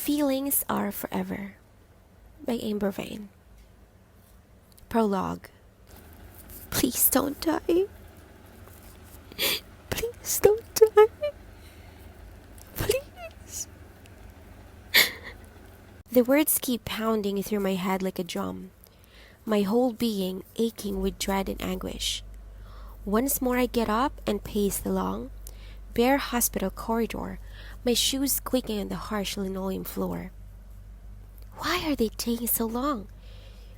Feelings Are Forever by Vane. Prologue. Please don't die. Please don't die. Please. The words keep pounding through my head like a drum, my whole being aching with dread and anguish. Once more I get up and pace the long, bare hospital corridor, my shoes squeaking on the harsh linoleum floor. Why are they taking so long?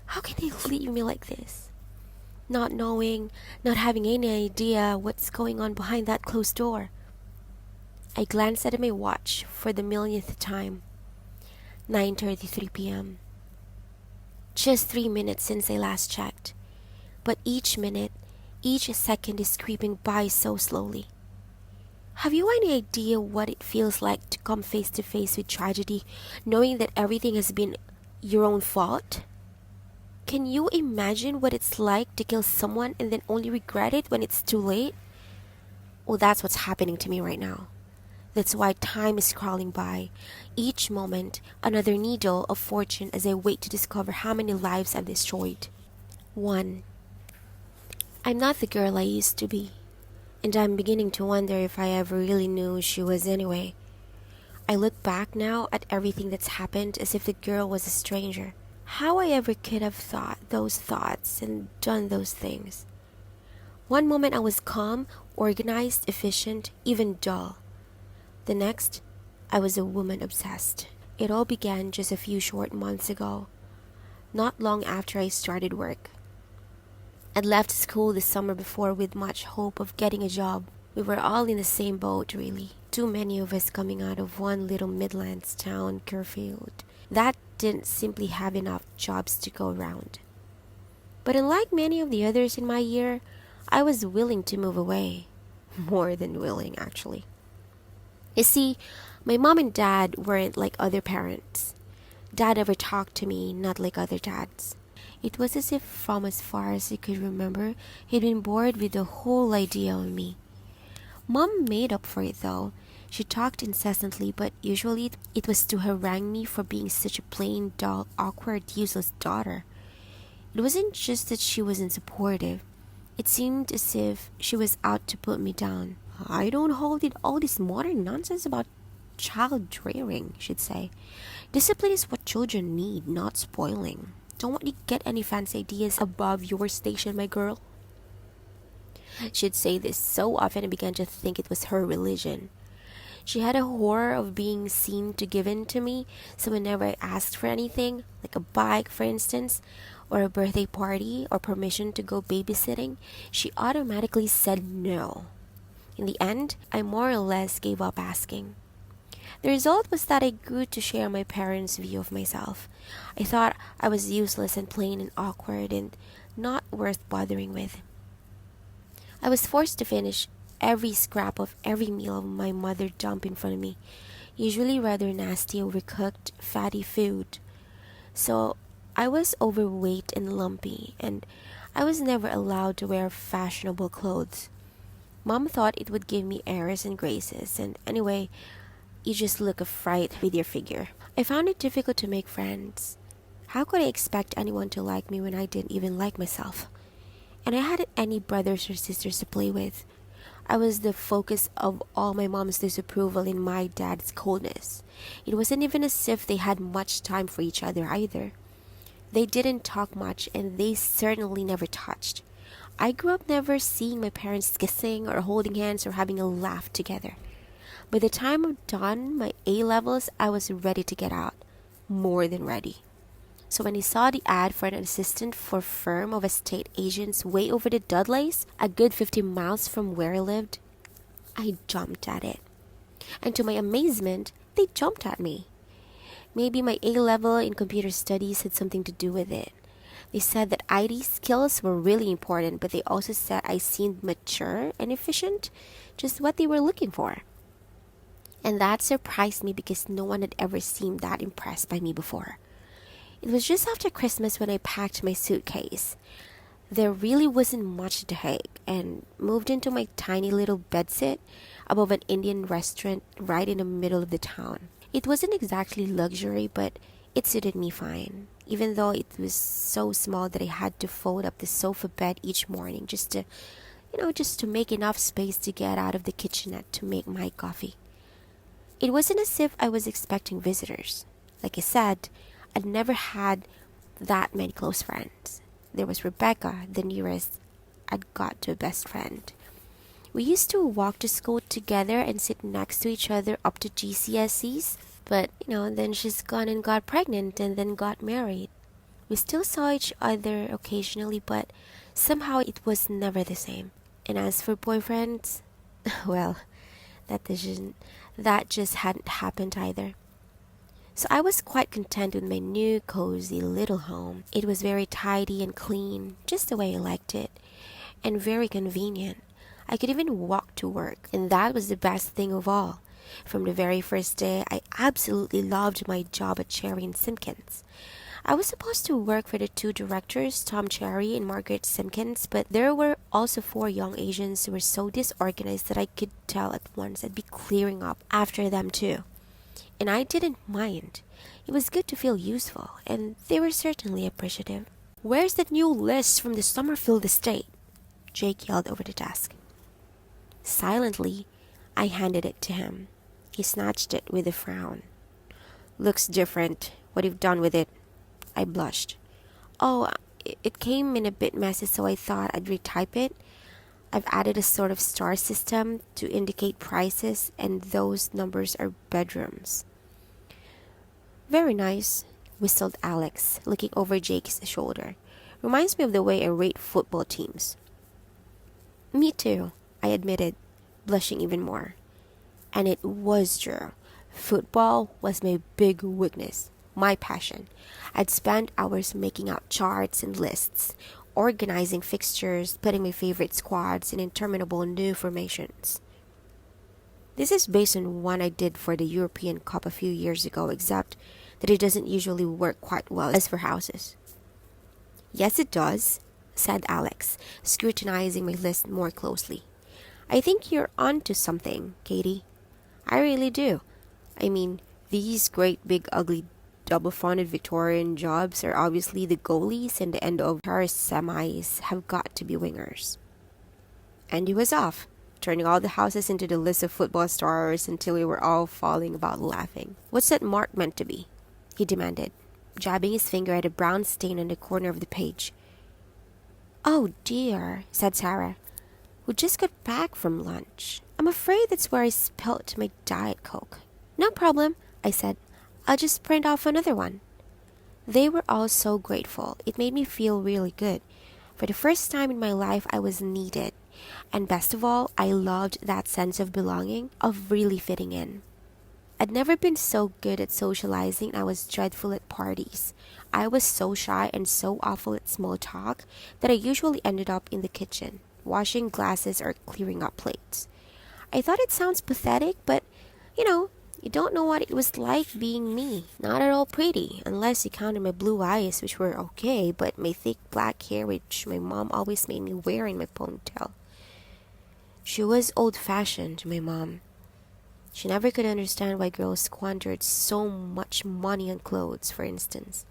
How can they leave me like this? Not knowing, not having any idea what's going on behind that closed door. I glanced at my watch for the millionth time. 9:33 p.m. Just 3 minutes since I last checked. But each minute, each second is creeping by so slowly. Have you any idea what it feels like to come face to face with tragedy, knowing that everything has been your own fault? Can you imagine what it's like to kill someone and then only regret it when it's too late? Well, that's what's happening to me right now. That's why time is crawling by. Each moment, another needle of fortune as I wait to discover how many lives I've destroyed. 1. I'm not the girl I used to be, and I'm beginning to wonder if I ever really knew she was anyway. I look back now at everything that's happened as if the girl was a stranger. How I ever could have thought those thoughts and done those things. One moment I was calm, organized, efficient, even dull. The next, I was a woman obsessed. It all began just a few short months ago, not long after I started work. I'd left school the summer before with much hope of getting a job. We were all in the same boat, really. Too many of us coming out of one little Midlands town, Kerfield, that didn't simply have enough jobs to go around. But unlike many of the others in my year, I was willing to move away. More than willing, actually. You see, my mom and dad weren't like other parents. Dad never talked to me, not like other dads. It was as if from as far as he could remember, he'd been bored with the whole idea of me. Mom made up for it though. She talked incessantly, but usually it was to harangue me for being such a plain, dull, awkward, useless daughter. It wasn't just that she wasn't supportive. It seemed as if she was out to put me down. I don't hold it all this modern nonsense about child rearing, she'd say. Discipline is what children need, not spoiling. Don't want you to get any fancy ideas above your station, my girl. She'd say this so often I began to think it was her religion. She had a horror of being seen to give in to me, so whenever I asked for anything, like a bike for instance, or a birthday party, or permission to go babysitting, she automatically said no. In the end, I more or less gave up asking. The result was that I grew to share my parents' view of myself. I thought I was useless and plain and awkward and not worth bothering with. I was forced to finish every scrap of every meal my mother dumped in front of me, usually rather nasty, overcooked, fatty food. So I was overweight and lumpy, and I was never allowed to wear fashionable clothes. Mom thought it would give me airs and graces, and anyway, you just look a fright with your figure. I found it difficult to make friends. How could I expect anyone to like me when I didn't even like myself? And I hadn't any brothers or sisters to play with. I was the focus of all my mom's disapproval and my dad's coldness. It wasn't even as if they had much time for each other either. They didn't talk much, and they certainly never touched. I grew up never seeing my parents kissing or holding hands or having a laugh together. By the time I'm done my A-levels, I was ready to get out. More than ready. So when I saw the ad for an assistant for a firm of estate agents way over the Dudleys, a good 50 miles from where I lived, I jumped at it. And to my amazement, they jumped at me. Maybe my A-level in computer studies had something to do with it. They said that IT skills were really important, but they also said I seemed mature and efficient, just what they were looking for. And that surprised me because no one had ever seemed that impressed by me before. It was just after Christmas when I packed my suitcase. There really wasn't much to take, and moved into my tiny little bedsit above an Indian restaurant right in the middle of the town. It wasn't exactly luxury, but it suited me fine, even though it was so small that I had to fold up the sofa bed each morning just to make enough space to get out of the kitchenette to make my coffee. It wasn't as if I was expecting visitors. Like I said, I'd never had that many close friends. There was Rebecca, the nearest I'd got to a best friend. We used to walk to school together and sit next to each other up to GCSEs, but then she's gone and got pregnant and then got married. We still saw each other occasionally, but somehow it was never the same. And as for boyfriends, well, that just hadn't happened either. So I was quite content with my new cozy little home. It was very tidy and clean, just the way I liked it, and very convenient. I could even walk to work, and that was the best thing of all. From the very first day, I absolutely loved my job at Cherry and Simpkins. I was supposed to work for the two directors, Tom Cherry and Margaret Simpkins, but there were also 4 young Asians who were so disorganized that I could tell at once I'd be clearing up after them too. And I didn't mind. It was good to feel useful, and they were certainly appreciative. "Where's that new list from the Summerfield estate?" Jake yelled over the desk. Silently, I handed it to him. He snatched it with a frown. "Looks different. What you've done with it?" I blushed. "Oh, it came in a bit messy, so I thought I'd retype it. I've added a sort of star system to indicate prices, and those numbers are bedrooms." "Very nice," whistled Alex, looking over Jake's shoulder. "Reminds me of the way I rate football teams." "Me too," I admitted, blushing even more. And it was true. Football was my big weakness, my passion. I'd spend hours making out charts and lists, organizing fixtures, putting my favorite squads in interminable new formations. This is based on one I did for the European Cup a few years ago, except that it doesn't usually work quite well as for houses. "Yes, it does," said Alex, scrutinizing my list more closely. "I think you're onto something, Katie. I really do. I mean, these great big ugly double-fronted Victorian jobs are obviously the goalies, and the end of Paris semis have got to be wingers." And he was off, turning all the houses into the list of football stars until we were all falling about laughing. "What's that mark meant to be?" he demanded, jabbing his finger at a brown stain on the corner of the page. "Oh dear," said Sarah, who just got back from lunch. "I'm afraid that's where I spilt my Diet Coke." "No problem," I said. "I'll just print off another one." They were all so grateful. It made me feel really good. For the first time in my life, I was needed. And best of all, I loved that sense of belonging, of really fitting in. I'd never been so good at socializing, and I was dreadful at parties. I was so shy and so awful at small talk that I usually ended up in the kitchen, washing glasses or clearing up plates. I thought it sounds pathetic, but, you don't know what it was like being me. Not at all pretty, unless you counted my blue eyes, which were okay, but my thick black hair, which my mom always made me wear in my ponytail. She was old-fashioned, my mom. She never could understand why girls squandered so much money on clothes, for instance.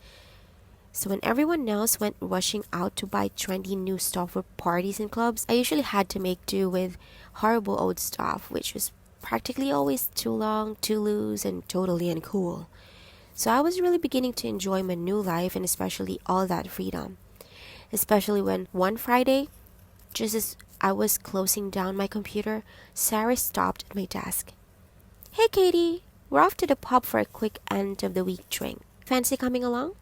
So when everyone else went rushing out to buy trendy new stuff for parties and clubs, I usually had to make do with horrible old stuff, which was practically always too long, too loose, and totally uncool. So I was really beginning to enjoy my new life, and especially all that freedom. Especially when one Friday, just as I was closing down my computer, Sarah stopped at my desk. "Hey Katie, we're off to the pub for a quick end-of-the-week drink. Fancy coming along?"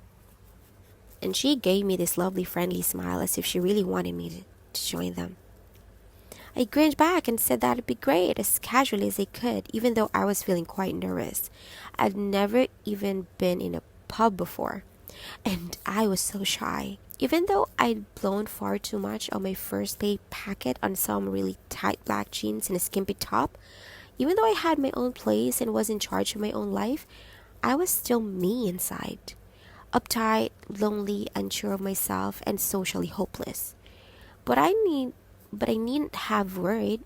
And she gave me this lovely friendly smile as if she really wanted me to join them. I grinned back and said that'd be great, as casually as I could, even though I was feeling quite nervous. I'd never even been in a pub before, and I was so shy. Even though I'd blown far too much on my first pay packet on some really tight black jeans and a skimpy top, even though I had my own place and was in charge of my own life, I was still me inside. Uptight, lonely, unsure of myself, and socially hopeless. But I needn't have worried.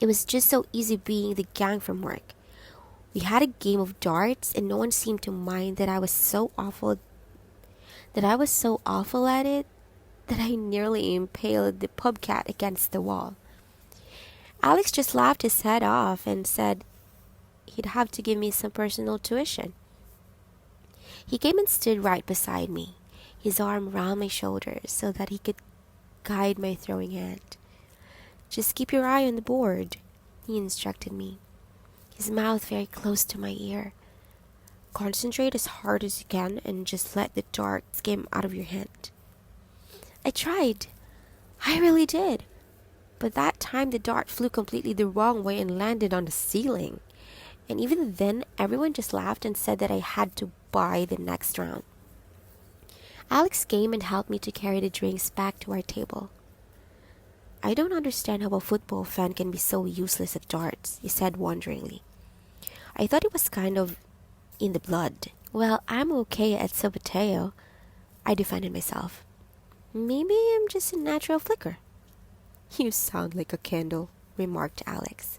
It was just so easy being the gang from work. We had a game of darts and no one seemed to mind that I was so awful at it that I nearly impaled the pub cat against the wall. Alex just laughed his head off and said he'd have to give me some personal tuition. He came and stood right beside me, his arm round my shoulders so that he could guide my throwing hand. "Just keep your eye on the board," he instructed me, his mouth very close to my ear. "Concentrate as hard as you can and just let the dart skim out of your hand." I tried. I really did. But that time the dart flew completely the wrong way and landed on the ceiling. And even then, everyone just laughed and said that I had to buy the next round. Alex came and helped me to carry the drinks back to our table. "I don't understand how a football fan can be so useless at darts," he said wonderingly. "I thought it was kind of in the blood." "Well, I'm okay at Saboteo," I defended myself. "Maybe I'm just a natural flicker." "You sound like a candle," remarked Alex.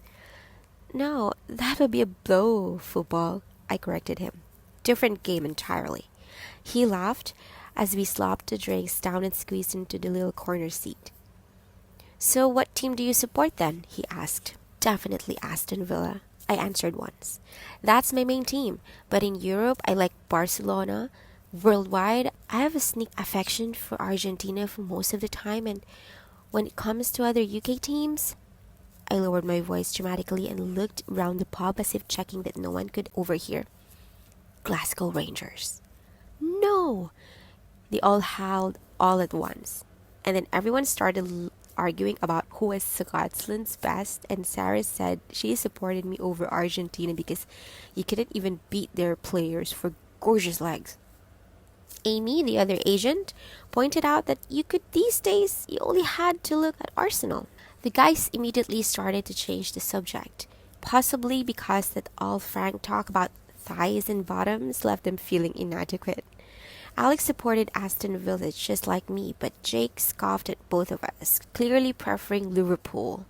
"No, that would be a blow football," I corrected him. "Different game entirely." He laughed as we slopped the drinks down and squeezed into the little corner seat. "So what team do you support then?" he asked. "Definitely Aston Villa," I answered once. "That's my main team, but in Europe I like Barcelona. Worldwide, I have a sneak affection for Argentina for most of the time, and when it comes to other UK teams..." I lowered my voice dramatically and looked round the pub as if checking that no one could overhear. "Glasgow Rangers." "No!" They all howled all at once, and then everyone started arguing about who was Scotland's best, and Sarah said she supported me over Argentina because you couldn't even beat their players for gorgeous legs. Amy, the other agent, pointed out that these days you only had to look at Arsenal. The guys immediately started to change the subject, possibly because that all frank talk about thighs and bottoms left them feeling inadequate. Alex supported Aston Villa just like me, but Jake scoffed at both of us, clearly preferring Liverpool,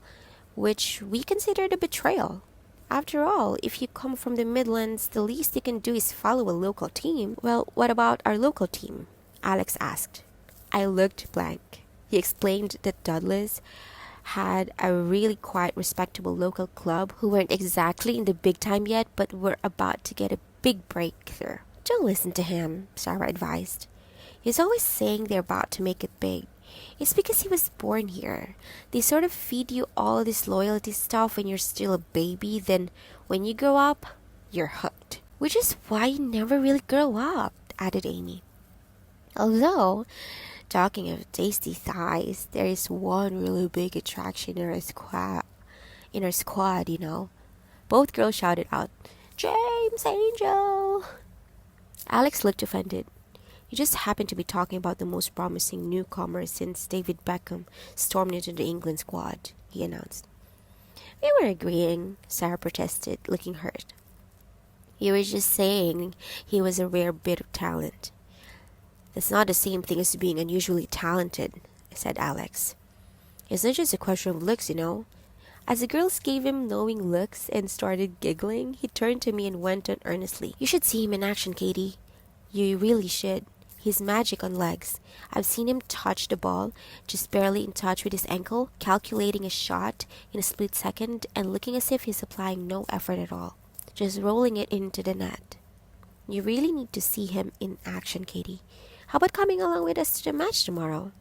which we considered a betrayal. After all, if you come from the Midlands, the least you can do is follow a local team. "Well, what about our local team?" Alex asked. I looked blank. He explained that Dudley's had a really quite respectable local club who weren't exactly in the big time yet, but were about to get a big breakthrough. "Don't listen to him," Sarah advised. "He's always saying they're about to make it big. It's because he was born here. They sort of feed you all this loyalty stuff when you're still a baby, then when you grow up, you're hooked." "Which is why you never really grow up," added Amy. "Although, talking of tasty thighs, there is one really big attraction in our squad, you know." Both girls shouted out, "James Angel!" Alex looked offended. "You just happened to be talking about the most promising newcomer since David Beckham stormed into the England squad," he announced. "We were agreeing," Sarah protested, looking hurt. "You were just saying he was a rare bit of talent." "That's not the same thing as being unusually talented," said Alex. "It's not just a question of looks, you know." As the girls gave him knowing looks and started giggling, he turned to me and went on earnestly. "You should see him in action, Katie. You really should. He's magic on legs. I've seen him touch the ball, just barely in touch with his ankle, calculating a shot in a split second, and looking as if he's applying no effort at all, just rolling it into the net. You really need to see him in action, Katie. How about coming along with us to the match tomorrow?"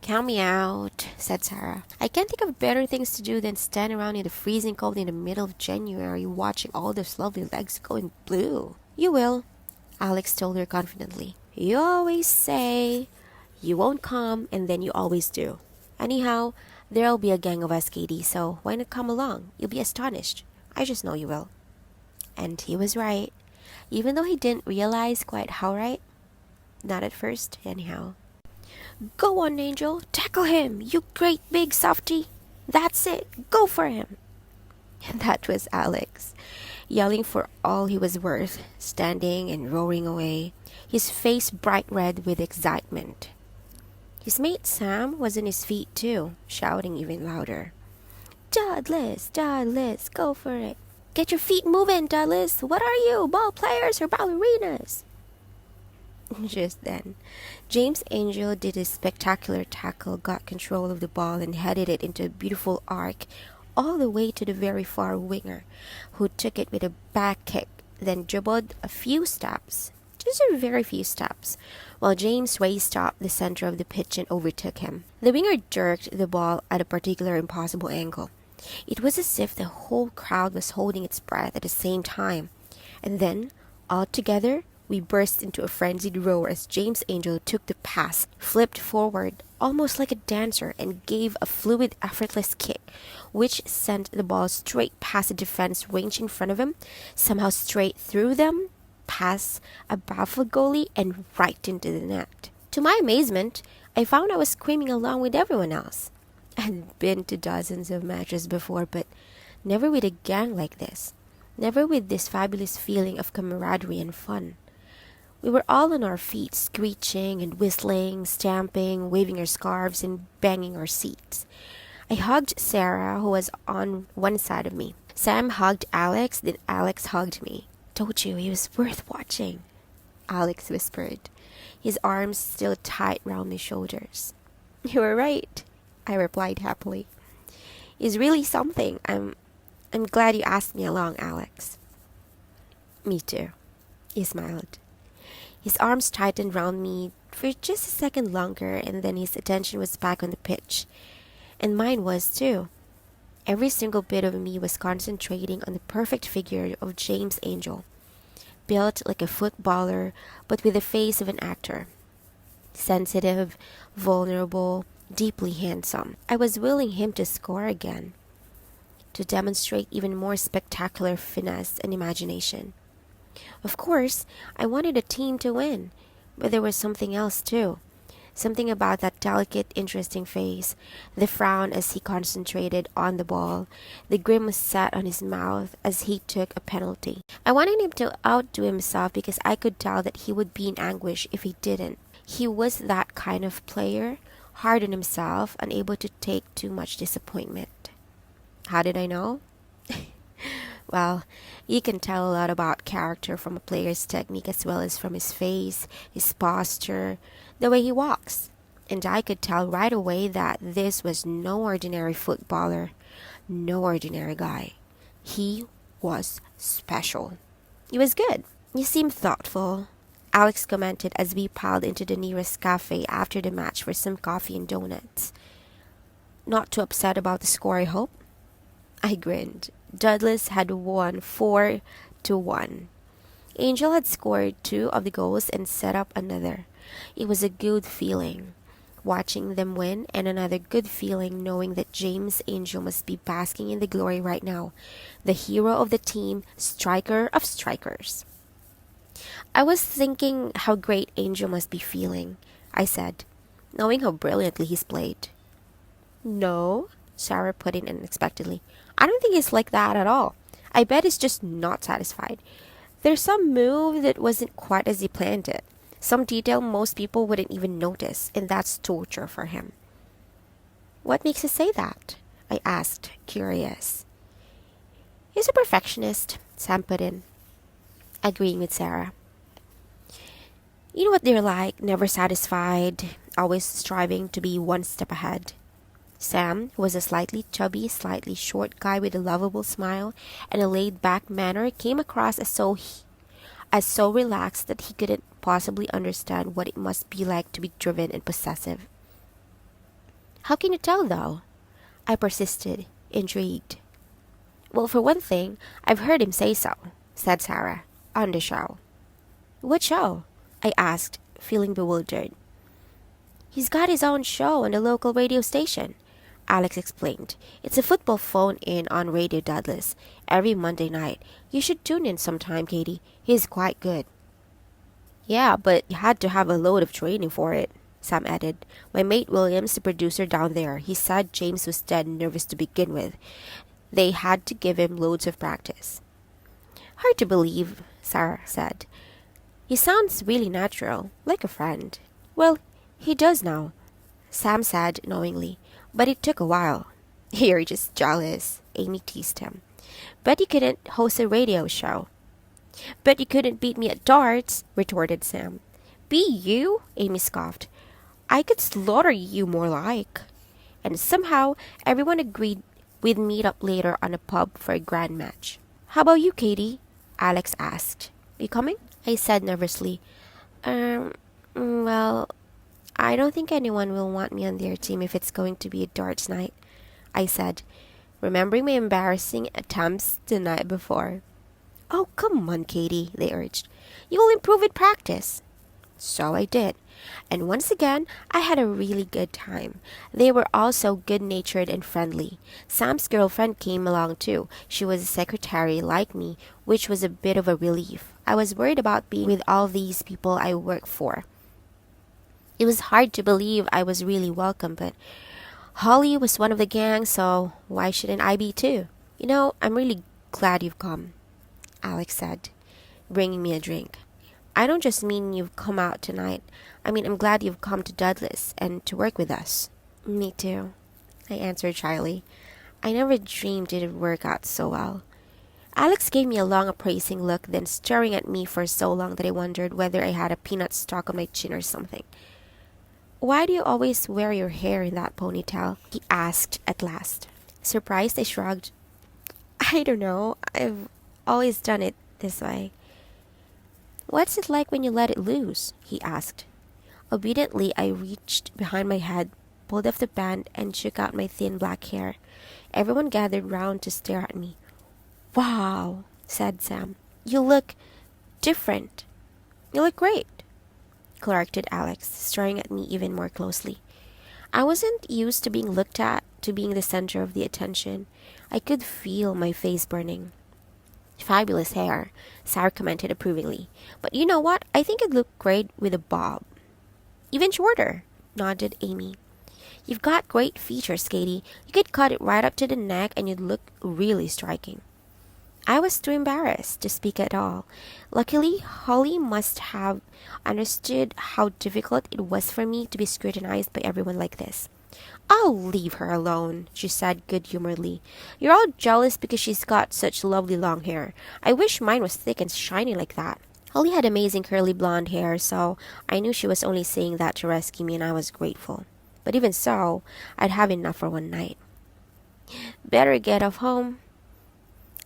"Count me out," said Sarah. "I can't think of better things to do than stand around in the freezing cold in the middle of January watching all those lovely legs going blue." "You will," Alex told her confidently. "You always say you won't come, and then you always do. Anyhow, there'll be a gang of us, Katie, so why not come along? You'll be astonished. I just know you will." And he was right, even though he didn't realize quite how right. Not at first, anyhow. "Go on, Angel. Tackle him, you great big softy. That's it. Go for him." And that was Alex, yelling for all he was worth, standing and roaring away, his face bright red with excitement. His mate Sam was on his feet too, shouting even louder. Douglas, go for it." Get your feet moving, Douglas. What are you, ball players or ballerinas? Just then, James Angel did a spectacular tackle, got control of the ball, and headed it into a beautiful arc all the way to the very far winger, who took it with a back kick, then dribbled a few steps, just a very few steps, while James raced up the center of the pitch and overtook him. The winger jerked the ball at a particular impossible angle. It was as if the whole crowd was holding its breath at the same time, and then, all together, we burst into a frenzied roar as James Angel took the pass, flipped forward, almost like a dancer, and gave a fluid, effortless kick, which sent the ball straight past the defense range in front of him, somehow straight through them, past a baffled goalie, and right into the net. To my amazement, I found I was screaming along with everyone else. I'd been to dozens of matches before, but never with a gang like this. Never with this fabulous feeling of camaraderie and fun. We were all on our feet, screeching and whistling, stamping, waving our scarves, and banging our seats. I hugged Sarah, who was on one side of me. Sam hugged Alex, then Alex hugged me. "Told you, he was worth watching," Alex whispered, his arms still tight round my shoulders. "You were right," I replied happily. "He's really something. I'm glad you asked me along, Alex." "Me too," he smiled. His arms tightened round me for just a second longer, and then his attention was back on the pitch. And mine was too. Every single bit of me was concentrating on the perfect figure of James Angel, built like a footballer, but with the face of an actor. Sensitive, vulnerable, deeply handsome. I was willing him to score again, to demonstrate even more spectacular finesse and imagination. Of course, I wanted the team to win, but there was something else too. Something about that delicate, interesting face, the frown as he concentrated on the ball, the grimace set on his mouth as he took a penalty. I wanted him to outdo himself because I could tell that he would be in anguish if he didn't. He was that kind of player, hard on himself, unable to take too much disappointment. How did I know? Well, you can tell a lot about character from a player's technique as well as from his face, his posture, the way he walks. And I could tell right away that this was no ordinary footballer, no ordinary guy. He was special. He was good. You seem thoughtful, Alex commented as we piled into the nearest cafe after the match for some coffee and donuts. "Not too upset about the score, I hope?" I grinned. Douglas had won 4-1. Angel had scored 2 of the goals and set up another. It was a good feeling watching them win, and another good feeling knowing that James Angel must be basking in the glory right now, the hero of the team, striker of strikers. "I was thinking how great Angel must be feeling," I said, "knowing how brilliantly he's played." "No," Sarah put in unexpectedly. "I don't think he's like that at all. I bet he's just not satisfied. There's some move that wasn't quite as he planned it. Some detail most people wouldn't even notice, and that's torture for him." "What makes you say that?" I asked, curious. "He's a perfectionist," Sam put in, agreeing with Sarah. "You know what they're like, never satisfied, always striving to be one step ahead." Sam, who was a slightly chubby, slightly short guy with a lovable smile and a laid-back manner, came across as so relaxed that he couldn't possibly understand what it must be like to be driven and possessive. "How can you tell, though?" I persisted, intrigued. "Well, for one thing, I've heard him say so," said Sarah, "on the show." "What show?" I asked, feeling bewildered. "He's got his own show on the local radio station," Alex explained. "It's a football phone-in on Radio Douglas, every Monday night. You should tune in sometime, Katie. He's quite good." "Yeah, but you had to have a load of training for it," Sam added. "My mate Williams, the producer down there, he said James was dead nervous to begin with. They had to give him loads of practice." "Hard to believe," Sarah said. "He sounds really natural, like a friend." "Well, he does now," Sam said knowingly. "But it took a while." "You're just jealous," Amy teased him. Bet you couldn't host a radio show. Bet you couldn't beat me at darts, retorted Sam. Be you? Amy scoffed. I could slaughter you more like. And somehow everyone agreed we'd meet up later on a pub for a grand match. How about you, Katie? Alex asked. You coming? I said nervously. Well, I don't think anyone will want me on their team if it's going to be a darts night, I said, remembering my embarrassing attempts the night before. Oh, come on, Katie, they urged. You will improve with practice. So I did. And once again, I had a really good time. They were all so good-natured and friendly. Sam's girlfriend came along too. She was a secretary like me, which was a bit of a relief. I was worried about being with all these people I work for. It was hard to believe I was really welcome, but Holly was one of the gang, so why shouldn't I be too? You know, I'm really glad you've come, Alex said, bringing me a drink. I don't just mean you've come out tonight. I mean, I'm glad you've come to Douglas and to work with us. Me too, I answered shyly. I never dreamed it'd work out so well. Alex gave me a long appraising look, then staring at me for so long that I wondered whether I had a peanut stuck on my chin or something. Why do you always wear your hair in that ponytail? He asked at last. Surprised, I shrugged. I don't know. I've always done it this way. What's it like when you let it loose? He asked. Obediently, I reached behind my head, pulled off the band, and shook out my thin black hair. Everyone gathered round to stare at me. Wow, said Sam. You look different. You look great, corrected Alex, staring at me even more closely. I wasn't used to being looked at, to being the center of the attention. I could feel my face burning. Fabulous hair, Sarah commented approvingly. But you know what? I think it'd look great with a bob. Even shorter, nodded Amy. You've got great features, Katie. You could cut it right up to the neck and you'd look really striking. I was too embarrassed to speak at all. Luckily, Holly must have understood how difficult it was for me to be scrutinized by everyone like this. I'll leave her alone, she said good-humoredly. You're all jealous because she's got such lovely long hair. I wish mine was thick and shiny like that. Holly had amazing curly blonde hair, so I knew she was only saying that to rescue me, and I was grateful. But even so, I'd have enough for one night. Better get off home,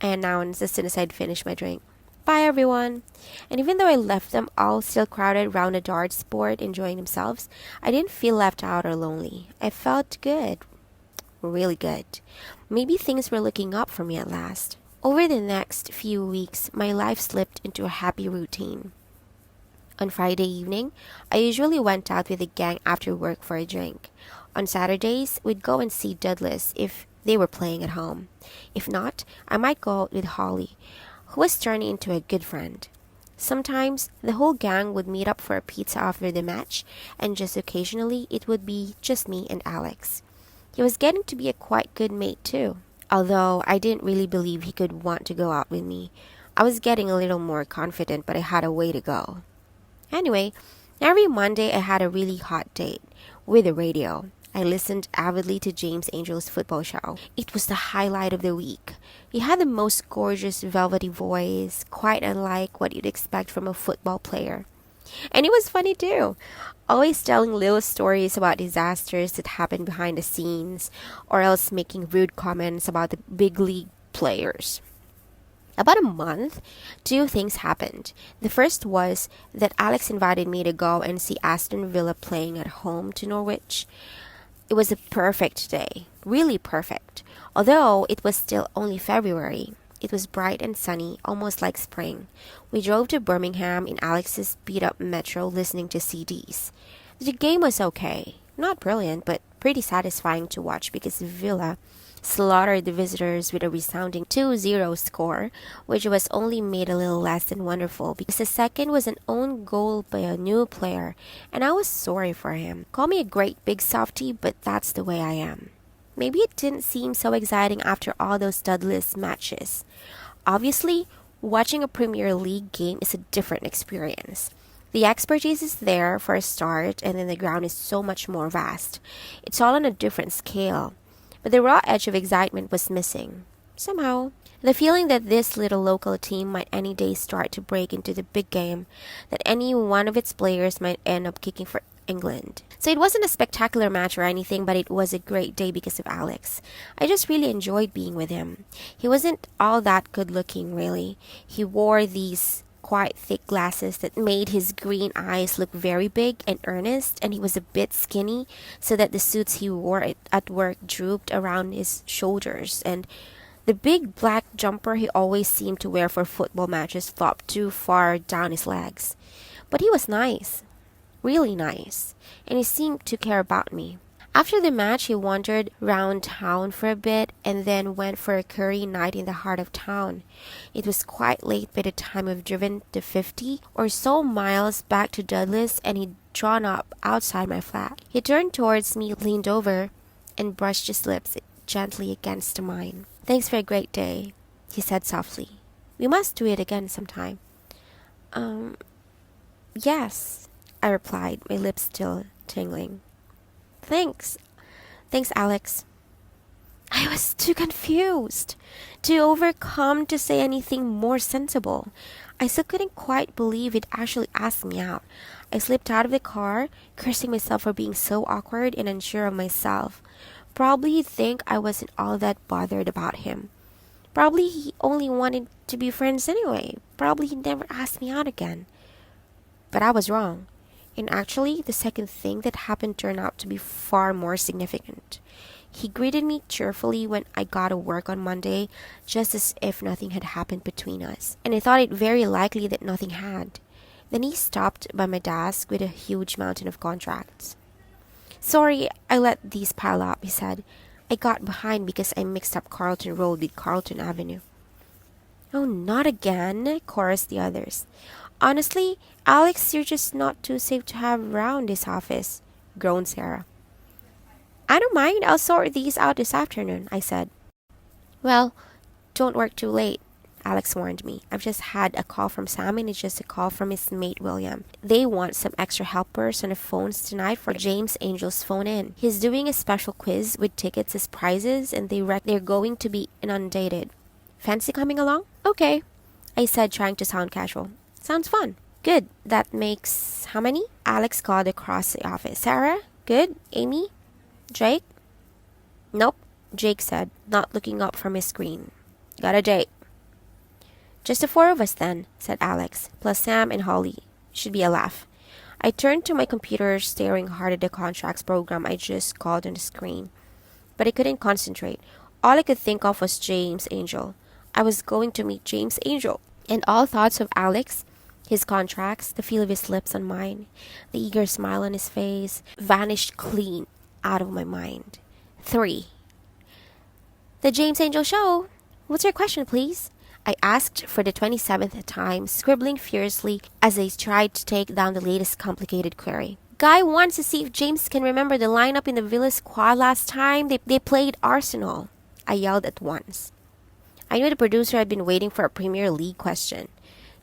I announced as soon as I'd finished my drink. Bye, everyone. And even though I left them all still crowded round the darts board enjoying themselves, I didn't feel left out or lonely. I felt good. Really good. Maybe things were looking up for me at last. Over the next few weeks, my life slipped into a happy routine. On Friday evening, I usually went out with the gang after work for a drink. On Saturdays, we'd go and see Douglas if they were playing at home. If not, I might go out with Holly, who was turning into a good friend. Sometimes, the whole gang would meet up for a pizza after the match, and just occasionally, it would be just me and Alex. He was getting to be a quite good mate, too. Although I didn't really believe he could want to go out with me. I was getting a little more confident, but I had a way to go. Anyway, every Monday I had a really hot date with the radio. I listened avidly to James Angel's football show. It was the highlight of the week. He had the most gorgeous velvety voice, quite unlike what you'd expect from a football player. And he was funny too, always telling little stories about disasters that happened behind the scenes, or else making rude comments about the big league players. About a month, two things happened. The first was that Alex invited me to go and see Aston Villa playing at home to Norwich. It was a perfect day, really perfect, although it was still only February. It was bright and sunny, almost like spring. We drove to Birmingham in Alex's beat-up metro listening to CDs. The game was okay. Not brilliant, but pretty satisfying to watch because Villa slaughtered the visitors with a resounding 2-0 score, which was only made a little less than wonderful because the second was an own goal by a new player, and I was sorry for him. Call me a great big softy, but that's the way I am. Maybe it didn't seem so exciting after all those studless matches. Obviously, watching a Premier League game is a different experience. The expertise is there for a start, and then the ground is so much more vast. It's all on a different scale. But the raw edge of excitement was missing. Somehow, The feeling that this little local team might any day start to break into the big game, that any one of its players might end up kicking for England. So it wasn't a spectacular match or anything, but it was a great day because of Alex. I just really enjoyed being with him. He wasn't all that good looking, really. He wore these quite thick glasses that made his green eyes look very big and earnest, and he was a bit skinny, so that the suits he wore at work drooped around his shoulders, and the big black jumper he always seemed to wear for football matches flopped too far down his legs. But he was nice, really nice, and he seemed to care about me. After the match, he wandered round town for a bit and then went for a curry night in the heart of town. It was quite late by the time we've driven the 50 or so miles back to Dudley's, and he'd drawn up outside my flat. He turned towards me, leaned over, and brushed his lips gently against mine. "Thanks for a great day," he said softly. "We must do it again sometime." Yes, I replied, my lips still tingling. Thanks. Thanks, Alex. I was too confused, too overcome to say anything more sensible. I still couldn't quite believe he'd actually asked me out. I slipped out of the car, cursing myself for being so awkward and unsure of myself. Probably he'd think I wasn't all that bothered about him. Probably he only wanted to be friends anyway. Probably he'd never ask me out again. But I was wrong. And actually, the second thing that happened turned out to be far more significant. He greeted me cheerfully when I got to work on Monday, just as if nothing had happened between us. And I thought it very likely that nothing had. Then he stopped by my desk with a huge mountain of contracts. "Sorry, I let these pile up," he said. "I got behind because I mixed up Carlton Road with Carlton Avenue." "Oh, not again," chorused the others. "Honestly, Alex, you're just not too safe to have around this office," groaned Sarah. "I don't mind. I'll sort these out this afternoon," I said. "Well, don't work too late," Alex warned me. "I've just had a call from Sam, and it's just a call from his mate William. They want some extra helpers on the phones tonight for James Angel's phone-in. He's doing a special quiz with tickets as prizes, and they're going to be inundated. Fancy coming along?" "Okay," I said, trying to sound casual. "Sounds fun." "Good. That makes how many?" Alex called across the office. "Sarah? Good. Amy? Jake?" "Nope," Jake said, not looking up from his screen. "Got a date." "Just the four of us then," said Alex, "plus Sam and Holly. Should be a laugh." I turned to my computer, staring hard at the contracts program I just called on the screen. But I couldn't concentrate. All I could think of was James Angel. I was going to meet James Angel. And all thoughts of Alex, his contracts, the feel of his lips on mine, the eager smile on his face, vanished clean out of my mind. 3. "The James Angel Show. What's your question, please?" I asked for the 27th time, scribbling furiously as I tried to take down the latest complicated query. "Guy wants to see if James can remember the lineup in the Villa squad last time they played Arsenal," I yelled at once. I knew the producer had been waiting for a Premier League question.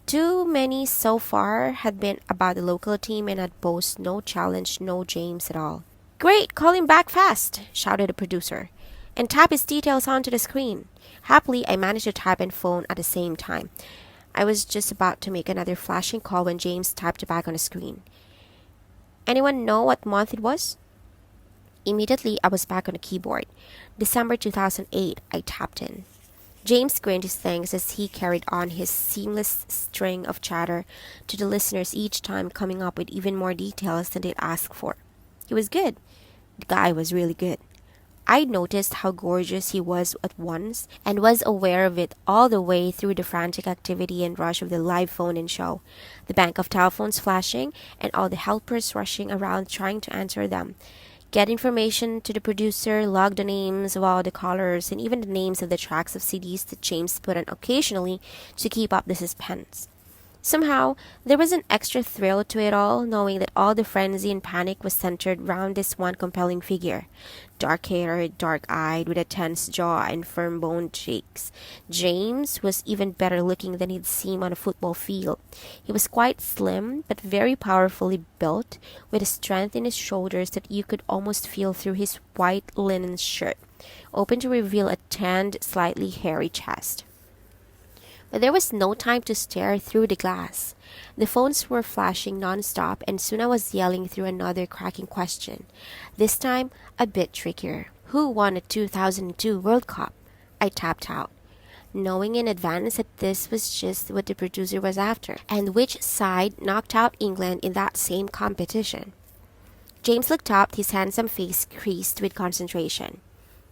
Too many so far had been about the local team and had posed no challenge, no James at all. "Great, call him back fast," shouted the producer, "and tap his details onto the screen." Happily, I managed to type and phone at the same time. I was just about to make another flashing call when James typed back on the screen. "Anyone know what month it was?" Immediately, I was back on the keyboard. "December 2008, I tapped in. James grinned his thanks as he carried on his seamless string of chatter to the listeners, each time coming up with even more details than they'd asked for. He was good. The guy was really good. I noticed how gorgeous he was at once, and was aware of it all the way through the frantic activity and rush of the live phone-in show, the bank of telephones flashing, and all the helpers rushing around trying to answer them, get information to the producer, log the names of all the callers, and even the names of the tracks of CDs that James put on occasionally to keep up the suspense. Somehow, there was an extra thrill to it all, knowing that all the frenzy and panic was centered round this one compelling figure. Dark-haired, dark-eyed, with a tense jaw and firm-boned cheeks. James was even better looking than he'd seemed on a football field. He was quite slim, but very powerfully built, with a strength in his shoulders that you could almost feel through his white linen shirt, open to reveal a tanned, slightly hairy chest. But there was no time to stare through the glass. The phones were flashing non-stop, and soon I was yelling through another cracking question. This time, a bit trickier. Who won the 2002 World Cup? I tapped out, knowing in advance that this was just what the producer was after, and which side knocked out England in that same competition. James looked up, his handsome face creased with concentration.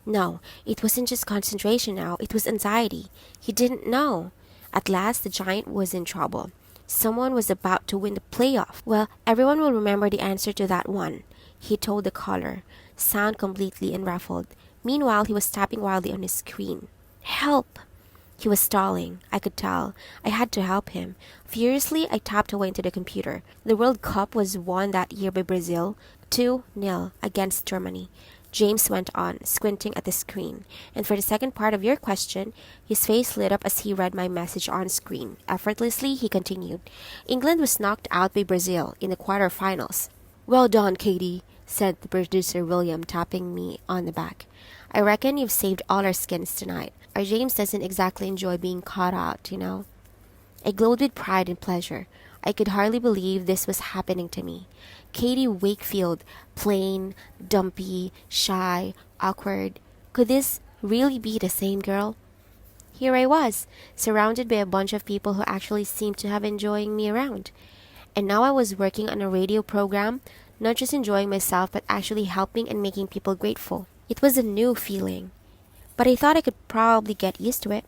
No, it wasn't just concentration now, it was anxiety. He didn't know. At last, the giant was in trouble. Someone was about to win the playoff. Well, everyone will remember the answer to that one, he told the caller, sound completely unruffled. Meanwhile, he was tapping wildly on his screen. Help! He was stalling, I could tell. I had to help him. Furiously, I tapped away into the computer. The World Cup was won that year by Brazil, 2-0 against Germany. James went on, squinting at the screen. And for the second part of your question, his face lit up as he read my message on screen. Effortlessly, he continued. England was knocked out by Brazil in the quarterfinals. Well done, Katie, said the producer William, tapping me on the back. I reckon you've saved all our skins tonight. Our James doesn't exactly enjoy being caught out, you know. I glowed with pride and pleasure. I could hardly believe this was happening to me. Katie Wakefield, plain, dumpy, shy, awkward. Could this really be the same girl? Here I was, surrounded by a bunch of people who actually seemed to have enjoying me around. And now I was working on a radio program, not just enjoying myself, but actually helping and making people grateful. It was a new feeling, but I thought I could probably get used to it.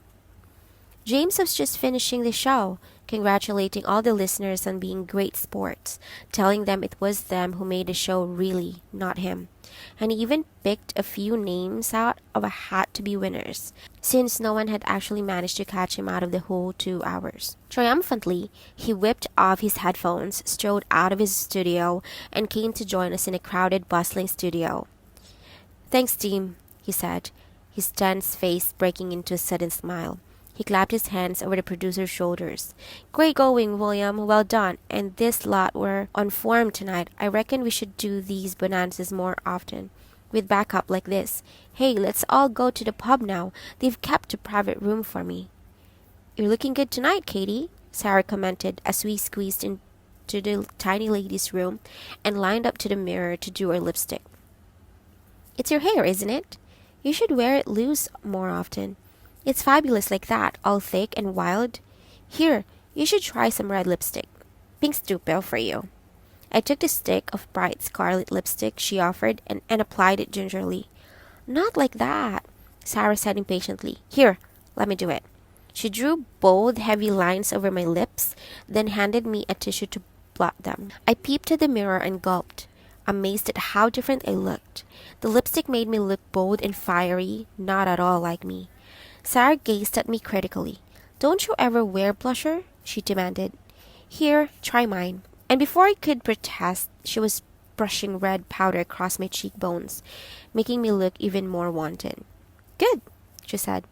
James was just finishing the show, congratulating all the listeners on being great sports, telling them it was them who made the show really, not him. And he even picked a few names out of a hat to be winners, since no one had actually managed to catch him out of the whole 2 hours. Triumphantly, he whipped off his headphones, strode out of his studio, and came to join us in a crowded, bustling studio. Thanks, team, he said, his tense face breaking into a sudden smile. He clapped his hands over the producer's shoulders. Great going, William. Well done. And this lot were on form tonight. I reckon we should do these bonanzas more often, with backup like this. Hey, let's all go to the pub now. They've kept a private room for me. You're looking good tonight, Katie, Sarah commented as we squeezed into the tiny lady's room and lined up to the mirror to do our lipstick. It's your hair, isn't it? You should wear it loose more often. It's fabulous like that, all thick and wild. Here, you should try some red lipstick. Pink's too pale for you. I took the stick of bright scarlet lipstick she offered and applied it gingerly. Not like that, Sarah said impatiently. Here, let me do it. She drew bold, heavy lines over my lips, then handed me a tissue to blot them. I peeped at the mirror and gulped, amazed at how different I looked. The lipstick made me look bold and fiery, not at all like me. Sarah gazed at me critically. Don't you ever wear blusher? She demanded. Here, try mine. And before I could protest, she was brushing red powder across my cheekbones, making me look even more wanton. Good, she said.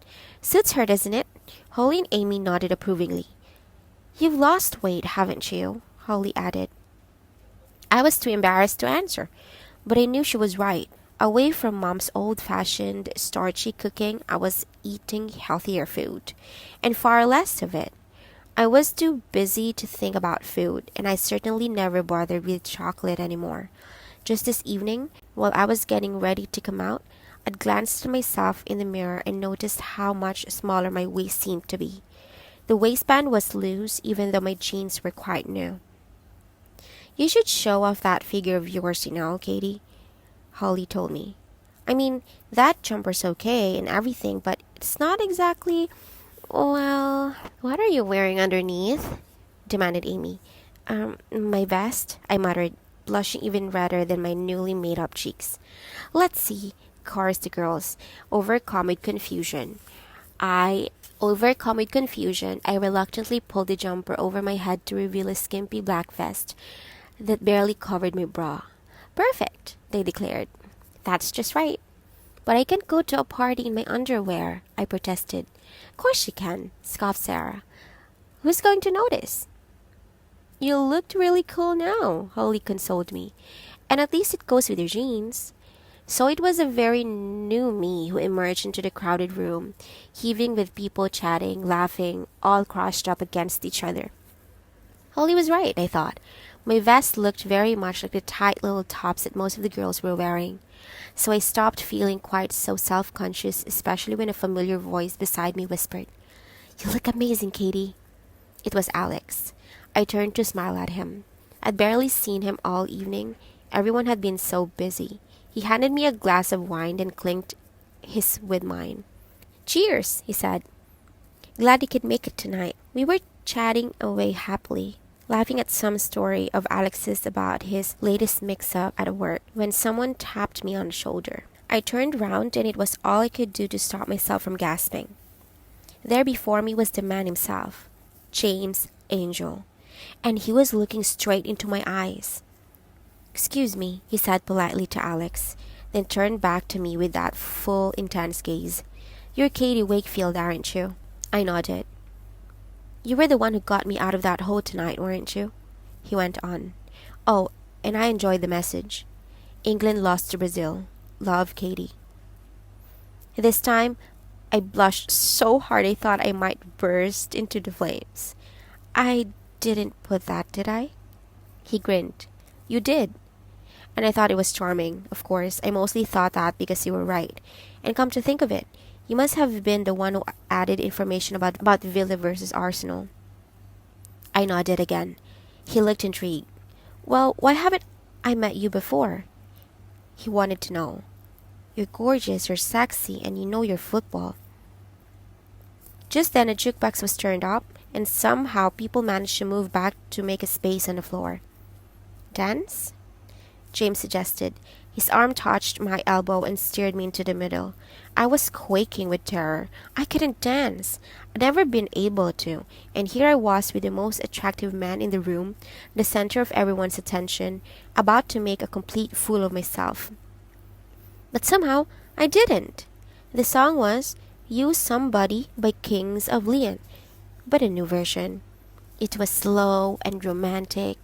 Suits her, doesn't it? Holly and Amy nodded approvingly. You've lost weight, haven't you? Holly added. I was too embarrassed to answer, but I knew she was right. Away from Mom's old-fashioned, starchy cooking, I was eating healthier food, and far less of it. I was too busy to think about food, and I certainly never bothered with chocolate anymore. Just this evening, while I was getting ready to come out, I'd glanced at myself in the mirror and noticed how much smaller my waist seemed to be. The waistband was loose, even though my jeans were quite new. You should show off that figure of yours, Katie, Holly told me. I mean, that jumper's okay and everything, but it's not exactly... Well, what are you wearing underneath? Demanded Amy. My vest, I muttered, blushing even redder than my newly made-up cheeks. Let's see, chorused the girls, overcome with confusion. I reluctantly pulled the jumper over my head to reveal a skimpy black vest that barely covered my bra. Perfect, they declared. That's just right. But I can't go to a party in my underwear, I protested. Of course you can, scoffed Sarah. Who's going to notice? You looked really cool now, Holly consoled me. And at least it goes with your jeans. So it was a very new me who emerged into the crowded room, heaving with people chatting, laughing, all crushed up against each other. Holly was right, I thought. My vest looked very much like the tight little tops that most of the girls were wearing. So I stopped feeling quite so self-conscious, especially when a familiar voice beside me whispered, "You look amazing, Katie." It was Alex. I turned to smile at him. I'd barely seen him all evening. Everyone had been so busy. He handed me a glass of wine and clinked his with mine. "Cheers," he said. "Glad you could make it tonight." We were chatting away happily, laughing at some story of Alex's about his latest mix-up at work when someone tapped me on the shoulder. I turned round and it was all I could do to stop myself from gasping. There before me was the man himself, James Angel, and he was looking straight into my eyes. "Excuse me," he said politely to Alex, then turned back to me with that full, intense gaze. "You're Katie Wakefield, aren't you?" I nodded. "You were the one who got me out of that hole tonight, weren't you?" He went on. "Oh, and I enjoyed the message. England lost to Brazil. Love, Katie." This time, I blushed so hard I thought I might burst into the flames. "I didn't put that, did I?" He grinned. "You did." And I thought it was charming. Of course, I mostly thought that because you were right. And come to think of it, you must have been the one who added information about Villa versus Arsenal. I nodded again. He looked intrigued. "Well, why haven't I met you before?" He wanted to know. "You're gorgeous, you're sexy, and you know your football." Just then a jukebox was turned up, and somehow people managed to move back to make a space on the floor. "Dance?" James suggested. His arm touched my elbow and steered me into the middle. I was quaking with terror. I couldn't dance. I'd never been able to, and here I was with the most attractive man in the room, the center of everyone's attention, about to make a complete fool of myself. But somehow I didn't. The song was "You Somebody" by Kings of Leon, but a new version. It was slow and romantic,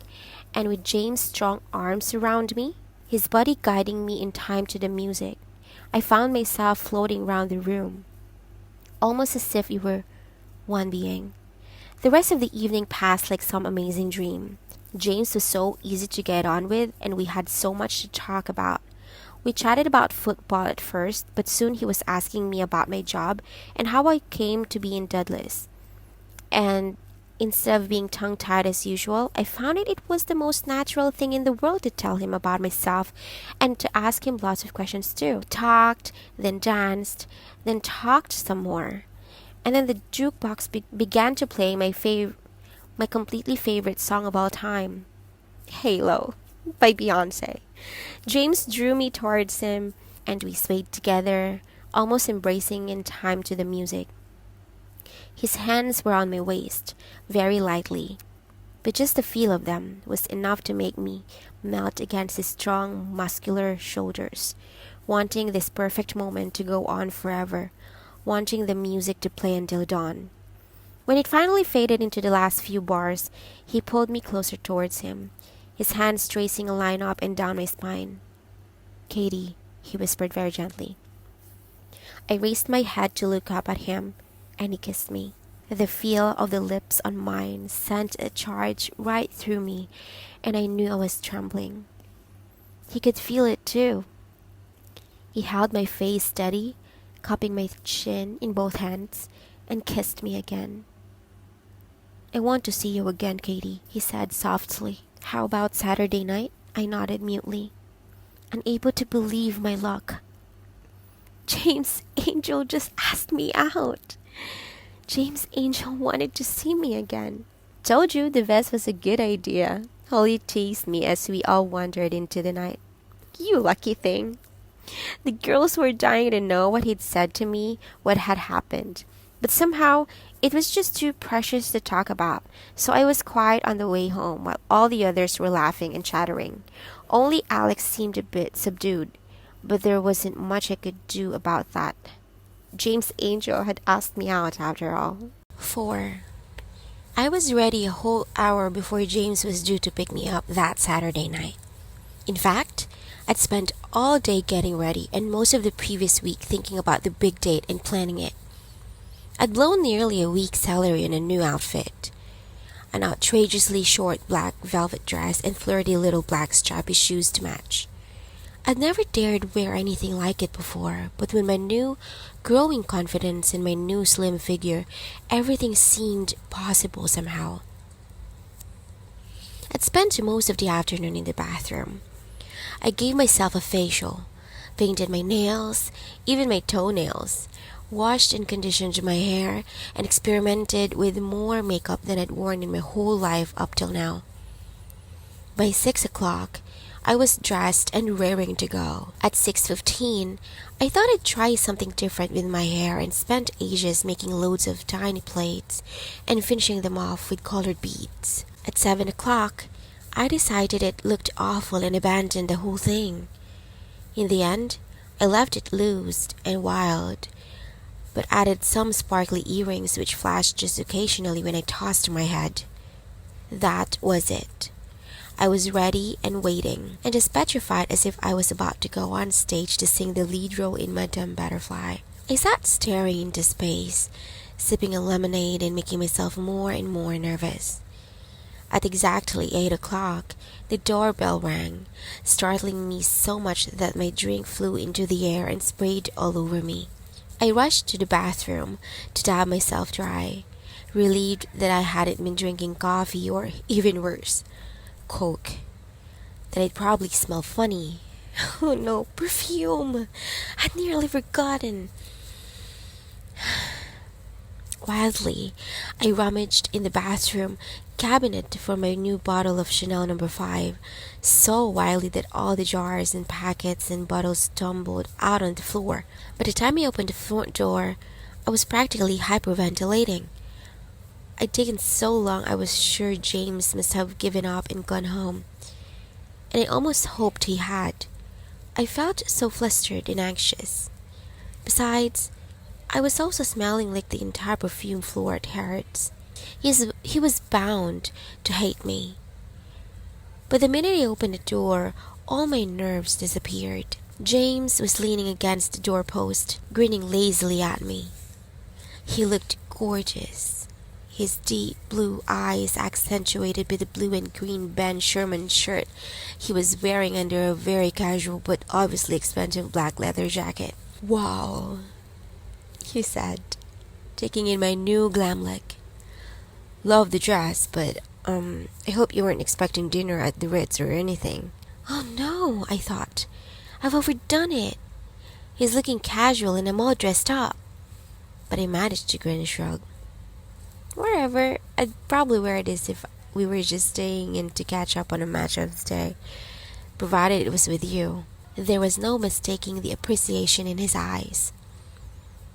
and with James' strong arms around me, his body guiding me in time to the music, I found myself floating round the room, almost as if we were one being. The rest of the evening passed like some amazing dream. James was so easy to get on with, and we had so much to talk about. We chatted about football at first, but soon he was asking me about my job and how I came to be in Douglas. And instead of being tongue-tied as usual, I found it was the most natural thing in the world to tell him about myself and to ask him lots of questions too. Talked, then danced, then talked some more. And then the jukebox began to play my completely favorite song of all time, "Halo" by Beyonce. James drew me towards him, and we swayed together, almost embracing in time to the music. His hands were on my waist, very lightly, but just the feel of them was enough to make me melt against his strong, muscular shoulders, wanting this perfect moment to go on forever, wanting the music to play until dawn. When it finally faded into the last few bars, he pulled me closer towards him, his hands tracing a line up and down my spine. "Katie," he whispered very gently. I raised my head to look up at him, and he kissed me. The feel of the lips on mine sent a charge right through me, and I knew I was trembling. He could feel it too. He held my face steady, cupping my chin in both hands, and kissed me again. "I want to see you again, Katie," he said softly. "How about Saturday night?" I nodded mutely, unable to believe my luck. James Angel just asked me out. James Angel wanted to see me again. "Told you the vest was a good idea," Holly teased me as we all wandered into the night. "You lucky thing." The girls were dying to know what he'd said to me, what had happened. But somehow, it was just too precious to talk about, so I was quiet on the way home while all the others were laughing and chattering. Only Alex seemed a bit subdued, but there wasn't much I could do about that. James Angel had asked me out after all. 4. I was ready a whole hour before James was due to pick me up that Saturday night. In fact, I'd spent all day getting ready and most of the previous week thinking about the big date and planning it. I'd blown nearly a week's salary on a new outfit, an outrageously short black velvet dress and flirty little black strappy shoes to match. I'd never dared wear anything like it before, but with my new growing confidence in my new slim figure, everything seemed possible somehow. I'd spent most of the afternoon in the bathroom. I gave myself a facial, painted my nails, even my toenails, washed and conditioned my hair, and experimented with more makeup than I'd worn in my whole life up till now. By 6 o'clock, I was dressed and raring to go. At 6:15, I thought I'd try something different with my hair and spent ages making loads of tiny plaits and finishing them off with colored beads. At 7 o'clock, I decided it looked awful and abandoned the whole thing. In the end, I left it loose and wild, but added some sparkly earrings which flashed just occasionally when I tossed my head. That was it. I was ready and waiting, and as petrified as if I was about to go on stage to sing the lead role in Madame Butterfly. I sat staring into space, sipping a lemonade and making myself more and more nervous. At exactly 8 o'clock, the doorbell rang, startling me so much that my drink flew into the air and sprayed all over me. I rushed to the bathroom to dab myself dry, relieved that I hadn't been drinking coffee or, even worse, Coke. That I'd probably smell funny. Oh no, perfume! I'd nearly forgotten. Wildly, I rummaged in the bathroom cabinet for my new bottle of Chanel No. 5, so wildly that all the jars and packets and bottles tumbled out on the floor. By the time I opened the front door, I was practically hyperventilating. I'd taken so long I was sure James must have given up and gone home, and I almost hoped he had. I felt so flustered and anxious. Besides, I was also smelling like the entire perfume floor at Harrods. He was bound to hate me. But the minute I opened the door, all my nerves disappeared. James was leaning against the doorpost, grinning lazily at me. He looked gorgeous. His deep blue eyes accentuated by the blue and green Ben Sherman shirt he was wearing under a very casual but obviously expensive black leather jacket. "Wow," he said, taking in my new glam look. "Love the dress, but, I hope you weren't expecting dinner at the Ritz or anything." Oh no, I thought. I've overdone it. He's looking casual and I'm all dressed up. But I managed to grin and shrug. Wherever, I'd probably wear this if we were just staying in to catch up on a match of the day, provided it was with you. There was no mistaking the appreciation in his eyes.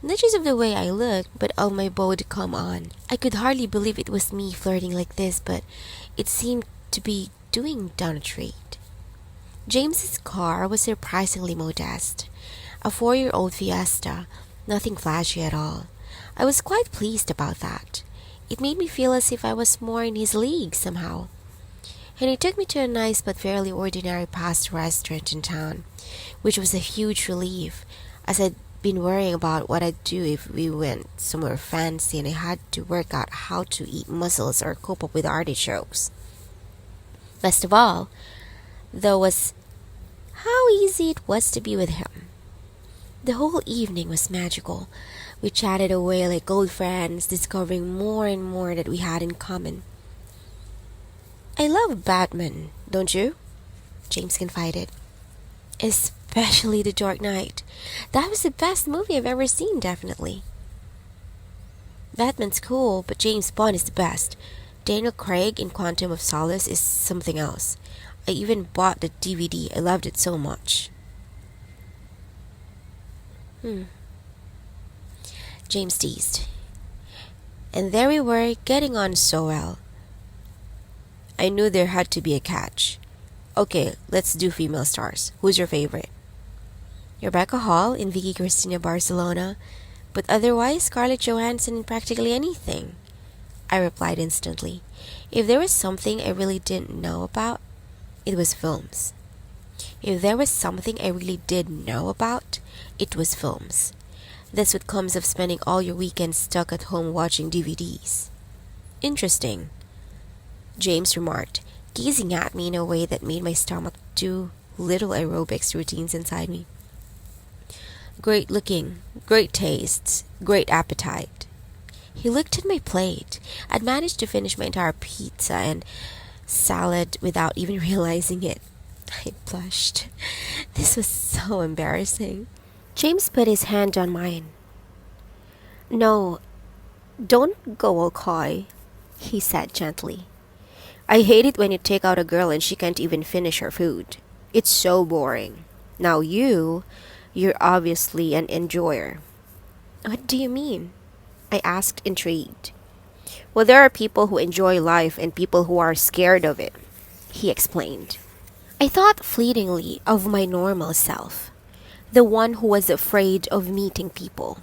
Not just of the way I looked, but of my beau to come on. I could hardly believe it was me flirting like this, but it seemed to be doing down a treat. James's car was surprisingly modest. A 4-year-old Fiesta, nothing flashy at all. I was quite pleased about that. It made me feel as if I was more in his league somehow. And he took me to a nice but fairly ordinary pasta restaurant in town, which was a huge relief, as I'd been worrying about what I'd do if we went somewhere fancy and I had to work out how to eat mussels or cope up with artichokes. Best of all, though, was how easy it was to be with him. The whole evening was magical. We chatted away like old friends, discovering more and more that we had in common. "I love Batman, don't you?" James confided. "Especially The Dark Knight. That was the best movie I've ever seen, definitely." "Batman's cool, but James Bond is the best. Daniel Craig in Quantum of Solace is something else. I even bought the DVD. I loved it so much." James teased. And there we were, getting on so well. I knew there had to be a catch. "Okay, let's do female stars. Who's your favorite?" "Rebecca Hall in Vicky Cristina Barcelona, but otherwise Scarlett Johansson in practically anything," I replied instantly. If there was something I really didn't know about, it was films. If there was something I really did know about, it was films. That's what comes of spending all your weekends stuck at home watching DVDs. Interesting, James remarked, gazing at me in a way that made my stomach do little aerobics routines inside me. Great looking, great tastes, great appetite. He looked at my plate. I'd managed to finish my entire pizza and salad without even realizing it. I blushed. This was so embarrassing. James put his hand on mine. No, don't go all coy, he said gently. I hate it when you take out a girl and she can't even finish her food. It's so boring. Now you're obviously an enjoyer. What do you mean? I asked, intrigued. Well, there are people who enjoy life and people who are scared of it, he explained. I thought fleetingly of my normal self, the one who was afraid of meeting people,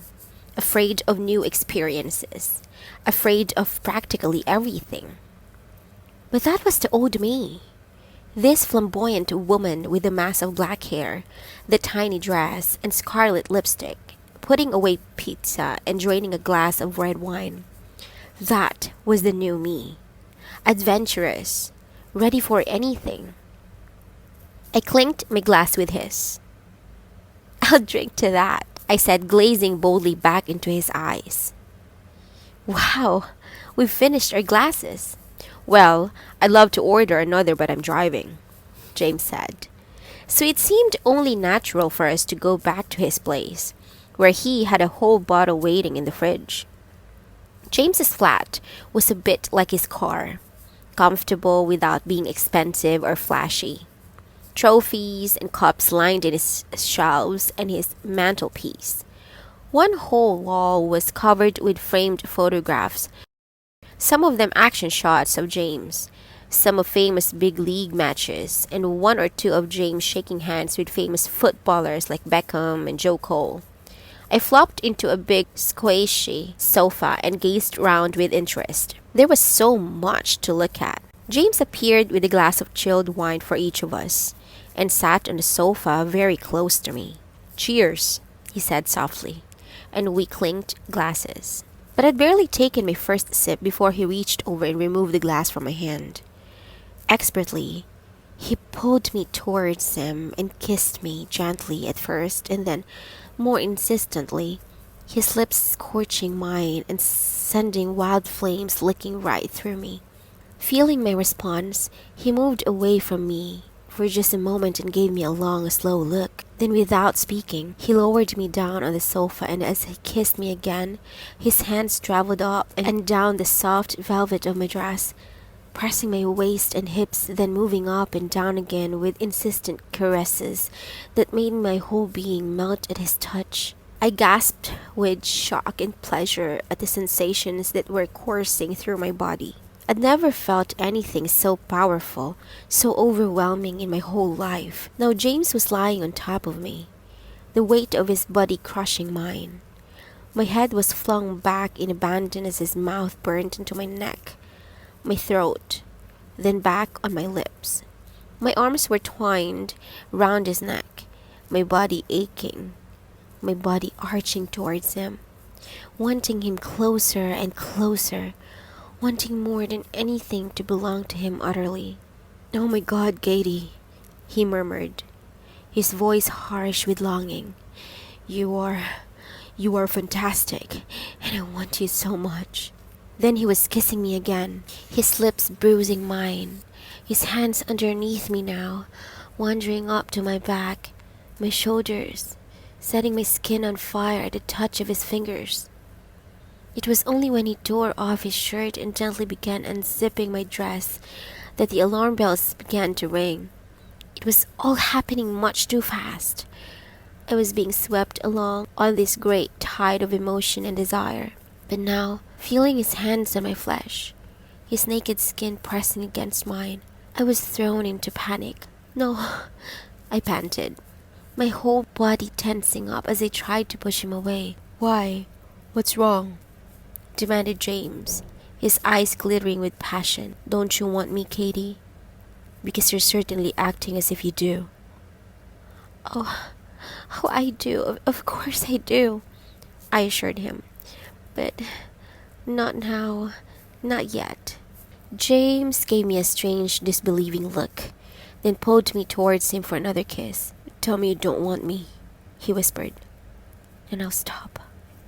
afraid of new experiences, afraid of practically everything. But that was the old me. This flamboyant woman with the mass of black hair, the tiny dress, and scarlet lipstick, putting away pizza and draining a glass of red wine. That was the new me. Adventurous, ready for anything. I clinked my glass with his. I'll drink to that, I said, glazing boldly back into his eyes. Wow, we've finished our glasses. Well, I'd love to order another, but I'm driving, James said. So it seemed only natural for us to go back to his place, where he had a whole bottle waiting in the fridge. James's flat was a bit like his car, comfortable without being expensive or flashy. Trophies and cups lined in his shelves and his mantelpiece. One whole wall was covered with framed photographs, some of them action shots of James, some of famous big league matches, and one or two of James shaking hands with famous footballers like Beckham and Joe Cole. I flopped into a big squishy sofa and gazed round with interest. There was so much to look at. James appeared with a glass of chilled wine for each of us, and sat on the sofa very close to me. Cheers, he said softly, and we clinked glasses. But I'd barely taken my first sip before he reached over and removed the glass from my hand. Expertly, he pulled me towards him and kissed me gently at first, and then more insistently, his lips scorching mine and sending wild flames licking right through me. Feeling my response, he moved away from me for just a moment and gave me a long, slow look. Then, without speaking, he lowered me down on the sofa, and as he kissed me again, his hands traveled up and down the soft velvet of my dress, pressing my waist and hips, then moving up and down again with insistent caresses that made my whole being melt at his touch. I gasped with shock and pleasure at the sensations that were coursing through my body. I'd never felt anything so powerful, so overwhelming in my whole life. Now James was lying on top of me, the weight of his body crushing mine. My head was flung back in abandon as his mouth burned into my neck, my throat, then back on my lips. My arms were twined round his neck, my body aching, my body arching towards him, wanting him closer and closer, wanting more than anything to belong to him utterly. Oh my God, Katie, he murmured, his voice harsh with longing. You are fantastic, and I want you so much. Then he was kissing me again, his lips bruising mine, his hands underneath me now, wandering up to my back, my shoulders, setting my skin on fire at the touch of his fingers. It was only when he tore off his shirt and gently began unzipping my dress that the alarm bells began to ring. It was all happening much too fast. I was being swept along on this great tide of emotion and desire. But now, feeling his hands on my flesh, his naked skin pressing against mine, I was thrown into panic. No, I panted, my whole body tensing up as I tried to push him away. Why? What's wrong? Demanded James, his eyes glittering with passion. Don't you want me, Katie? Because you're certainly acting as if you do. Oh, oh, I do. Of course I do, I assured him. But not now. Not yet. James gave me a strange, disbelieving look, then pulled me towards him for another kiss. "Tell me you don't want me," he whispered. "And I'll stop."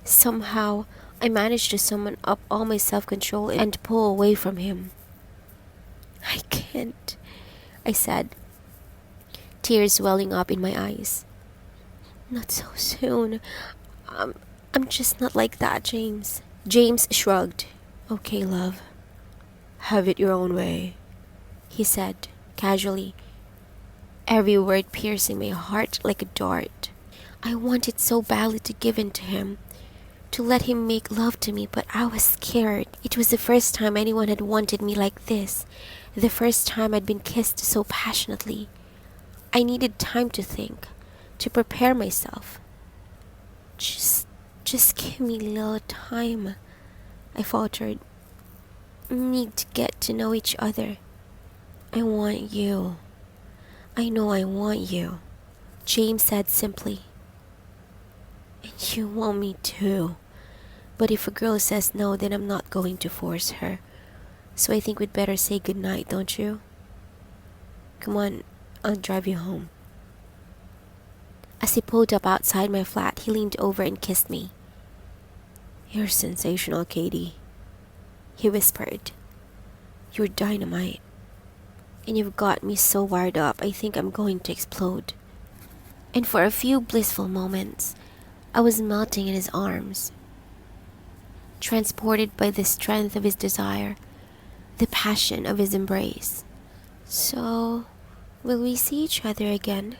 Somehow, I managed to summon up all my self-control and pull away from him. "I can't," I said, tears welling up in my eyes. "Not so soon. I'm just not like that, James." James shrugged. "Okay, love. Have it your own way," he said, casually, every word piercing my heart like a dart. I wanted so badly to give in to him, to let him make love to me, but I was scared. It was the first time anyone had wanted me like this, the first time I'd been kissed so passionately. I needed time to think, to prepare myself. Just give me a little time," I faltered. "We need to get to know each other. I want you. I know I want you," James said simply. "And you want me too. But if a girl says no, then I'm not going to force her. So I think we'd better say goodnight, don't you? Come on, I'll drive you home." As he pulled up outside my flat, he leaned over and kissed me. "You're sensational, Katie," he whispered. "You're dynamite. And you've got me so wired up, I think I'm going to explode." And for a few blissful moments, I was melting in his arms, transported by the strength of his desire, the passion of his embrace. "So, will we see each other again?"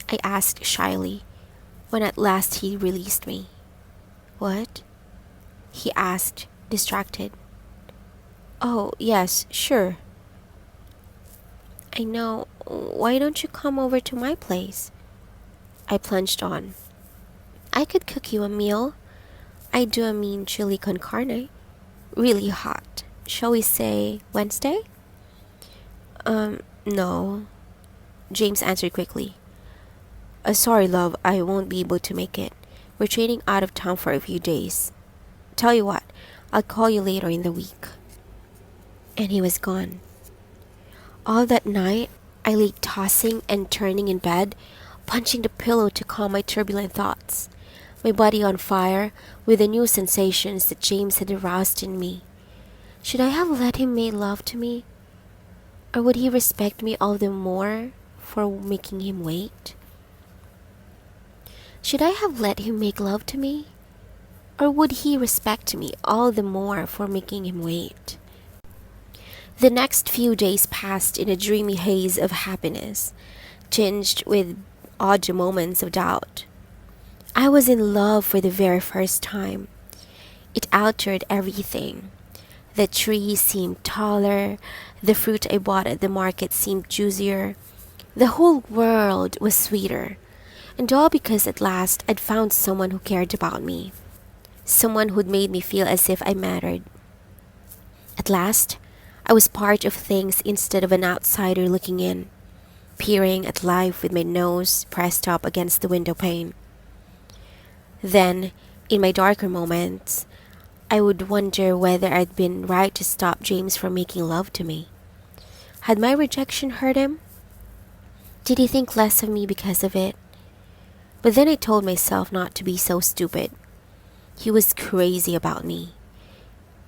I asked shyly, when at last he released me. "What?" he asked, distracted. "Oh, yes, sure." "I know. Why don't you come over to my place?" I plunged on. "I could cook you a meal. I do a mean chili con carne. Really hot. Shall we say Wednesday?" No," James answered quickly. Sorry, love, I won't be able to make it. We're trading out of town for a few days. Tell you what, I'll call you later in the week." And he was gone. All that night, I lay tossing and turning in bed, punching the pillow to calm my turbulent thoughts, my body on fire with the new sensations that James had aroused in me. Should I have let him make love to me? Or would he respect me all the more for making him wait? Should I have let him make love to me? Or would he respect me all the more for making him wait? The next few days passed in a dreamy haze of happiness, tinged with odd moments of doubt. I was in love for the very first time. It altered everything. The trees seemed taller, the fruit I bought at the market seemed juicier, the whole world was sweeter, and all because at last I'd found someone who cared about me, someone who'd made me feel as if I mattered. At last, I was part of things instead of an outsider looking in, peering at life with my nose pressed up against the window pane. Then, in my darker moments, I would wonder whether I'd been right to stop James from making love to me. Had my rejection hurt him? Did he think less of me because of it? But then I told myself not to be so stupid. He was crazy about me.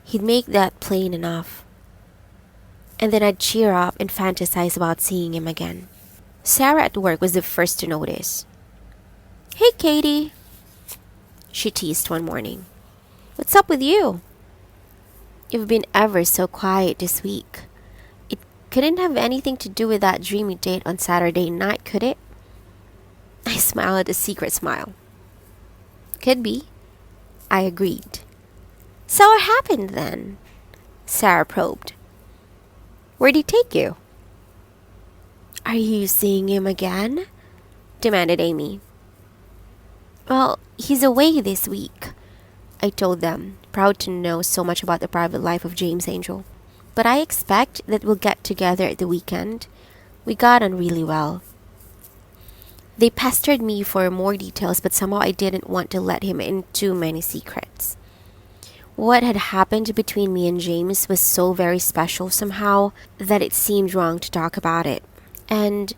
He'd make that plain enough. And then I'd cheer up and fantasize about seeing him again. Sarah at work was the first to notice. "Hey, Katie," she teased one morning. "What's up with you? You've been ever so quiet this week. It couldn't have anything to do with that dreamy date on Saturday night, could it?" I smiled a secret smile. "Could be," I agreed. "So what happened then?" Sarah probed. "Where'd he take you?" "Are you seeing him again?" demanded Amy. "Well, he's away this week," I told them, proud to know so much about the private life of James Angel. "But I expect that we'll get together at the weekend. We got on really well." They pestered me for more details, but somehow I didn't want to let him in too many secrets. What had happened between me and James was so very special somehow that it seemed wrong to talk about it. And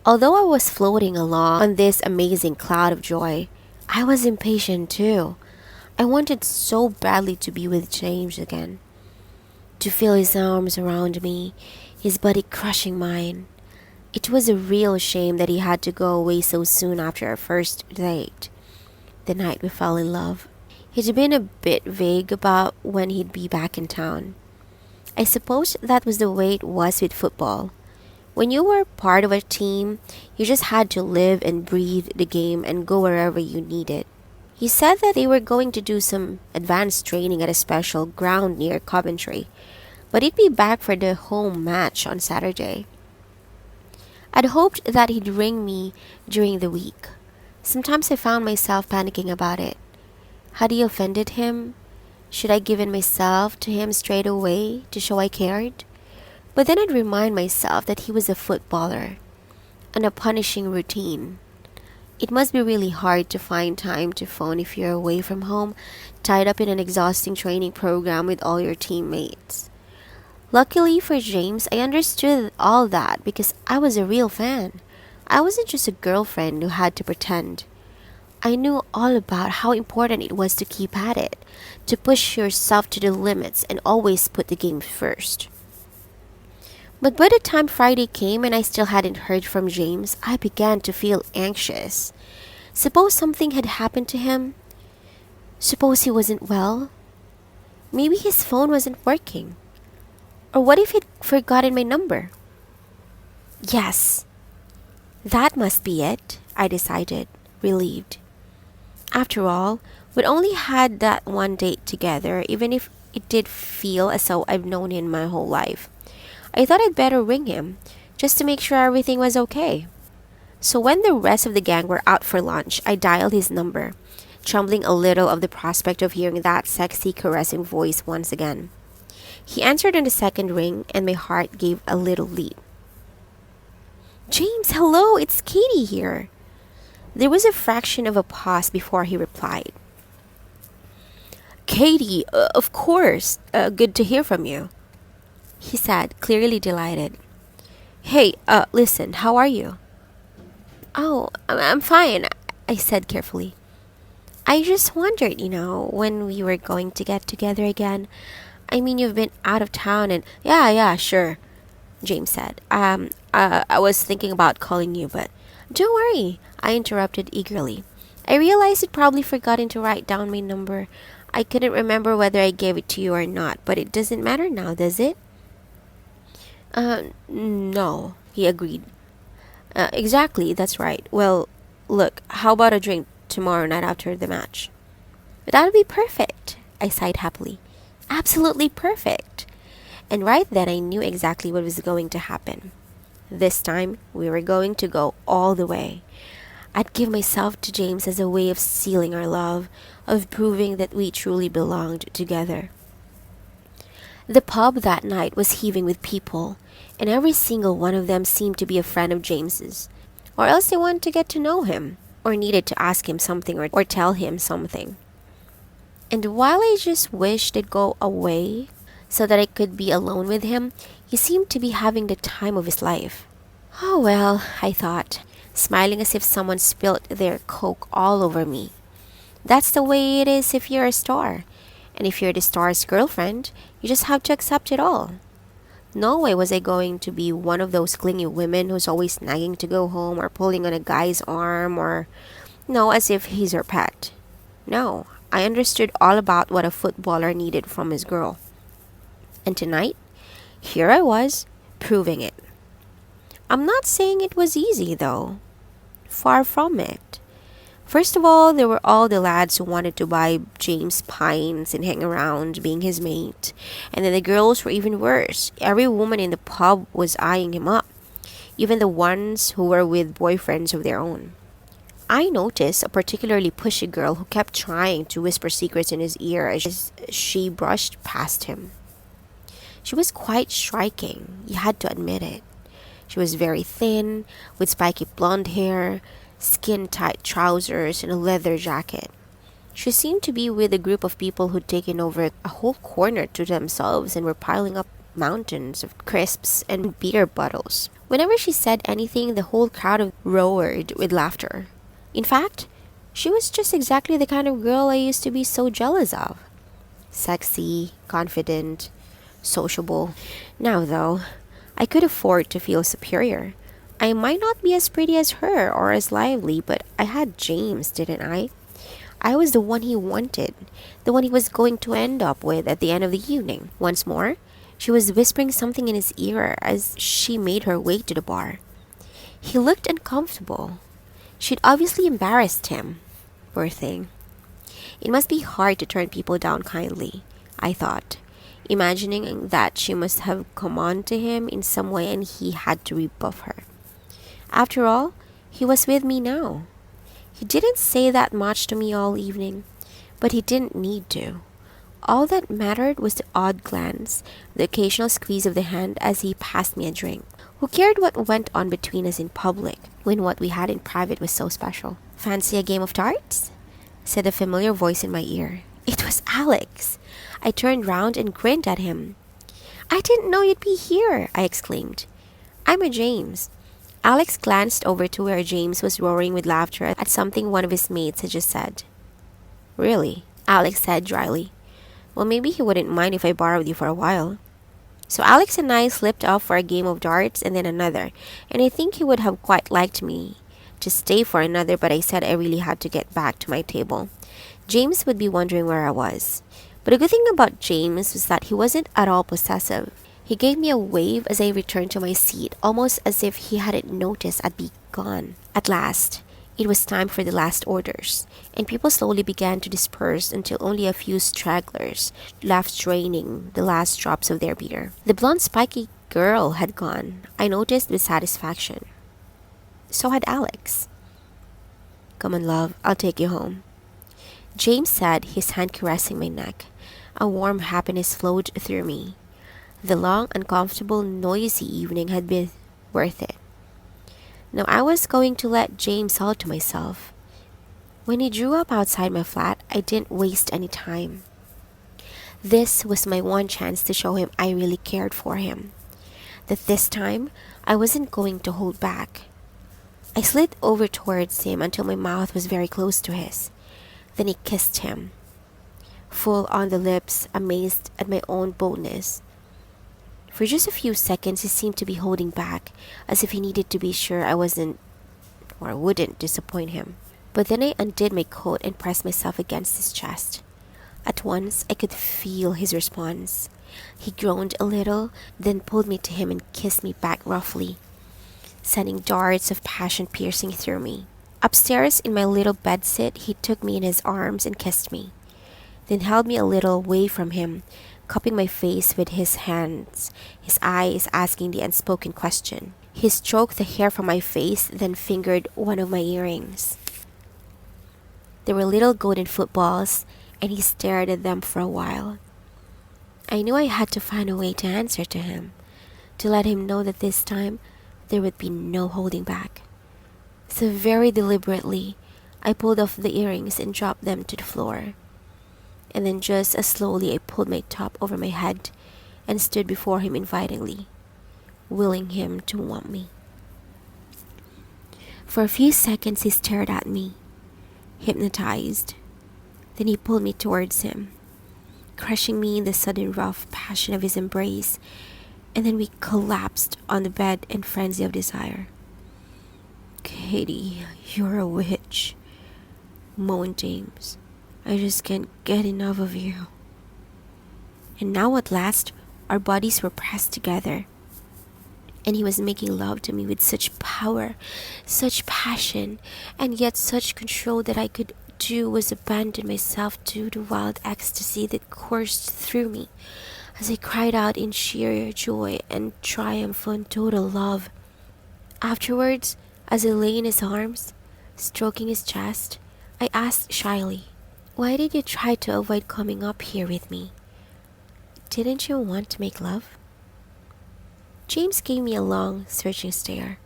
although I was floating along on this amazing cloud of joy, I was impatient too. I wanted so badly to be with James again, to feel his arms around me, his body crushing mine. It was a real shame that he had to go away so soon after our first date, the night we fell in love. He'd been a bit vague about when he'd be back in town. I suppose that was the way it was with football. When you were part of a team, you just had to live and breathe the game and go wherever you needed. He said that they were going to do some advanced training at a special ground near Coventry, but he'd be back for the home match on Saturday. I'd hoped that he'd ring me during the week. Sometimes I found myself panicking about it. Had he offended him? Should I give in myself to him straight away to show I cared? But then I'd remind myself that he was a footballer, on a punishing routine. It must be really hard to find time to phone if you're away from home, tied up in an exhausting training program with all your teammates. Luckily for James, I understood all that because I was a real fan. I wasn't just a girlfriend who had to pretend. I knew all about how important it was to keep at it, to push yourself to the limits and always put the game first. But by the time Friday came and I still hadn't heard from James, I began to feel anxious. Suppose something had happened to him? Suppose he wasn't well? Maybe his phone wasn't working. Or what if he'd forgotten my number? Yes, that must be it, I decided, relieved. After all, we'd only had that one date together, even if it did feel as though I've known him my whole life. I thought I'd better ring him, just to make sure everything was okay. So when the rest of the gang were out for lunch, I dialed his number, trembling a little of the prospect of hearing that sexy, caressing voice once again. He answered on the second ring, and my heart gave a little leap. "James, hello, it's Katie here." There was a fraction of a pause before he replied. "Katie, of course. Good to hear from you," he said, clearly delighted. "Hey, listen, how are you?" "Oh, I'm fine," I said carefully. "I just wondered, when we were going to get together again. I mean, you've been out of town and—" Yeah, sure," James said. I was thinking about calling you, but—" "Don't worry," I interrupted eagerly. "I realized you'd probably forgotten to write down my number. I couldn't remember whether I gave it to you or not, but it doesn't matter now, does it?" No," he agreed. Exactly, that's right. Well, look, how about a drink tomorrow night after the match?" "That'll be perfect," I sighed happily. "Absolutely perfect." And right then I knew exactly what was going to happen. This time, we were going to go all the way. I'd give myself to James as a way of sealing our love, of proving that we truly belonged together. The pub that night was heaving with people, and every single one of them seemed to be a friend of James's, or else they wanted to get to know him, or needed to ask him something or tell him something. And while I just wished they'd go away so that I could be alone with him, he seemed to be having the time of his life. Oh well, I thought, smiling as if someone spilt their Coke all over me. That's the way it is if you're a star. And if you're the star's girlfriend, you just have to accept it all. No way was I going to be one of those clingy women who's always nagging to go home or pulling on a guy's arm or, as if he's her pet. No, I understood all about what a footballer needed from his girl. And tonight, here I was, proving it. I'm not saying it was easy, though. Far from it. First of all, there were all the lads who wanted to buy James pints and hang around being his mate. And then the girls were even worse. Every woman in the pub was eyeing him up, even the ones who were with boyfriends of their own. I noticed a particularly pushy girl who kept trying to whisper secrets in his ear as she brushed past him. She was quite striking, you had to admit it. She was very thin, with spiky blonde hair, skin-tight trousers and a leather jacket. She seemed to be with a group of people who'd taken over a whole corner to themselves and were piling up mountains of crisps and beer bottles. Whenever she said anything, the whole crowd roared with laughter. In fact, she was just exactly the kind of girl I used to be so jealous of. Sexy, confident, sociable. Now, though, I could afford to feel superior. I might not be as pretty as her or as lively, but I had James, didn't I? I was the one he wanted, the one he was going to end up with at the end of the evening. Once more, she was whispering something in his ear as she made her way to the bar. He looked uncomfortable. She'd obviously embarrassed him. Poor thing. It must be hard to turn people down kindly, I thought, imagining that she must have come on to him in some way and he had to rebuff her. After all, he was with me now. He didn't say that much to me all evening, but he didn't need to. All that mattered was the odd glance, the occasional squeeze of the hand as he passed me a drink. Who cared what went on between us in public, when what we had in private was so special? "Fancy a game of darts?" said a familiar voice in my ear. It was Alex. I turned round and grinned at him. "I didn't know you'd be here," I exclaimed. "I'm a James." Alex glanced over to where James was roaring with laughter at something one of his mates had just said. "Really?" Alex said dryly. "Well, maybe he wouldn't mind if I borrowed you for a while." So Alex and I slipped off for a game of darts and then another, and I think he would have quite liked me to stay for another, but I said I really had to get back to my table. James would be wondering where I was. But a good thing about James was that he wasn't at all possessive. He gave me a wave as I returned to my seat, almost as if he hadn't noticed I'd be gone. At last, it was time for the last orders, and people slowly began to disperse until only a few stragglers left draining the last drops of their beer. The blonde spiky girl had gone, I noticed with satisfaction. So had Alex. "Come on, love, I'll take you home," James said, his hand caressing my neck. A warm happiness flowed through me. The long, uncomfortable, noisy evening had been worth it. Now I was going to let James all to myself. When he drew up outside my flat, I didn't waste any time. This was my one chance to show him I really cared for him. That this time, I wasn't going to hold back. I slid over towards him until my mouth was very close to his. Then I kissed him, full on the lips, amazed at my own boldness. For just a few seconds, he seemed to be holding back, as if he needed to be sure I wasn't or wouldn't disappoint him. But then I undid my coat and pressed myself against his chest. At once, I could feel his response. He groaned a little, then pulled me to him and kissed me back roughly, sending darts of passion piercing through me. Upstairs in my little bedsit, he took me in his arms and kissed me, then held me a little away from him, cupping my face with his hands, his eyes asking the unspoken question. He stroked the hair from my face, then fingered one of my earrings. They were little golden footballs, and he stared at them for a while. I knew I had to find a way to answer to him, to let him know that this time there would be no holding back. So very deliberately, I pulled off the earrings and dropped them to the floor. And then just as slowly I pulled my top over my head and stood before him invitingly, willing him to want me. For a few seconds he stared at me, hypnotized. Then he pulled me towards him, crushing me in the sudden rough passion of his embrace, and then we collapsed on the bed in frenzy of desire. "Katie, you're a witch," moaned James. "I just can't get enough of you." And now at last, our bodies were pressed together, and he was making love to me with such power, such passion, and yet such control that I could do was abandon myself to the wild ecstasy that coursed through me as I cried out in sheer joy and triumph and total love. Afterwards, as I lay in his arms, stroking his chest, I asked shyly, "Why did you try to avoid coming up here with me? Didn't you want to make love?" James gave me a long, searching stare.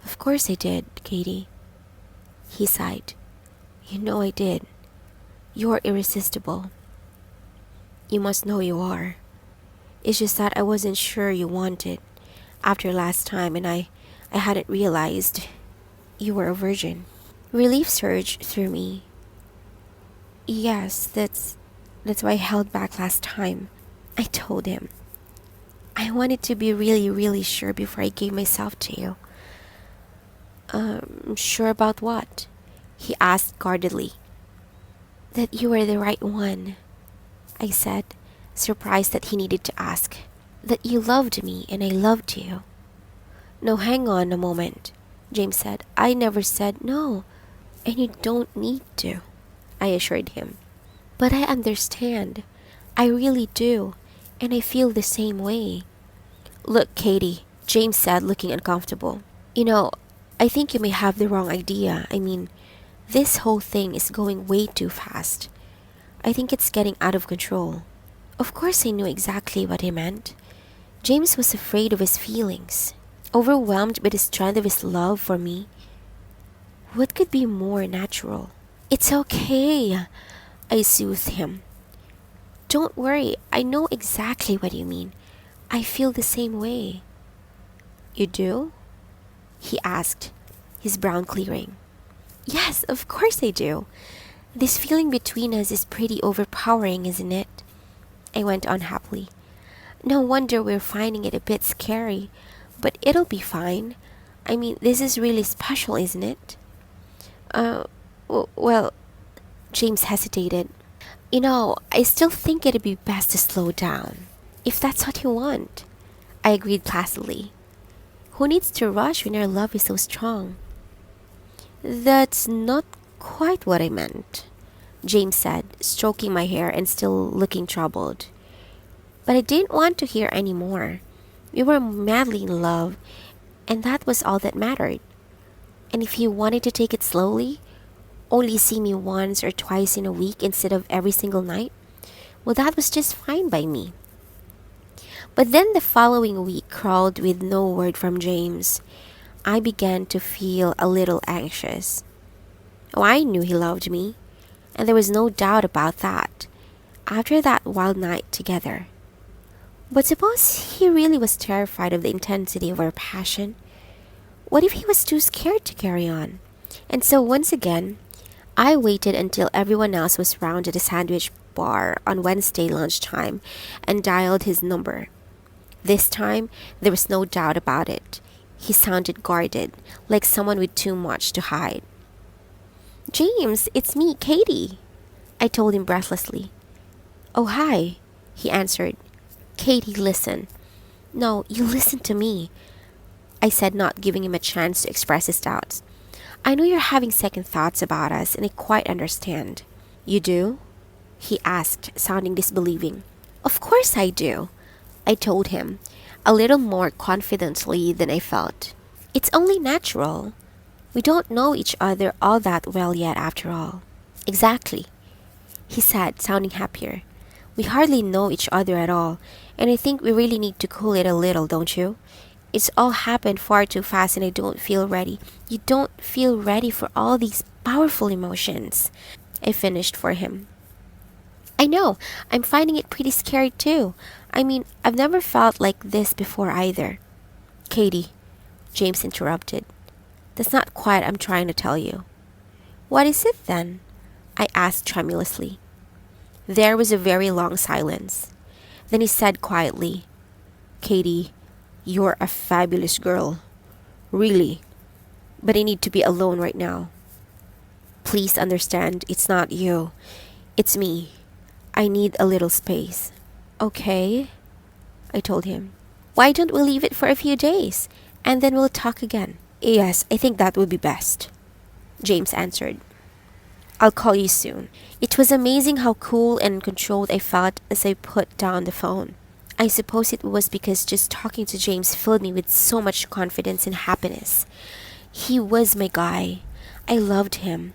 "Of course I did, Katie. He sighed. You know I did. You're irresistible. You must know you are. It's just that I wasn't sure you wanted after last time, and I hadn't realized you were a virgin. Relief surged through me. Yes, that's why I held back last time. I told him. I wanted to be really, really sure before I gave myself to you. Sure about what? He asked guardedly. That you were the right one, I said, surprised that he needed to ask. That you loved me and I loved you. No, hang on a moment, James said. I never said no, and you don't need to, I assured him. But I understand. I really do, and I feel the same way. Look, Katie, James said, looking uncomfortable. You know, I think you may have the wrong idea. I mean, this whole thing is going way too fast. I think it's getting out of control. Of course I knew exactly what he meant. James was afraid of his feelings, overwhelmed by the strength of his love for me. What could be more natural? It's okay, I soothed him. Don't worry, I know exactly what you mean. I feel the same way. You do? He asked, his brow clearing. Yes, of course I do. This feeling between us is pretty overpowering, isn't it? I went on happily. No wonder we're finding it a bit scary, but it'll be fine. I mean, this is really special, isn't it? Well, James hesitated. You know, I still think it'd be best to slow down, if that's what you want. I agreed placidly. Who needs to rush when your love is so strong? That's not quite what I meant, James said, stroking my hair and still looking troubled. But I didn't want to hear any more. We were madly in love, and that was all that mattered. And if he wanted to take it slowly, only see me once or twice in a week instead of every single night, well, that was just fine by me. But then the following week crawled with no word from James. I began to feel a little anxious. Oh, I knew he loved me, and there was no doubt about that, after that wild night together. But suppose he really was terrified of the intensity of our passion? What if he was too scared to carry on? And so once again, I waited until everyone else was round at the sandwich bar on Wednesday lunchtime and dialed his number. This time, there was no doubt about it. He sounded guarded, like someone with too much to hide. James, it's me, Katie, I told him breathlessly. Oh, hi, he answered. Katie, listen. No, you listen to me, I said, not giving him a chance to express his doubts. I know you're having second thoughts about us, and I quite understand. You do? He asked, sounding disbelieving. Of course I do, I told him, a little more confidently than I felt. It's only natural. We don't know each other all that well yet, after all. Exactly, he said, sounding happier. We hardly know each other at all, and I think we really need to cool it a little, don't you? It's all happened far too fast and I don't feel ready. You don't feel ready for all these powerful emotions, I finished for him. I know, I'm finding it pretty scary too. I mean, I've never felt like this before either. Katie, James interrupted. That's not quite what I'm trying to tell you. What is it then? I asked tremulously. There was a very long silence. Then he said quietly, Katie, you're a fabulous girl. Really. But I need to be alone right now. Please understand, it's not you. It's me. I need a little space. Okay, I told him. Why don't we leave it for a few days, and then we'll talk again? Yes, I think that would be best, James answered. I'll call you soon. It was amazing how cool and controlled I felt as I put down the phone. I suppose it was because just talking to James filled me with so much confidence and happiness. He was my guy. I loved him.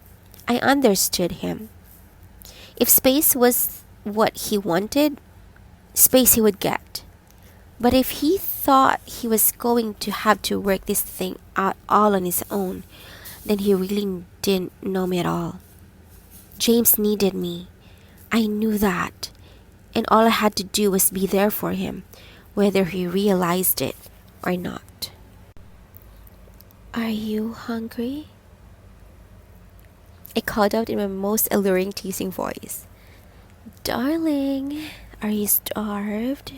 I understood him. If space was what he wanted, space he would get. But if he thought he was going to have to work this thing out all on his own, then he really didn't know me at all. James needed me. I knew that. And all I had to do was be there for him, whether he realized it or not. Are you hungry? I called out in my most alluring, teasing voice. Darling, are you starved?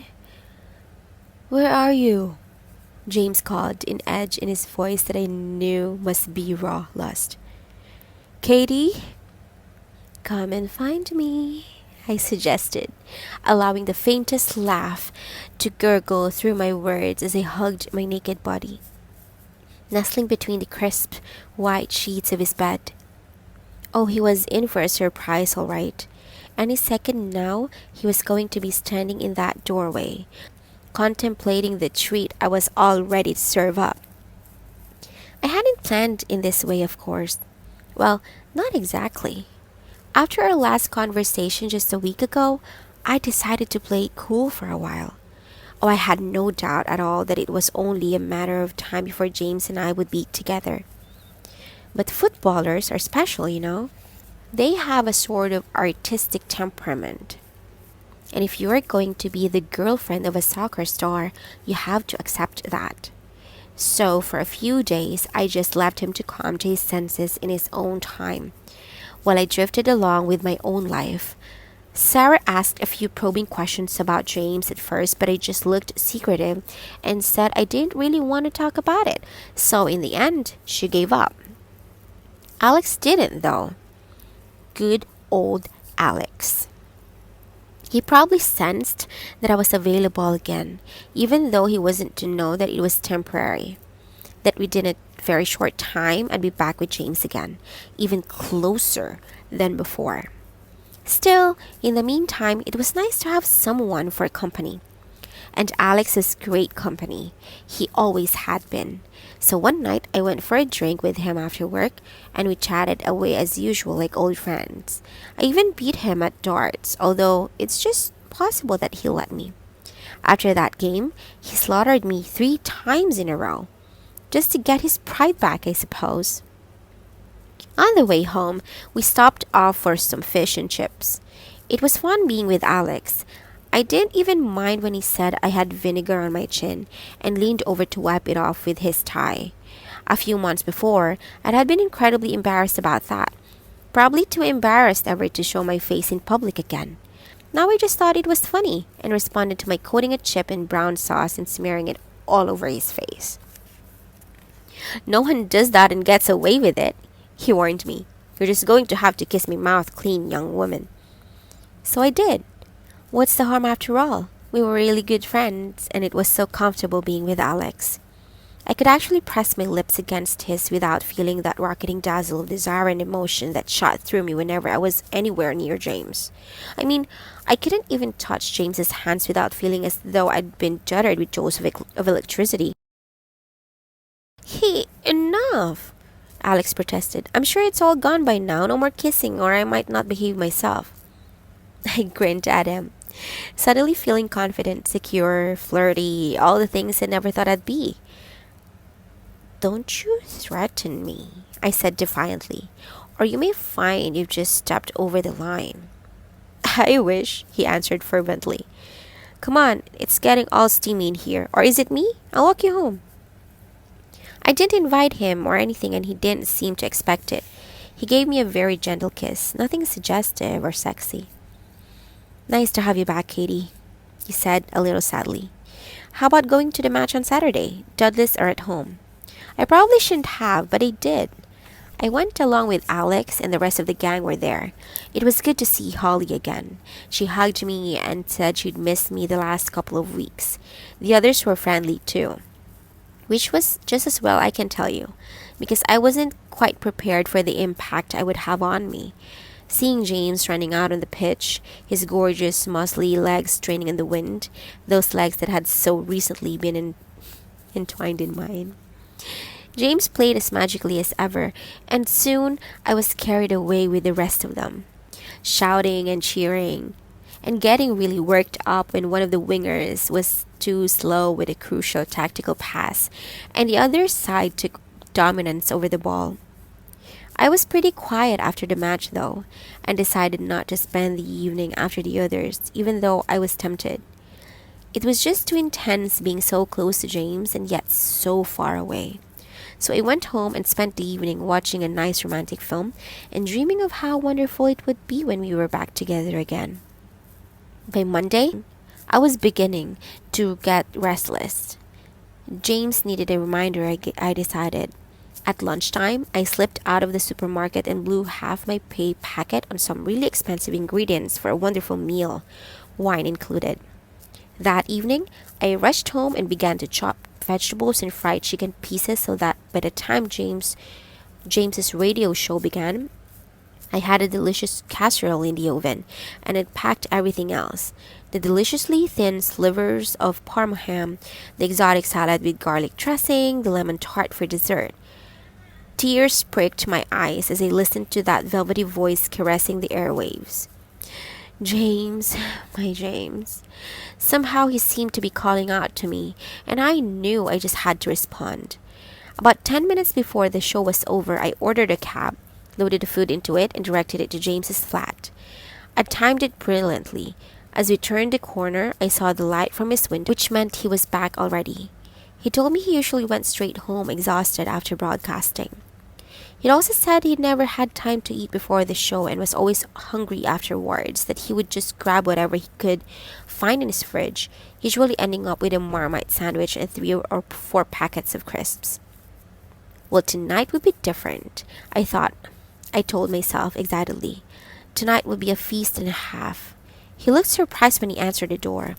Where are you? James called, an edge in his voice that I knew must be raw lust. Katie? Come and find me, I suggested, allowing the faintest laugh to gurgle through my words as I hugged my naked body, nestling between the crisp, white sheets of his bed. Oh, he was in for a surprise, all right. Any second now, he was going to be standing in that doorway, contemplating the treat I was all ready to serve up. I hadn't planned in this way, of course. Well, not exactly. After our last conversation just a week ago, I decided to play it cool for a while. Oh, I had no doubt at all that it was only a matter of time before James and I would be together. But footballers are special, you know. They have a sort of artistic temperament. And if you are going to be the girlfriend of a soccer star, you have to accept that. So for a few days, I just left him to come to his senses in his own time, while I drifted along with my own life. Sarah asked a few probing questions about James at first, but I just looked secretive and said I didn't really want to talk about it. So in the end, she gave up. Alex didn't, though. Good old Alex. He probably sensed that I was available again, even though he wasn't to know that it was temporary. That within a very short time, I'd be back with James again, even closer than before. Still, in the meantime, it was nice to have someone for company. And Alex is great company. He always had been. So one night, I went for a drink with him after work, and we chatted away as usual like old friends. I even beat him at darts, although it's just possible that he'll let me. After that game, he slaughtered me 3 times in a row. Just to get his pride back, I suppose. On the way home, we stopped off for some fish and chips. It was fun being with Alex. I didn't even mind when he said I had vinegar on my chin and leaned over to wipe it off with his tie. A few months before, I had been incredibly embarrassed about that. Probably too embarrassed ever to show my face in public again. Now I just thought it was funny and responded to my coating a chip in brown sauce and smearing it all over his face. No one does that and gets away with it, he warned me. You're just going to have to kiss my mouth clean, young woman. So I did. What's the harm after all? We were really good friends, and it was so comfortable being with Alex. I could actually press my lips against his without feeling that rocketing dazzle of desire and emotion that shot through me whenever I was anywhere near James. I mean, I couldn't even touch James's hands without feeling as though I'd been jutted with jolts of electricity. Hey, enough! Alex protested. I'm sure it's all gone by now. No more kissing, or I might not behave myself. I grinned at him, suddenly feeling confident, secure, flirty, all the things I never thought I'd be. Don't you threaten me, I said defiantly, or you may find you've just stepped over the line. I wish, he answered fervently. Come on, it's getting all steamy in here. Or is it me? I'll walk you home. I didn't invite him or anything, and he didn't seem to expect it. He gave me a very gentle kiss, nothing suggestive or sexy. Nice to have you back, Katie, he said a little sadly. How about going to the match on Saturday? Dudleys are at home. I probably shouldn't have, but I did. I went along with Alex, and the rest of the gang were there. It was good to see Holly again. She hugged me and said she'd missed me the last couple of weeks. The others were friendly too, which was just as well, I can tell you, because I wasn't quite prepared for the impact I would have on me. Seeing James running out on the pitch, his gorgeous, muscly legs straining in the wind, those legs that had so recently been entwined in mine. James played as magically as ever, and soon I was carried away with the rest of them, shouting and cheering, and getting really worked up when one of the wingers was too slow with a crucial tactical pass, and the other side took dominance over the ball. I was pretty quiet after the match, though, and decided not to spend the evening after the others, even though I was tempted. It was just too intense being so close to James and yet so far away. So I went home and spent the evening watching a nice romantic film and dreaming of how wonderful it would be when we were back together again. By Monday, I was beginning to get restless. James needed a reminder, I decided. At lunchtime, I slipped out of the supermarket and blew half my pay packet on some really expensive ingredients for a wonderful meal, wine included. That evening, I rushed home and began to chop vegetables and fried chicken pieces so that by the time James's radio show began, I had a delicious casserole in the oven and had packed everything else. The deliciously thin slivers of parma ham, the exotic salad with garlic dressing, the lemon tart for dessert. Tears pricked my eyes as I listened to that velvety voice caressing the airwaves. James, my James. Somehow he seemed to be calling out to me, and I knew I just had to respond. About 10 minutes before the show was over, I ordered a cab, loaded the food into it, and directed it to James's flat. I timed it brilliantly. As we turned the corner, I saw the light from his window, which meant he was back already. He told me he usually went straight home exhausted after broadcasting. He'd also said he'd never had time to eat before the show and was always hungry afterwards, that he would just grab whatever he could find in his fridge, usually ending up with a Marmite sandwich and 3 or 4 packets of crisps. Well, tonight would be different, I thought. I told myself excitedly. Tonight would be a feast and a half. He looked surprised when he answered the door.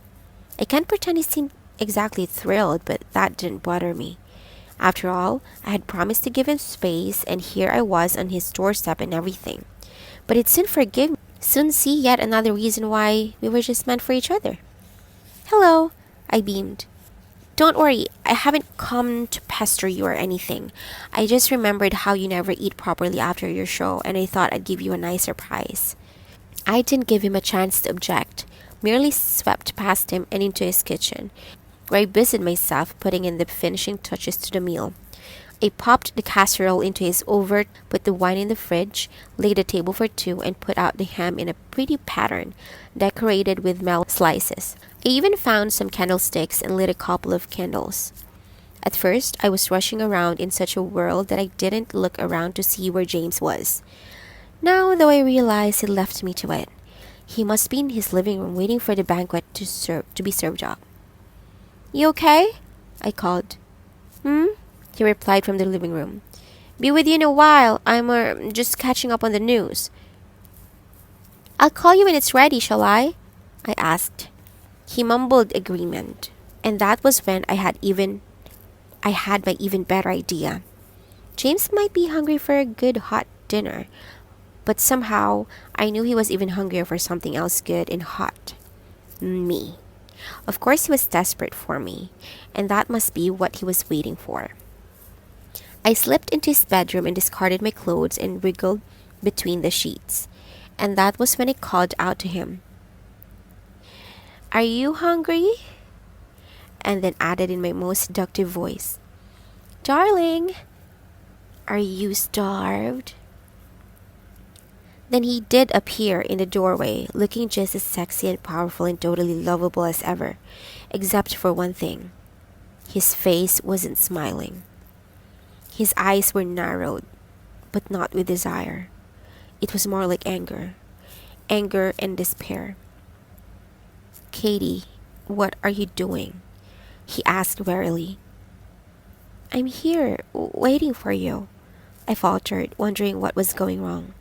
I can't pretend he seemed exactly thrilled, but that didn't bother me. After all, I had promised to give him space, and here I was on his doorstep and everything. But he'd soon see yet another reason why we were just meant for each other. Hello, I beamed. Don't worry, I haven't come to pester you or anything. I just remembered how you never eat properly after your show, and I thought I'd give you a nice surprise. I didn't give him a chance to object, merely swept past him and into his kitchen, where I busied myself putting in the finishing touches to the meal. I popped the casserole into his oven, put the wine in the fridge, laid the table for 2, and put out the ham in a pretty pattern, decorated with melon slices. I even found some candlesticks and lit a couple of candles. At first, I was rushing around in such a whirl that I didn't look around to see where James was. Now, though, I realized he left me to it. He must be in his living room waiting for the banquet to be served up. You okay? I called. He replied from the living room. Be with you in a while. I'm just catching up on the news. I'll call you when it's ready, shall I asked. He mumbled agreement, and that was when I had my even better idea. James might be hungry for a good hot dinner, but somehow I knew he was even hungrier for something else good and hot. Me. Of course he was desperate for me, and that must be what he was waiting for. I slipped into his bedroom and discarded my clothes and wriggled between the sheets, and that was when I called out to him. Are you hungry? And then added in my most seductive voice, Darling, are you starved? Then he did appear in the doorway, looking just as sexy and powerful and totally lovable as ever, except for one thing. His face wasn't smiling. His eyes were narrowed, but not with desire. It was more like anger and despair. Katie, what are you doing? He asked wearily. I'm here, waiting for you, I faltered, wondering what was going wrong.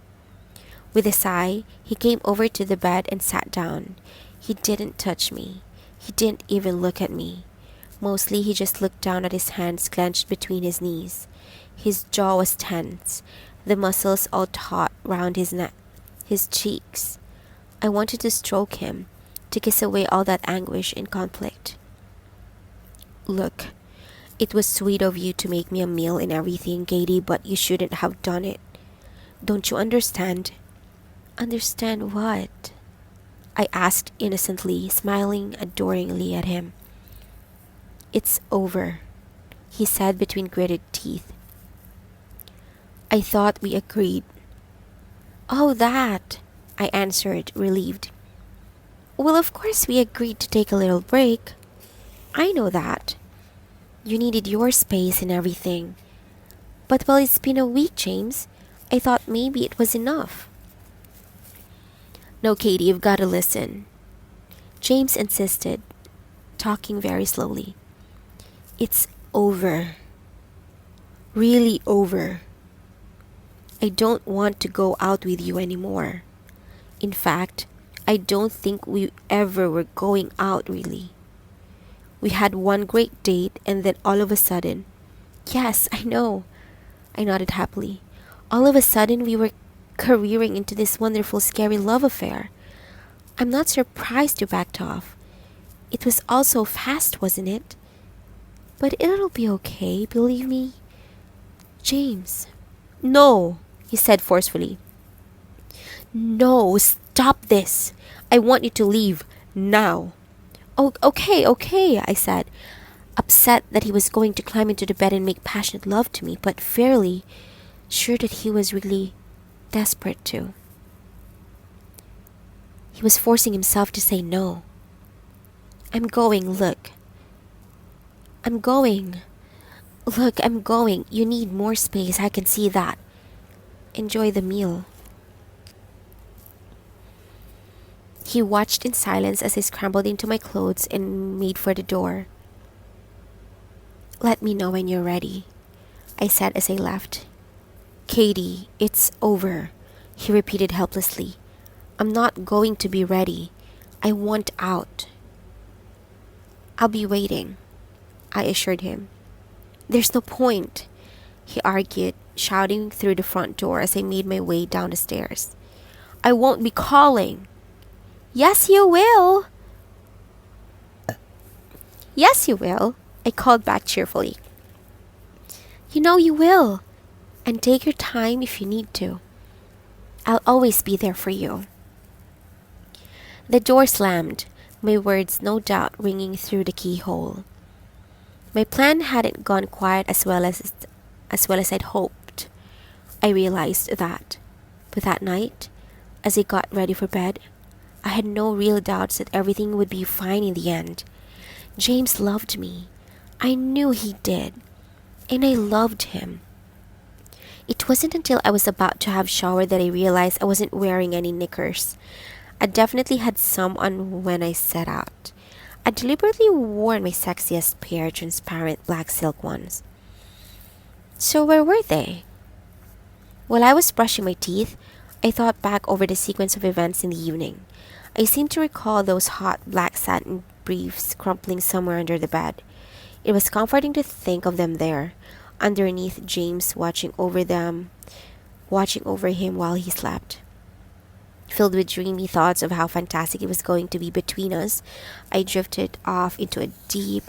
With a sigh, he came over to the bed and sat down. He didn't touch me. He didn't even look at me. Mostly, he just looked down at his hands clenched between his knees. His jaw was tense, the muscles all taut round his neck, his cheeks. I wanted to stroke him, to kiss away all that anguish and conflict. Look, it was sweet of you to make me a meal and everything, Katie, but you shouldn't have done it. Don't you understand? Understand what? I asked innocently, smiling adoringly at him. It's over, he said between gritted teeth. I thought we agreed. Oh, that, I answered, relieved. Well, of course we agreed to take a little break. I know that. You needed your space and everything. But well, it's been a week, James. I thought maybe it was enough. No, Katie, you've got to listen. James insisted, talking very slowly. It's over. Really over. I don't want to go out with you anymore. In fact, I don't think we ever were going out really. We had one great date and then all of a sudden, yes, I know, I nodded happily. All of a sudden we were careering into this wonderful scary love affair. I'm not surprised you backed off. It was all so fast, wasn't it? But it'll be okay, believe me. James. No, he said forcefully. No, stop this. I want you to leave now. Oh, okay, I said, upset that he was going to climb into the bed and make passionate love to me, but fairly sure that he was really desperate to. He was forcing himself to say no. I'm going, look. I'm going. Look, I'm going. You need more space, I can see that. Enjoy the meal. He watched in silence as I scrambled into my clothes and made for the door. Let me know when you're ready, I said as I left. Katie, it's over, he repeated helplessly. I'm not going to be ready. I want out. I'll be waiting, I assured him. There's no point, he argued, shouting through the front door as I made my way down the stairs. I won't be calling. Yes, you will. Yes, you will, I called back cheerfully. You know you will, and take your time if you need to. I'll always be there for you. The door slammed, my words no doubt ringing through the keyhole. My plan hadn't gone quite as well as I'd hoped. I realized that. But that night, as I got ready for bed, I had no real doubts that everything would be fine in the end. James loved me. I knew he did. And I loved him. It wasn't until I was about to have showered that I realized I wasn't wearing any knickers. I definitely had some on when I set out. I deliberately wore my sexiest pair of transparent black silk ones. So where were they? While I was brushing my teeth, I thought back over the sequence of events in the evening. I seemed to recall those hot black satin briefs crumpling somewhere under the bed. It was comforting to think of them there, underneath James watching over him while he slept. Filled with dreamy thoughts of how fantastic it was going to be between us, I drifted off into a deep,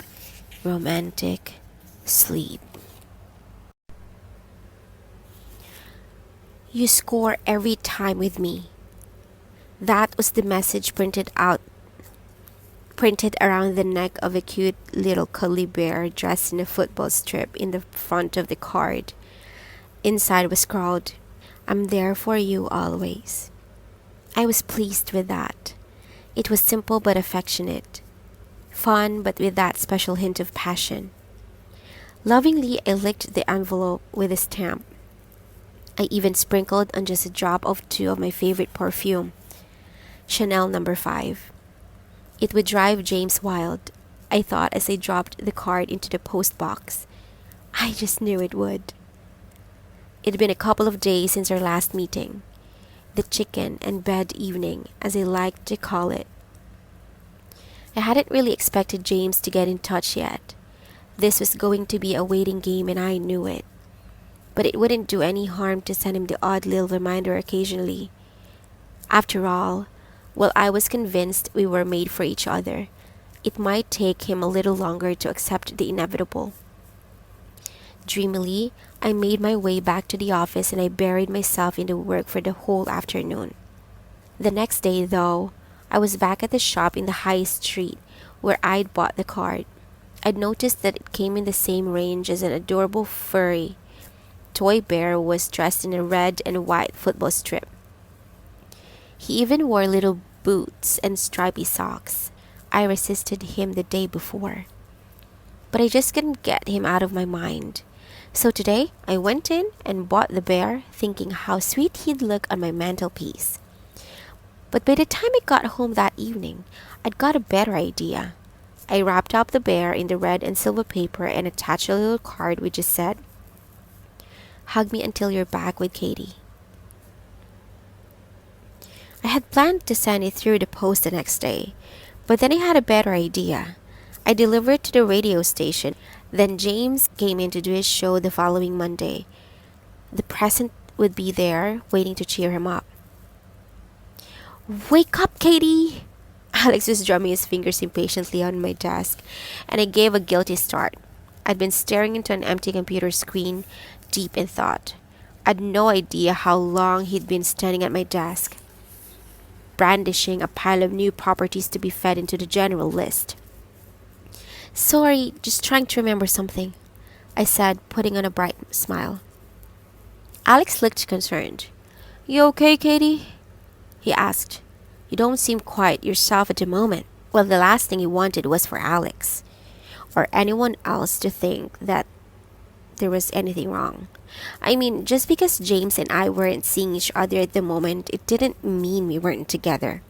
romantic sleep. You score every time with me. That was the message printed around the neck of a cute little cuddly bear dressed in a football strip in the front of the card. Inside was scrawled, I'm there for you always. I was pleased with that. It was simple but affectionate. Fun but with that special hint of passion. Lovingly, I licked the envelope with a stamp. I even sprinkled on just a drop or two of my favorite perfume, Chanel No. 5. It would drive James wild, I thought as I dropped the card into the post box. I just knew it would. It'd been a couple of days since our last meeting. The chicken and bed evening, as I liked to call it. I hadn't really expected James to get in touch yet. This was going to be a waiting game and I knew it. But it wouldn't do any harm to send him the odd little reminder occasionally. After all, while I was convinced we were made for each other, it might take him a little longer to accept the inevitable. Dreamily, I made my way back to the office and I buried myself in the work for the whole afternoon. The next day, though, I was back at the shop in the high street where I'd bought the card. I'd noticed that it came in the same range as an adorable furry toy bear was dressed in a red and white football strip. He even wore little boots and stripy socks. I resisted him the day before, but I just couldn't get him out of my mind. So today, I went in and bought the bear, thinking how sweet he'd look on my mantelpiece. But by the time I got home that evening, I'd got a better idea. I wrapped up the bear in the red and silver paper and attached a little card which just said, "Hug me until you're back with Katie." I had planned to send it through the post the next day, but then I had a better idea. I delivered it to the radio station. Then James came in to do his show the following Monday. The present would be there, waiting to cheer him up. "Wake up, Katie!" Alex was drumming his fingers impatiently on my desk, and I gave a guilty start. I'd been staring into an empty computer screen, deep in thought. I'd no idea how long he'd been standing at my desk, brandishing a pile of new properties to be fed into the general list. "Sorry, just trying to remember something," I said, putting on a bright smile. Alex looked concerned. "You okay, Katie?" he asked. "You don't seem quite yourself at the moment." Well, the last thing he wanted was for Alex or anyone else to think that there was anything wrong. I mean, just because James and I weren't seeing each other at the moment, it didn't mean we weren't together.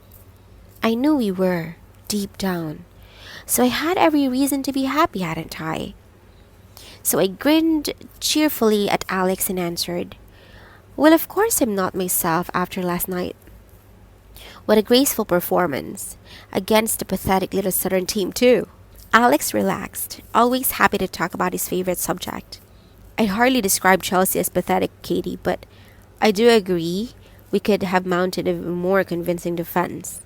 I knew we were, deep down. So I had every reason to be happy, hadn't I? So I grinned cheerfully at Alex and answered, "Well, of course I'm not myself after last night." What a graceful performance, against the pathetic little Southern team too. Alex relaxed, always happy to talk about his favorite subject. I'd hardly describe Chelsea as pathetic, Katie, but I do agree we could have mounted a more convincing defense.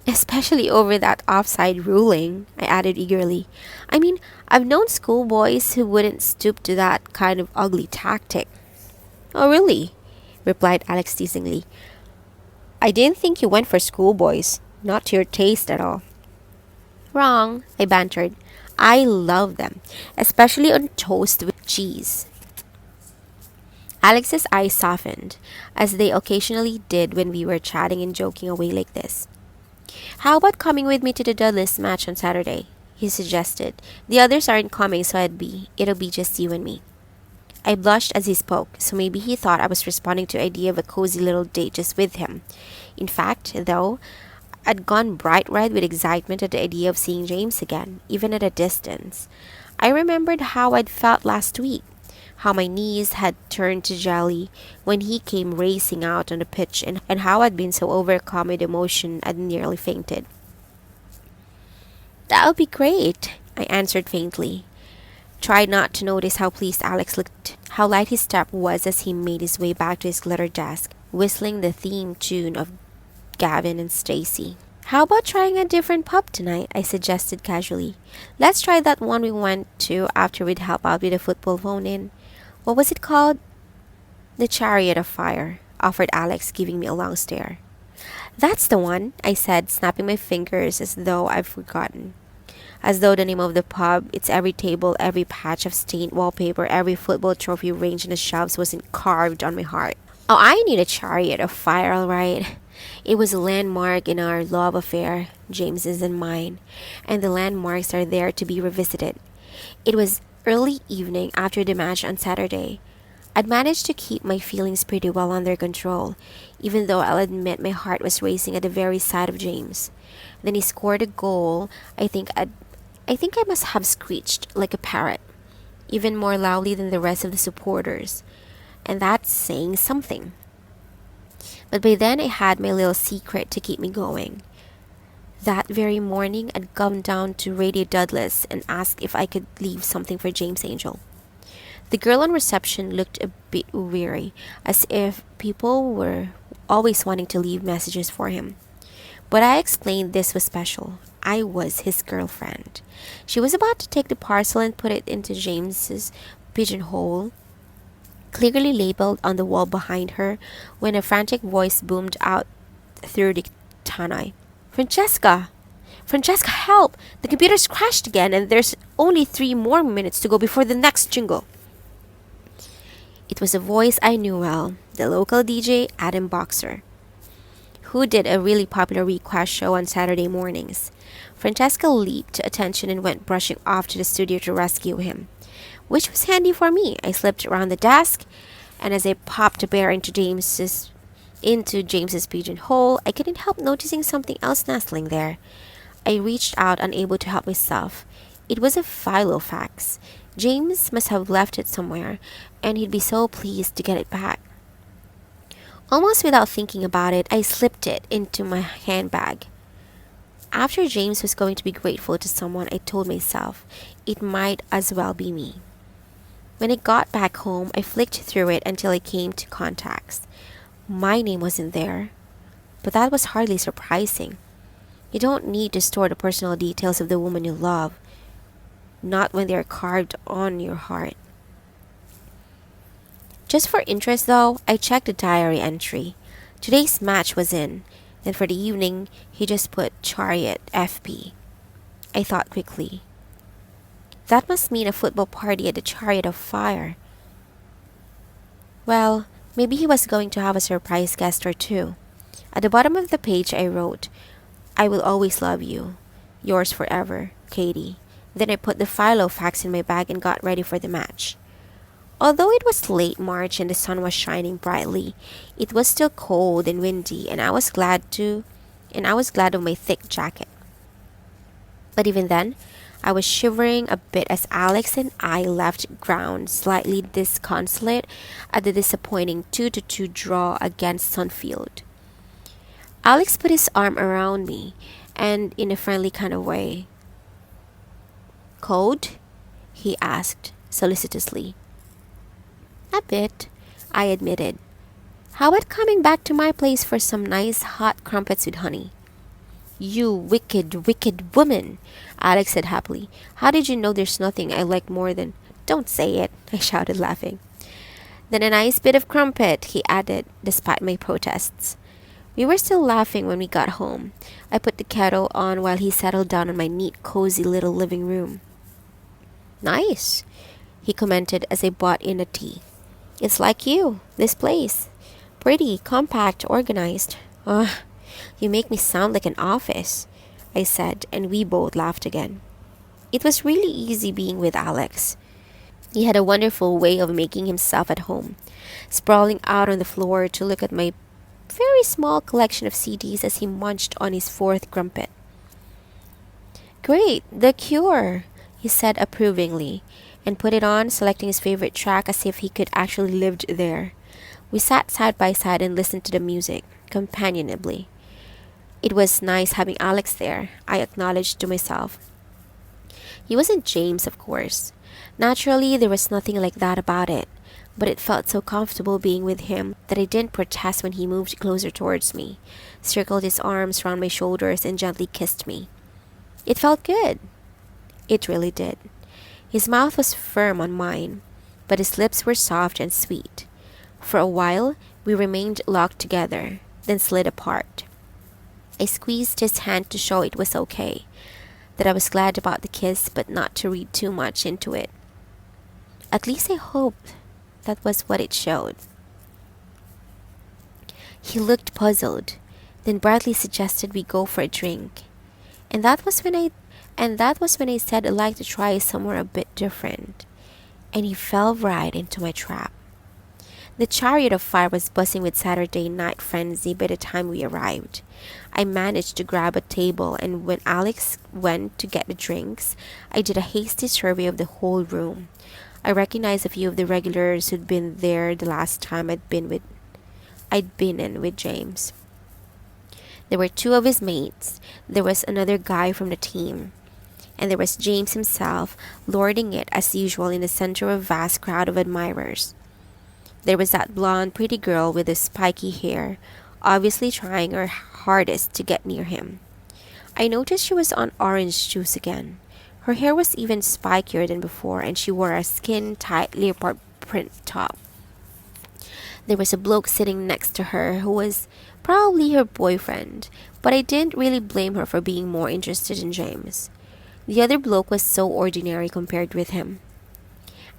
Especially over that offside ruling, I added eagerly. I mean, I've known schoolboys who wouldn't stoop to that kind of ugly tactic. "Oh, really?" replied Alex teasingly. "I didn't think you went for schoolboys. Not to your taste at all." "Wrong," I bantered. "I love them, especially on toast with cheese." Alex's eyes softened, as they occasionally did when we were chatting and joking away like this. "How about coming with me to the Dudleys match on Saturday?" he suggested. "The others aren't coming, so it'll be just you and me." I blushed as he spoke, so maybe he thought I was responding to the idea of a cozy little date just with him. In fact, though, I'd gone bright red with excitement at the idea of seeing James again, even at a distance. I remembered how I'd felt last week, how my knees had turned to jelly when he came racing out on the pitch, and how I'd been so overcome with emotion I'd nearly fainted. "That'll be great," I answered faintly. Tried not to notice how pleased Alex looked, how light his step was as he made his way back to his cluttered desk, whistling the theme tune of Gavin and Stacy. "How about trying a different pub tonight?" I suggested casually. "Let's try that one we went to after we'd help out with the football phone-in. What was it called?" "The Chariot of Fire," offered Alex, giving me a long stare. "That's the one," I said, snapping my fingers as though I'd forgotten. As though the name of the pub, its every table, every patch of stained wallpaper, every football trophy ranged on the shelves wasn't carved on my heart. Oh, I knew the Chariot of Fire, all right. It was a landmark in our love affair, James's and mine, and the landmarks are there to be revisited. It was early evening after the match on Saturday. I'd managed to keep my feelings pretty well under control, even though I'll admit my heart was racing at the very sight of James. Then he scored a goal. I think I must have screeched like a parrot, even more loudly than the rest of the supporters, and that's saying something. But by then I had my little secret to keep me going. That very morning, I'd come down to Radio Dudley's and asked if I could leave something for James Angel. The girl on reception looked a bit weary, as if people were always wanting to leave messages for him. But I explained this was special. I was his girlfriend. She was about to take the parcel and put it into James's pigeonhole, clearly labeled on the wall behind her, when a frantic voice boomed out through the tannoy. Francesca! Francesca, help! The computer's crashed again, and there's only 3 more minutes to go before the next jingle." It was a voice I knew well, the local DJ, Adam Boxer, who did a really popular request show on Saturday mornings. Francesca leaped to attention and went brushing off to the studio to rescue him, which was handy for me. I slipped around the desk, and as I popped a bear into James's pigeonhole, I couldn't help noticing something else nestling there. I reached out, unable to help myself. It was a filofax. James must have left it somewhere, and he'd be so pleased to get it back. Almost without thinking about it, I slipped it into my handbag. After James was going to be grateful to someone, I told myself it might as well be me. When I got back home, I flicked through it until I came to contacts. My name wasn't there, but that was hardly surprising. You don't need to store the personal details of the woman you love, not when they are carved on your heart. Just for interest, though, I checked the diary entry. Today's match was in, and for the evening, he just put Chariot FP. I thought quickly. That must mean a football party at the Chariot of Fire. Well, maybe he was going to have a surprise guest or two. At the bottom of the page, I wrote, "I will always love you. Yours forever, Katie." Then I put the filofax in my bag and got ready for the match. Although it was late March and the sun was shining brightly, it was still cold and windy, and I was glad of my thick jacket. But even then, I was shivering a bit as Alex and I left ground, slightly disconsolate at the disappointing 2-2 draw against Sunfield. Alex put his arm around me, and in a friendly kind of way. "Cold?" he asked solicitously. "A bit," I admitted. "How about coming back to my place for some nice hot crumpets with honey?" "You wicked, wicked woman," Alex said happily. "How did you know there's nothing I like more than—" "Don't say it," I shouted, laughing. "Then a nice bit of crumpet," he added, despite my protests. We were still laughing when we got home. I put the kettle on while he settled down in my neat, cozy little living room. "Nice," he commented as I brought in a tea. "It's like you, this place. Pretty, compact, organized." "Ugh, you make me sound like an office," I said, and we both laughed again. It was really easy being with Alex. He had a wonderful way of making himself at home, sprawling out on the floor to look at my very small collection of CDs as he munched on his fourth crumpet. "Great, The Cure," he said approvingly, and put it on, selecting his favorite track as if he could actually lived there. We sat side by side and listened to the music, companionably. It was nice having Alex there, I acknowledged to myself. He wasn't James, of course. Naturally, there was nothing like that about it, but it felt so comfortable being with him that I didn't protest when he moved closer towards me, circled his arms round my shoulders, and gently kissed me. It felt good. It really did. His mouth was firm on mine, but his lips were soft and sweet. For a while, we remained locked together, then slid apart. I squeezed his hand to show it was okay, that I was glad about the kiss, but not to read too much into it. At least I hoped that was what it showed. He looked puzzled, then brightly suggested we go for a drink. And that was when I said I'd like to try somewhere a bit different. And he fell right into my trap. The Chariot of Fire was buzzing with Saturday night frenzy by the time we arrived. I managed to grab a table, and when Alex went to get the drinks, I did a hasty survey of the whole room. I recognized a few of the regulars who'd been there the last time I'd been in with James. There were two of his mates, there was another guy from the team, and there was James himself, lording it as usual in the center of a vast crowd of admirers. There was that blonde, pretty girl with the spiky hair, obviously trying her hardest to get near him. I noticed she was on orange juice again. Her hair was even spikier than before, and she wore a skin-tight leopard print top. There was a bloke sitting next to her who was probably her boyfriend, but I didn't really blame her for being more interested in James. The other bloke was so ordinary compared with him.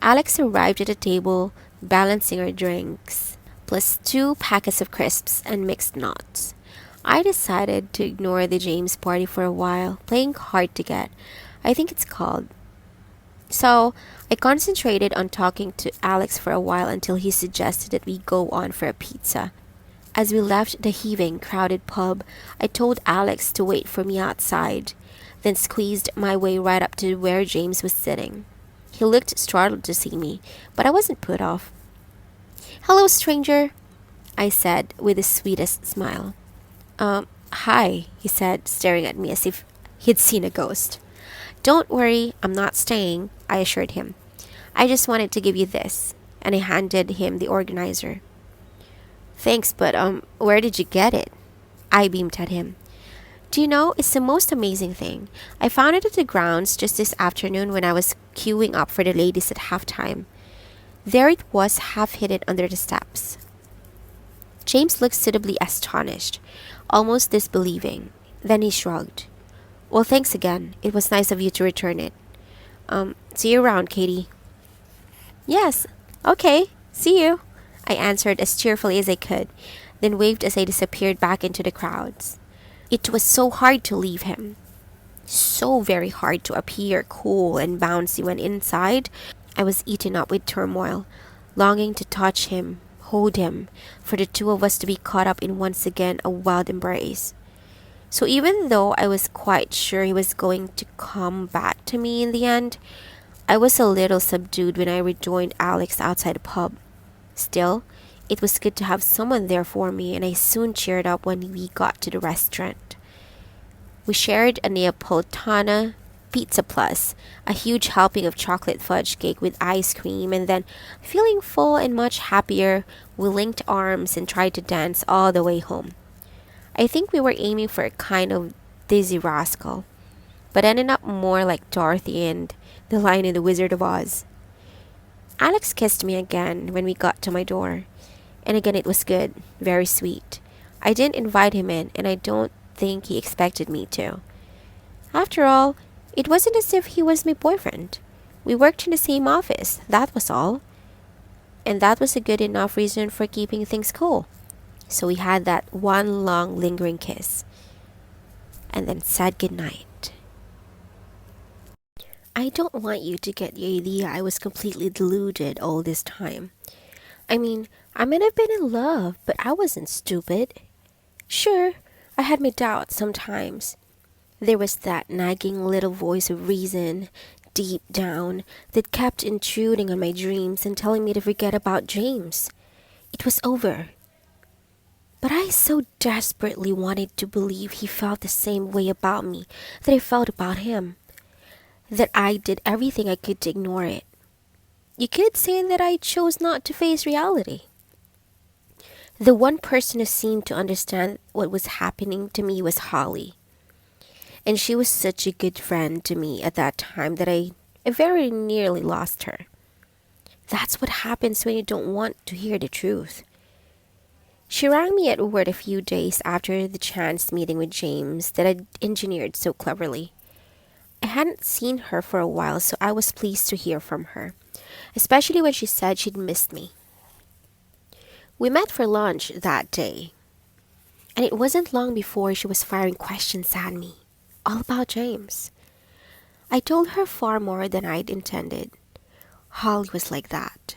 Alex arrived at the table balancing our drinks, plus 2 packets of crisps and mixed nuts. I decided to ignore the James party for a while, playing hard to get, I think it's called. So, I concentrated on talking to Alex for a while until he suggested that we go on for a pizza. As we left the heaving, crowded pub, I told Alex to wait for me outside, then squeezed my way right up to where James was sitting. He looked startled to see me, but I wasn't put off. "Hello, stranger," I said with the sweetest smile. Hi, he said, staring at me as if he'd seen a ghost. "Don't worry, I'm not staying," I assured him. "I just wanted to give you this," and I handed him the organizer. "Thanks, but where did you get it?" I beamed at him. "Do you know, it's the most amazing thing. I found it at the grounds just this afternoon when I was queuing up for the ladies at halftime. There it was, half hidden under the steps." James looked suitably astonished, almost disbelieving. Then he shrugged. "Well, thanks again. It was nice of you to return it. See you around, Katie." "Yes, okay, see you," I answered as cheerfully as I could, then waved as I disappeared back into the crowds. It was so hard to leave him. So very hard to appear cool and bouncy when inside I was eaten up with turmoil, longing to touch him, hold him, for the two of us to be caught up in once again a wild embrace. So even though I was quite sure he was going to come back to me in the end, I was a little subdued when I rejoined Alex outside the pub. Still, it was good to have someone there for me, and I soon cheered up when we got to the restaurant. We shared a Neapolitana pizza plus a huge helping of chocolate fudge cake with ice cream, and then, feeling full and much happier, we linked arms and tried to dance all the way home. I think we were aiming for a kind of dizzy rascal, but ended up more like Dorothy and the Lion in the Wizard of Oz. Alex kissed me again when we got to my door, and again it was good, very sweet. I didn't invite him in, and I don't think he expected me to. After all, it wasn't as if he was my boyfriend. We worked in the same office, that was all. And that was a good enough reason for keeping things cool. So we had that one long lingering kiss, and then said goodnight. I don't want you to get the idea I was completely deluded all this time. I mean, I might have been in love, but I wasn't stupid. Sure, I had my doubts sometimes. There was that nagging little voice of reason, deep down, that kept intruding on my dreams and telling me to forget about James. It was over. But I so desperately wanted to believe he felt the same way about me that I felt about him, that I did everything I could to ignore it. You could say that I chose not to face reality. The one person who seemed to understand what was happening to me was Holly. And she was such a good friend to me at that time that I very nearly lost her. That's what happens when you don't want to hear the truth. She rang me at work a few days after the chance meeting with James that I'd engineered so cleverly. I hadn't seen her for a while, so I was pleased to hear from her, especially when she said she'd missed me. We met for lunch that day, and it wasn't long before she was firing questions at me, all about James. I told her far more than I'd intended. Holly was like that.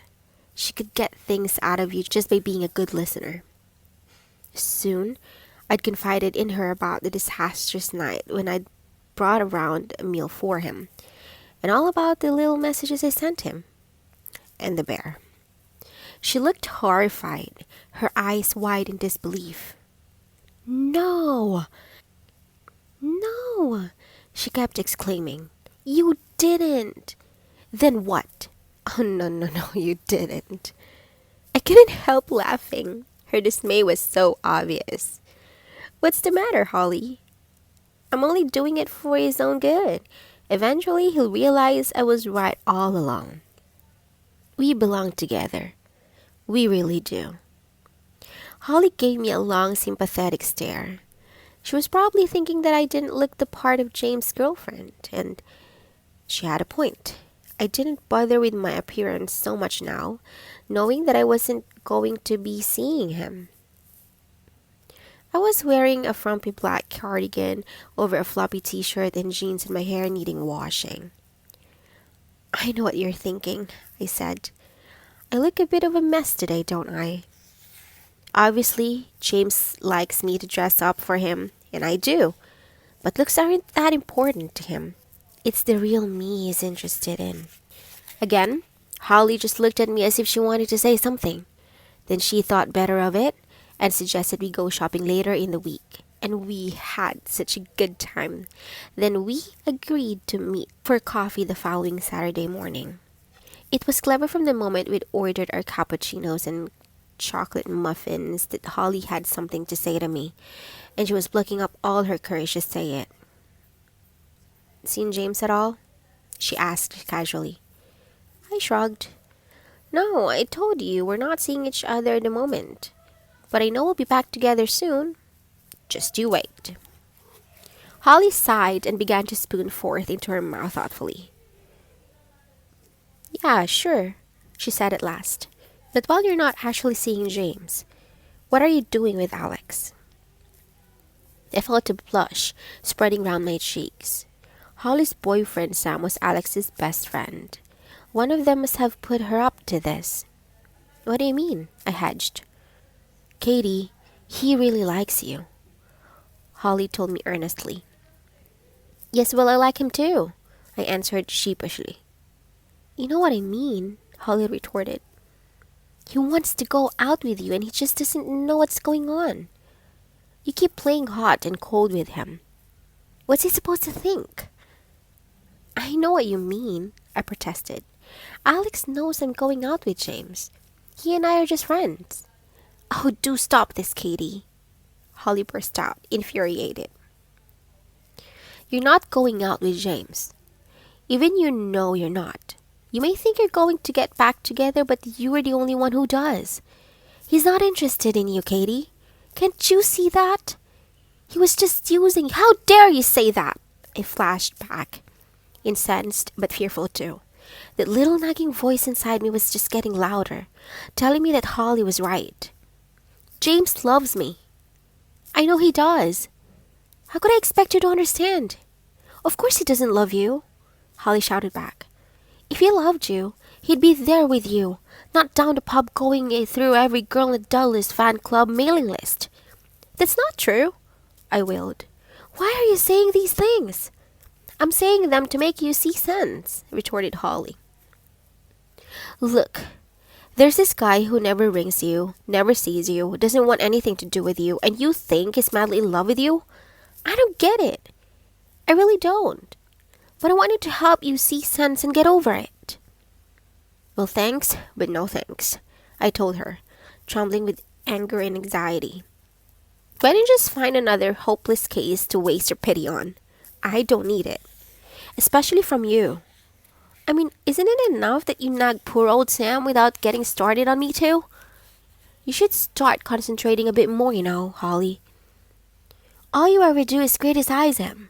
She could get things out of you just by being a good listener. Soon, I'd confided in her about the disastrous night when I'd brought around a meal for him, and all about the little messages I sent him, and the bear. She looked horrified, her eyes wide in disbelief. "No! No!" she kept exclaiming. "You didn't!" "Then what?" "Oh, no, you didn't." I couldn't help laughing. Her dismay was so obvious. "What's the matter, Holly?" "I'm only doing it for his own good. Eventually, he'll realize I was right all along. We belong together. We really do." Holly gave me a long, sympathetic stare. She was probably thinking that I didn't look the part of James' girlfriend, and she had a point. I didn't bother with my appearance so much now, knowing that I wasn't going to be seeing him. I was wearing a frumpy black cardigan over a floppy t-shirt and jeans and my hair needing washing. "I know what you're thinking," I said. "I look a bit of a mess today, don't I? Obviously, James likes me to dress up for him, and I do. But looks aren't that important to him. It's the real me he's interested in." Again, Holly just looked at me as if she wanted to say something. Then she thought better of it and suggested we go shopping later in the week. And we had such a good time. Then we agreed to meet for coffee the following Saturday morning. It was clever from the moment we'd ordered our cappuccinos and chocolate muffins that Holly had something to say to me, and she was plucking up all her courage to say it. "Seen James at all?" she asked casually. I shrugged. "No, I told you we're not seeing each other at the moment. But I know we'll be back together soon. Just you wait." Holly sighed and began to spoon forth into her mouth thoughtfully. "Yeah, sure," she said at last. "But while you're not actually seeing James, what are you doing with Alex?" I felt a blush spreading round my cheeks. Holly's boyfriend Sam was Alex's best friend. One of them must have put her up to this. "What do you mean?" I hedged. "Katie, he really likes you," Holly told me earnestly. "Yes, well, I like him too," I answered sheepishly. "You know what I mean," Holly retorted. "He wants to go out with you and he just doesn't know what's going on. You keep playing hot and cold with him. What's he supposed to think?" "I know what you mean," I protested. "Alex knows I'm going out with James. He and I are just friends." "Oh, do stop this, Katie," Holly burst out, infuriated. "You're not going out with James. Even you know you're not. You may think you're going to get back together, but you're the only one who does. He's not interested in you, Katie. Can't you see that? He was just using you." "How dare you say that?" I flashed back, incensed but fearful too. That little nagging voice inside me was just getting louder, telling me that Holly was right. "James loves me. I know he does. How could I expect you to understand?" "Of course he doesn't love you," Holly shouted back. "If he loved you, he'd be there with you, not down the pub going through every girl in the Dulles fan club mailing list." "That's not true," I wailed. "Why are you saying these things?" "I'm saying them to make you see sense," retorted Holly. "Look, there's this guy who never rings you, never sees you, doesn't want anything to do with you, and you think he's madly in love with you? I don't get it. I really don't. But I wanted to help you see sense and get over it." "Well, thanks, but no thanks," I told her, trembling with anger and anxiety. "Why don't you just find another hopeless case to waste your pity on? I don't need it. Especially from you. I mean, isn't it enough that you nag poor old Sam without getting started on me too? You should start concentrating a bit more, you know, Holly. All you ever do is criticize him.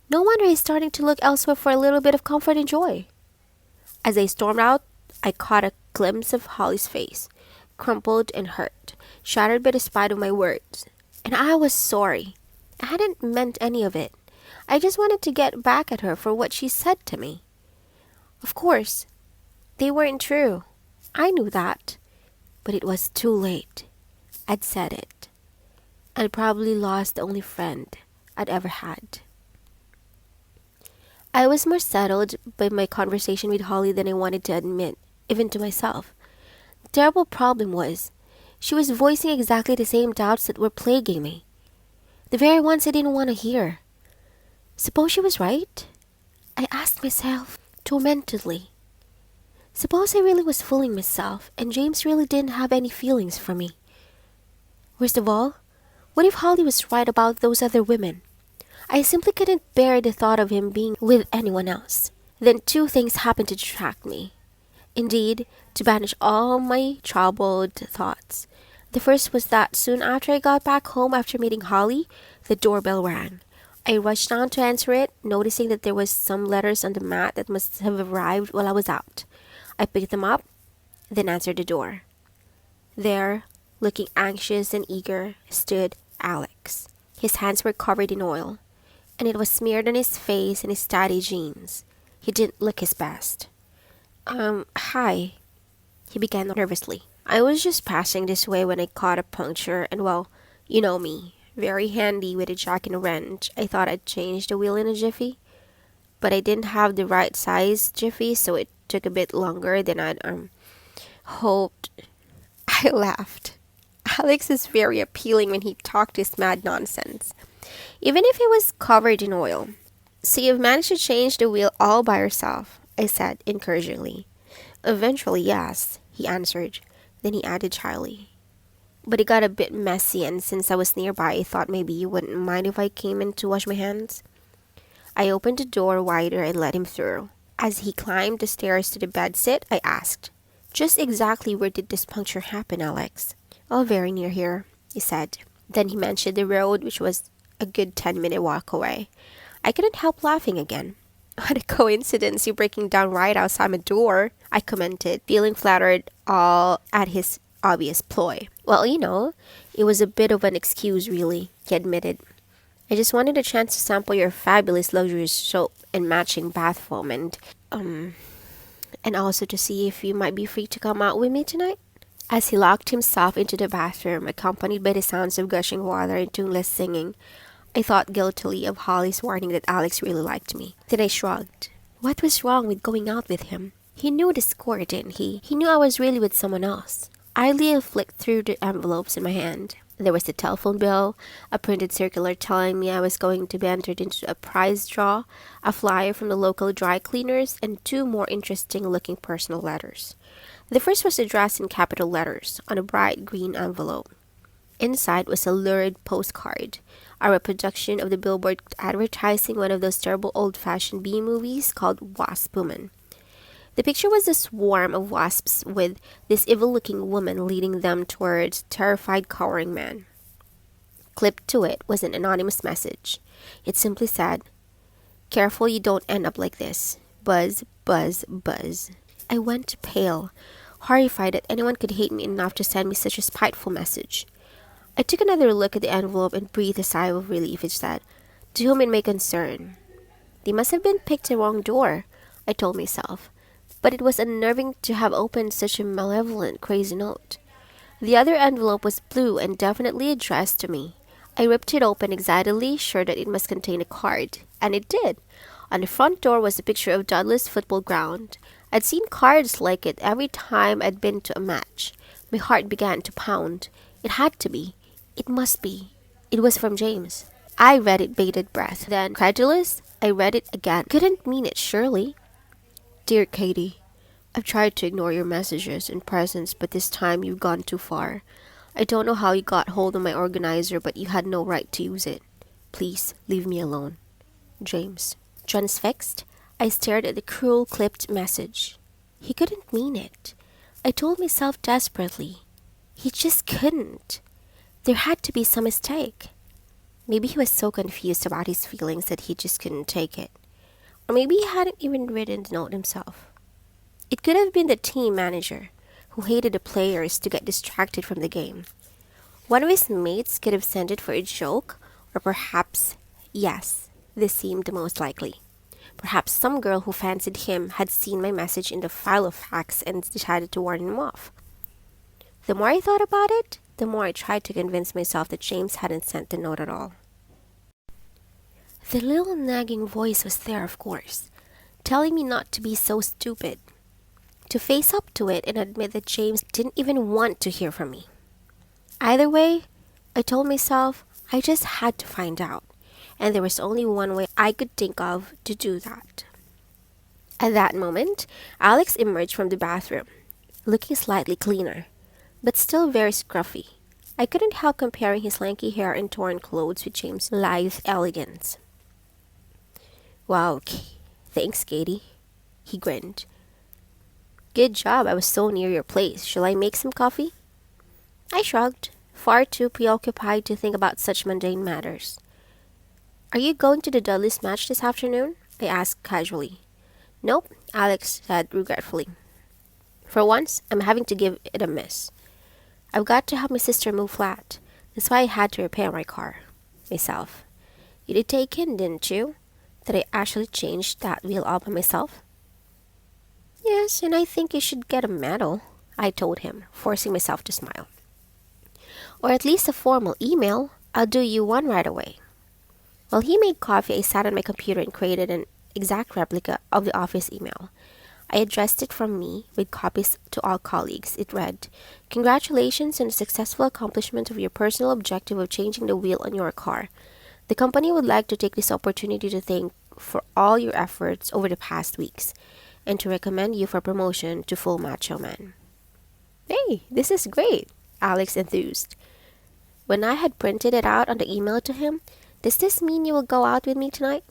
No wonder he's starting to look elsewhere for a little bit of comfort and joy." As I stormed out, I caught a glimpse of Holly's face, crumpled and hurt, shattered by the spite of my words. And I was sorry. I hadn't meant any of it. I just wanted to get back at her for what she said to me. Of course, they weren't true. I knew that. But it was too late. I'd said it. I'd probably lost the only friend I'd ever had. I was more settled by my conversation with Holly than I wanted to admit, even to myself. The terrible problem was, she was voicing exactly the same doubts that were plaguing me. The very ones I didn't want to hear. Suppose she was right? I asked myself tormentedly. Suppose I really was fooling myself, and James really didn't have any feelings for me. Worst of all, what if Holly was right about those other women? I simply couldn't bear the thought of him being with anyone else. Then two things happened to distract me. Indeed, to banish all my troubled thoughts. The first was that soon after I got back home after meeting Holly, the doorbell rang. I rushed down to answer it, noticing that there was some letters on the mat that must have arrived while I was out. I picked them up. then answered the door. There, looking anxious and eager, stood Alex. His hands were covered in oil, and it was smeared on his face and his tidy jeans. He didn't look his best. Hi, he began nervously. I was just passing this way when I caught a puncture, and well, you know me, very handy with a jack and a wrench. I thought I'd change the wheel in a jiffy, but I didn't have the right size jiffy, so it took a bit longer than I'd hoped. I laughed. Alex is very appealing when he talked this mad nonsense, even if he was covered in oil. So you've managed to change the wheel all by yourself, I said encouragingly. Eventually, yes, he answered. Then he added shyly, but it got a bit messy, and since I was nearby, I thought maybe you wouldn't mind if I came in to wash my hands. I opened the door wider and let him through. As he climbed the stairs to the bedsit, I asked, just exactly where did this puncture happen, Alex? Oh, very near here, he said. Then he mentioned the road, which was a good 10-minute walk away. I couldn't help laughing again. What a coincidence, you breaking down right outside my door, I commented, feeling flattered all at his obvious ploy. Well, it was a bit of an excuse, really, he admitted. I just wanted a chance to sample your fabulous luxurious soap and matching bath foam and also to see if you might be free to come out with me tonight. As he locked himself into the bathroom, accompanied by the sounds of gushing water and tuneless singing, I thought guiltily of Holly's warning that Alex really liked me. Then I shrugged. What was wrong with going out with him? He knew the score, didn't he? He knew I was really with someone else. Idly I flicked through the envelopes in my hand. There was the telephone bill, a printed circular telling me I was going to be entered into a prize draw, a flyer from the local dry cleaners, and 2 more interesting-looking personal letters. The first was addressed in capital letters on a bright green envelope. Inside was a lurid postcard, a reproduction of the billboard advertising one of those terrible old-fashioned B-movies called Wasp Woman. The picture was a swarm of wasps with this evil-looking woman leading them towards a terrified, cowering man. Clipped to it was an anonymous message. It simply said, "Careful you don't end up like this. Buzz, buzz, buzz." I went pale, horrified that anyone could hate me enough to send me such a spiteful message. I took another look at the envelope and breathed a sigh of relief. It said, "To whom it may concern." They must have been picked the wrong door, I told myself, but it was unnerving to have opened such a malevolent, crazy note. The other envelope was blue and definitely addressed to me. I ripped it open excitedly, sure that it must contain a card, and it did. On the front door was a picture of Dudley's football ground. I'd seen cards like it every time I'd been to a match. My heart began to pound. It had to be. It must be. It was from James. I read it bated breath. Then, credulous, I read it again. Couldn't mean it, surely. "Dear Katie, I've tried to ignore your messages and presents, but this time you've gone too far. I don't know how you got hold of my organizer, but you had no right to use it. Please, leave me alone. James." Transfixed, I stared at the cruel, clipped message. He couldn't mean it. I told myself desperately. He just couldn't. There had to be some mistake. Maybe he was so confused about his feelings that he just couldn't take it. Or maybe he hadn't even written the note himself. It could have been the team manager, who hated the players to get distracted from the game. One of his mates could have sent it for a joke, or perhaps, yes, this seemed the most likely. Perhaps some girl who fancied him had seen my message in the file of facts and decided to warn him off. The more I thought about it, the more I tried to convince myself that James hadn't sent the note at all. The little nagging voice was there, of course, telling me not to be so stupid, to face up to it and admit that James didn't even want to hear from me. Either way, I told myself I just had to find out, and there was only one way I could think of to do that. At that moment, Alex emerged from the bathroom, looking slightly cleaner, but still very scruffy. I couldn't help comparing his lanky hair and torn clothes with James' lithe elegance. "Wow, thanks, Katie," he grinned. "Good job, I was so near your place. Shall I make some coffee?" I shrugged, far too preoccupied to think about such mundane matters. "Are you going to the Dudleys match this afternoon?" I asked casually. "Nope," Alex said regretfully. For once, I'm having to give it a miss. I've got to help my sister move flat. That's why I had to repair my car myself. You did take in, didn't you, that I actually changed that wheel all by myself? Yes, and I think you should get a medal, I told him, forcing myself to smile. Or at least a formal email. I'll do you one right away. While he made coffee, I sat on my computer and created an exact replica of the office email. I addressed it from me with copies to all colleagues. It read, "Congratulations on the successful accomplishment of your personal objective of changing the wheel on your car. The company would like to take this opportunity to thank for all your efforts over the past weeks and to recommend you for promotion to full macho man." Hey, this is great, Alex enthused. When I had printed it out on the email to him, "Does this mean you will go out with me tonight?"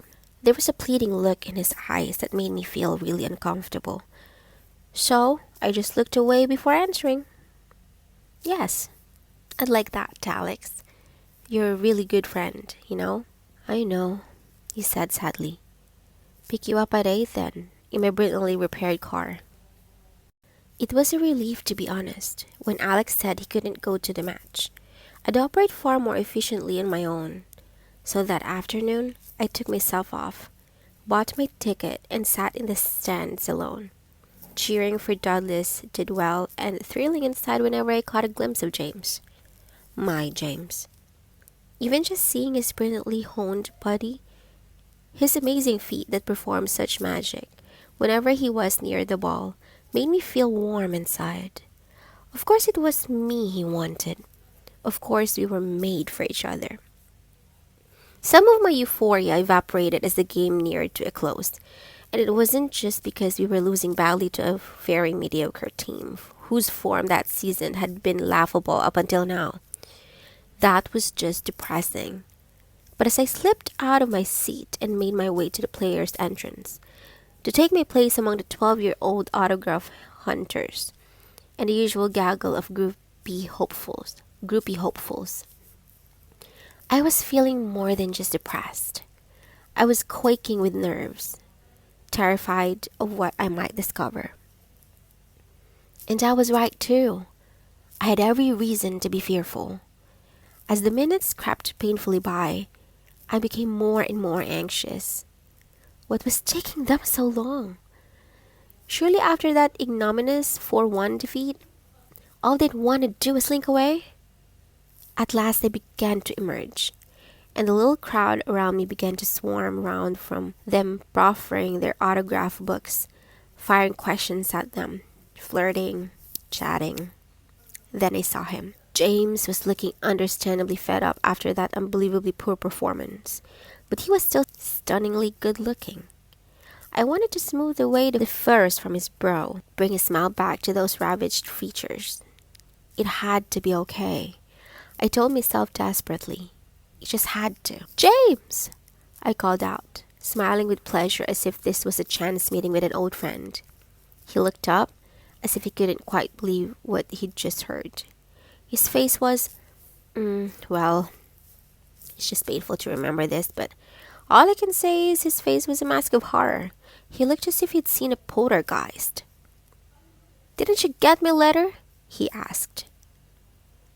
There was a pleading look in his eyes that made me feel really uncomfortable. So I just looked away before answering. "Yes, I'd like that, Alex. You're a really good friend, you know." "I know," he said sadly. "Pick you up at 8 then, in my brilliantly repaired car." It was a relief, to be honest, when Alex said he couldn't go to the match. I'd operate far more efficiently on my own. So that afternoon, I took myself off, bought my ticket, and sat in the stands alone, cheering for Dudley's did well and thrilling inside whenever I caught a glimpse of James. My James. Even just seeing his brilliantly honed body, his amazing feet that performed such magic whenever he was near the ball, made me feel warm inside. Of course it was me he wanted. Of course we were made for each other. Some of my euphoria evaporated as the game neared to a close, and it wasn't just because we were losing badly to a very mediocre team whose form that season had been laughable up until now. That was just depressing. But as I slipped out of my seat and made my way to the players' entrance, to take my place among the 12-year-old autograph hunters and the usual gaggle of groupie hopefuls, I was feeling more than just depressed. I was quaking with nerves, terrified of what I might discover. And I was right too. I had every reason to be fearful. As the minutes crept painfully by, I became more and more anxious. What was taking them so long? Surely after that ignominious 4-1 defeat, all they'd want to do was slink away? At last they began to emerge, and the little crowd around me began to swarm round from them proffering their autograph books, firing questions at them, flirting, chatting. Then I saw him. James was looking understandably fed up after that unbelievably poor performance, but he was still stunningly good-looking. I wanted to smooth away the furs from his brow, bring a smile back to those ravaged features. It had to be okay. I told myself desperately. It just had to. "James!" I called out, smiling with pleasure as if this was a chance meeting with an old friend. He looked up, as if he couldn't quite believe what he'd just heard. His face was, well, it's just painful to remember this, but all I can say is his face was a mask of horror. He looked as if he'd seen a poltergeist. "Didn't you get my letter?" he asked,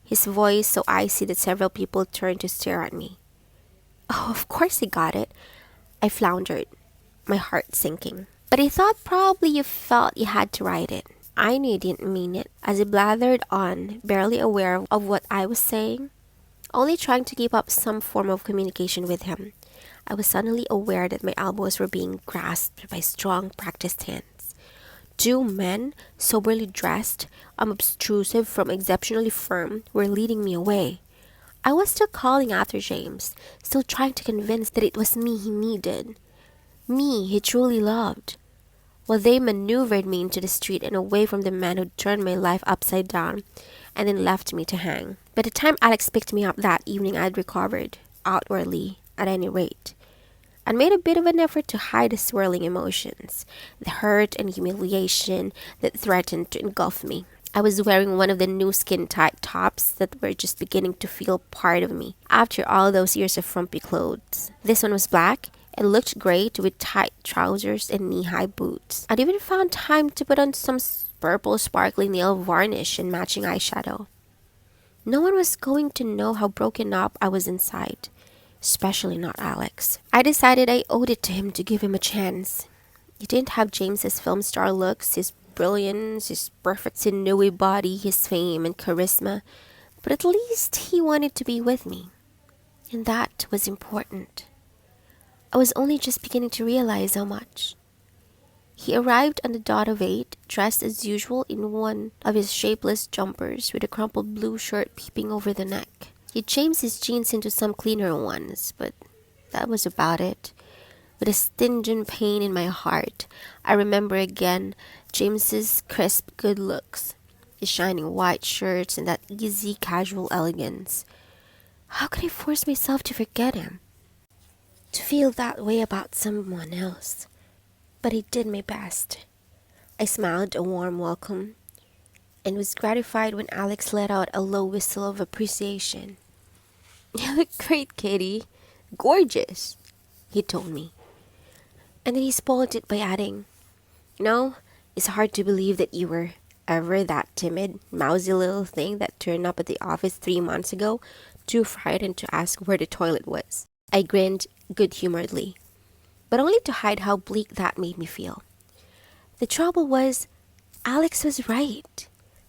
his voice so icy that several people turned to stare at me. "Oh, of course he got it," I floundered, my heart sinking. "But I thought probably you felt you had to write it." I knew he didn't mean it, as he blathered on, barely aware of what I was saying, only trying to keep up some form of communication with him. I was suddenly aware that my elbows were being grasped by strong, practiced hands. Two men, soberly dressed, unobtrusive from exceptionally firm, were leading me away. I was still calling after James, still trying to convince that it was me he needed, me he truly loved, while they maneuvered me into the street and away from the man who'd turned my life upside down and then left me to hang. By the time Alex picked me up that evening, I'd recovered, outwardly, at any rate. I'd made a bit of an effort to hide the swirling emotions, the hurt and humiliation that threatened to engulf me. I was wearing one of the new skin-tight tops that were just beginning to feel part of me after all those years of frumpy clothes. This one was black, and looked great with tight trousers and knee-high boots. I'd even found time to put on some purple sparkling nail varnish and matching eyeshadow. No one was going to know how broken up I was inside, especially not Alex. I decided I owed it to him to give him a chance. He didn't have James's film star looks, his brilliance, his perfect sinewy body, his fame and charisma, but at least he wanted to be with me. And that was important. I was only just beginning to realize how much. He arrived on the dot of 8, dressed as usual in one of his shapeless jumpers with a crumpled blue shirt peeping over the neck. He changed his jeans into some cleaner ones, but that was about it. With a stinging pain in my heart, I remember again James's crisp good looks, his shining white shirts and that easy casual elegance. How could I force myself to forget him? To feel that way about someone else? But I did my best. I smiled a warm welcome and was gratified when Alex let out a low whistle of appreciation. "You look great, Katie. Gorgeous," he told me. And then he spoiled it by adding, it's hard to believe that you were ever that timid, mousy little thing that turned up at the office 3 months ago, too frightened to ask where the toilet was." I grinned good-humoredly, but only to hide how bleak that made me feel. The trouble was, Alex was right.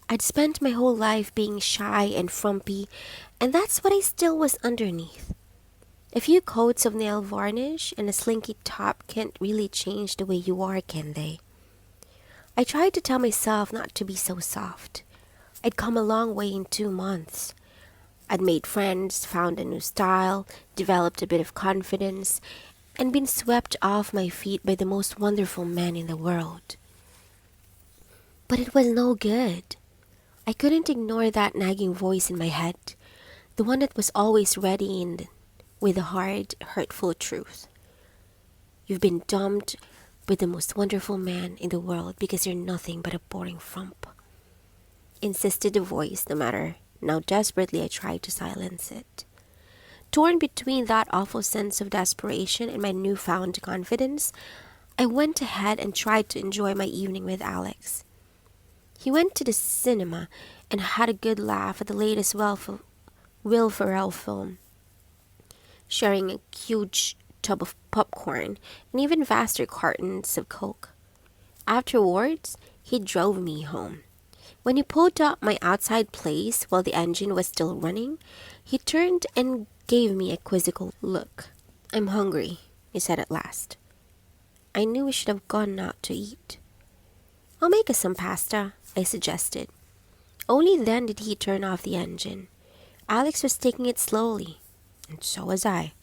I'd spent my whole life being shy and frumpy, and that's what I still was underneath. A few coats of nail varnish and a slinky top can't really change the way you are, can they? I tried to tell myself not to be so soft. I'd come a long way in 2 months. I'd made friends, found a new style, developed a bit of confidence, and been swept off my feet by the most wonderful man in the world. But it was no good. I couldn't ignore that nagging voice in my head, the one that was always ready and with the hard, hurtful truth. "You've been dumped by the most wonderful man in the world because you're nothing but a boring frump," insisted the voice, no matter how desperately I tried to silence it. Torn between that awful sense of desperation and my newfound confidence, I went ahead and tried to enjoy my evening with Alex. He went to the cinema and had a good laugh at the latest Will Ferrell film, sharing a huge tub of popcorn and even vaster cartons of Coke. Afterwards, he drove me home. When he pulled up my outside place while the engine was still running, he turned and gave me a quizzical look. "I'm hungry," he said at last. I knew we should have gone out to eat. "I'll make us some pasta," I suggested. Only then did he turn off the engine. Alex was taking it slowly, and so was I.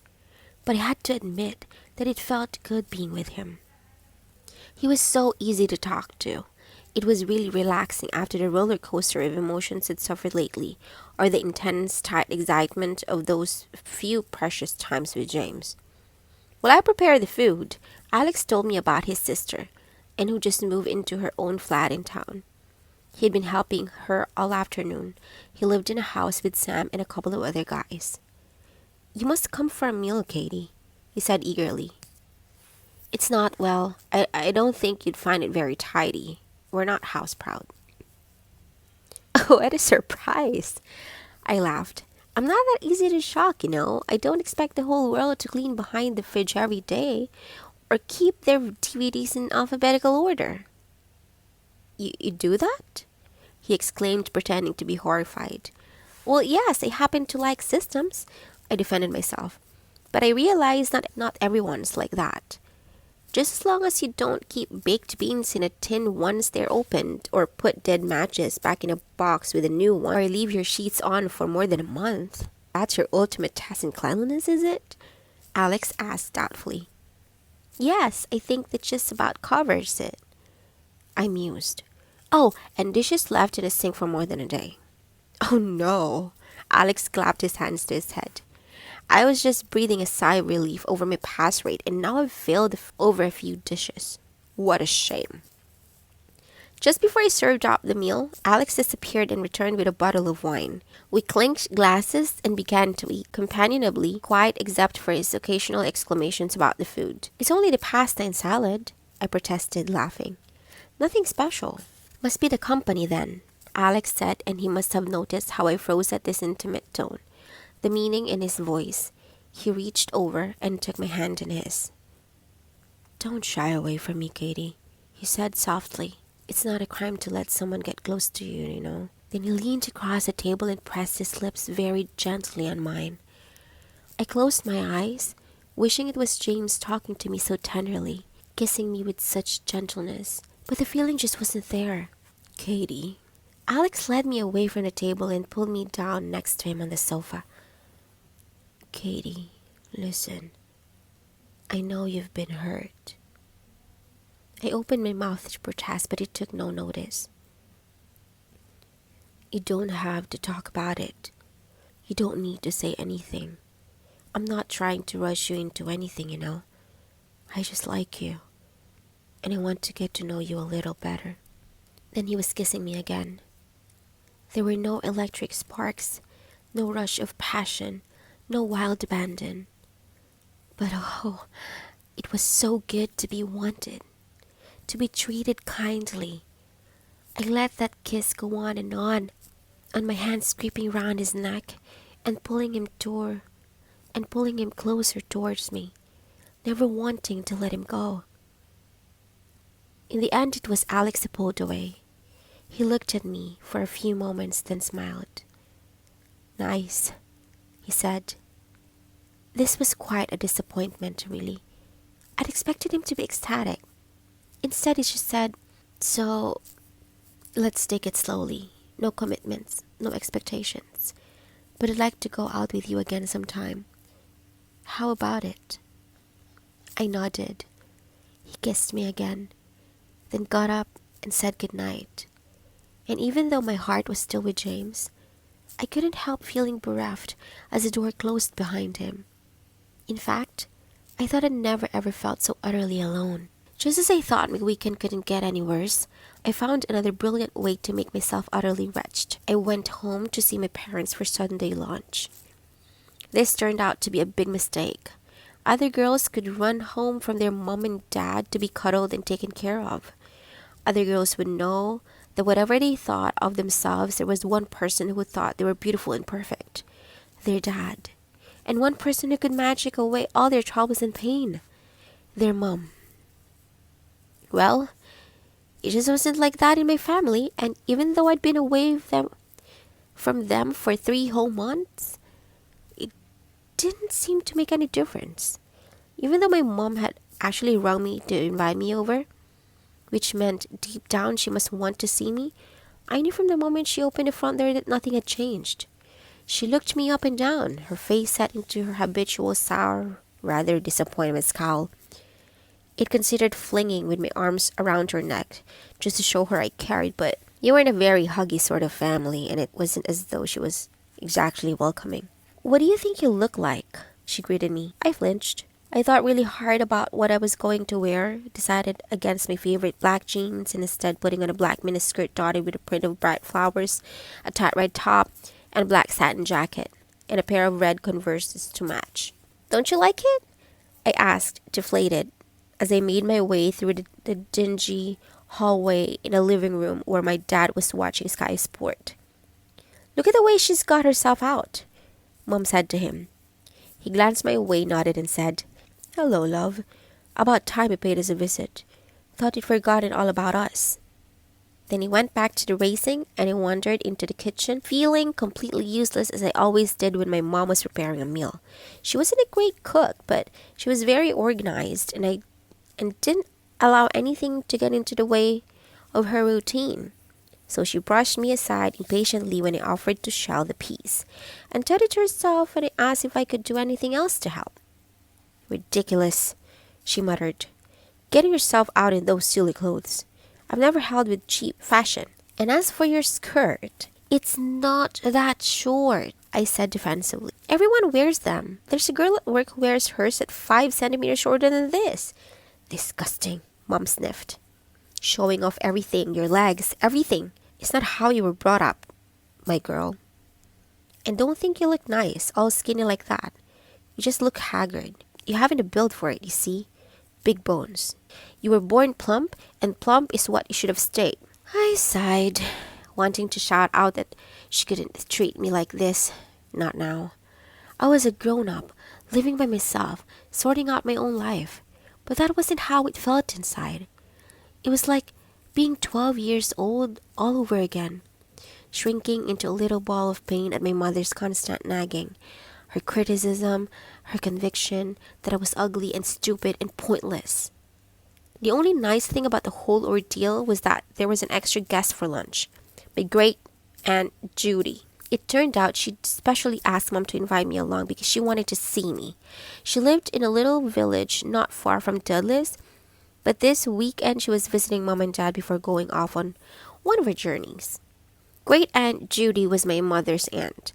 But I had to admit that it felt good being with him. He was so easy to talk to. It was really relaxing after the roller coaster of emotions I'd suffered lately, or the intense, tight excitement of those few precious times with James. While I prepared the food, Alex told me about his sister, and who just moved into her own flat in town. He'd been helping her all afternoon. He lived in a house with Sam and a couple of other guys. "You must come for a meal, Katie," he said eagerly. "It's not, well, I don't think you'd find it very tidy. We're not house proud." "Oh, what a surprise!" I laughed. "I'm not that easy to shock, I don't expect the whole world to clean behind the fridge every day, or keep their DVDs in alphabetical order." You do that?" he exclaimed, pretending to be horrified. "Well, yes, I happen to like systems," I defended myself. "But I realize not everyone's like that. Just as long as you don't keep baked beans in a tin once they're opened, or put dead matches back in a box with a new one, or leave your sheets on for more than a month. That's your ultimate test in cleanliness, is it?" Alex asked doubtfully. "Yes, I think that just about covers it," I mused. "Oh, and dishes left in the sink for more than a day." "Oh no!" Alex clapped his hands to his head. I was just breathing a sigh of relief over my pass rate, and now I've failed over a few dishes. What a shame. Just before I served up the meal, Alex disappeared and returned with a bottle of wine. We clinked glasses and began to eat, companionably, quiet except for his occasional exclamations about the food. "It's only the pasta and salad," I protested, laughing. "Nothing special." "Must be the company, then," Alex said, and he must have noticed how I froze at this intimate tone, the meaning in his voice. He reached over and took my hand in his. "Don't shy away from me, Katie," he said softly. "It's not a crime to let someone get close to you, you know." Then he leaned across the table and pressed his lips very gently on mine. I closed my eyes, wishing it was James talking to me so tenderly, kissing me with such gentleness, but the feeling just wasn't there. "Katie." Alex led me away from the table and pulled me down next to him on the sofa. "Katie, listen. I know you've been hurt." I opened my mouth to protest, but he took no notice. "You don't have to talk about it. You don't need to say anything. I'm not trying to rush you into anything, you know. I just like you, and I want to get to know you a little better." Then he was kissing me again. There were no electric sparks, no rush of passion, no wild abandon. But oh, it was so good to be wanted, to be treated kindly. I let that kiss go on my hands creeping round his neck and pulling him closer towards me, never wanting to let him go. In the end, it was Alex who pulled away. He looked at me for a few moments, then smiled. "Nice," he said. This was quite a disappointment, really. I'd expected him to be ecstatic. Instead, he just said, "So, let's take it slowly. No commitments, no expectations. But I'd like to go out with you again sometime. How about it?" I nodded. He kissed me again, then got up and said goodnight. And even though my heart was still with James, I couldn't help feeling bereft as the door closed behind him. In fact, I thought I'd never ever felt so utterly alone. Just as I thought my weekend couldn't get any worse, I found another brilliant way to make myself utterly wretched. I went home to see my parents for Sunday lunch. This turned out to be a big mistake. Other girls could run home from their mom and dad to be cuddled and taken care of. Other girls would know that whatever they thought of themselves, there was one person who thought they were beautiful and perfect, their dad. And one person who could magic away all their troubles and pain, their mom. Well, it just wasn't like that in my family, and even though I'd been away from them for 3 whole months, it didn't seem to make any difference. Even though my mom had actually rung me to invite me over, which meant deep down she must want to see me, I knew from the moment she opened the front door that nothing had changed. She looked me up and down, her face set into her habitual sour, rather disappointed scowl. It considered flinging with my arms around her neck, just to show her I cared, but you were in a very huggy sort of family, and it wasn't as though she was exactly welcoming. "What do you think you look like?" she greeted me. I flinched. I thought really hard about what I was going to wear, decided against my favorite black jeans, and instead putting on a black miniskirt dotted with a print of bright flowers, a tight red top, and a black satin jacket, and a pair of red Converses to match. "Don't you like it?" I asked, deflated, as I made my way through the dingy hallway in a living room where my dad was watching Sky Sport. "Look at the way she's got herself out," Mom said to him. He glanced my way, nodded, and said, "Hello, love. About time you paid us a visit. Thought you'd forgotten all about us." Then he went back to the racing, and I wandered into the kitchen, feeling completely useless as I always did when my mom was preparing a meal. She wasn't a great cook, but she was very organized, and didn't allow anything to get into the way of her routine. So she brushed me aside impatiently when I offered to shell the peas, and tutted herself when I asked if I could do anything else to help. "Ridiculous," she muttered. "Getting yourself out in those silly clothes. I've never held with cheap fashion. And as for your skirt, it's not that short," I said defensively. "Everyone wears them. There's a girl at work who wears hers at 5 centimeters shorter than this." "Disgusting," Mom sniffed. showing off everything, your legs, everything. It's not how you were brought up, my girl. And don't think you look nice, all skinny like that. You just look haggard. You haven't a build for it, you see. Big bones. You were born plump, and plump is what you should have stayed. I sighed, wanting to shout out that she couldn't treat me like this. Not now. I was a grown-up, living by myself, sorting out my own life. But that wasn't how it felt inside. It was like being 12 years old all over again, shrinking into a little ball of pain at my mother's constant nagging, her criticism, her conviction that I was ugly and stupid and pointless. The only nice thing about the whole ordeal was that there was an extra guest for lunch, my great-aunt Judy. It turned out she'd specially asked Mom to invite me along because she wanted to see me. She lived in a little village not far from Dudley's, but this weekend she was visiting Mom and Dad before going off on one of her journeys. Great-aunt Judy was my mother's aunt,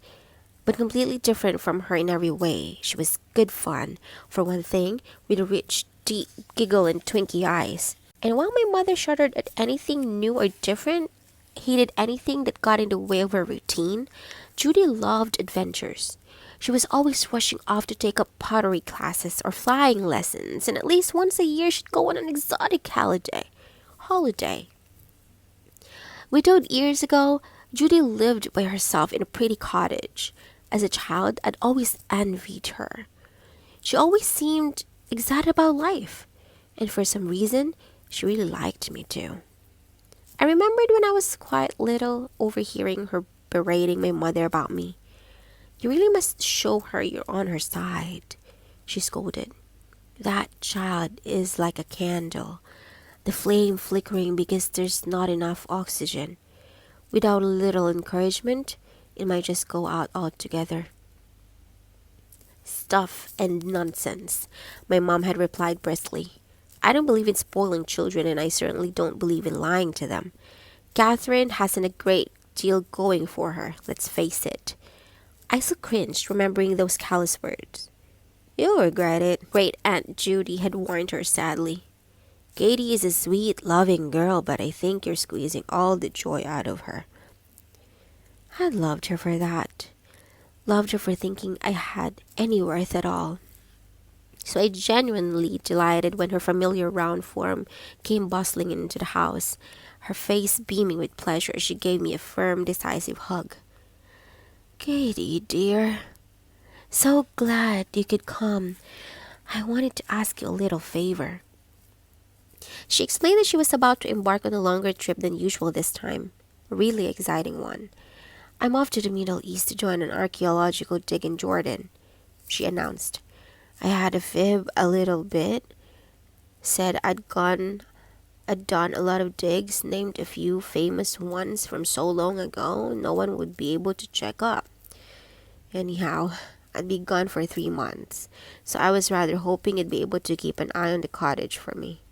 but completely different from her in every way. She was good fun, for one thing, with a rich, deep giggle and twinky eyes. And while my mother shuddered at anything new or different, hated anything that got in the way of her routine, Judy loved adventures. She was always rushing off to take up pottery classes or flying lessons, and at least once a year she'd go on an exotic holiday. Widowed years ago, Judy lived by herself in a pretty cottage. As a child, I'd always envied her. She always seemed excited about life, and for some reason, she really liked me too. I remembered when I was quite little, overhearing her berating my mother about me. You really must show her you're on her side, she scolded. That child is like a candle, the flame flickering because there's not enough oxygen. Without a little encouragement, it might just go out altogether. Stuff and nonsense, my mom had replied briskly. I don't believe in spoiling children, and I certainly don't believe in lying to them. Catherine hasn't a great deal going for her, let's face it. I so cringed, remembering those callous words. You'll regret it, Great-aunt Judy had warned her sadly. Katie is a sweet, loving girl, but I think you're squeezing all the joy out of her. I loved her for that. Loved her for thinking I had any worth at all. So I genuinely delighted when her familiar round form came bustling into the house. Her face beaming with pleasure, she gave me a firm, decisive hug. Katie, dear, so glad you could come. I wanted to ask you a little favor. She explained that she was about to embark on a longer trip than usual this time, a really exciting one. I'm off to the Middle East to join an archaeological dig in Jordan, she announced. I had a fib a little bit, said I'd done a lot of digs, named a few famous ones from so long ago no one would be able to check up. Anyhow, I'd be gone for 3 months, so I was rather hoping you'd be able to keep an eye on the cottage for me.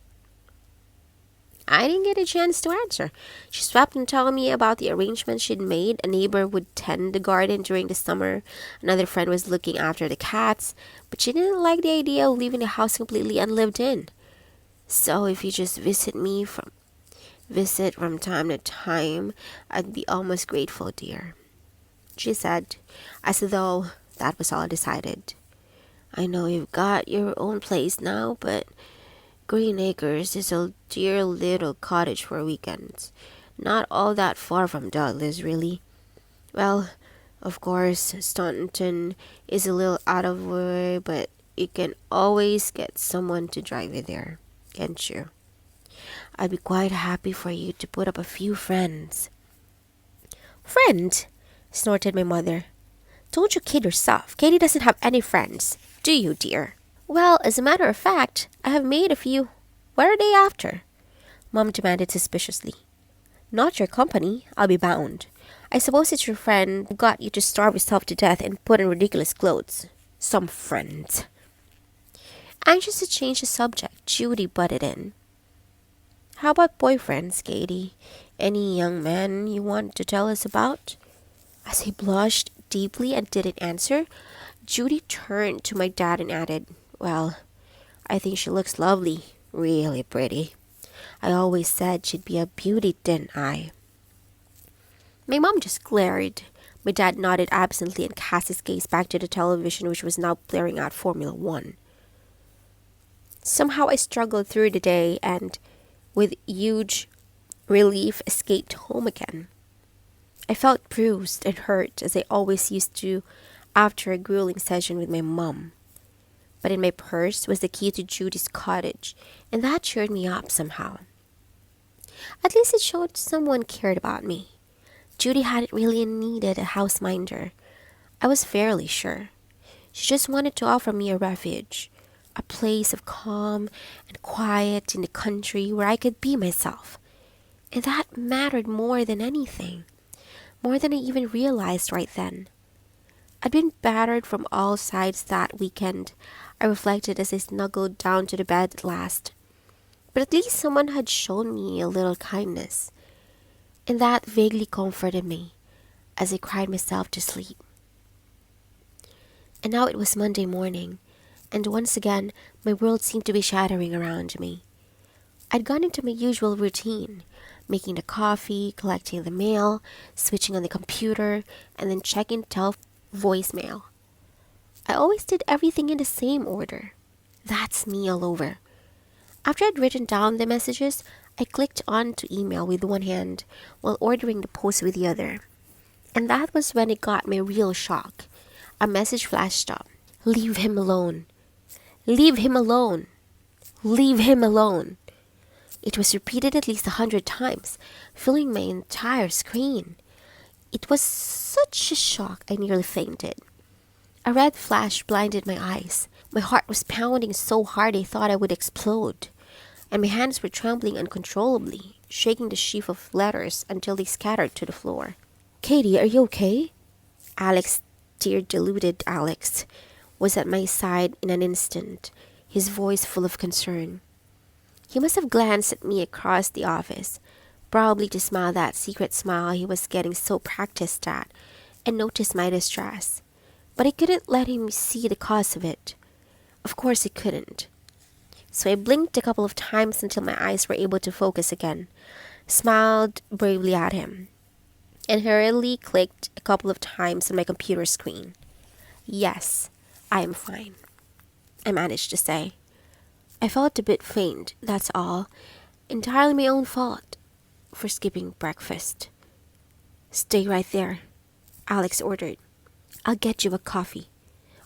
I didn't get a chance to answer. She swept on telling me about the arrangements she'd made. A neighbor would tend the garden during the summer. Another friend was looking after the cats. But she didn't like the idea of leaving the house completely unlived in. So if you just visit from time to time, I'd be almost grateful, dear, she said, as though that was all decided. I know you've got your own place now, but Green Acres is a dear little cottage for weekends. Not all that far from Douglas, really. Well, of course, Staunton is a little out of the way, but you can always get someone to drive you there, can't you? I'd be quite happy for you to put up a few friends. Friend? Snorted my mother. Don't you kid yourself. Katie doesn't have any friends. Do you, dear? Well, as a matter of fact, I have made a few. What are they after? Mom demanded suspiciously. Not your company, I'll be bound. I suppose it's your friend who got you to starve yourself to death and put on ridiculous clothes. Some friends. Anxious to change the subject, Judy butted in. How about boyfriends, Katie? Any young man you want to tell us about? As he blushed deeply and didn't answer, Judy turned to my dad and added, Well, I think she looks lovely, really pretty. I always said she'd be a beauty, didn't I? My mom just glared. My dad nodded absently and cast his gaze back to the television, which was now blaring out Formula One. Somehow I struggled through the day and, with huge relief, escaped home again. I felt bruised and hurt as I always used to after a grueling session with my mom. But in my purse was the key to Judy's cottage, and that cheered me up somehow. At least it showed someone cared about me. Judy hadn't really needed a houseminder. I was fairly sure. She just wanted to offer me a refuge, a place of calm and quiet in the country where I could be myself. And that mattered more than anything, more than I even realized right then. I'd been battered from all sides that weekend, I reflected as I snuggled down to the bed at last. But at least someone had shown me a little kindness, and that vaguely comforted me as I cried myself to sleep. And now it was Monday morning, and once again my world seemed to be shattering around me. I'd gone into my usual routine, making the coffee, collecting the mail, switching on the computer, and then checking voicemail. I always did everything in the same order. That's me all over. After I'd written down the messages, I clicked on to email with one hand while ordering the post with the other. And that was when it got my real shock. A message flashed up. Leave him alone. Leave him alone. Leave him alone. It was repeated at least 100 times, filling my entire screen. It was such a shock I nearly fainted. A red flash blinded my eyes. My heart was pounding so hard I thought I would explode, and my hands were trembling uncontrollably, shaking the sheaf of letters until they scattered to the floor. Katie, are you okay? Alex, tear-deluded Alex, was at my side in an instant, his voice full of concern. He must have glanced at me across the office, probably to smile that secret smile he was getting so practiced at, and noticed my distress. But I couldn't let him see the cause of it. Of course I couldn't. So I blinked a couple of times until my eyes were able to focus again, smiled bravely at him, and hurriedly clicked a couple of times on my computer screen. Yes, I am fine, I managed to say. I felt a bit faint, that's all. Entirely my own fault for skipping breakfast. Stay right there, Alex ordered. I'll get you a coffee.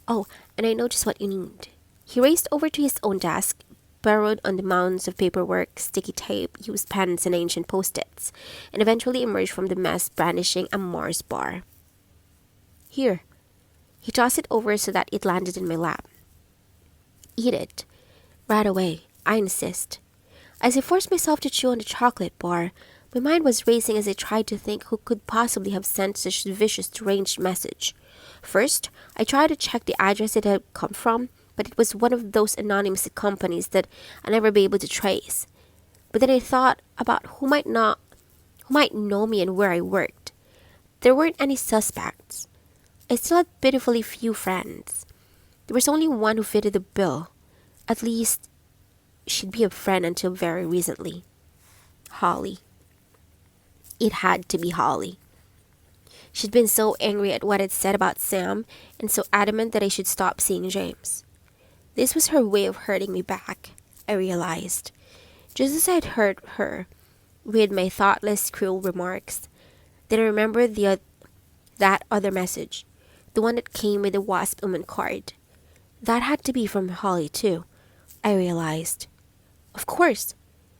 Oh, and I know just what you need. He raced over to his own desk, burrowed on the mounds of paperwork, sticky tape, used pens, and ancient post-its, and eventually emerged from the mess brandishing a Mars bar. Here. He tossed it over so that it landed in my lap. Eat it. Right away, I insist. As I forced myself to chew on the chocolate bar, my mind was racing as I tried to think who could possibly have sent such a vicious, deranged message. First, I tried to check the address it had come from, but it was one of those anonymous companies that I'd never be able to trace. But then I thought about who might know me and where I worked. There weren't any suspects. I still had pitifully few friends. There was only one who fitted the bill. At least, she'd be a friend until very recently. Holly. It had to be Holly. She'd been so angry at what I'd said about Sam and so adamant that I should stop seeing James. This was her way of hurting me back, I realized. Just as I'd hurt her with my thoughtless, cruel remarks. Then I remembered that other message, the one that came with the Wasp Woman card. That had to be from Holly too, I realized. Of course,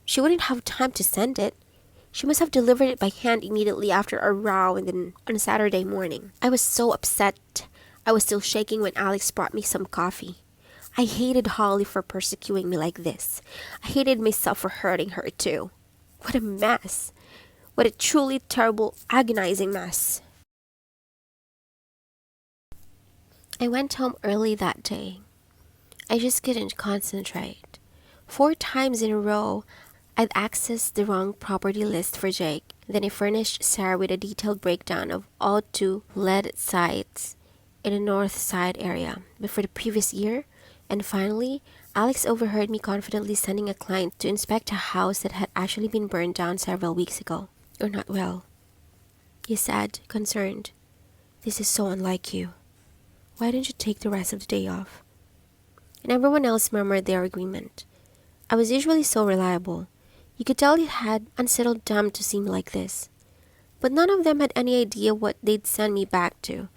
she wouldn't have time to send it. She must have delivered it by hand immediately after our row on Saturday morning. I was so upset. I was still shaking when Alex brought me some coffee. I hated Holly for persecuting me like this. I hated myself for hurting her too. What a mess. What a truly terrible, agonizing mess. I went home early that day. I just couldn't concentrate. 4 times in a row, I'd accessed the wrong property list for Jake. Then I furnished Sarah with a detailed breakdown of all 2 lead sites in the north side area. But for the previous year, and finally, Alex overheard me confidently sending a client to inspect a house that had actually been burned down several weeks ago. "You're not well," he said, concerned. "This is so unlike you. Why don't you take the rest of the day off?" And everyone else murmured their agreement. I was usually so reliable. You could tell it had unsettled them to see me like this. But none of them had any idea what they'd send me back to,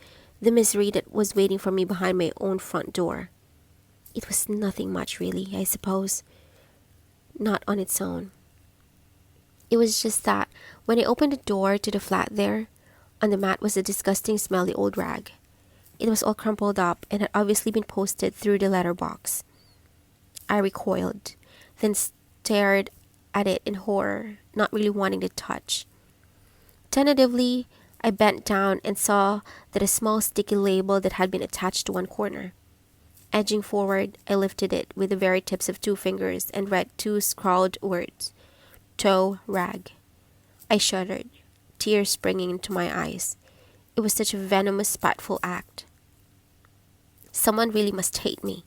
the misery that was waiting for me behind my own front door. It was nothing much, really, I suppose. Not on its own. It was just that, when I opened the door to the flat there, on the mat was a disgusting, smelly old rag. It was all crumpled up and had obviously been posted through the letterbox. I recoiled, then stared at it in horror, not really wanting to touch. Tentatively, I bent down and saw that a small sticky label that had been attached to one corner. Edging forward, I lifted it with the very tips of 2 fingers and read 2 scrawled words: "Tow rag." I shuddered, tears springing into my eyes. It was such a venomous, spiteful act. Someone really must hate me.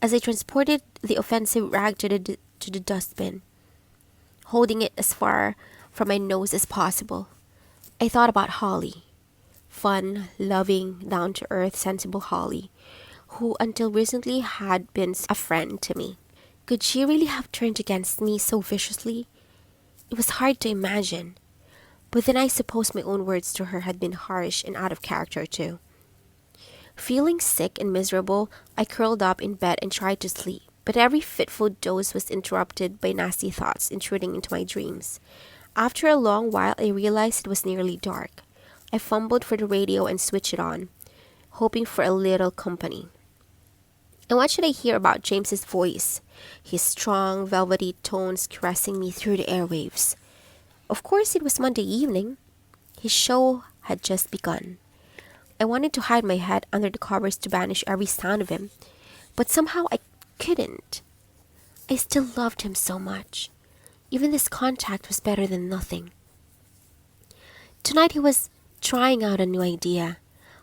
As I transported the offensive rag to the dustbin, holding it as far from my nose as possible, I thought about Holly. Fun, loving, down-to-earth, sensible Holly, who until recently had been a friend to me. Could she really have turned against me so viciously? It was hard to imagine. But then I suppose my own words to her had been harsh and out of character too. Feeling sick and miserable, I curled up in bed and tried to sleep, but every fitful doze was interrupted by nasty thoughts intruding into my dreams. After a long while, I realized it was nearly dark. I fumbled for the radio and switched it on, hoping for a little company. And what should I hear about James's voice, his strong, velvety tones caressing me through the airwaves? Of course, it was Monday evening. His show had just begun. I wanted to hide my head under the covers to banish every sound of him, but somehow I couldn't. I still loved him so much. Even this contact was better than nothing. Tonight he was trying out a new idea.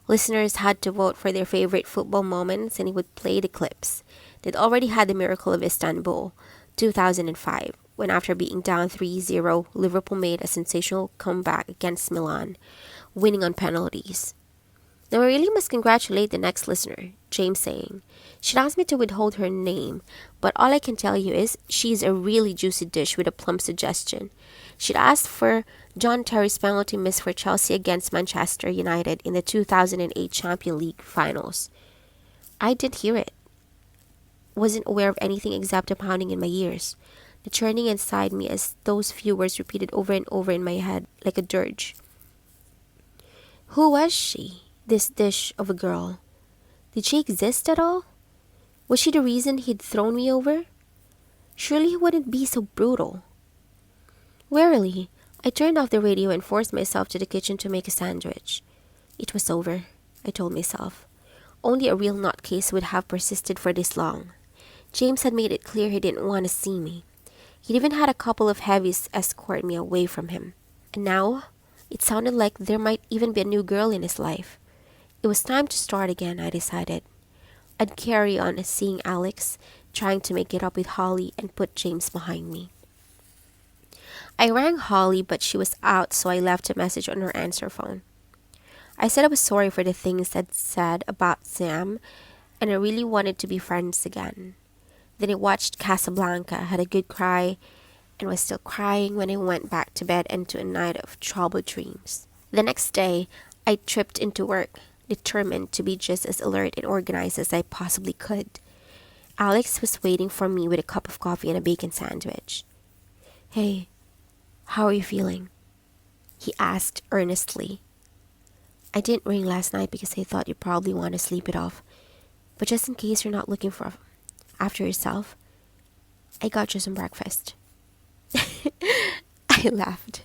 Listeners had to vote for their favorite football moments, and he would play the clips. They'd already had the Miracle of Istanbul, 2005, when after being down 3-0, Liverpool made a sensational comeback against Milan, winning on penalties. Now I really must congratulate the next listener, James saying. She'd asked me to withhold her name, but all I can tell you is she's a really juicy dish with a plump suggestion. She'd asked for John Terry's penalty miss for Chelsea against Manchester United in the 2008 Champions League finals. I didn't hear it. Wasn't aware of anything except a pounding in my ears, the churning inside me as those few words repeated over and over in my head like a dirge. Who was she, this dish of a girl? Did she exist at all? Was she the reason he'd thrown me over? Surely he wouldn't be so brutal. Warily, I turned off the radio and forced myself to the kitchen to make a sandwich. It was over, I told myself. Only a real nutcase would have persisted for this long. James had made it clear he didn't want to see me. He'd even had a couple of heavies escort me away from him. And now, it sounded like there might even be a new girl in his life. It was time to start again, I decided. I'd carry on seeing Alex, trying to make it up with Holly, and put James behind me. I rang Holly, but she was out, so I left a message on her answer phone. I said I was sorry for the things I'd said about Sam, and I really wanted to be friends again. Then I watched Casablanca, had a good cry, and was still crying when I went back to bed and to a night of troubled dreams. The next day, I tripped into work, determined to be just as alert and organized as I possibly could. Alex was waiting for me with a cup of coffee and a bacon sandwich. "Hey, how are you feeling?" he asked earnestly. "I didn't ring last night because I thought you'd probably want to sleep it off. But just in case you're not looking for after yourself, I got you some breakfast." I laughed.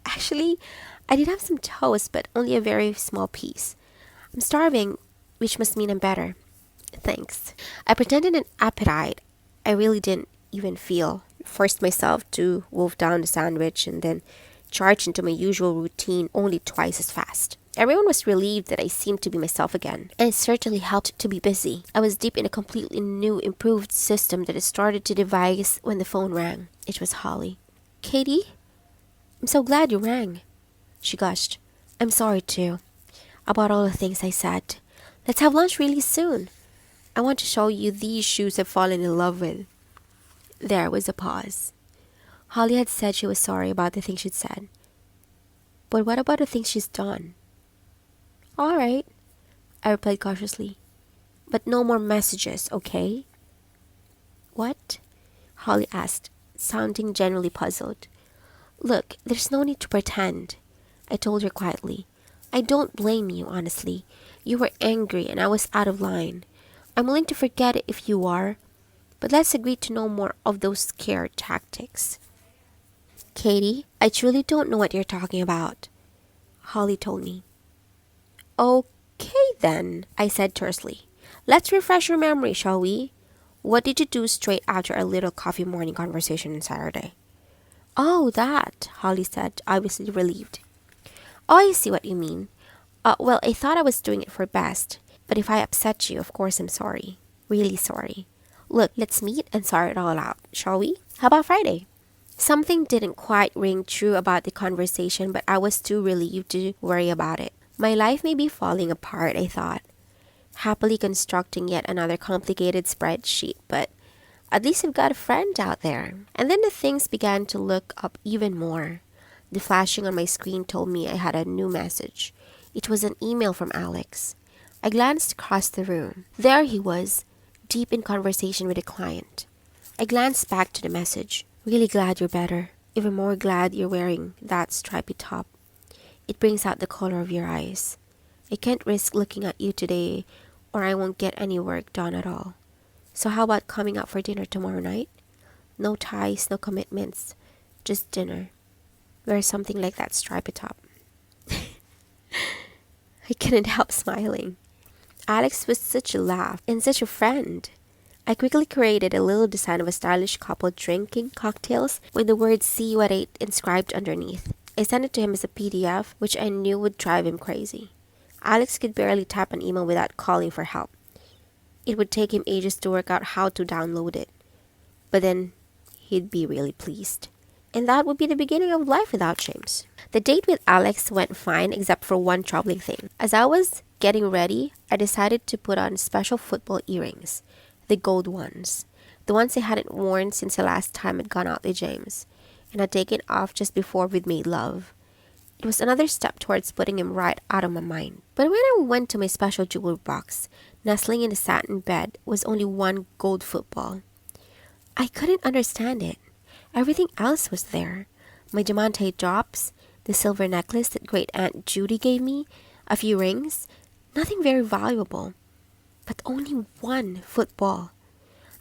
Actually, I did have some toast, but only a very small piece. I'm starving, which must mean I'm better. Thanks. I pretended an appetite I really didn't even feel. Forced myself to wolf down the sandwich and then charged into my usual routine only twice as fast. Everyone was relieved that I seemed to be myself again, and it certainly helped to be busy. I was deep in a completely new, improved system that I started to devise when the phone rang. It was Holly. "Katie, I'm so glad you rang," she gushed. "I'm sorry, too, about all the things I said. Let's have lunch really soon. I want to show you these shoes I've fallen in love with." There was a pause. Holly had said she was sorry about the things she'd said. But what about the things she's done? "All right," I replied cautiously. "But no more messages, okay?" "What?" Holly asked, sounding genuinely puzzled. "Look, there's no need to pretend," I told her quietly. "I don't blame you, honestly. You were angry and I was out of line. I'm willing to forget it if you are. But let's agree to no more of those scare tactics." "Katie, I truly don't know what you're talking about," Holly told me. "Okay then," I said tersely. "Let's refresh your memory, shall we? What did you do straight after our little coffee morning conversation on Saturday?" "Oh, that," Holly said, obviously relieved. "Oh, I see what you mean. Well, I thought I was doing it for best. But if I upset you, of course I'm sorry. Really sorry. Look, let's meet and sort it all out, shall we? How about Friday?" Something didn't quite ring true about the conversation, but I was too relieved to worry about it. My life may be falling apart, I thought, happily constructing yet another complicated spreadsheet, but at least I've got a friend out there. And then the things began to look up even more. The flashing on my screen told me I had a new message. It was an email from Alex. I glanced across the room. There he was, deep in conversation with a client. I glanced back to the message. "Really glad you're better. Even more glad you're wearing that stripy top. It brings out the color of your eyes. I can't risk looking at you today or I won't get any work done at all. So how about coming out for dinner tomorrow night? No ties, no commitments. Just dinner. Wear something like that stripy top." I couldn't help smiling. Alex was such a laugh and such a friend. I quickly created a little design of a stylish couple drinking cocktails with the word "See You at 8" inscribed underneath. I sent it to him as a PDF, which I knew would drive him crazy. Alex could barely type an email without calling for help. It would take him ages to work out how to download it. But then he'd be really pleased. And that would be the beginning of life without James. The date with Alex went fine except for one troubling thing. As I was getting ready, I decided to put on special football earrings. The gold ones. The ones I hadn't worn since the last time I'd gone out with James, and had taken off just before we'd made love. It was another step towards putting him right out of my mind. But when I went to my special jewelry box, nestling in the satin bed was only one gold football. I couldn't understand it. Everything else was there. My diamante drops, the silver necklace that great Aunt Judy gave me, a few rings, nothing very valuable. But only one football.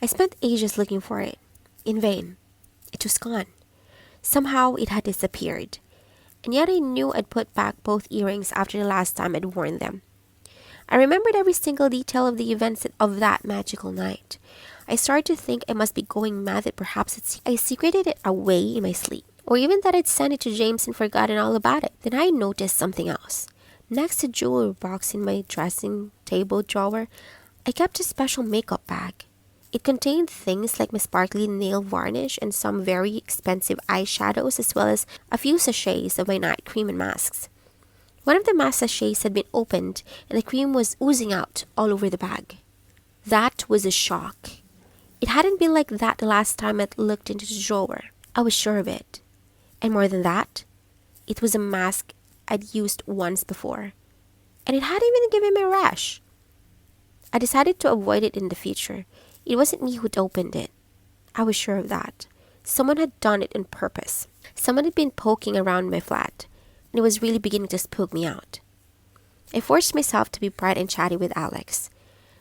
I spent ages looking for it. In vain. It was gone. Somehow it had disappeared. And yet I knew I'd put back both earrings after the last time I'd worn them. I remembered every single detail of the events of that magical night. I started to think I must be going mad that perhaps I secreted it away in my sleep. Or even that I'd sent it to James and forgotten all about it. Then I noticed something else. Next to the jewelry box in my dressing table drawer, I kept a special makeup bag. It contained things like my sparkly nail varnish and some very expensive eyeshadows, as well as a few sachets of my night cream and masks. One of the mask sachets had been opened, and the cream was oozing out all over the bag. That was a shock. It hadn't been like that the last time I'd looked into the drawer. I was sure of it. And more than that, it was a mask I'd used once before. And it hadn't even given me a rash. I decided to avoid it in the future. It wasn't me who'd opened it. I was sure of that. Someone had done it on purpose. Someone had been poking around my flat, and it was really beginning to spook me out. I forced myself to be bright and chatty with Alex.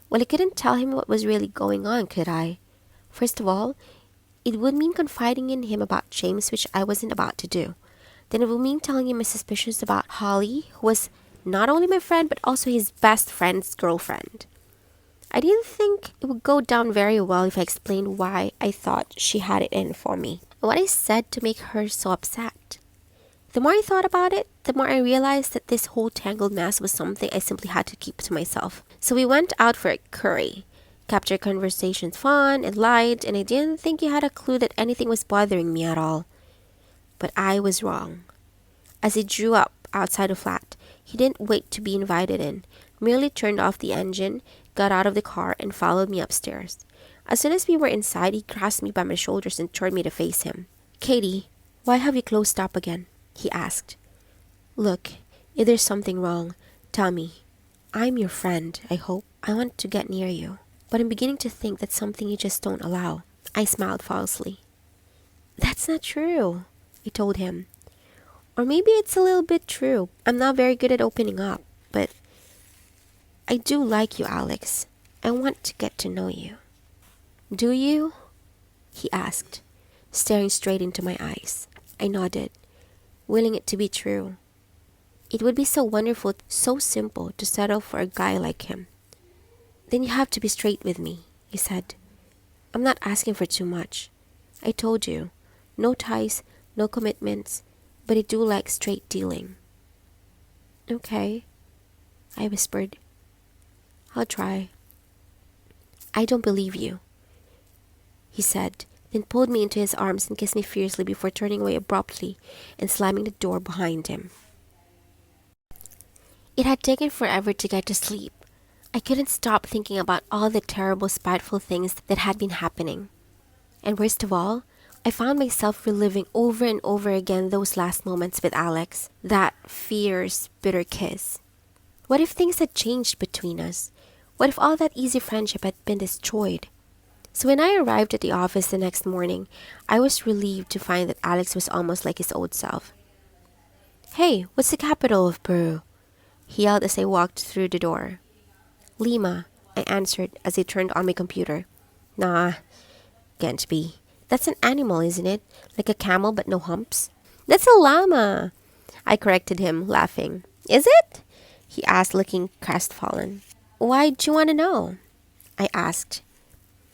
Well, I couldn't tell him what was really going on, could I? First of all, it would mean confiding in him about James, which I wasn't about to do. Then it would mean telling him my suspicions about Holly, who was not only my friend, but also his best friend's girlfriend. I didn't think it would go down very well if I explained why I thought she had it in for me, and what I said to make her so upset. The more I thought about it, the more I realized that this whole tangled mess was something I simply had to keep to myself. So we went out for a curry, kept our conversations fun and light, and I didn't think he had a clue that anything was bothering me at all. But I was wrong. As he drew up outside the flat, he didn't wait to be invited in, merely turned off the engine, got out of the car, and followed me upstairs. As soon as we were inside, he grasped me by my shoulders and turned me to face him. "Katie, why have you closed up again?" he asked. "Look, if there's something wrong, tell me. I'm your friend, I hope. I want to get near you. But I'm beginning to think that's something you just don't allow." I smiled falsely. "That's not true," I told him. "Or maybe it's a little bit true. I'm not very good at opening up, but I do like you, Alex. I want to get to know you." "Do you?" he asked, staring straight into my eyes. I nodded, willing it to be true. It would be so wonderful, so simple to settle for a guy like him. "Then you have to be straight with me," he said. "I'm not asking for too much. I told you, no ties, no commitments, but I do like straight dealing." "Okay," I whispered. "I'll try." "I don't believe you," he said, then pulled me into his arms and kissed me fiercely before turning away abruptly and slamming the door behind him. It had taken forever to get to sleep. I couldn't stop thinking about all the terrible, spiteful things that had been happening. And worst of all, I found myself reliving over and over again those last moments with Alex, that fierce, bitter kiss. What if things had changed between us? What if all that easy friendship had been destroyed? So when I arrived at the office the next morning, I was relieved to find that Alex was almost like his old self. "Hey, what's the capital of Peru?" he yelled as I walked through the door. "Lima," I answered as I turned on my computer. "Nah, can't be. That's an animal, isn't it? Like a camel but no humps?" "That's a llama," I corrected him, laughing. "Is it?" he asked, looking crestfallen. "Why'd you want to know?" I asked.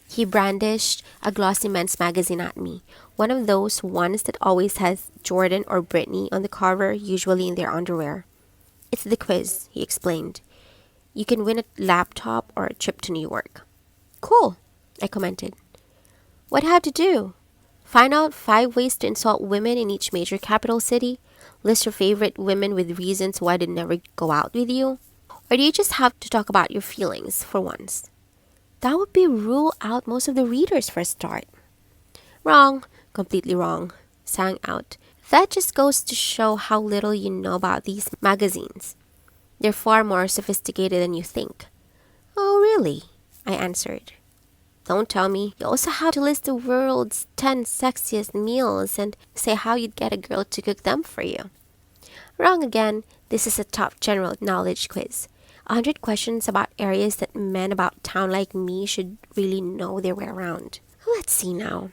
He brandished a glossy men's magazine at me, one of those ones that always has Jordan or Britney on the cover, usually in their underwear. "It's the quiz," he explained. "You can win a laptop or a trip to New York." "Cool," I commented. "What do I have to do? Find out 5 ways to insult women in each major capital city? List your favorite women with reasons why they'd never go out with you? Or do you just have to talk about your feelings for once?" That would be rule out most of the readers for a start. "Wrong, completely wrong," sang out. "That just goes to show how little you know about these magazines. They're far more sophisticated than you think." "Oh, really?" I answered. "Don't tell me. You also have to list the world's 10 sexiest meals and say how you'd get a girl to cook them for you." "Wrong again. This is a top general knowledge quiz. 100 questions about areas that men about town like me should really know their way around." "Let's see now.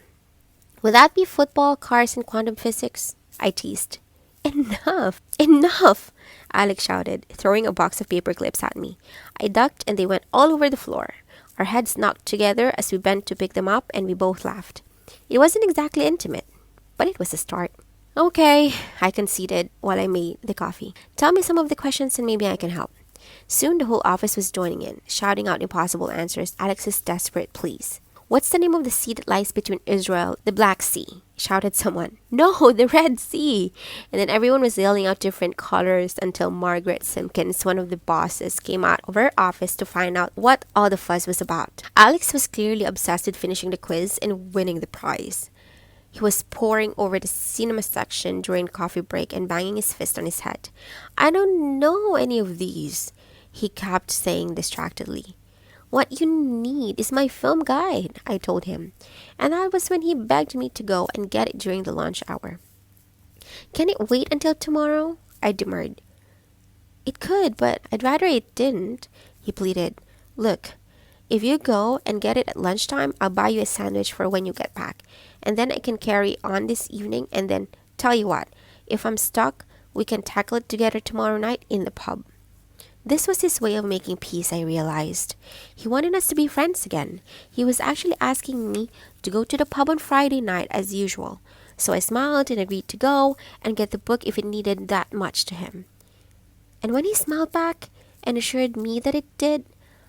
Would that be football, cars, and quantum physics?" I teased. "Enough! Enough!" Alex shouted, throwing a box of paper clips at me. I ducked and they went all over the floor. Our heads knocked together as we bent to pick them up, and we both laughed. It wasn't exactly intimate, but it was a start. "Okay," I conceded while I made the coffee. "Tell me some of the questions and maybe I can help." Soon the whole office was joining in, shouting out impossible answers, Alex's desperate pleas. "What's the name of the sea that lies between Israel, the Black Sea?" shouted someone. "No, the Red Sea!" And then everyone was yelling out different colors until Margaret Simpkins, one of the bosses, came out of her office to find out what all the fuss was about. Alex was clearly obsessed with finishing the quiz and winning the prize. He was poring over the cinema section during the coffee break and banging his fist on his head. "I don't know any of these," he kept saying distractedly. "What you need is my film guide," I told him. And that was when he begged me to go and get it during the lunch hour. "Can it wait until tomorrow?" I demurred. "It could, but I'd rather it didn't," he pleaded. "Look, if you go and get it at lunchtime, I'll buy you a sandwich for when you get back. And then I can carry on this evening and then, tell you what, if I'm stuck, we can tackle it together tomorrow night in the pub." This was his way of making peace, I realized. He wanted us to be friends again. He was actually asking me to go to the pub on Friday night as usual. So I smiled and agreed to go and get the book if it needed that much to him. And when he smiled back and assured me that it did,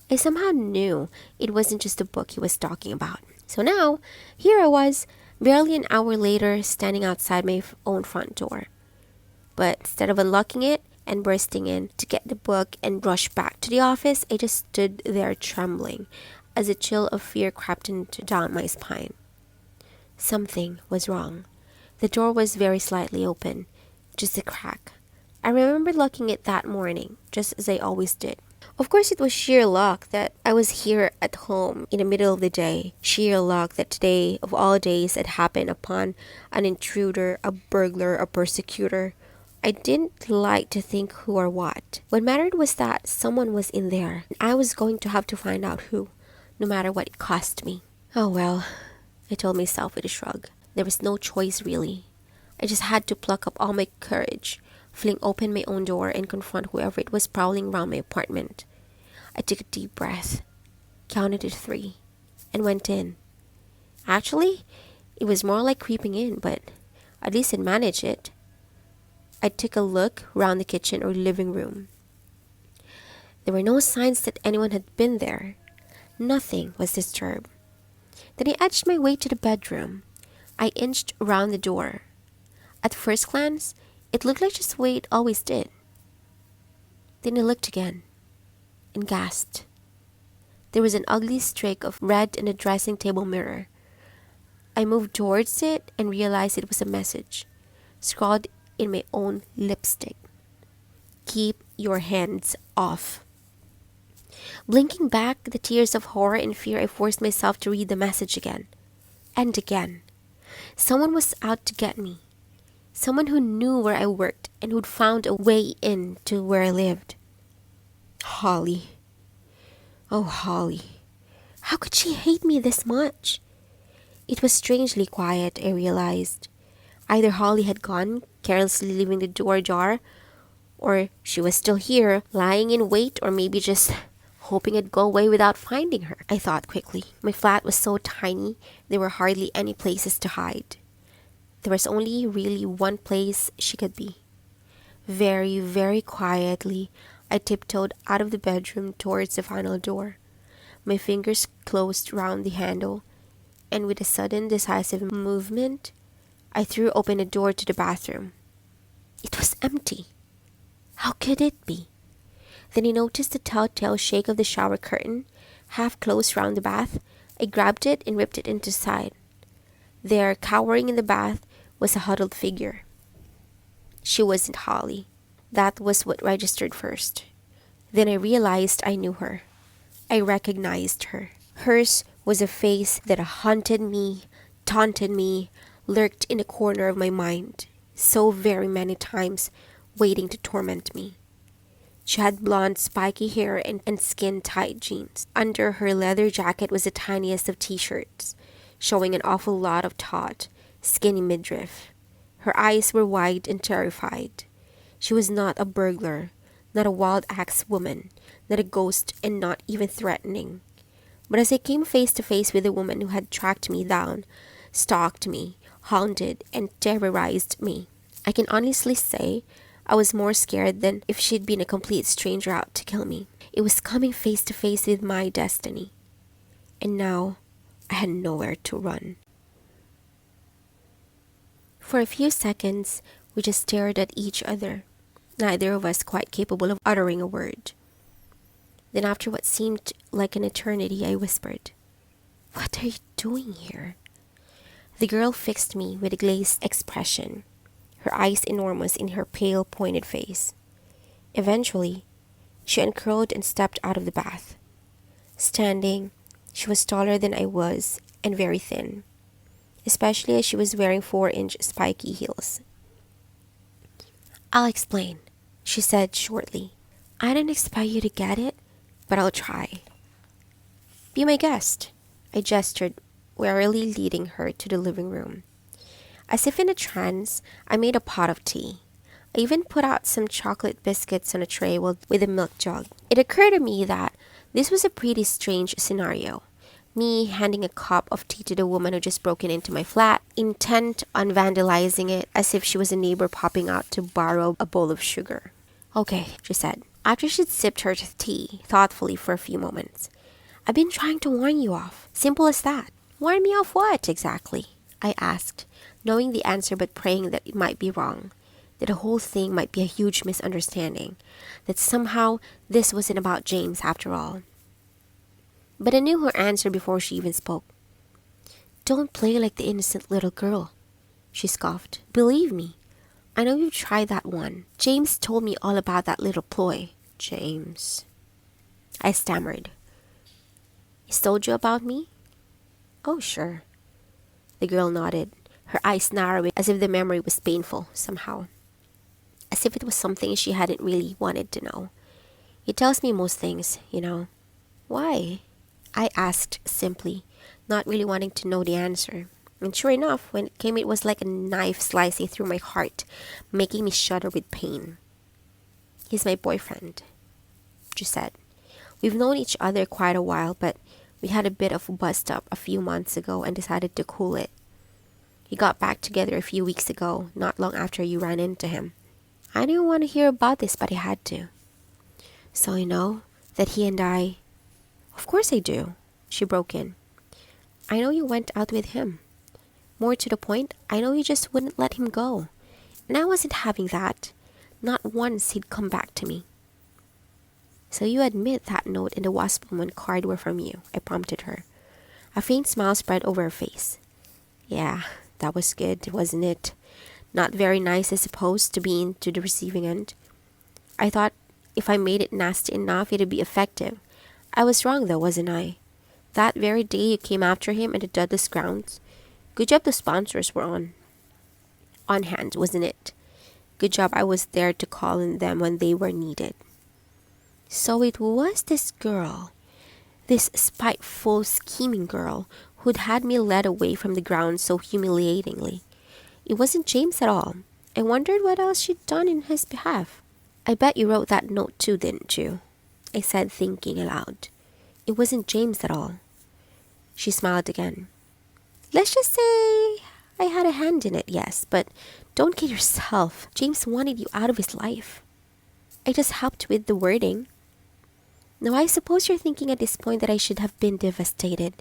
I somehow knew it wasn't just the book he was talking about. So now, here I was, barely an hour later, standing outside my own front door. But instead of unlocking it and bursting in to get the book and rush back to the office, I just stood there trembling as a chill of fear crept down my spine. Something was wrong. The door was very slightly open, just a crack. I remember locking it that morning, just as I always did. Of course, it was sheer luck that I was here at home in the middle of the day. Sheer luck that today, of all days, had happened upon an intruder, a burglar, a persecutor. I didn't like to think who or what. What mattered was that someone was in there, and I was going to have to find out who, no matter what it cost me. Oh well, I told myself with a shrug. There was no choice, really. I just had to pluck up all my courage, fling open my own door, and confront whoever it was prowling around my apartment. I took a deep breath, counted to 3, and went in. Actually, it was more like creeping in, but at least I'd managed it. I took a look around the kitchen or living room. There were no signs that anyone had been there. Nothing was disturbed. Then I edged my way to the bedroom. I inched around the door. At first glance, it looked like just the way it always did. Then I looked again and gasped. There was an ugly streak of red in the dressing table mirror. I moved towards it and realized it was a message, scrawled in my own lipstick. Keep your hands off. Blinking back the tears of horror and fear, I forced myself to read the message again and again. Someone was out to get me. Someone who knew where I worked and who'd found a way in to where I lived. Holly. Oh, Holly. How could she hate me this much? It was strangely quiet, I realized. Either Holly had gone, carelessly leaving the door ajar, or she was still here, lying in wait, or maybe just hoping I'd go away without finding her, I thought quickly. My flat was so tiny, there were hardly any places to hide. There was only really one place she could be. Very, very quietly, I tiptoed out of the bedroom towards the final door. My fingers closed round the handle, and with a sudden, decisive movement, I threw open the door to the bathroom. It was empty. How could it be? Then I noticed the telltale shake of the shower curtain, half closed round the bath. I grabbed it and ripped it into side. There, cowering in the bath, was a huddled figure. She wasn't Holly. That was what registered first. Then I realized I knew her. I recognized her. Hers was a face that haunted me, taunted me, lurked in the corner of my mind, so very many times, waiting to torment me. She had blonde, spiky hair and skin-tight jeans. Under her leather jacket was the tiniest of t-shirts, showing an awful lot of taut, skinny midriff. Her eyes were wide and terrified. She was not a burglar, not a wild axe woman, not a ghost, and not even threatening. But as I came face to face with the woman who had tracked me down, stalked me, haunted, and terrorized me, I can honestly say I was more scared than if she'd been a complete stranger out to kill me. It was coming face to face with my destiny. And now, I had nowhere to run. For a few seconds, we just stared at each other, neither of us quite capable of uttering a word. Then after what seemed like an eternity, I whispered, "What are you doing here?" The girl fixed me with a glazed expression, her eyes enormous in her pale, pointed face. Eventually, she uncurled and stepped out of the bath. Standing, she was taller than I was and very thin, especially as she was wearing 4-inch spiky heels. "I'll explain," she said shortly. "I don't expect you to get it, but I'll try." "Be my guest," I gestured, warily leading her to the living room. As if in a trance, I made a pot of tea. I even put out some chocolate biscuits on a tray with a milk jug. It occurred to me that this was a pretty strange scenario. Me handing a cup of tea to the woman who just broken into my flat, intent on vandalizing it as if she was a neighbor popping out to borrow a bowl of sugar. Okay, she said, after she'd sipped her tea thoughtfully for a few moments. I've been trying to warn you off. Simple as that. Warn me off what, exactly? I asked, knowing the answer but praying that it might be wrong, that the whole thing might be a huge misunderstanding, that somehow this wasn't about James after all. But I knew her answer before she even spoke. Don't play like the innocent little girl, she scoffed. Believe me, I know you've tried that one. James told me all about that little ploy. James, I stammered. He's told you about me? Oh, sure. The girl nodded, her eyes narrowing as if the memory was painful somehow. As if it was something she hadn't really wanted to know. He tells me most things, you know. Why? I asked simply, not really wanting to know the answer. And sure enough, when it came, it was like a knife slicing through my heart, making me shudder with pain. He's my boyfriend, she said. We've known each other quite a while, but we had a bit of a bust-up a few months ago and decided to cool it. We got back together a few weeks ago, not long after you ran into him. I didn't want to hear about this, but I had to. So you know that he and I... Of course I do, she broke in. I know you went out with him. More to the point, I know you just wouldn't let him go. And I wasn't having that. Not once he'd come back to me. So you admit that note and the Wasp Woman card were from you, I prompted her. A faint smile spread over her face. Yeah, that was good, wasn't it? Not very nice, I suppose, to be into the receiving end. I thought if I made it nasty enough, it'd be effective. I was wrong, though, wasn't I? That very day you came after him at the Douglas grounds. Good job the sponsors were on hand, wasn't it? Good job I was there to call on them when they were needed. So it was this girl, this spiteful, scheming girl, who'd had me led away from the grounds so humiliatingly. It wasn't James at all. I wondered what else she'd done in his behalf. I bet you wrote that note too, didn't you? I said, thinking aloud. It wasn't James at all. She smiled again. Let's just say I had a hand in it, yes, but don't kid yourself. James wanted you out of his life. I just helped with the wording. Now, I suppose you're thinking at this point that I should have been devastated.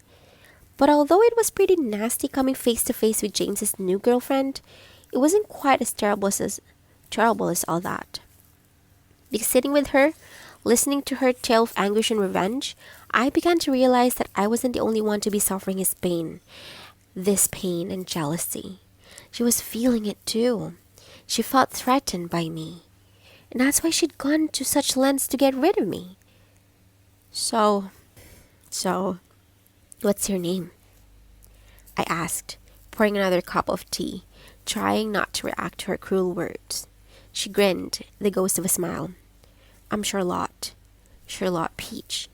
But although it was pretty nasty coming face to face with James's new girlfriend, it wasn't quite as terrible as all that. Because sitting with her, listening to her tale of anguish and revenge, I began to realize that I wasn't the only one to be suffering his pain. This pain and jealousy. She was feeling it too. She felt threatened by me. And that's why she'd gone to such lengths to get rid of me. So, what's your name? I asked, pouring another cup of tea, trying not to react to her cruel words. She grinned, the ghost of a smile. I'm Charlotte Peach.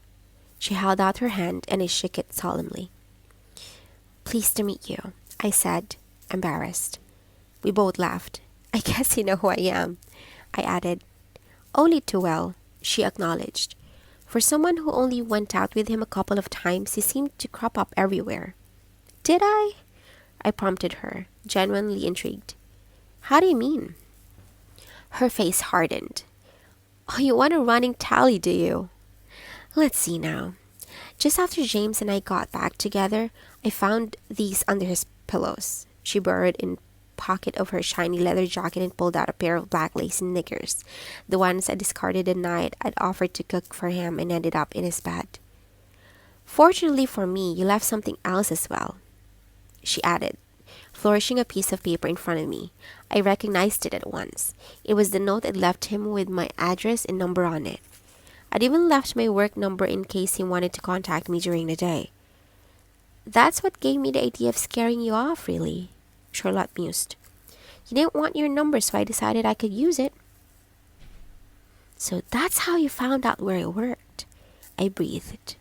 She held out her hand and I shook it solemnly. Pleased to meet you, I said, embarrassed. We both laughed. I guess you know who I am, I added. Only too well, she acknowledged. For someone who only went out with him a couple of times, he seemed to crop up everywhere. Did I? I prompted her, genuinely intrigued. How do you mean? Her face hardened. Oh, you want a running tally, do you? Let's see now. Just after James and I got back together, I found these under his pillows. She burrowed in pocket of her shiny leather jacket and pulled out a pair of black lace knickers, the ones I discarded the night I'd offered to cook for him and ended up in his bed. Fortunately for me, you left something else as well, she added, flourishing a piece of paper in front of me. I recognized it at once. It was the note I'd left him with my address and number on it. I'd even left my work number in case he wanted to contact me during the day. That's what gave me the idea of scaring you off, really, Charlotte mused. You didn't want your number, so I decided I could use it. So that's how you found out where I worked, I breathed,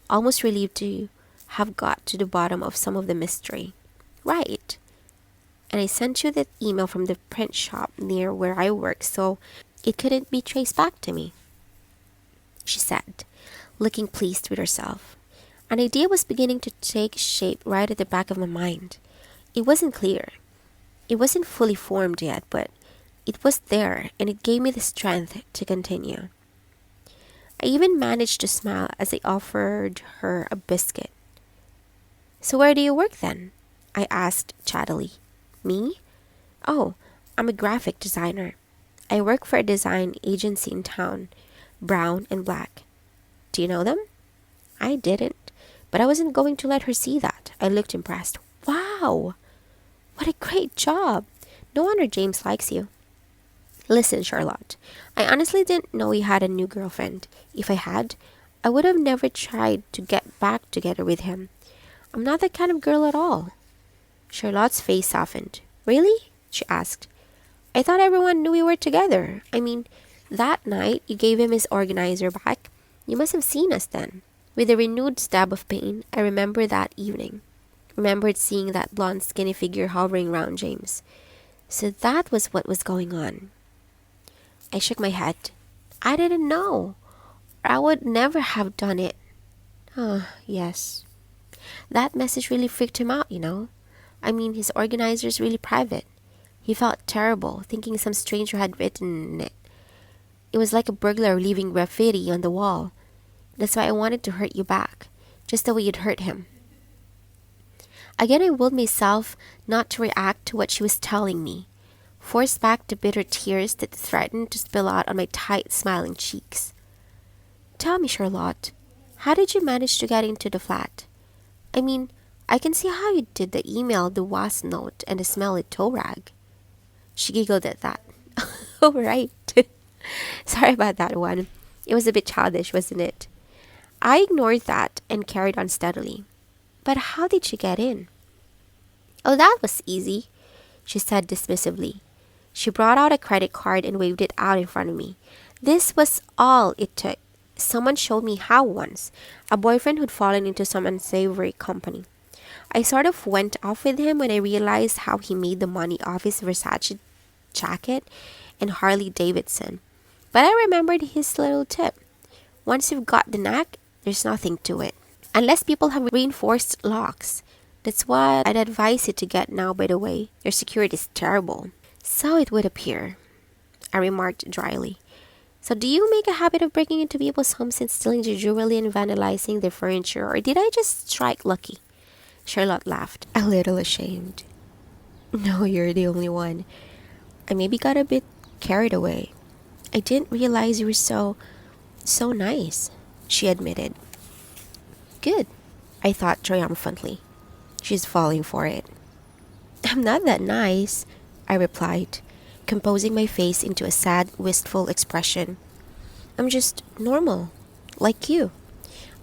almost relieved to have got to the bottom of some of the mystery. Right. And I sent you that email from the print shop near where I work so it couldn't be traced back to me, she said, looking pleased with herself. An idea was beginning to take shape right at the back of my mind. It wasn't clear. It wasn't fully formed yet, but it was there, and it gave me the strength to continue. I even managed to smile as I offered her a biscuit. "So where do you work then?" I asked chattily. "Me? Oh, I'm a graphic designer. I work for a design agency in town, brown and black. Do you know them?" I didn't, but I wasn't going to let her see that. I looked impressed. "Wow! What a great job! No wonder James likes you." "Listen, Charlotte, I honestly didn't know you had a new girlfriend. If I had, I would have never tried to get back together with him. I'm not that kind of girl at all." Charlotte's face softened. "Really?" she asked. "I thought everyone knew we were together. I mean, that night you gave him his organizer back. You must have seen us then." With a renewed stab of pain, I remembered that evening. Remembered seeing that blonde skinny figure hovering round James. So that was what was going on. I shook my head. "I didn't know. I would never have done it." Yes. That message really freaked him out, you know. I mean, his organizer's really private. He felt terrible, thinking some stranger had written it. It was like a burglar leaving graffiti on the wall. That's why I wanted to hurt you back, just the way you'd hurt him. Again, I willed myself not to react to what she was telling me, forced back the bitter tears that threatened to spill out on my tight, smiling cheeks. "Tell me, Charlotte, how did you manage to get into the flat? I mean, I can see how you did the email, the wasp note, and the smelly toe rag." She giggled at that. "Oh, right. Sorry about that one. It was a bit childish, wasn't it?" I ignored that and carried on steadily. "But how did you get in?" "Oh, that was easy," she said dismissively. She brought out a credit card and waved it out in front of me. This was all it took. Someone showed me how once. A boyfriend who'd fallen into some unsavory company. I sort of went off with him when I realized how he made the money off his Versace jacket and Harley Davidson. But I remembered his little tip. Once you've got the knack, there's nothing to it. Unless people have reinforced locks. That's what I'd advise you to get now, by the way. Your security is terrible." "So it would appear," I remarked dryly. "So do you make a habit of breaking into people's homes and stealing their jewelry and vandalizing their furniture, or did I just strike lucky?" Charlotte laughed, a little ashamed. "No, you're the only one. I maybe got a bit carried away. I didn't realize you were so nice," she admitted. "Good," I thought triumphantly. She's falling for it. "I'm not that nice," I replied, composing my face into a sad, wistful expression. "I'm just normal, like you.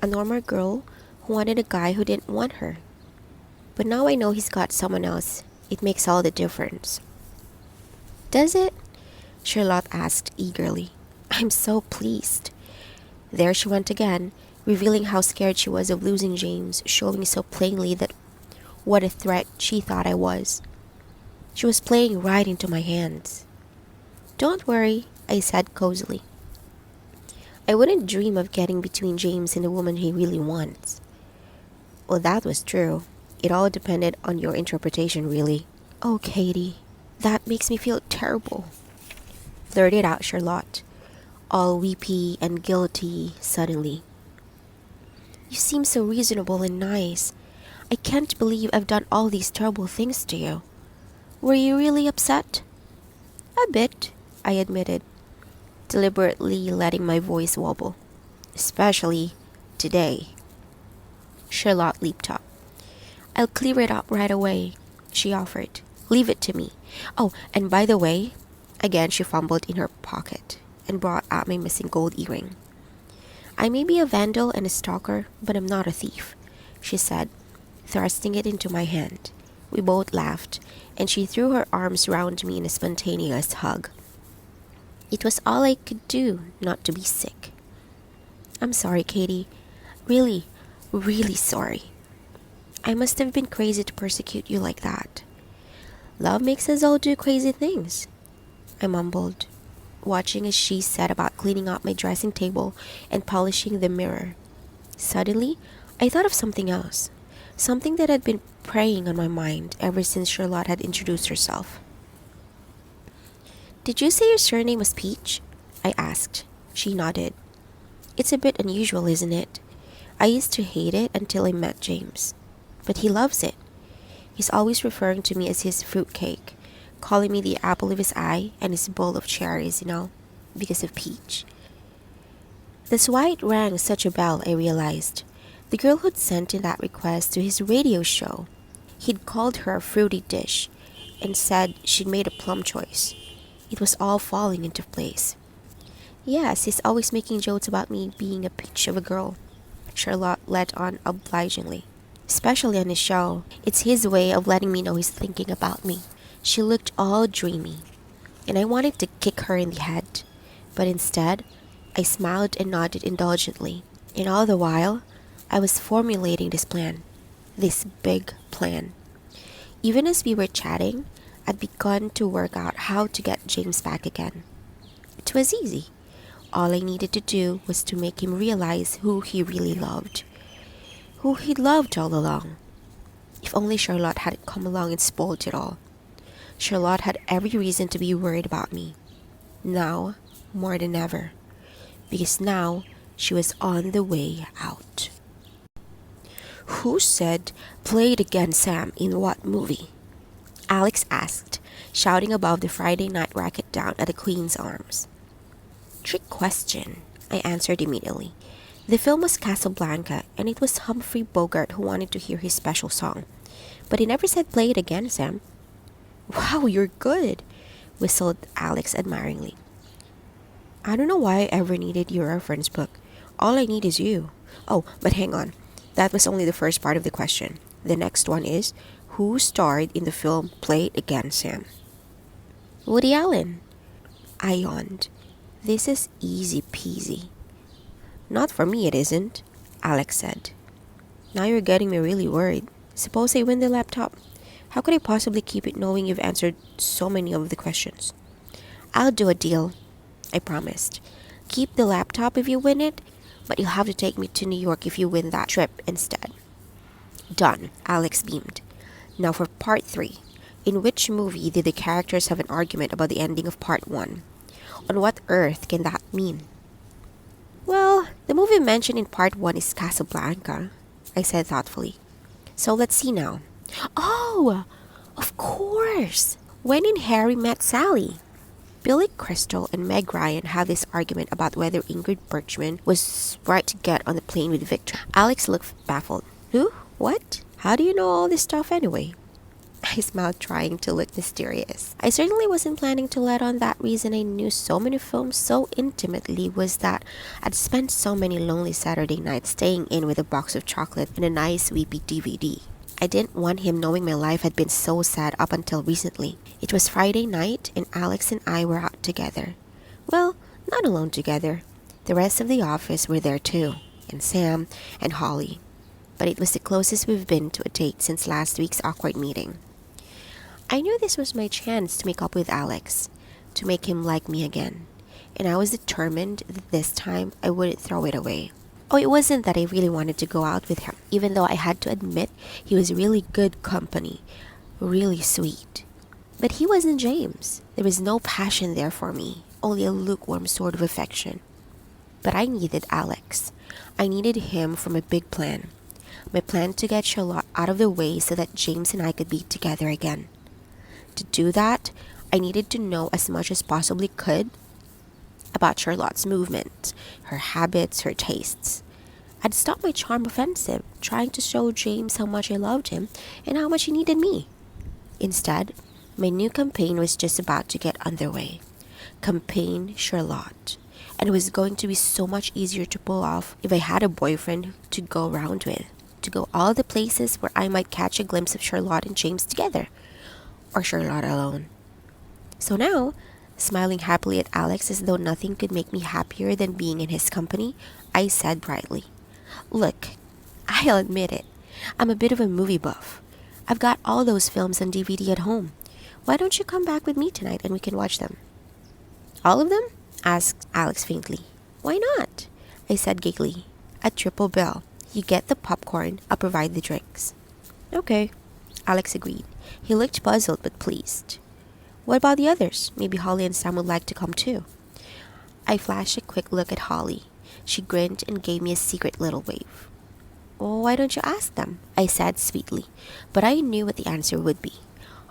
A normal girl who wanted a guy who didn't want her. But now I know he's got someone else. It makes all the difference." "Does it?" Charlotte asked eagerly. "I'm so pleased." There she went again, revealing how scared she was of losing James, showing so plainly that what a threat she thought I was. She was playing right into my hands. "Don't worry," I said cozily. "I wouldn't dream of getting between James and the woman he really wants." Well, that was true. It all depended on your interpretation, really. "Oh, Katie, that makes me feel terrible," blurted out Charlotte, all weepy and guilty suddenly. "You seem so reasonable and nice. I can't believe I've done all these terrible things to you. Were you really upset?" "A bit," I admitted, deliberately letting my voice wobble. "Especially today." Charlotte leaped up. "I'll clear it up right away," she offered. "Leave it to me. Oh, and by the way," again she fumbled in her pocket and brought out my missing gold earring. "I may be a vandal and a stalker, but I'm not a thief," she said, thrusting it into my hand. We both laughed, and she threw her arms round me in a spontaneous hug. It was all I could do not to be sick. "I'm sorry, Katie. Really, really sorry. I must have been crazy to persecute you like that." "Love makes us all do crazy things," I mumbled, watching as she set about cleaning up my dressing table and polishing the mirror. Suddenly, I thought of something else, something that had been preying on my mind ever since Charlotte had introduced herself. "Did you say your surname was Peach?" I asked. She nodded. "It's a bit unusual, isn't it? I used to hate it until I met James. But he loves it. He's always referring to me as his fruitcake, calling me the apple of his eye and his bowl of cherries, because of Peach." That's why it rang such a bell, I realized. The girl who'd sent in that request to his radio show. He'd called her a fruity dish and said she'd made a plum choice. It was all falling into place. "Yes, he's always making jokes about me being a peach of a girl," Charlotte let on obligingly. "Especially on his show. It's his way of letting me know he's thinking about me." She looked all dreamy, and I wanted to kick her in the head. But instead, I smiled and nodded indulgently. And all the while, I was formulating this plan. This big plan. Even as we were chatting, I'd begun to work out how to get James back again. It was easy. All I needed to do was to make him realize who he really loved. Who he'd loved all along. If only Charlotte hadn't come along and spoiled it all. Charlotte had every reason to be worried about me. Now, more than ever. Because now, she was on the way out. "Who said, 'Play it again, Sam,' in what movie?" Alex asked, shouting above the Friday night racket down at the Queen's Arms. "Trick question," I answered immediately. The film was Casablanca, and it was Humphrey Bogart who wanted to hear his special song. But he never said, "Play it again, Sam." "Wow, you're good," whistled Alex admiringly. "I don't know why I ever needed your reference book. All I need is you. Oh, but hang on. That was only the first part of the question. The next one is, who starred in the film Play It Again, Sam?" "Woody Allen." I yawned. This is easy peasy. "Not for me, it isn't," Alex said. "Now you're getting me really worried. Suppose I win the laptop? How could I possibly keep it knowing you've answered so many of the questions?" "I'll do a deal," I promised. "Keep the laptop if you win it, but you'll have to take me to New York if you win that trip instead." "Done," Alex beamed. "Now for part 3. In which movie did the characters have an argument about the ending of part 1? On what earth can that mean?" "Well, the movie mentioned in part 1 is Casablanca," I said thoughtfully. "So let's see now. Oh, of course! When in Harry Met Sally. Billy Crystal and Meg Ryan have this argument about whether Ingrid Bergman was right to get on the plane with Victor. Alex looked baffled. "Who? What? How do you know all this stuff anyway?" I smiled, trying to look mysterious. I certainly wasn't planning to let on that reason I knew so many films so intimately was that I'd spent so many lonely Saturday nights staying in with a box of chocolate and a nice weepy DVD. I didn't want him knowing my life had been so sad up until recently. It was Friday night and Alex and I were out together. Well, not alone together. The rest of the office were there too, and Sam and Holly. But it was the closest we've been to a date since last week's awkward meeting. I knew this was my chance to make up with Alex, to make him like me again, and I was determined that this time I wouldn't throw it away. Oh, it wasn't that I really wanted to go out with him, even though I had to admit he was really good company, really sweet. But he wasn't James. There was no passion there for me, only a lukewarm sort of affection. But I needed Alex. I needed him from a big plan. My plan to get Charlotte out of the way so that James and I could be together again. To do that, I needed to know as much as possibly could about Charlotte's movements, her habits, her tastes. I'd stopped my charm offensive, trying to show James how much I loved him and how much he needed me. Instead, my new campaign was just about to get underway. Campaign Charlotte. And it was going to be so much easier to pull off if I had a boyfriend to go around with, to go all the places where I might catch a glimpse of Charlotte and James together, or Charlotte alone. So now, smiling happily at Alex as though nothing could make me happier than being in his company, I said brightly, "Look, I'll admit it. I'm a bit of a movie buff. I've got all those films on DVD at home. Why don't you come back with me tonight and we can watch them?" "All of them?" asked Alex faintly. "Why not?" I said giggly. A triple bill. You get the popcorn, I'll provide the drinks. Okay, Alex agreed. He looked puzzled but pleased. What about the others? Maybe Holly and Sam would like to come too. I flashed a quick look at Holly. She grinned and gave me a secret little wave. "Oh, why don't you ask them?" I said sweetly, but I knew what the answer would be.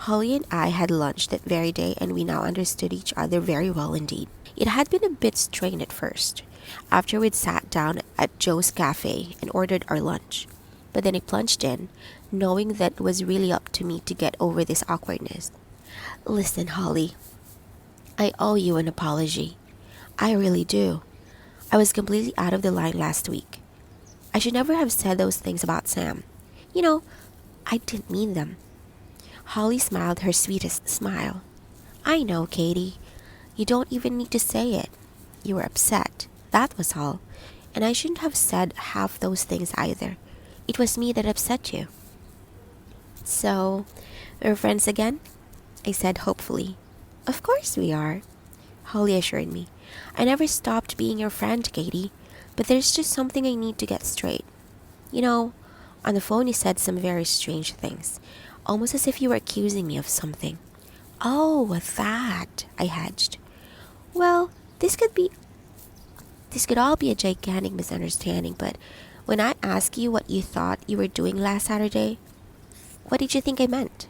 Holly and I had lunch that very day, and we now understood each other very well indeed. It had been a bit strained at first, after we'd sat down at Joe's cafe and ordered our lunch. But then I plunged in, knowing that it was really up to me to get over this awkwardness. "Listen, Holly, I owe you an apology. I really do. I was completely out of the line last week. I should never have said those things about Sam. You know, I didn't mean them." Holly smiled her sweetest smile. "I know, Katie. You don't even need to say it. You were upset. That was all. And I shouldn't have said half those things either. It was me that upset you." "So, we're friends again?" I said hopefully. "Of course we are," Holly assured me. "I never stopped being your friend, Katie. But there's just something I need to get straight. You know, on the phone you said some very strange things, almost as if you were accusing me of something." "Oh, that," I hedged. "Well, this could all be a gigantic misunderstanding, but when I asked you what you thought you were doing last Saturday, what did you think I meant?"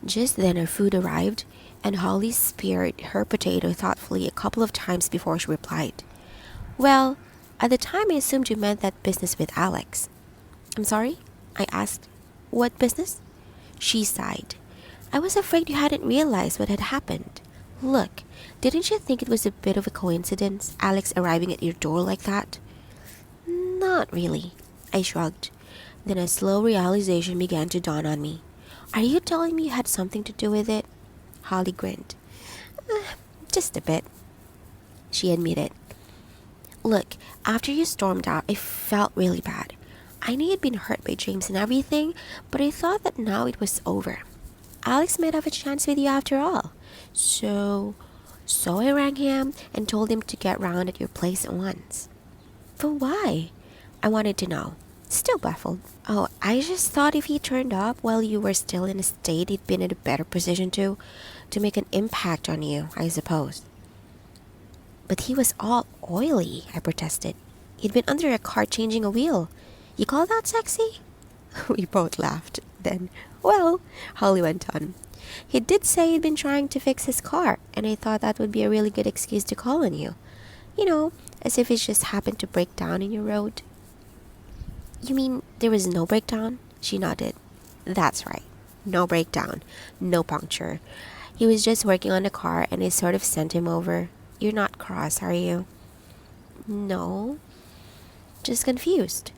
Just then our food arrived, and Holly speared her potato thoughtfully a couple of times before she replied. "Well, at the time I assumed you meant that business with Alex." "I'm sorry?" I asked. "What business?" She sighed. "I was afraid you hadn't realized what had happened. Look, didn't you think it was a bit of a coincidence, Alex arriving at your door like that?" "Not really," I shrugged. Then a slow realization began to dawn on me. "Are you telling me you had something to do with it?" Holly grinned. Just a bit," she admitted. "Look, after you stormed out, I felt really bad. I knew you'd been hurt by James and everything, but I thought that now it was over. Alex might have a chance with you after all. So I rang him and told him to get round at your place at once." "But why?" I wanted to know, still baffled. "Oh, I just thought if he turned up while you were still in a state, he'd been in a better position to make an impact on you, I suppose." "But he was all oily," I protested. "He'd been under a car changing a wheel. You call that sexy?" We both laughed. Then, "Well," Holly went on, "he did say he'd been trying to fix his car, and I thought that would be a really good excuse to call on you. You know, as if it just happened to break down in your road." "You mean there was no breakdown?" She nodded. "That's right. No breakdown. No puncture. He was just working on the car, and I sort of sent him over. You're not cross, are you?" "No. Just confused,"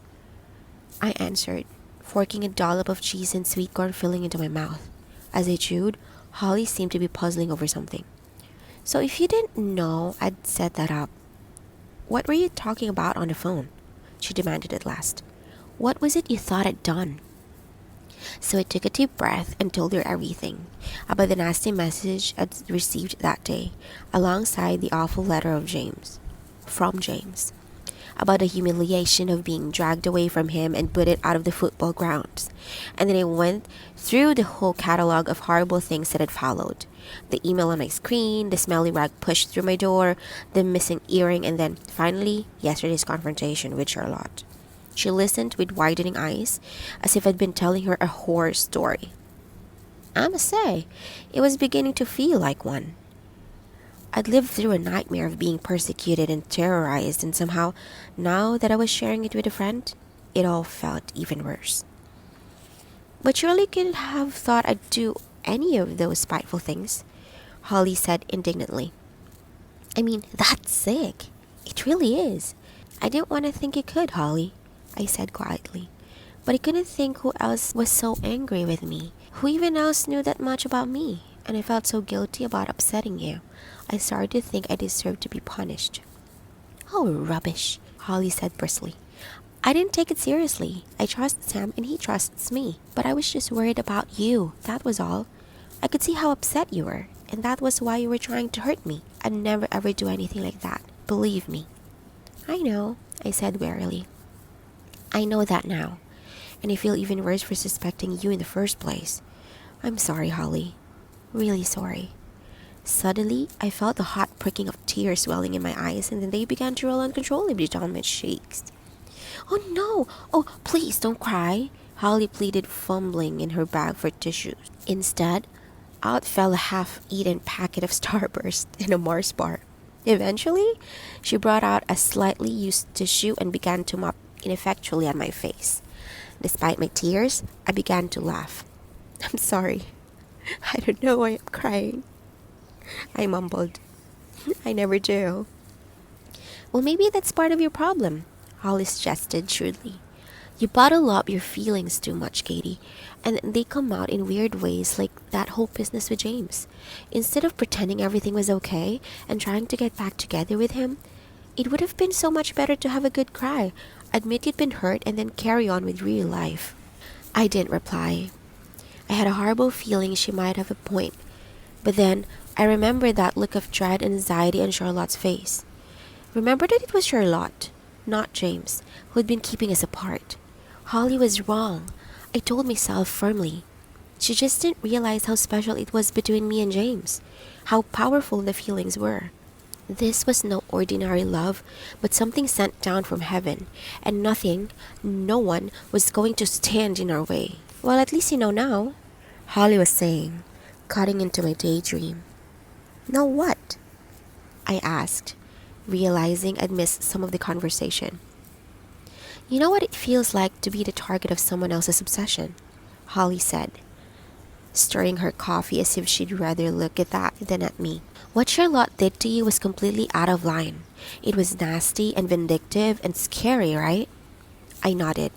I answered, forking a dollop of cheese and sweet corn filling into my mouth. As I chewed, Holly seemed to be puzzling over something. "So if you didn't know I'd set that up, what were you talking about on the phone?" she demanded at last. "What was it you thought I'd done?" So I took a deep breath and told her everything about the nasty message I'd received that day, alongside the awful letter from James, about the humiliation of being dragged away from him and put out of the football grounds. And then I went through the whole catalog of horrible things that had followed. The email on my screen, the smelly rag pushed through my door, the missing earring, and then, finally, yesterday's confrontation with Charlotte. She listened with widening eyes, as if I'd been telling her a horror story. I must say, it was beginning to feel like one. I'd lived through a nightmare of being persecuted and terrorized, and somehow, now that I was sharing it with a friend, it all felt even worse. "But surely you couldn't have thought I'd do any of those spiteful things," Holly said indignantly. "I mean, that's sick. It really is." "I didn't want to think you could, Holly," I said quietly. "But I couldn't think who else was so angry with me. Who even else knew that much about me? And I felt so guilty about upsetting you. I started to think I deserved to be punished." "Oh, rubbish," Holly said briskly. "I didn't take it seriously. I trust Sam and he trusts me. But I was just worried about you, that was all. I could see how upset you were, and that was why you were trying to hurt me. I'd never ever do anything like that. Believe me." "I know," I said wearily. I know that now, and I feel even worse for suspecting you in the first place. I'm sorry, Holly. Really sorry. Suddenly, I felt the hot pricking of tears welling in my eyes, and then they began to roll uncontrollably down my cheeks. Oh no! Oh, please don't cry, Holly pleaded, fumbling in her bag for tissues. Instead, out fell a half-eaten packet of Starburst and a Mars bar. Eventually, she brought out a slightly used tissue and began to mop ineffectually at my face. Despite my tears, I began to laugh. I'm sorry. I don't know why I'm crying, I mumbled. I never do. Well, maybe that's part of your problem, Holly suggested shrewdly. You bottle up your feelings too much, Katie, and they come out in weird ways like that whole business with James. Instead of pretending everything was okay and trying to get back together with him, it would have been so much better to have a good cry, admit you'd been hurt, and then carry on with real life. I didn't reply. I had a horrible feeling she might have a point, but then I remembered that look of dread and anxiety on Charlotte's face. Remember that it was Charlotte, not James, who had been keeping us apart. Holly was wrong, I told myself firmly. She just didn't realize how special it was between me and James, how powerful the feelings were. This was no ordinary love, but something sent down from heaven, and nothing, no one, was going to stand in our way. Well, at least you know now, Holly was saying, cutting into my daydream. Know what? I asked, realizing I'd missed some of the conversation. You know what it feels like to be the target of someone else's obsession, Holly said, stirring her coffee as if she'd rather look at that than at me. What Charlotte did to you was completely out of line. It was nasty and vindictive and scary, right? I nodded.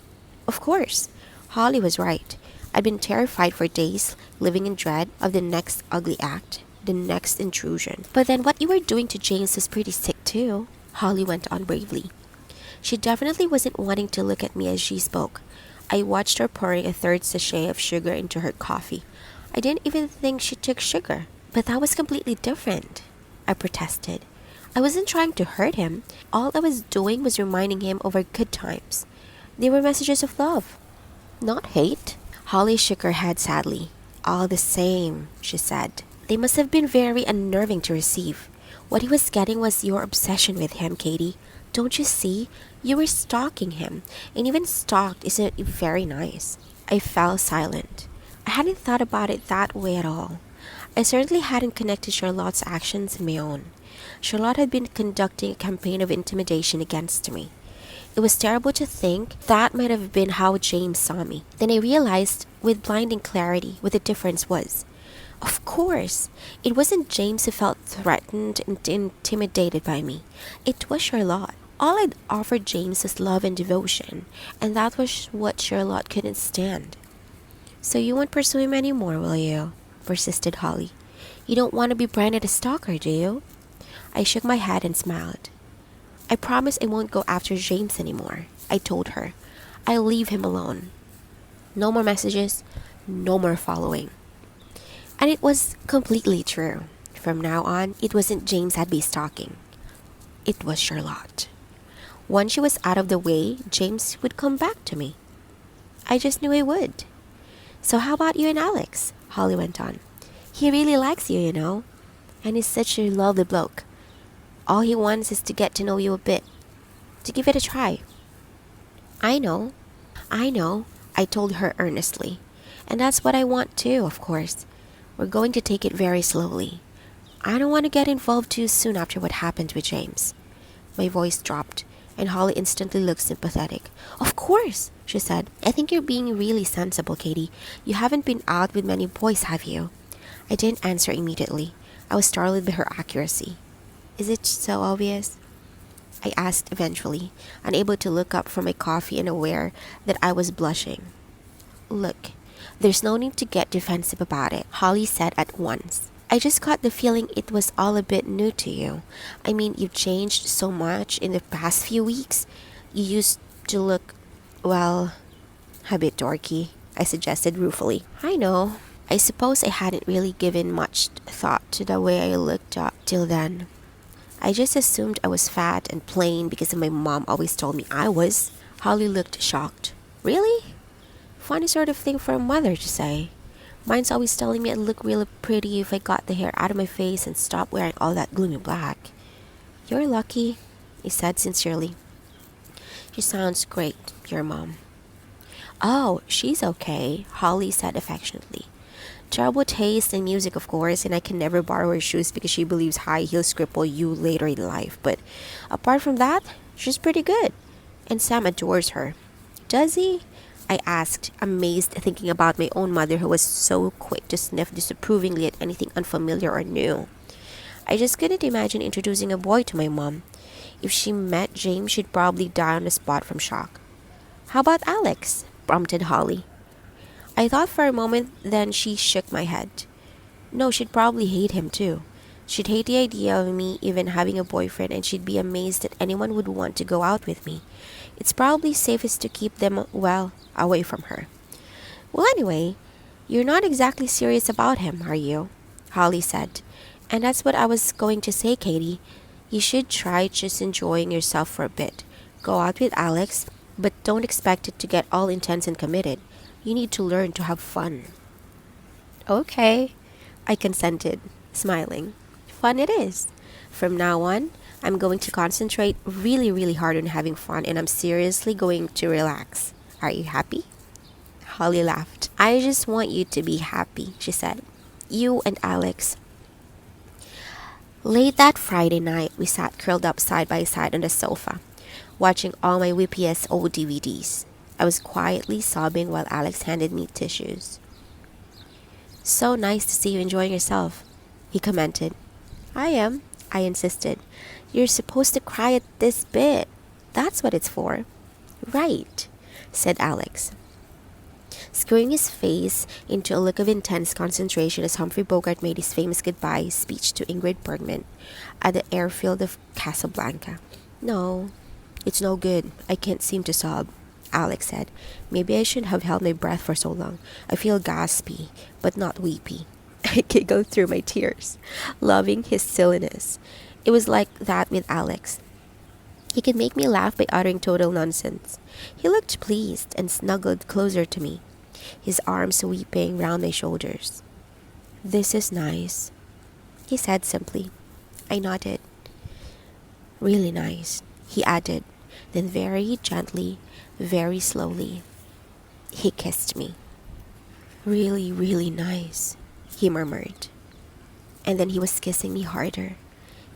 Of course. Holly was right. I'd been terrified for days, living in dread of the next ugly act, the next intrusion. But then what you were doing to James was pretty sick too, Holly went on bravely. She definitely wasn't wanting to look at me as she spoke. I watched her pouring a third sachet of sugar into her coffee. I didn't even think she took sugar. But that was completely different, I protested. I wasn't trying to hurt him. All I was doing was reminding him of our good times. They were messages of love, not hate. Holly shook her head sadly. All the same, she said. They must have been very unnerving to receive. What he was getting was your obsession with him, Katie. Don't you see? You were stalking him, and even stalked isn't very nice. I fell silent. I hadn't thought about it that way at all. I certainly hadn't connected Charlotte's actions and my own. Charlotte had been conducting a campaign of intimidation against me. It was terrible to think that might have been how James saw me. Then I realized with blinding clarity what the difference was. Of course, it wasn't James who felt threatened and intimidated by me. It was Charlotte. All I'd offered James was love and devotion, and that was what Charlotte couldn't stand. So you won't pursue him anymore, will you? Persisted Holly. You don't want to be branded a stalker, do you? I shook my head and smiled. I promise I won't go after James anymore, I told her. I'll leave him alone. No more messages, no more following. And it was completely true. From now on, it wasn't James I'd be stalking. It was Charlotte. Once she was out of the way, James would come back to me. I just knew he would. So how about you and Alex? Holly went on. He really likes you, you know. And he's such a lovely bloke. All he wants is to get to know you a bit. To give it a try. I know, I told her earnestly. And that's what I want too, of course. We're going to take it very slowly. I don't want to get involved too soon after what happened with James. My voice dropped, and Holly instantly looked sympathetic. Of course, she said. I think you're being really sensible, Katie. You haven't been out with many boys, have you? I didn't answer immediately. I was startled by her accuracy. Is it so obvious? I asked eventually, unable to look up from my coffee and aware that I was blushing. Look, there's no need to get defensive about it, Holly said at once. I just got the feeling it was all a bit new to you. I mean, you've changed so much in the past few weeks. You used to look, well, a bit dorky, I suggested ruefully. I know. I suppose I hadn't really given much thought to the way I looked up till then. I just assumed I was fat and plain because my mom always told me I was. Holly looked shocked. Really? Funny sort of thing for a mother to say. Mine's always telling me I'd look really pretty if I got the hair out of my face and stopped wearing all that gloomy black. You're lucky, he said sincerely. She sounds great, your mom. Oh, she's okay, Holly said affectionately. Terrible taste in music, of course, and I can never borrow her shoes because she believes high heels cripple you later in life. But apart from that, she's pretty good. And Sam adores her. Does he? I asked, amazed, thinking about my own mother who was so quick to sniff disapprovingly at anything unfamiliar or new. I just couldn't imagine introducing a boy to my mom. If she met James, she'd probably die on the spot from shock. How about Alex? Prompted Holly. I thought for a moment, then she shook my head. No, she'd probably hate him too. She'd hate the idea of me even having a boyfriend, and she'd be amazed that anyone would want to go out with me. It's probably safest to keep them, well, away from her. Well, anyway, you're not exactly serious about him, are you? Holly said. And that's what I was going to say, Katie. You should try just enjoying yourself for a bit. Go out with Alex, but don't expect it to get all intense and committed. You need to learn to have fun. Okay, I consented, smiling. Fun it is. From now on, I'm going to concentrate really, really hard on having fun, and I'm seriously going to relax. Are you happy? Holly laughed. I just want you to be happy, she said. You and Alex. Late that Friday night, we sat curled up side by side on the sofa, watching all my WPS old DVDs. I was quietly sobbing while Alex handed me tissues. So nice to see you enjoying yourself, he commented. I am, I insisted. You're supposed to cry at this bit. That's what it's for. Right, said Alex, screwing his face into a look of intense concentration as Humphrey Bogart made his famous goodbye speech to Ingrid Bergman at the airfield of Casablanca. No, it's no good. I can't seem to sob, Alex said. Maybe I shouldn't have held my breath for so long. I feel gaspy, but not weepy. I giggled through my tears, loving his silliness. It was like that with Alex. He could make me laugh by uttering total nonsense. He looked pleased and snuggled closer to me, his arms sweeping round my shoulders. This is nice, he said simply. I nodded. Really nice, he added. Then very gently, very slowly, he kissed me. Really, really nice, he murmured. And then he was kissing me harder,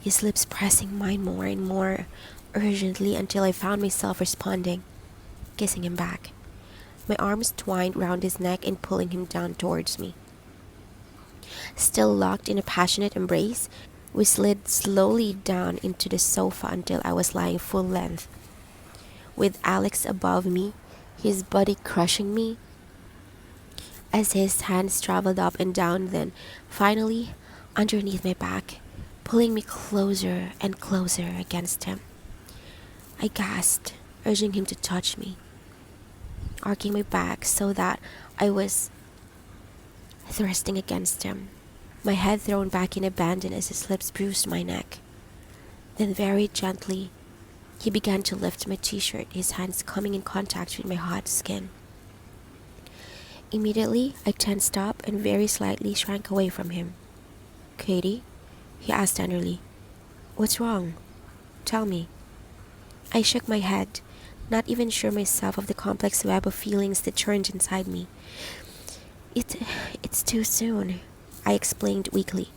his lips pressing mine more and more urgently until I found myself responding, kissing him back, my arms twined round his neck and pulling him down towards me. Still locked in a passionate embrace, we slid slowly down into the sofa until I was lying full length, with Alex above me, his body crushing me. As his hands traveled up and down, then finally underneath my back, pulling me closer and closer against him. I gasped, urging him to touch me, arcing my back so that I was thrusting against him, my head thrown back in abandon as his lips bruised my neck. Then very gently, he began to lift my t-shirt, his hands coming in contact with my hot skin. Immediately, I tensed up and very slightly shrank away from him. Katie? He asked tenderly. What's wrong? Tell me. I shook my head, not even sure myself of the complex web of feelings that churned inside me. It's too soon, I explained weakly.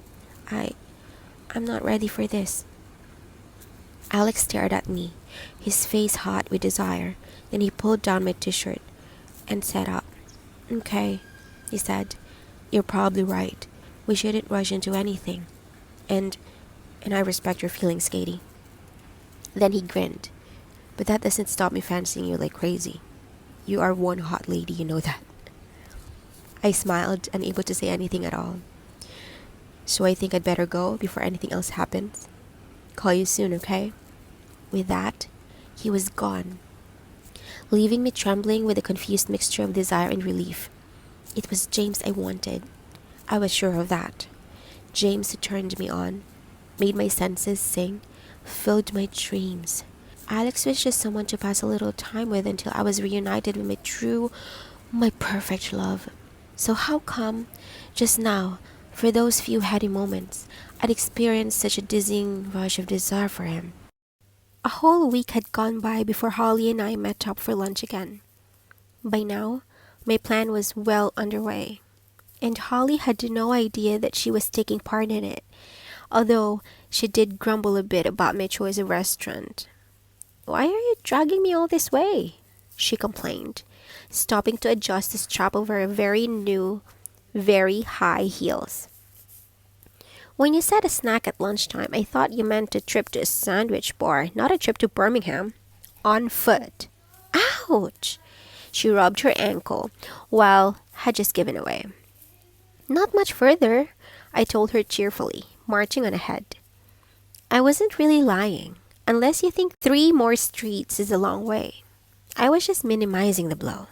I'm not ready for this. Alex stared at me, his face hot with desire. Then he pulled down my t-shirt and sat up. Okay, he said. You're probably right. We shouldn't rush into anything. And I respect your feelings, Katie. Then he grinned. But that doesn't stop me fancying you like crazy. You are one hot lady, you know that. I smiled, unable to say anything at all. So I think I'd better go before anything else happens. Call you soon, okay? With that, he was gone, leaving me trembling with a confused mixture of desire and relief. It was James I wanted. I was sure of that. James who turned me on, made my senses sing, filled my dreams, Alex was just someone to pass a little time with until I was reunited with my perfect love. So how come, just now, for those few heady moments, I'd experienced such a dizzying rush of desire for him? A whole week had gone by before Holly and I met up for lunch again. By now, my plan was well underway, and Holly had no idea that she was taking part in it, although she did grumble a bit about my choice of restaurant. "Why are you dragging me all this way?" she complained, stopping to adjust the strap of her very new, very high heels. "When you said a snack at lunchtime, I thought you meant a trip to a sandwich bar, not a trip to Birmingham. On foot." Ouch! She rubbed her ankle, while had just given away. "Not much further," I told her cheerfully, marching on ahead. I wasn't really lying, unless you think 3 more streets is a long way. I was just minimizing the blow.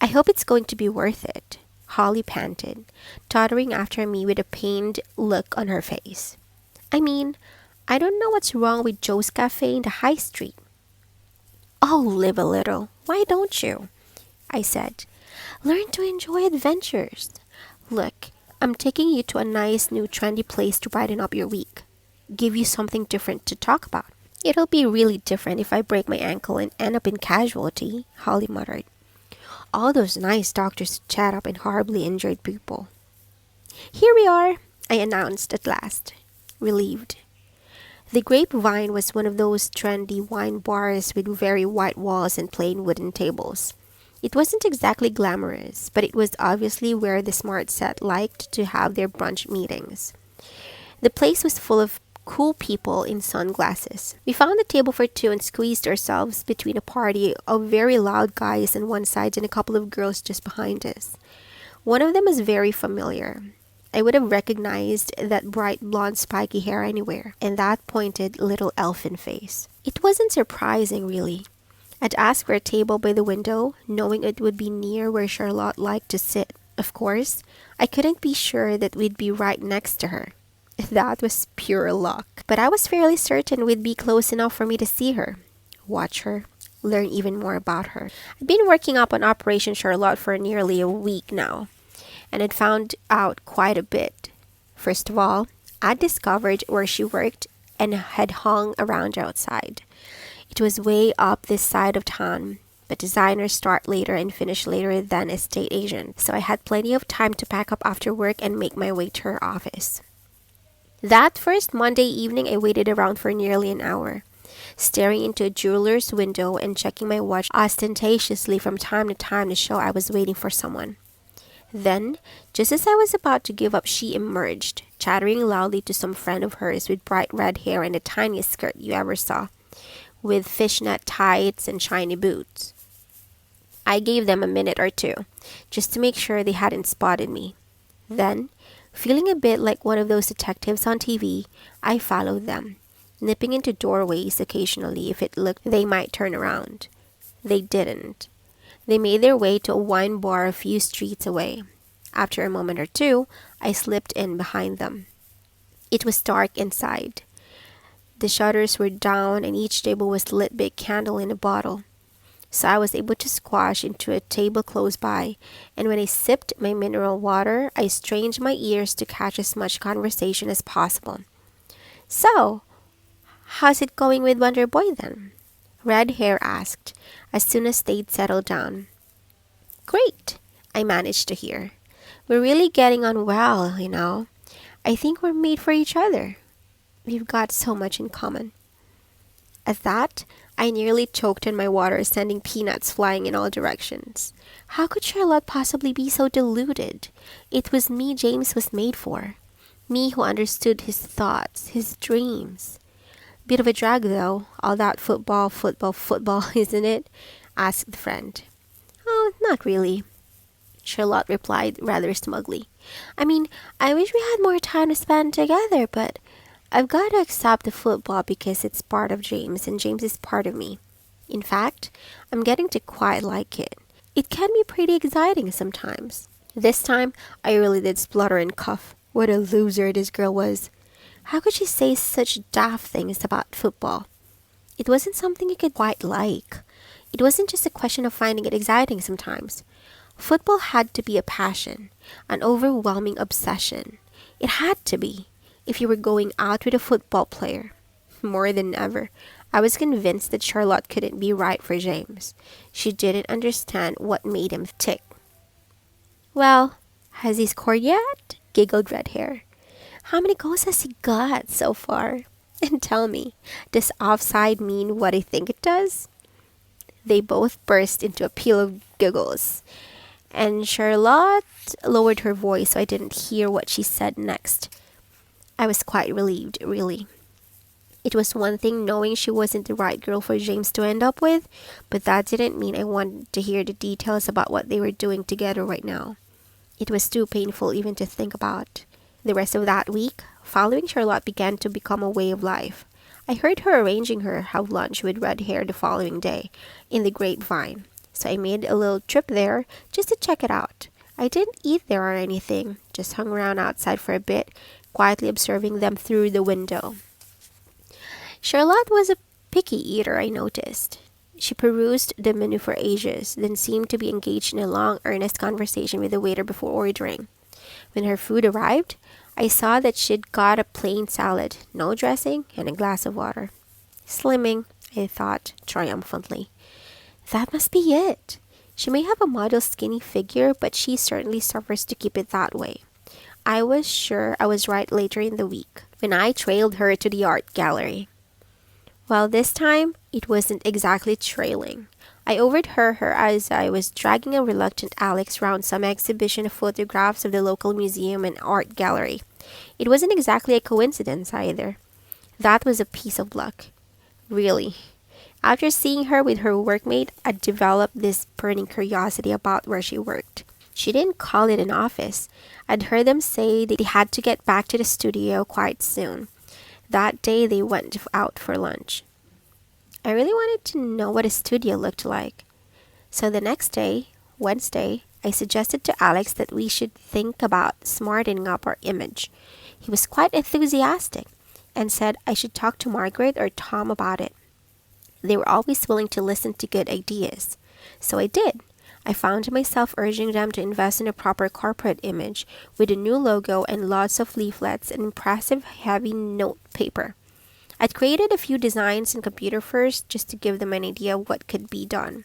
"I hope it's going to be worth it," Holly panted, tottering after me with a pained look on her face. "I mean, I don't know what's wrong with Joe's Cafe in the high street." "Oh, live a little. Why don't you?" I said. "Learn to enjoy adventures. Look, I'm taking you to a nice new trendy place to brighten up your week. Give you something different to talk about." "It'll be really different if I break my ankle and end up in casualty," Holly muttered. "All those nice doctors chat up and horribly injured people." "Here we are," I announced at last, relieved. The Grapevine was one of those trendy wine bars with very white walls and plain wooden tables. It wasn't exactly glamorous, but it was obviously where the smart set liked to have their brunch meetings. The place was full of cool people in sunglasses. We found a table for 2 and squeezed ourselves between a party of very loud guys on one side and a couple of girls just behind us. One of them was very familiar. I would have recognized that bright blonde spiky hair anywhere, and that pointed little elfin face. It wasn't surprising, really. I'd asked for a table by the window, knowing it would be near where Charlotte liked to sit. Of course, I couldn't be sure that we'd be right next to her. That was pure luck. But I was fairly certain we'd be close enough for me to see her, watch her, learn even more about her. I'd been working up on Operation Charlotte for nearly a week now, and had found out quite a bit. First of all, I'd discovered where she worked and had hung around outside. It was way up this side of town, but designers start later and finish later than estate agents, so I had plenty of time to pack up after work and make my way to her office. That first Monday evening, I waited around for nearly an hour, staring into a jeweler's window and checking my watch ostentatiously from time to time to show I was waiting for someone. Then, just as I was about to give up, she emerged, chattering loudly to some friend of hers with bright red hair and the tiniest skirt you ever saw, with fishnet tights and shiny boots. I gave them a minute or two, just to make sure they hadn't spotted me. Then, feeling a bit like one of those detectives on TV, I followed them, nipping into doorways occasionally if it looked they might turn around. They didn't. They made their way to a wine bar a few streets away. After a moment or two, I slipped in behind them. It was dark inside. The shutters were down and each table was lit by a candle in a bottle. So I was able to squash into a table close by, and when I sipped my mineral water, I strained my ears to catch as much conversation as possible. "So, how's it going with Wonder Boy then?" Red Hair asked, as soon as they'd settled down. "Great," I managed to hear. "We're really getting on well, you know. I think we're made for each other. We've got so much in common." At that, I nearly choked on my water, sending peanuts flying in all directions. How could Charlotte possibly be so deluded? It was me James was made for. Me who understood his thoughts, his dreams. "Bit of a drag, though, all that football, isn't it?" asked the friend. "Oh, not really," Charlotte replied rather smugly. "I mean, I wish we had more time to spend together, but I've got to accept the football because it's part of James, and James is part of me. In fact, I'm getting to quite like it. It can be pretty exciting sometimes." This time, I really did splutter and cough. What a loser this girl was. How could she say such daft things about football? It wasn't something you could quite like. It wasn't just a question of finding it exciting sometimes. Football had to be a passion, an overwhelming obsession. It had to be, if you were going out with a football player. More than ever, I was convinced that Charlotte couldn't be right for James. She didn't understand what made him tick. "Well, has he scored yet?" giggled Red Hair. "How many goals has he got so far? And tell me, does offside mean what I think it does?" They both burst into a peal of giggles, and Charlotte lowered her voice so I didn't hear what she said next. I was quite relieved, really. It was one thing knowing she wasn't the right girl for James to end up with, but that didn't mean I wanted to hear the details about what they were doing together right now. It was too painful even to think about. The rest of that week, following Charlotte began to become a way of life. I heard her arranging her have lunch with Red Hair the following day, in the Grapevine, so I made a little trip there just to check it out. I didn't eat there or anything, just hung around outside for a bit, quietly observing them through the window. Charlotte was a picky eater, I noticed. She perused the menu for ages, then seemed to be engaged in a long, earnest conversation with the waiter before ordering. When her food arrived, I saw that she'd got a plain salad, no dressing, and a glass of water. Slimming, I thought triumphantly. That must be it. She may have a model skinny figure, but she certainly suffers to keep it that way. I was sure I was right later in the week, when I trailed her to the art gallery. Well, this time, it wasn't exactly trailing. I overheard her as I was dragging a reluctant Alex round some exhibition of photographs of the local museum and art gallery. It wasn't exactly a coincidence either. That was a piece of luck. Really. After seeing her with her workmate, I developed this burning curiosity about where she worked. She didn't call it an office. I'd heard them say they had to get back to the studio quite soon. That day they went out for lunch. I really wanted to know what a studio looked like. So the next day, Wednesday, I suggested to Alex that we should think about smartening up our image. He was quite enthusiastic and said I should talk to Margaret or Tom about it. They were always willing to listen to good ideas. So I did. I found myself urging them to invest in a proper corporate image with a new logo and lots of leaflets and impressive heavy note paper. I'd created a few designs in computer first just to give them an idea of what could be done.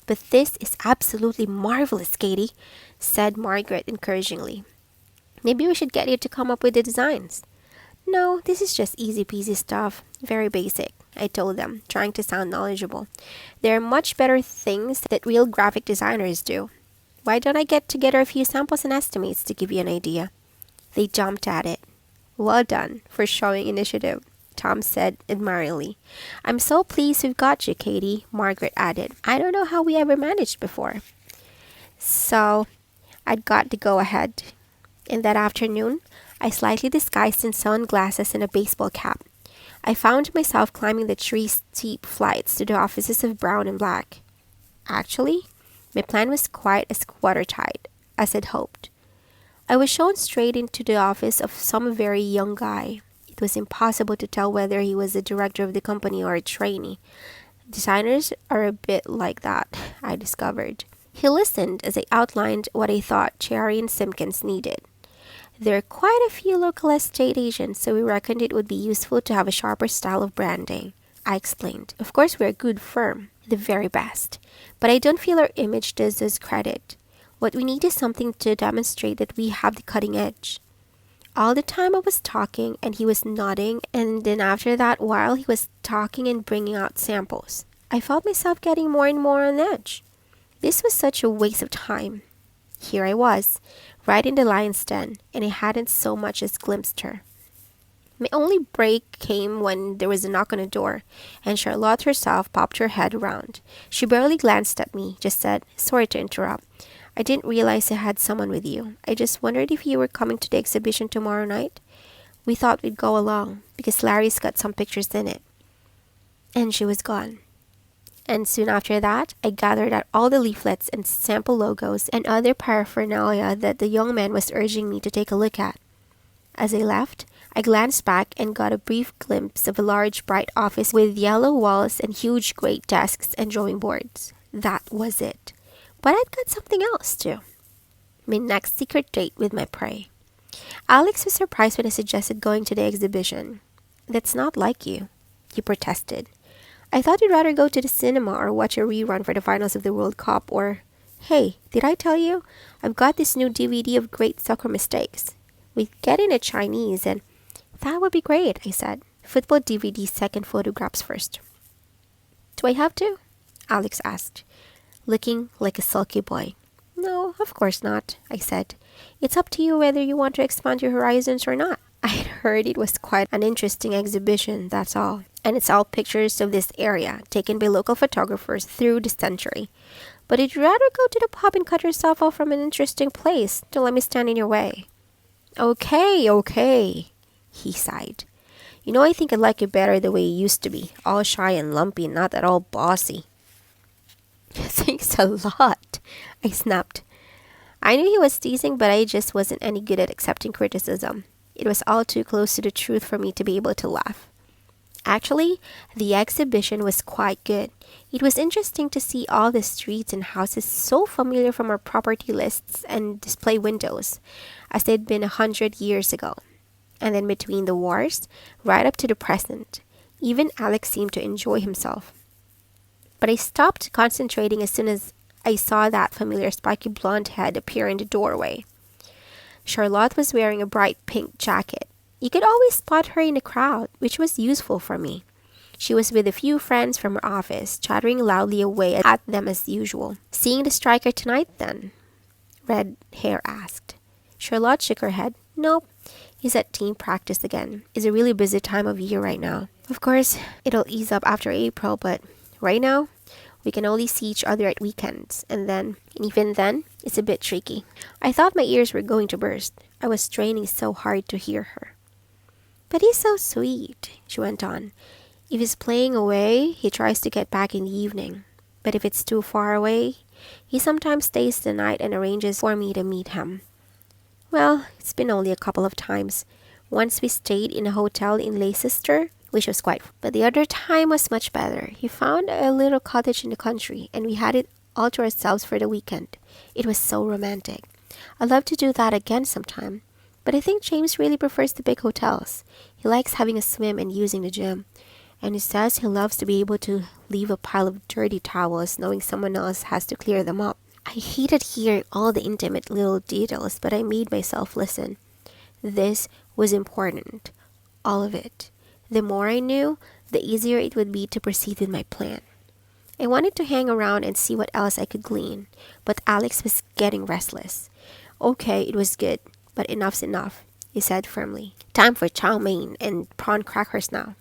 "But this is absolutely marvelous, Katie," said Margaret encouragingly. "Maybe we should get you to come up with the designs." "No, this is just easy-peasy stuff, very basic," I told them, trying to sound knowledgeable. "There are much better things that real graphic designers do. Why don't I get together a few samples and estimates to give you an idea?" They jumped at it. "Well done for showing initiative," Tom said admiringly. "I'm so pleased we've got you, Katie," Margaret added. "I don't know how we ever managed before." So, I'd got the go-ahead. And that afternoon, I slightly disguised in sunglasses and a baseball cap. I found myself climbing the tree-steep flights to the offices of Brown and Black. Actually, my plan was quite as watertight as I'd hoped. I was shown straight into the office of some very young guy. It was impossible to tell whether he was the director of the company or a trainee. Designers are a bit like that, I discovered. He listened as I outlined what I thought Cherry and Simpkins needed. There are quite a few local estate agents, so we reckoned it would be useful to have a sharper style of branding. I explained. Of course, we're a good firm, the very best, but I don't feel our image does us credit. What we need is something to demonstrate that we have the cutting edge. All the time I was talking, and he was nodding, and then after that while he was talking and bringing out samples. I felt myself getting more and more on edge. This was such a waste of time. Here I was, right in the lion's den, and I hadn't so much as glimpsed her. My only break came when there was a knock on the door, and Charlotte herself popped her head around. She barely glanced at me, just said, "Sorry to interrupt. I didn't realize I had someone with you. I just wondered if you were coming to the exhibition tomorrow night. We thought we'd go along, because Larry's got some pictures in it." And she was gone. And soon after that, I gathered out all the leaflets and sample logos and other paraphernalia that the young man was urging me to take a look at. As I left, I glanced back and got a brief glimpse of a large, bright office with yellow walls and huge, great desks and drawing boards. That was it. But I'd got something else, too. My next secret date with my prey. Alex was surprised when I suggested going to the exhibition. "That's not like you," he protested. "I thought you'd rather go to the cinema or watch a rerun for the finals of the World Cup or... Hey, did I tell you? I've got this new DVD of great soccer mistakes. We get in a Chinese and..." "That would be great," I said. "Football DVD, second photographs first." "Do I have to?" Alex asked, looking like a sulky boy. "No, of course not," I said. "It's up to you whether you want to expand your horizons or not." I'd heard it was quite an interesting exhibition, that's all. And it's all pictures of this area, taken by local photographers through the century. But I'd rather go to the pub and cut yourself off from an interesting place. Don't let me stand in your way. Okay, he sighed. "You know, I think I like you better the way you used to be, all shy and lumpy, not at all bossy." "Thanks a lot," I snapped. I knew he was teasing, but I just wasn't any good at accepting criticism. It was all too close to the truth for me to be able to laugh. Actually, the exhibition was quite good. It was interesting to see all the streets and houses so familiar from our property lists and display windows, as they'd been 100 years ago. And then between the wars, right up to the present, even Alex seemed to enjoy himself. But I stopped concentrating as soon as I saw that familiar spiky blonde head appear in the doorway. Charlotte was wearing a bright pink jacket. You could always spot her in the crowd, which was useful for me. She was with a few friends from her office, chattering loudly away at them as usual. "Seeing the striker tonight, then?" Red Hair asked. Charlotte shook her head. "Nope. He's at team practice again. It's a really busy time of year right now. Of course, it'll ease up after April, but right now, we can only see each other at weekends, and even then, it's a bit tricky." I thought my ears were going to burst. I was straining so hard to hear her. "But he's so sweet," she went on. "If he's playing away, he tries to get back in the evening. But if it's too far away, he sometimes stays the night and arranges for me to meet him. Well, it's been only a couple of times. Once we stayed in a hotel in Leicester, which was quite... But the other time was much better. He found a little cottage in the country, and we had it all to ourselves for the weekend. It was so romantic. I'd love to do that again sometime. But I think James really prefers the big hotels. He likes having a swim and using the gym. And he says he loves to be able to leave a pile of dirty towels knowing someone else has to clear them up. I hated hearing all the intimate little details, but I made myself listen. This was important. All of it. The more I knew, the easier it would be to proceed with my plan. I wanted to hang around and see what else I could glean, but Alex was getting restless. "Okay, it was good, but enough's enough," he said firmly. "Time for chow mein and prawn crackers now."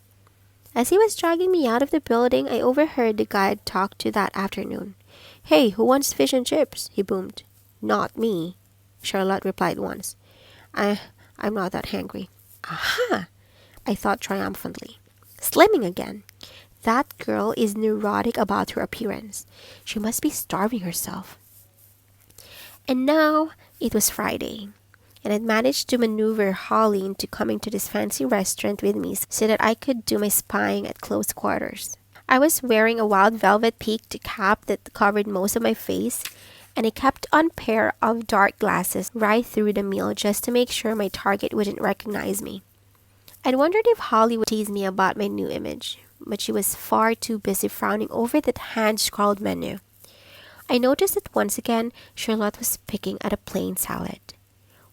As he was dragging me out of the building, I overheard the guide talk to that afternoon. "Hey, who wants fish and chips?" he boomed. "Not me," Charlotte replied once. I'm not that hungry." "Aha!" I thought triumphantly. Slimming again. That girl is neurotic about her appearance. She must be starving herself. And now it was Friday, and I'd managed to maneuver Holly into coming to this fancy restaurant with me so that I could do my spying at close quarters. I was wearing a wild velvet peaked cap that covered most of my face, and I kept on a pair of dark glasses right through the meal just to make sure my target wouldn't recognize me. I'd wondered if Holly would tease me about my new image, but she was far too busy frowning over that hand-scrawled menu. I noticed that once again, Charlotte was picking at a plain salad.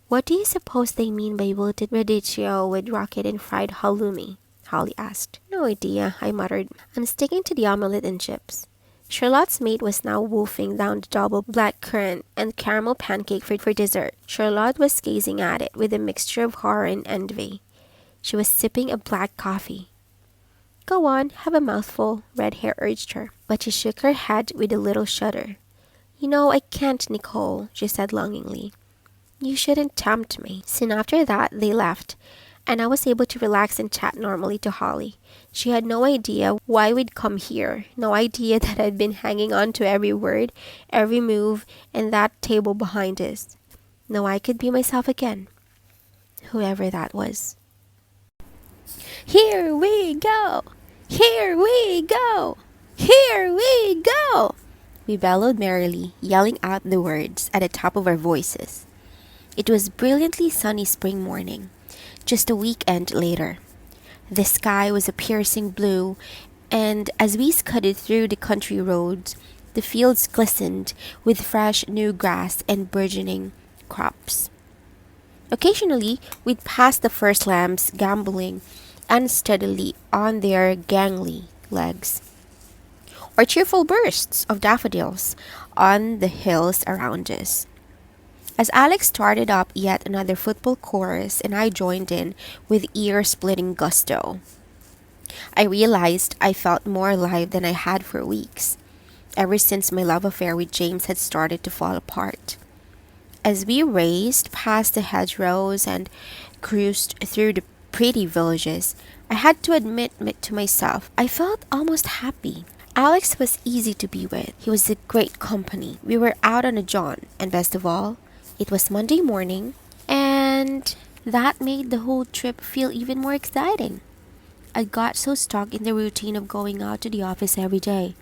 "What do you suppose they mean by wilted radicchio with rocket and fried halloumi?" Holly asked. "No idea," I muttered. "I'm sticking to the omelette and chips." Charlotte's mate was now wolfing down the double blackcurrant and caramel pancake for dessert. Charlotte was gazing at it with a mixture of horror and envy. She was sipping a black coffee. "Go on, have a mouthful," Red Hair urged her, but she shook her head with a little shudder. "You know, I can't, Nicole," she said longingly. "You shouldn't tempt me." Soon after that, they left, and I was able to relax and chat normally to Holly. She had no idea why we'd come here, no idea that I'd been hanging on to every word, every move, and that table behind us. No, I could be myself again, whoever that was. Here we go! Here we go! Here we go! We bellowed merrily, yelling out the words at the top of our voices. It was a brilliantly sunny spring morning, just a weekend later. The sky was a piercing blue, and as we scudded through the country roads, the fields glistened with fresh new grass and burgeoning crops. Occasionally, we'd pass the first lambs gambolling unsteadily on their gangly legs, or cheerful bursts of daffodils on the hills around us. As Alex started up yet another football chorus and I joined in with ear-splitting gusto, I realized I felt more alive than I had for weeks, ever since my love affair with James had started to fall apart. As we raced past the hedgerows and cruised through the pretty villages, I had to admit to myself I felt almost happy. Alex was easy to be with. He was a great company. We were out on a jaunt, and best of all, it was Monday morning, and that made the whole trip feel even more exciting. I got so stuck in the routine of going out to the office every day.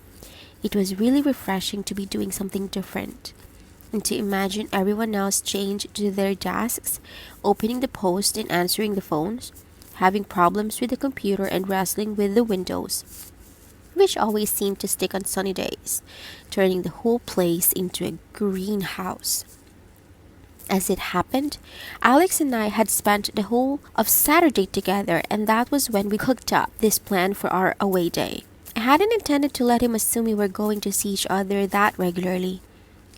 It was really refreshing to be doing something different, and to imagine everyone else change to their desks, opening the post and answering the phones, having problems with the computer and wrestling with the windows, which always seemed to stick on sunny days, turning the whole place into a greenhouse. As it happened, Alex and I had spent the whole of Saturday together, and that was when we cooked up this plan for our away day. I hadn't intended to let him assume we were going to see each other that regularly.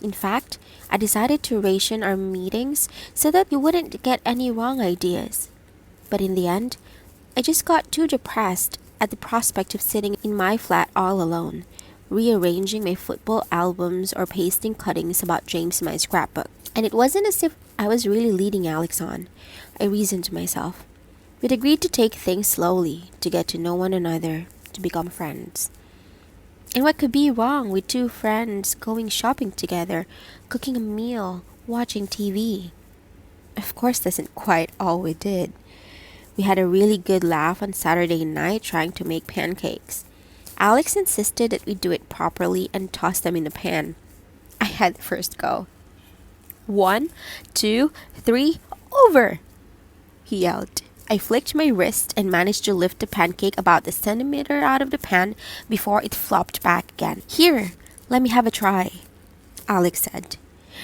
In fact, I decided to ration our meetings so that we wouldn't get any wrong ideas. But in the end, I just got too depressed at the prospect of sitting in my flat all alone, rearranging my football albums or pasting cuttings about James in my scrapbook. And it wasn't as if I was really leading Alex on, I reasoned to myself. We'd agreed to take things slowly, to get to know one another, to become friends. And what could be wrong with two friends going shopping together, cooking a meal, watching TV? Of course, that's not quite all we did. We had a really good laugh on Saturday night trying to make pancakes. Alex insisted that we do it properly and toss them in the pan. I had the first go. 1, 2, 3, over! He yelled. I flicked my wrist and managed to lift the pancake about a centimeter out of the pan before it flopped back again. Here, let me have a try, Alex said,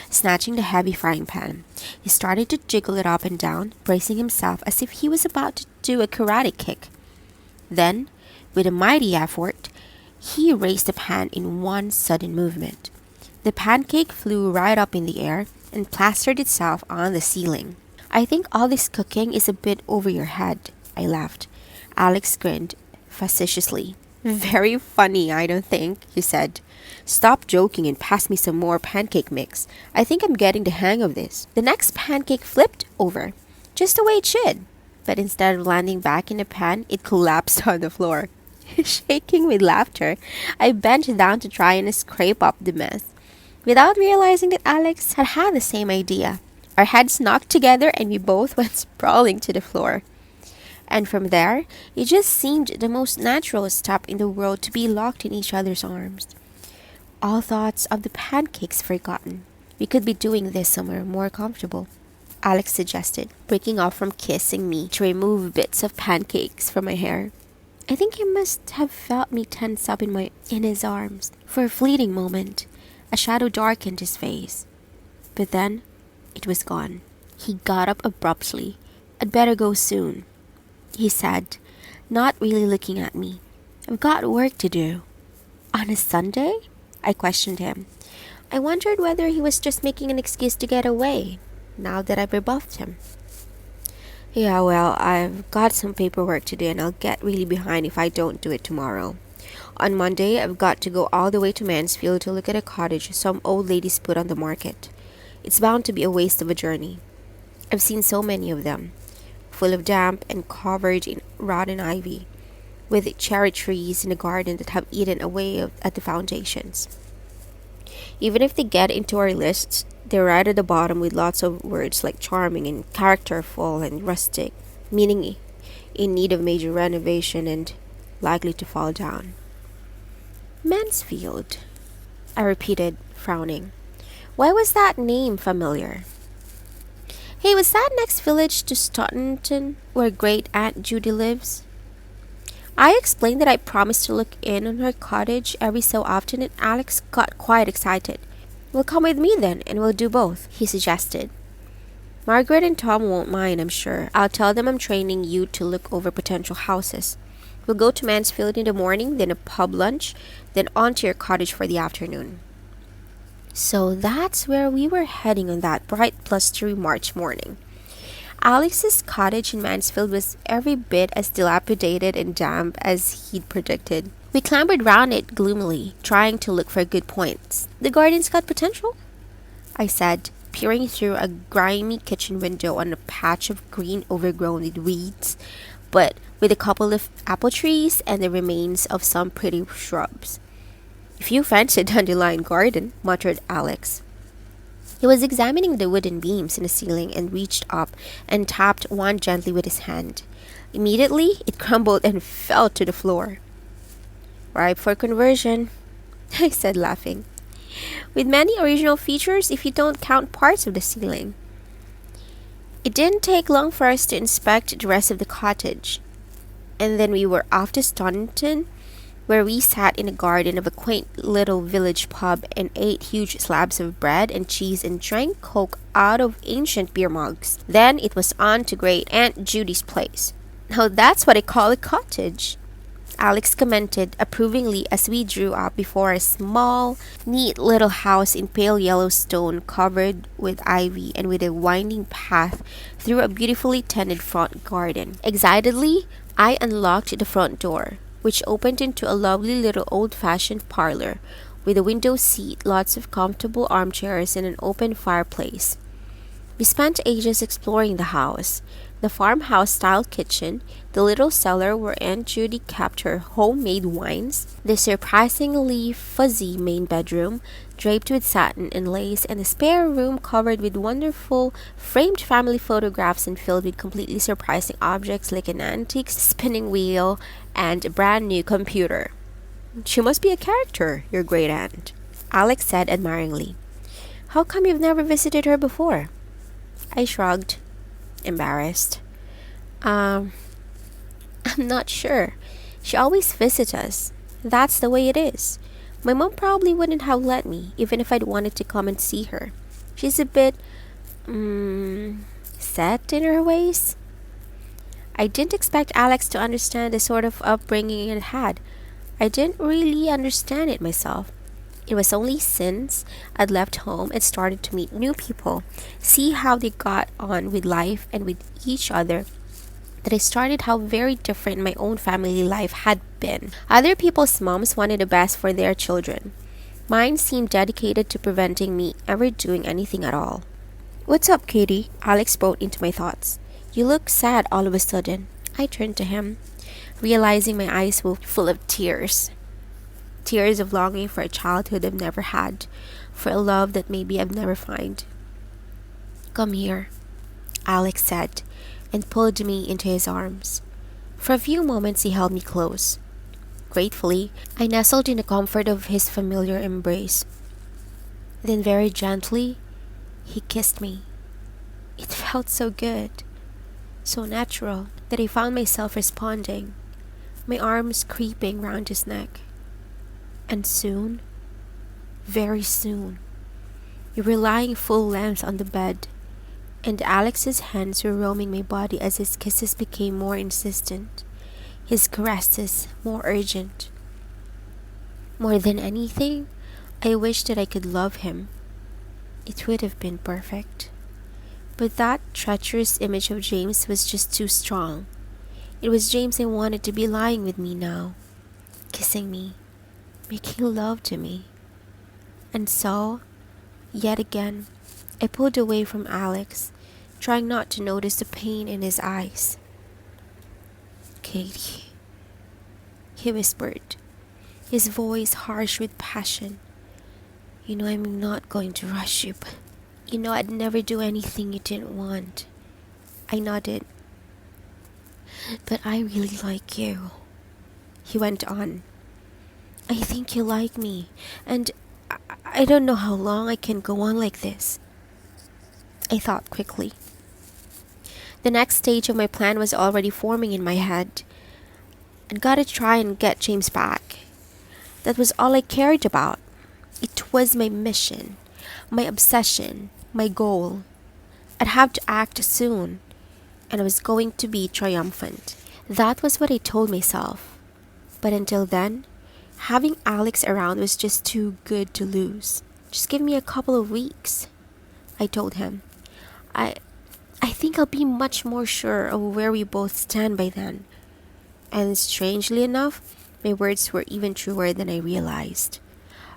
snatching the heavy frying pan. He started to jiggle it up and down, bracing himself as if he was about to do a karate kick. Then, with a mighty effort, he raised the pan in one sudden movement. The pancake flew right up in the air and plastered itself on the ceiling. I think all this cooking is a bit over your head, I laughed. Alex grinned facetiously. Very funny, I don't think, he said. Stop joking and pass me some more pancake mix. I think I'm getting the hang of this. The next pancake flipped over, just the way it should. But instead of landing back in the pan, it collapsed on the floor. Shaking with laughter, I bent down to try and scrape up the mess, without realizing that Alex had had the same idea. Our heads knocked together and we both went sprawling to the floor. And from there, it just seemed the most natural step in the world to be locked in each other's arms. All thoughts of the pancakes forgotten. We could be doing this somewhere more comfortable, Alex suggested, breaking off from kissing me to remove bits of pancakes from my hair. I think he must have felt me tense up in his arms. For a fleeting moment, a shadow darkened his face. But then, it was gone. He got up abruptly. I'd better go soon, he said, not really looking at me. I've got work to do. On a Sunday? I questioned him. I wondered whether he was just making an excuse to get away, now that I've rebuffed him. Yeah, well, I've got some paperwork to do and I'll get really behind if I don't do it tomorrow. On Monday, I've got to go all the way to Mansfield to look at a cottage some old ladies put on the market. It's bound to be a waste of a journey. I've seen so many of them, full of damp and covered in rotten ivy, with cherry trees in the garden that have eaten away at the foundations. Even if they get into our lists, they're right at the bottom with lots of words like charming and characterful and rustic, meaning in need of major renovation and likely to fall down. Mansfield, I repeated, frowning. Why was that name familiar? Hey, was that next village to Staunton where great Aunt Judy lives? I explained that I promised to look in on her cottage every so often, and Alex got quite excited. Well, come with me then, and we'll do both, he suggested. Margaret and Tom won't mind, I'm sure. I'll tell them I'm training you to look over potential houses. We'll go to Mansfield in the morning, then a pub lunch, then on to your cottage for the afternoon. So that's where we were heading on that bright, blustery March morning. Alex's cottage in Mansfield was every bit as dilapidated and damp as he'd predicted. We clambered round it gloomily, trying to look for good points. The garden's got potential, I said, peering through a grimy kitchen window on a patch of green overgrown with weeds, but with a couple of apple trees and the remains of some pretty shrubs. If you fancy a dandelion garden, muttered Alex. He was examining the wooden beams in the ceiling and reached up and tapped one gently with his hand. Immediately, it crumbled and fell to the floor. Ripe for conversion, I said, laughing. With many original features if you don't count parts of the ceiling. It didn't take long for us to inspect the rest of the cottage, and then we were off to Staunton, where we sat in a garden of a quaint little village pub and ate huge slabs of bread and cheese and drank Coke out of ancient beer mugs. Then it was on to great Aunt Judy's place. Now that's what I call a cottage, Alex commented approvingly as we drew up before a small, neat little house in pale yellow stone covered with ivy and with a winding path through a beautifully tended front garden. Excitedly, I unlocked the front door, which opened into a lovely little old-fashioned parlor with a window seat, lots of comfortable armchairs, and an open fireplace. We spent ages exploring the house, the farmhouse-style kitchen, the little cellar where Aunt Judy kept her homemade wines, the surprisingly fuzzy main bedroom, draped with satin and lace, and the spare room covered with wonderful framed family photographs and filled with completely surprising objects like an antique spinning wheel and a brand new computer. She must be a character, your great aunt, Alex said admiringly. How come you've never visited her before? I shrugged, embarrassed. I'm not sure. She always visits us. That's the way it is. My mom probably wouldn't have let me, even if I'd wanted to come and see her. She's a bit, set in her ways. I didn't expect Alex to understand the sort of upbringing it had. I didn't really understand it myself. It was only since I'd left home and started to meet new people, see how they got on with life and with each other, that I started how very different my own family life had been. Other people's moms wanted the best for their children. Mine seemed dedicated to preventing me ever doing anything at all. What's up, Katie? Alex broke into my thoughts. You look sad all of a sudden. I turned to him, realizing my eyes were full of tears. Tears of longing for a childhood I've never had, for a love that maybe I've never find. Come here, Alex said, and pulled me into his arms. For a few moments he held me close. Gratefully, I nestled in the comfort of his familiar embrace. Then very gently, he kissed me. It felt so good, so natural, that I found myself responding, my arms creeping round his neck. And soon, very soon, we were lying full length on the bed, and Alex's hands were roaming my body as his kisses became more insistent, his caresses more urgent. More than anything, I wished that I could love him. It would have been perfect. But that treacherous image of James was just too strong. It was James I wanted to be lying with me now, kissing me, making love to me. And so, yet again, I pulled away from Alex, trying not to notice the pain in his eyes. Katie, he whispered, his voice harsh with passion. You know I'm not going to rush you, but you know I'd never do anything you didn't want. I nodded. But I really like you, he went on. I think you like me, and I don't know how long I can go on like this. I thought quickly. The next stage of my plan was already forming in my head. I'd gotta try and get James back. That was all I cared about. It was my mission, my obsession, my goal. I'd have to act soon, and I was going to be triumphant. That was what I told myself. But until then, having Alex around was just too good to lose. Just give me a couple of weeks, I told him. I think I'll be much more sure of where we both stand by then. And strangely enough, my words were even truer than I realized.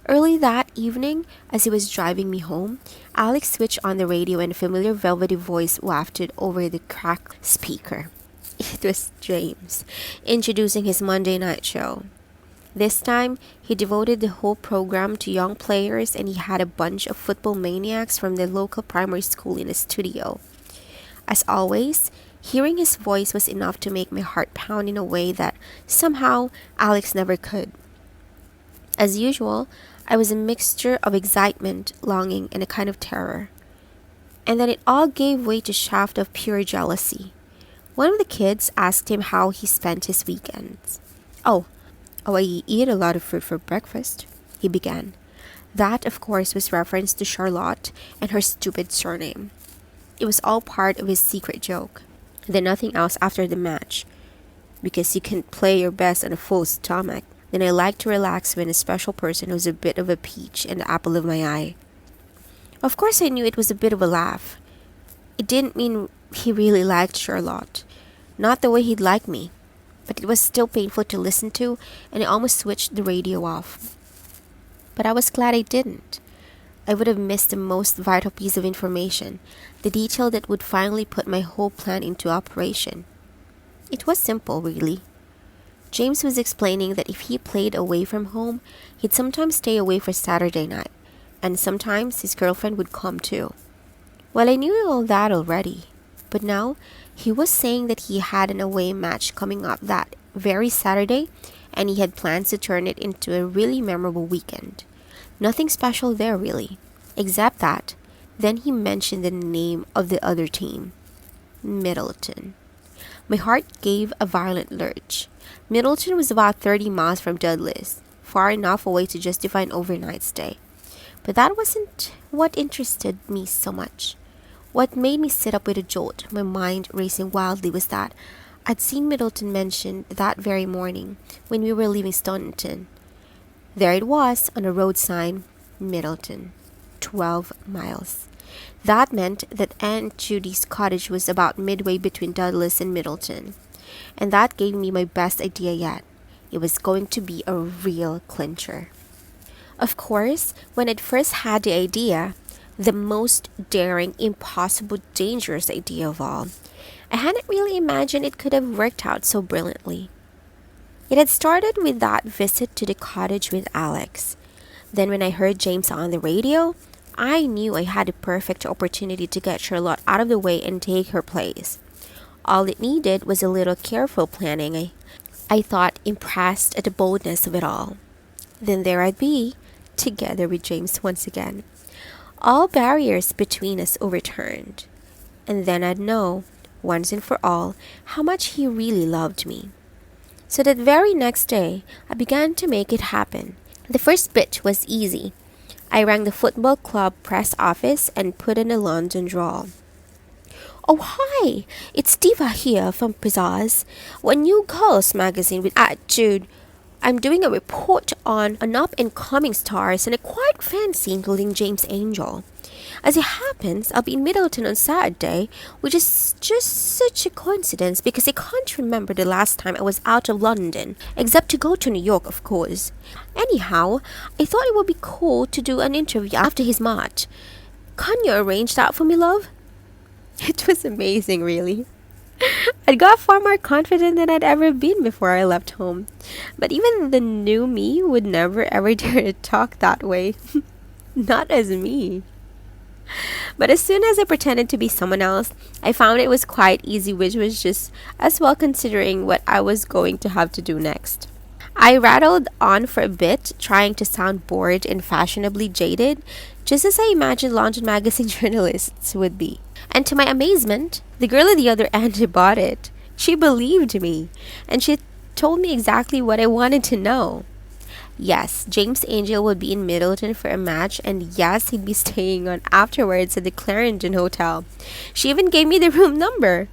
Early that evening, as he was driving me home, Alex switched on the radio and a familiar velvety voice wafted over the cracked speaker. It was James, introducing his Monday night show. This time, he devoted the whole program to young players, and he had a bunch of football maniacs from the local primary school in the studio. As always, hearing his voice was enough to make my heart pound in a way that somehow Alex never could. As usual, I was a mixture of excitement, longing, and a kind of terror. And then it all gave way to a shaft of pure jealousy. One of the kids asked him how he spent his weekends. Oh, I eat a lot of fruit for breakfast, he began. That, of course, was reference to Charlotte and her stupid surname. It was all part of his secret joke. Then nothing else after the match. Because you can play your best on a full stomach. Then I like to relax when a special person who's a bit of a peach and the apple of my eye. Of course I knew it was a bit of a laugh. It didn't mean he really liked Charlotte. Not the way he'd like me. But it was still painful to listen to, and I almost switched the radio off. But I was glad I didn't. I would have missed the most vital piece of information, the detail that would finally put my whole plan into operation. It was simple, really. James was explaining that if he played away from home, he'd sometimes stay away for Saturday night, and sometimes his girlfriend would come too. Well, I knew all that already, but now he was saying that he had an away match coming up that very Saturday, and he had plans to turn it into a really memorable weekend. Nothing special there, really, except that then he mentioned the name of the other team, Middleton. My heart gave a violent lurch. Middleton was about 30 miles from Dudley's, far enough away to justify an overnight stay. But that wasn't what interested me so much. What made me sit up with a jolt, my mind racing wildly, was that I'd seen Middleton mentioned that very morning when we were leaving Staunton. There it was on a road sign, Middleton, 12 miles. That meant that Aunt Judy's cottage was about midway between Dudley's and Middleton. And that gave me my best idea yet. It was going to be a real clincher. Of course, when I'd first had the idea, the most daring, impossible, dangerous idea of all, I hadn't really imagined it could have worked out so brilliantly. It had started with that visit to the cottage with Alex. Then when I heard James on the radio, I knew I had the perfect opportunity to get Charlotte out of the way and take her place. All it needed was a little careful planning. I thought, impressed at the boldness of it all. Then there I'd be, together with James once again. All barriers between us overturned. And then I'd know, once and for all, how much he really loved me. So that very next day, I began to make it happen. The first bit was easy. I rang the football club press office and put in a London drawl. "Oh, hi! It's Diva here from Pizzazz, a new girls magazine with attitude. I'm doing a report on an up-and-coming stars and I quite fancy including James Angel. As it happens, I'll be in Middleton on Saturday, which is just such a coincidence because I can't remember the last time I was out of London, except to go to New York, of course. Anyhow, I thought it would be cool to do an interview after his match. Can you arrange that for me, love?" It was amazing, really. I got far more confident than I'd ever been before I left home. But even the new me would never ever dare to talk that way. Not as me. But as soon as I pretended to be someone else, I found it was quite easy, which was just as well considering what I was going to have to do next. I rattled on for a bit, trying to sound bored and fashionably jaded, just as I imagined London magazine journalists would be. And to my amazement, the girl at the other end bought it. She believed me, and she told me exactly what I wanted to know. Yes, James Angel would be in Middleton for a match, and yes, he'd be staying on afterwards at the Clarendon Hotel. She even gave me the room number.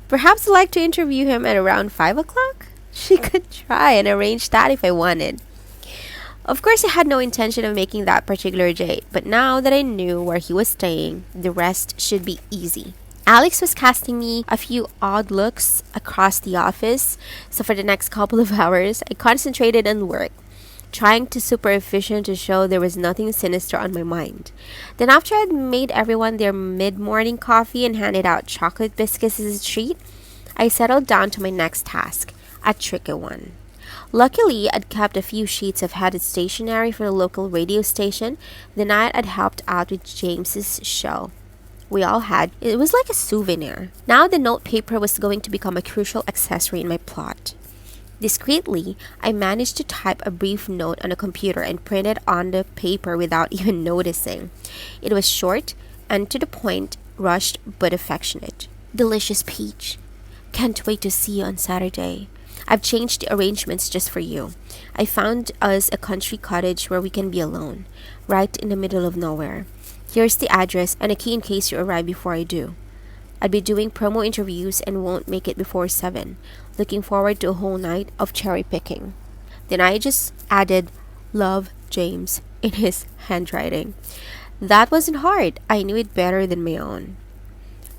Perhaps I'd like to interview him at around 5 o'clock? She could try and arrange that if I wanted. Of course, I had no intention of making that particular date, but now that I knew where he was staying, the rest should be easy. Alex was casting me a few odd looks across the office, so for the next couple of hours, I concentrated on work, trying to super efficient to show there was nothing sinister on my mind. Then after I'd made everyone their mid-morning coffee and handed out chocolate biscuits as a treat, I settled down to my next task, a tricky one. Luckily, I'd kept a few sheets of headed stationery for the local radio station the night I'd helped out with James's show. We all had. It was like a souvenir. Now the notepaper was going to become a crucial accessory in my plot. Discreetly, I managed to type a brief note on a computer and print it on the paper without even noticing. It was short and to the point, rushed but affectionate. Delicious peach. Can't wait to see you on Saturday. I've changed the arrangements just for you. I found us a country cottage where we can be alone, right in the middle of nowhere. Here's the address and a key in case you arrive before I do. I'd be doing promo interviews and won't make it before 7. Looking forward to a whole night of cherry picking. Then I just added, Love, James, in his handwriting. That wasn't hard. I knew it better than my own.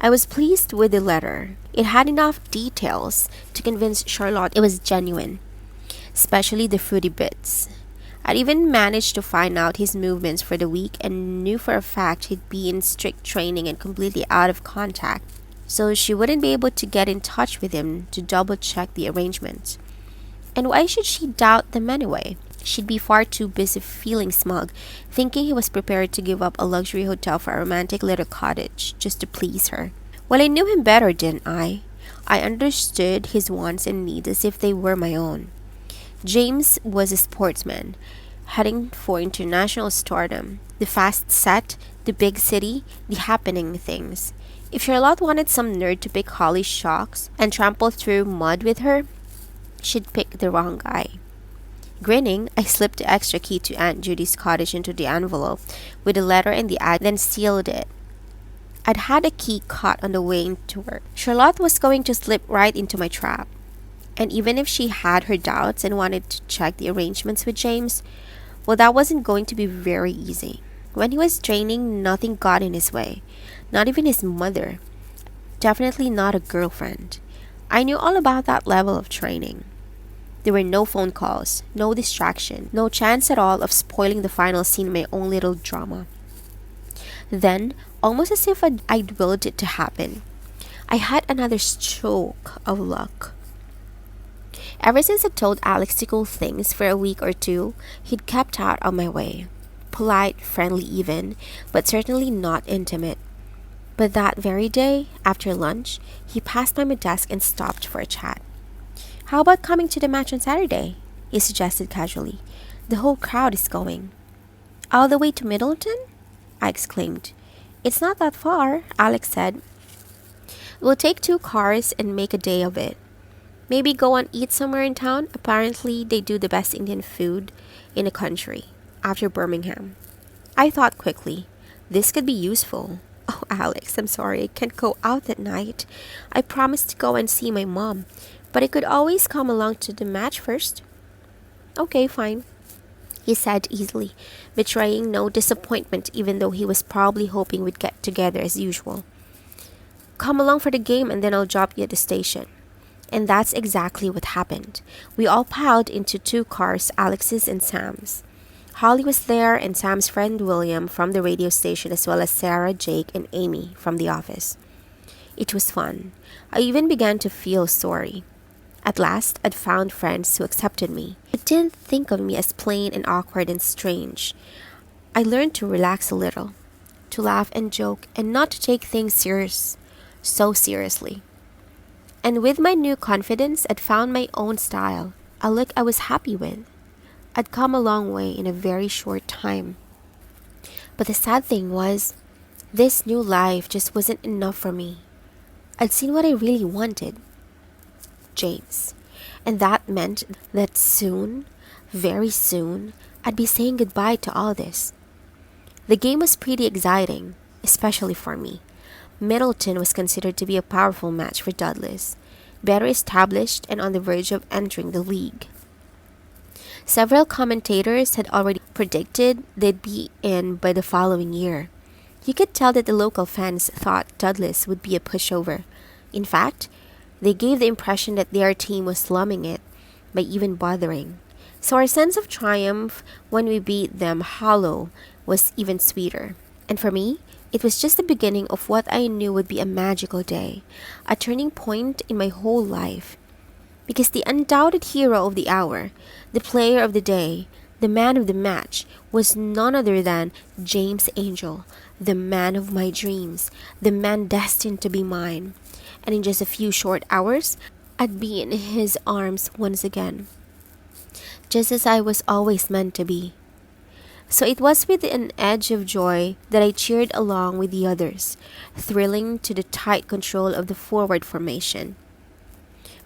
I was pleased with the letter. It had enough details to convince Charlotte it was genuine, especially the fruity bits. I'd even managed to find out his movements for the week and knew for a fact he'd be in strict training and completely out of contact, so she wouldn't be able to get in touch with him to double-check the arrangements. And why should she doubt them anyway? She'd be far too busy feeling smug, thinking he was prepared to give up a luxury hotel for a romantic little cottage just to please her. Well, I knew him better, didn't I? I understood his wants and needs as if they were my own. James was a sportsman, heading for international stardom, the fast set, the big city, the happening things. If Charlotte wanted some nerd to pick Holly's shocks and trample through mud with her, she'd pick the wrong guy. Grinning, I slipped the extra key to Aunt Judy's cottage into the envelope with the letter and the ad, then sealed it. I'd had a key caught on the way into work. Charlotte was going to slip right into my trap. And even if she had her doubts and wanted to check the arrangements with James, well, that wasn't going to be very easy. When he was training, nothing got in his way. Not even his mother. Definitely not a girlfriend. I knew all about that level of training. There were no phone calls, no distraction, no chance at all of spoiling the final scene in my own little drama. Then, almost as if I'd willed it to happen, I had another stroke of luck. Ever since I told Alex to cool things for a week or two, he'd kept out of my way. Polite, friendly even, but certainly not intimate. But that very day, after lunch, he passed by my desk and stopped for a chat. How about coming to the match on Saturday? He suggested casually. The whole crowd is going. All the way to Middleton? I exclaimed. It's not that far, Alex said. We'll take 2 cars and make a day of it. Maybe go and eat somewhere in town. Apparently, they do the best Indian food in the country, after Birmingham. I thought quickly, this could be useful. Oh, Alex, I'm sorry, I can't go out that night. I promised to go and see my mom, but I could always come along to the match first. Okay, fine, he said easily, betraying no disappointment even though he was probably hoping we'd get together as usual. Come along for the game and then I'll drop you at the station. And that's exactly what happened. We all piled into 2 cars, Alex's and Sam's. Holly was there and Sam's friend William from the radio station, as well as Sarah, Jake, and Amy from the office. It was fun. I even began to feel sorry. At last, I'd found friends who accepted me. I didn't think of me as plain and awkward and strange. I learned to relax a little, to laugh and joke and not to take things so seriously. And with my new confidence, I'd found my own style, a look I was happy with. I'd come a long way in a very short time. But the sad thing was, this new life just wasn't enough for me. I'd seen what I really wanted. James. And that meant that soon, very soon, I'd be saying goodbye to all this. The game was pretty exciting, especially for me. Middleton was considered to be a powerful match for Douglas, better established and on the verge of entering the league. Several commentators had already predicted they'd be in by the following year. You could tell that the local fans thought Douglas would be a pushover. In fact, they gave the impression that their team was slumming it by even bothering. So our sense of triumph when we beat them hollow was even sweeter. And for me, it was just the beginning of what I knew would be a magical day, a turning point in my whole life. Because the undoubted hero of the hour, the player of the day, the man of the match, was none other than James Angel, the man of my dreams, the man destined to be mine. And in just a few short hours, I'd be in his arms once again, just as I was always meant to be. So it was with an edge of joy that I cheered along with the others, thrilling to the tight control of the forward formation.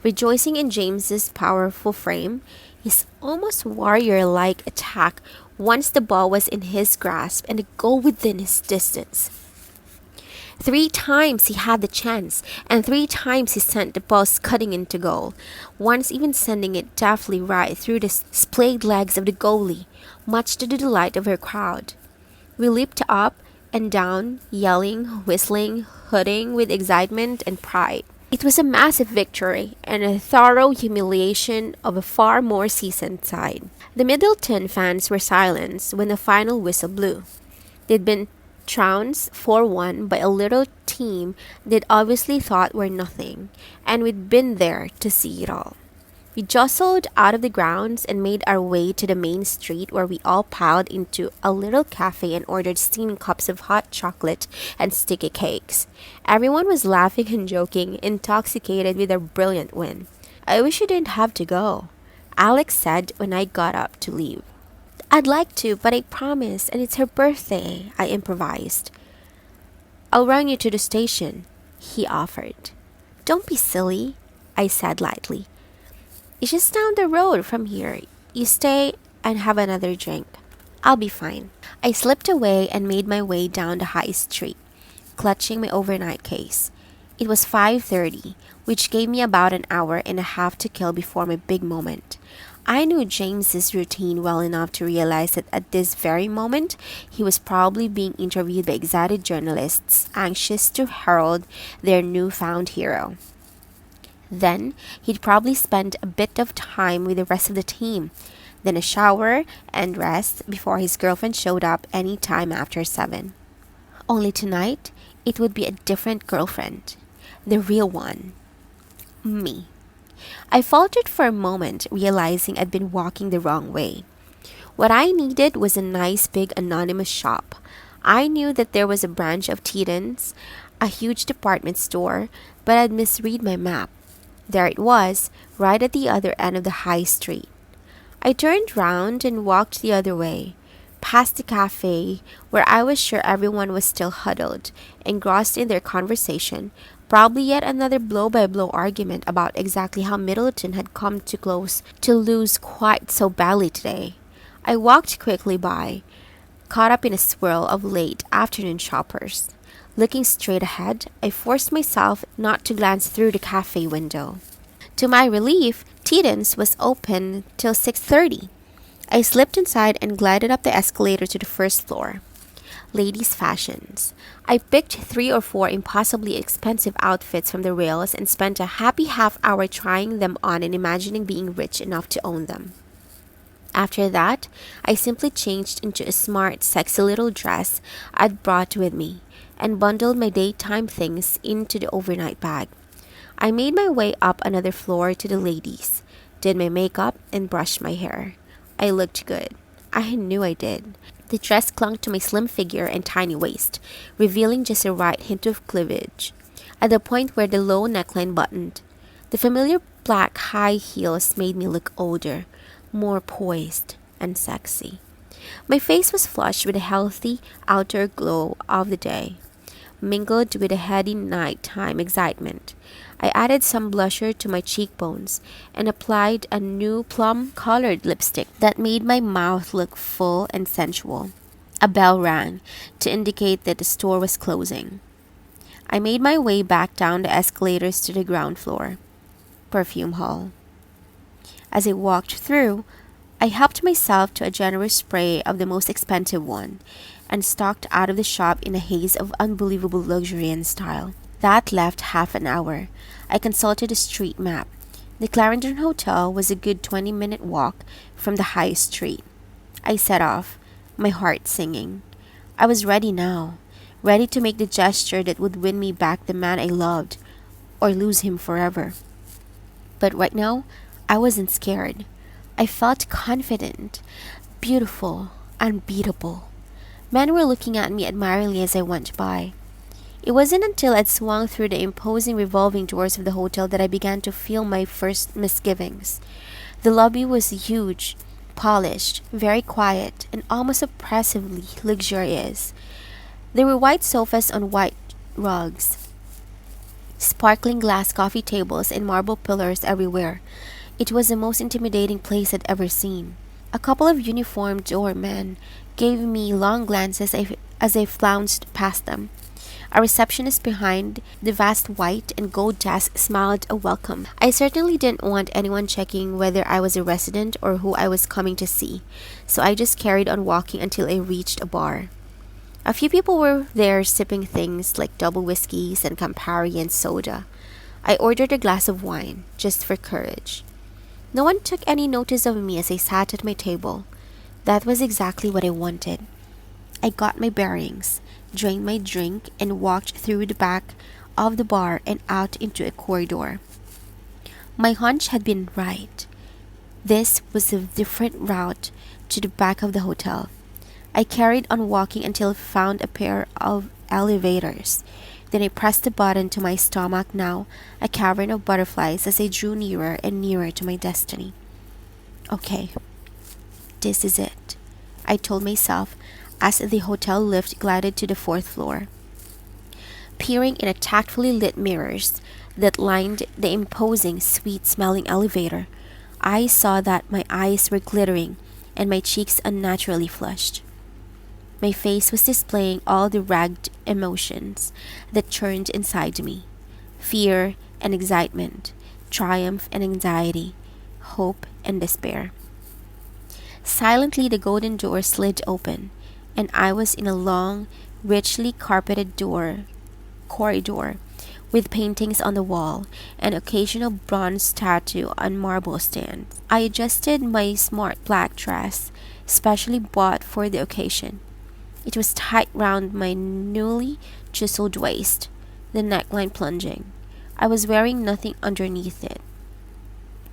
Rejoicing in James's powerful frame, his almost warrior-like attack once the ball was in his grasp and the goal within his distance. 3 times he had the chance, and 3 times he sent the ball scudding into goal, once even sending it deftly right through the splayed legs of the goalie, much to the delight of her crowd. We leaped up and down, yelling, whistling, hooting with excitement and pride. It was a massive victory and a thorough humiliation of a far more seasoned side. The Middleton fans were silenced when the final whistle blew. They'd been trounced 4-1 by a little team they'd obviously thought were nothing, and we'd been there to see it all. We jostled out of the grounds and made our way to the main street, where we all piled into a little cafe and ordered steaming cups of hot chocolate and sticky cakes. Everyone was laughing and joking, intoxicated with our brilliant win. "I wish you didn't have to go," Alex said when I got up to leave. "I'd like to, but I promised, and it's her birthday," I improvised. "I'll run you to the station," he offered. "Don't be silly," I said lightly. "It's just down the road from here. You stay and have another drink. I'll be fine." I slipped away and made my way down the high street, clutching my overnight case. It was 5:30, which gave me about an hour and a half to kill before my big moment. I knew James's routine well enough to realize that at this very moment, he was probably being interviewed by excited journalists anxious to herald their newfound hero. Then, he'd probably spend a bit of time with the rest of the team, then a shower and rest before his girlfriend showed up any time after 7. Only tonight, it would be a different girlfriend. The real one. Me. I faltered for a moment, realizing I'd been walking the wrong way. What I needed was a nice big anonymous shop. I knew that there was a branch of Titans, a huge department store, but I'd misread my map. There it was, right at the other end of the high street. I turned round and walked the other way, past the cafe, where I was sure everyone was still huddled, engrossed in their conversation, probably yet another blow-by-blow argument about exactly how Middleton had come too close to lose quite so badly today. I walked quickly by, caught up in a swirl of late afternoon shoppers. Looking straight ahead, I forced myself not to glance through the cafe window. To my relief, Titans was open till 6:30. I slipped inside and glided up the escalator to the first floor. Ladies' fashions. I picked 3 or 4 impossibly expensive outfits from the rails and spent a happy half hour trying them on and imagining being rich enough to own them. After that, I simply changed into a smart, sexy little dress I'd brought with me, and bundled my daytime things into the overnight bag. I made my way up another floor to the ladies, did my makeup, and brushed my hair. I looked good. I knew I did. The dress clung to my slim figure and tiny waist, revealing just the right hint of cleavage, at the point where the low neckline buttoned. The familiar black high heels made me look older, more poised and sexy. My face was flushed with the healthy outer glow of the day, mingled with a heady nighttime excitement. I added some blusher to my cheekbones and applied a new plum-colored lipstick that made my mouth look full and sensual. A bell rang to indicate that the store was closing. I made my way back down the escalators to the ground floor, perfume hall. As I walked through, I helped myself to a generous spray of the most expensive one and stalked out of the shop in a haze of unbelievable luxury and style. That left half an hour. I consulted a street map. The Clarendon Hotel was a good 20-minute walk from the high street. I set off, my heart singing. I was ready now, ready to make the gesture that would win me back the man I loved, or lose him forever. But right now, I wasn't scared. I felt confident, beautiful, unbeatable. Men were looking at me admiringly as I went by. It wasn't until I'd swung through the imposing revolving doors of the hotel that I began to feel my first misgivings. The lobby was huge, polished, very quiet, and almost oppressively luxurious. There were white sofas on white rugs, sparkling glass coffee tables, and marble pillars everywhere. It was the most intimidating place I'd ever seen. A couple of uniformed doormen gave me long glances as I flounced past them. A receptionist behind the vast white and gold desk smiled a welcome. I certainly didn't want anyone checking whether I was a resident or who I was coming to see, so I just carried on walking until I reached a bar. A few people were there sipping things like double whiskeys and Campari and soda. I ordered a glass of wine, just for courage. No one took any notice of me as I sat at my table. That was exactly what I wanted. I got my bearings, drained my drink, and walked through the back of the bar and out into a corridor. My hunch had been right. This was a different route to the back of the hotel. I carried on walking until I found a pair of elevators. Then I pressed the button to my stomach, now a cavern of butterflies, as I drew nearer and nearer to my destiny. Okay, this is it, I told myself as the hotel lift glided to the 4th floor. Peering in at tactfully lit mirrors that lined the imposing, sweet-smelling elevator, I saw that my eyes were glittering and my cheeks unnaturally flushed. My face was displaying all the ragged emotions that churned inside me: fear and excitement, triumph and anxiety, hope and despair. Silently, the golden door slid open, and I was in a long, richly carpeted corridor with paintings on the wall and occasional bronze statue on marble stands. I adjusted my smart black dress, specially bought for the occasion. It was tight round my newly chiseled waist, the neckline plunging. I was wearing nothing underneath it.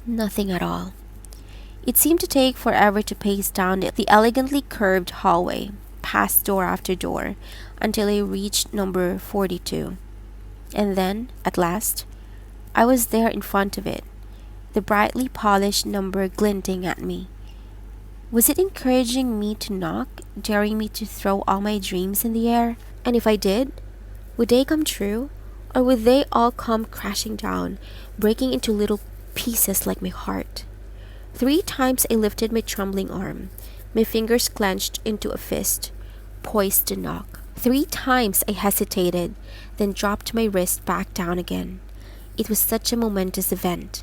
Nothing at all. It seemed to take forever to pace down the elegantly curved hallway, past door after door, until I reached number 42. And then, at last, I was there in front of it, the brightly polished number glinting at me. Was it encouraging me to knock, daring me to throw all my dreams in the air? And if I did, would they come true? Or would they all come crashing down, breaking into little pieces like my heart? 3 times I lifted my trembling arm, my fingers clenched into a fist, poised to knock. 3 times I hesitated, then dropped my wrist back down again. It was such a momentous event.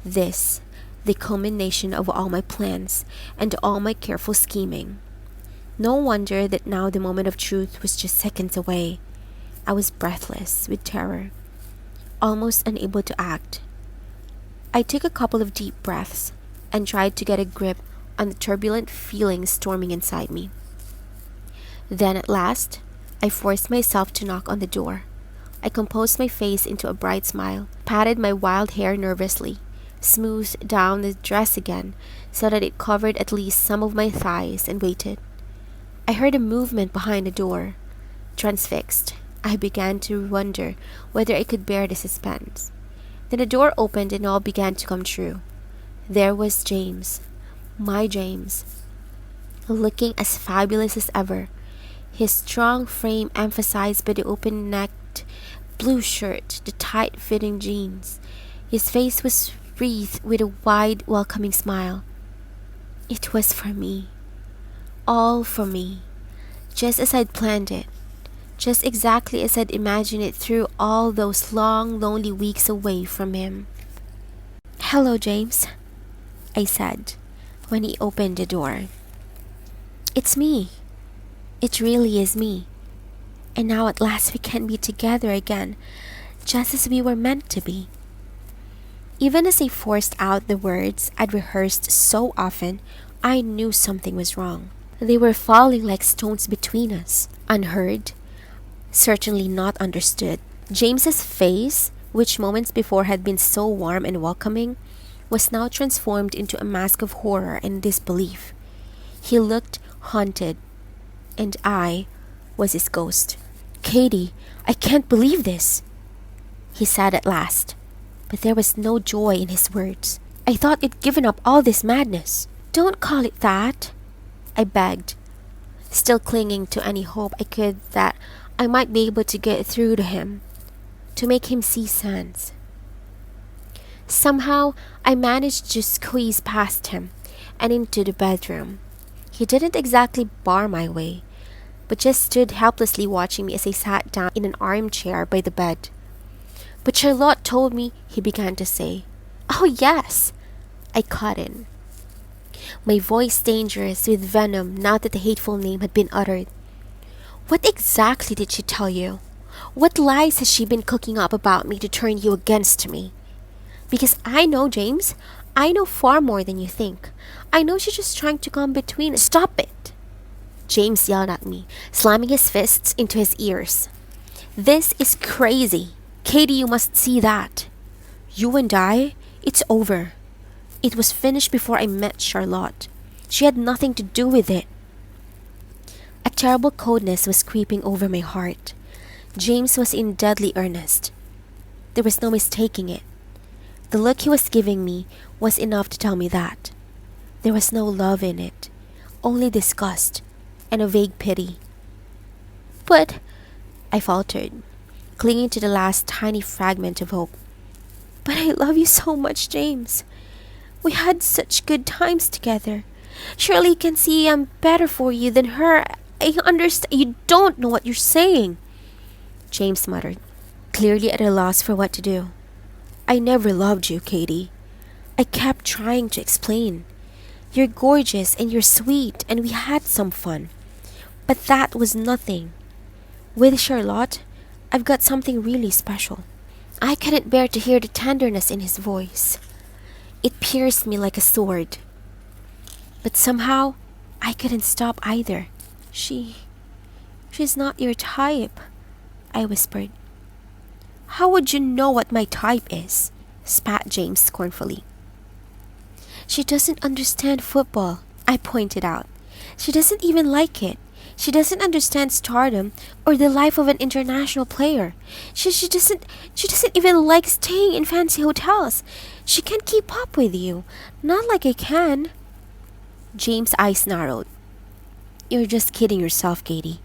This, the culmination of all my plans and all my careful scheming. No wonder that now the moment of truth was just seconds away. I was breathless with terror, almost unable to act. I took a couple of deep breaths and tried to get a grip on the turbulent feelings storming inside me. Then at last, I forced myself to knock on the door. I composed my face into a bright smile, patted my wild hair nervously, smoothed down the dress again so that it covered at least some of my thighs, and waited. I heard a movement behind the door. Transfixed, I began to wonder whether I could bear the suspense. Then the door opened and all began to come true. There was James, my James, looking as fabulous as ever, his strong frame emphasized by the open-necked blue shirt, the tight-fitting jeans. His face was wreathed with a wide, welcoming smile. It was for me. All for me. Just as I'd planned it. Just exactly as I'd imagined it through all those long, lonely weeks away from him. "Hello, James," I said, when he opened the door. "It's me. It really is me. And now at last we can be together again, just as we were meant to be." Even as I forced out the words I'd rehearsed so often, I knew something was wrong. They were falling like stones between us, unheard, certainly not understood. James's face, which moments before had been so warm and welcoming, was now transformed into a mask of horror and disbelief. He looked haunted, and I was his ghost. "Katie, I can't believe this," he said at last, but there was no joy in his words. "I thought you'd given up all this madness." "Don't call it that," I begged, still clinging to any hope I could that I might be able to get through to him, to make him see sense. Somehow, I managed to squeeze past him and into the bedroom. He didn't exactly bar my way, but just stood helplessly watching me as I sat down in an armchair by the bed. "But Charlotte told me," he began to say. "Oh, yes," I cut in, my voice dangerous with venom now that the hateful name had been uttered. "What exactly did she tell you? What lies has she been cooking up about me to turn you against me? Because I know, James, I know far more than you think. I know she's just trying to come between us." "Stop it!" James yelled at me, slamming his fists into his ears. "This is crazy. Katie, you must see that. You and I, it's over. It was finished before I met Charlotte. She had nothing to do with it." A terrible coldness was creeping over my heart. James was in deadly earnest. There was no mistaking it. The look he was giving me was enough to tell me that. There was no love in it, only disgust and a vague pity. "But," I faltered, clinging to the last tiny fragment of hope. "But I love you so much, James. We had such good times together. Surely you can see I'm better for you than her. I understand." "You don't know what you're saying," James muttered, clearly at a loss for what to do. "I never loved you, Katie. I kept trying to explain. You're gorgeous and you're sweet and we had some fun. But that was nothing. With Charlotte, I've got something really special." I couldn't bear to hear the tenderness in his voice. It pierced me like a sword. But somehow, I couldn't stop either. She's not your type," I whispered. "How would you know what my type is?" spat James scornfully. "She doesn't understand football," I pointed out. "She doesn't even like it. She doesn't understand stardom or the life of an international player. She doesn't even like staying in fancy hotels. She can't keep up with you. Not like I can." James' eyes narrowed. "You're just kidding yourself, Katie.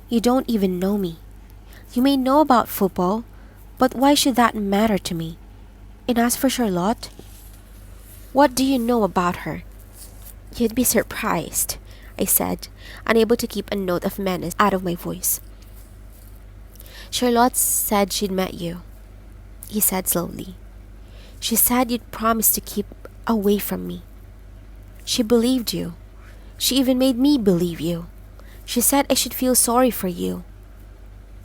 You don't even know me. You may know about football, but why should that matter to me? And as for Charlotte, what do you know about her?" "You'd be surprised," I said, unable to keep a note of menace out of my voice. "Charlotte said she'd met you," he said slowly. "She said you'd promised to keep away from me. She believed you. She even made me believe you. She said I should feel sorry for you.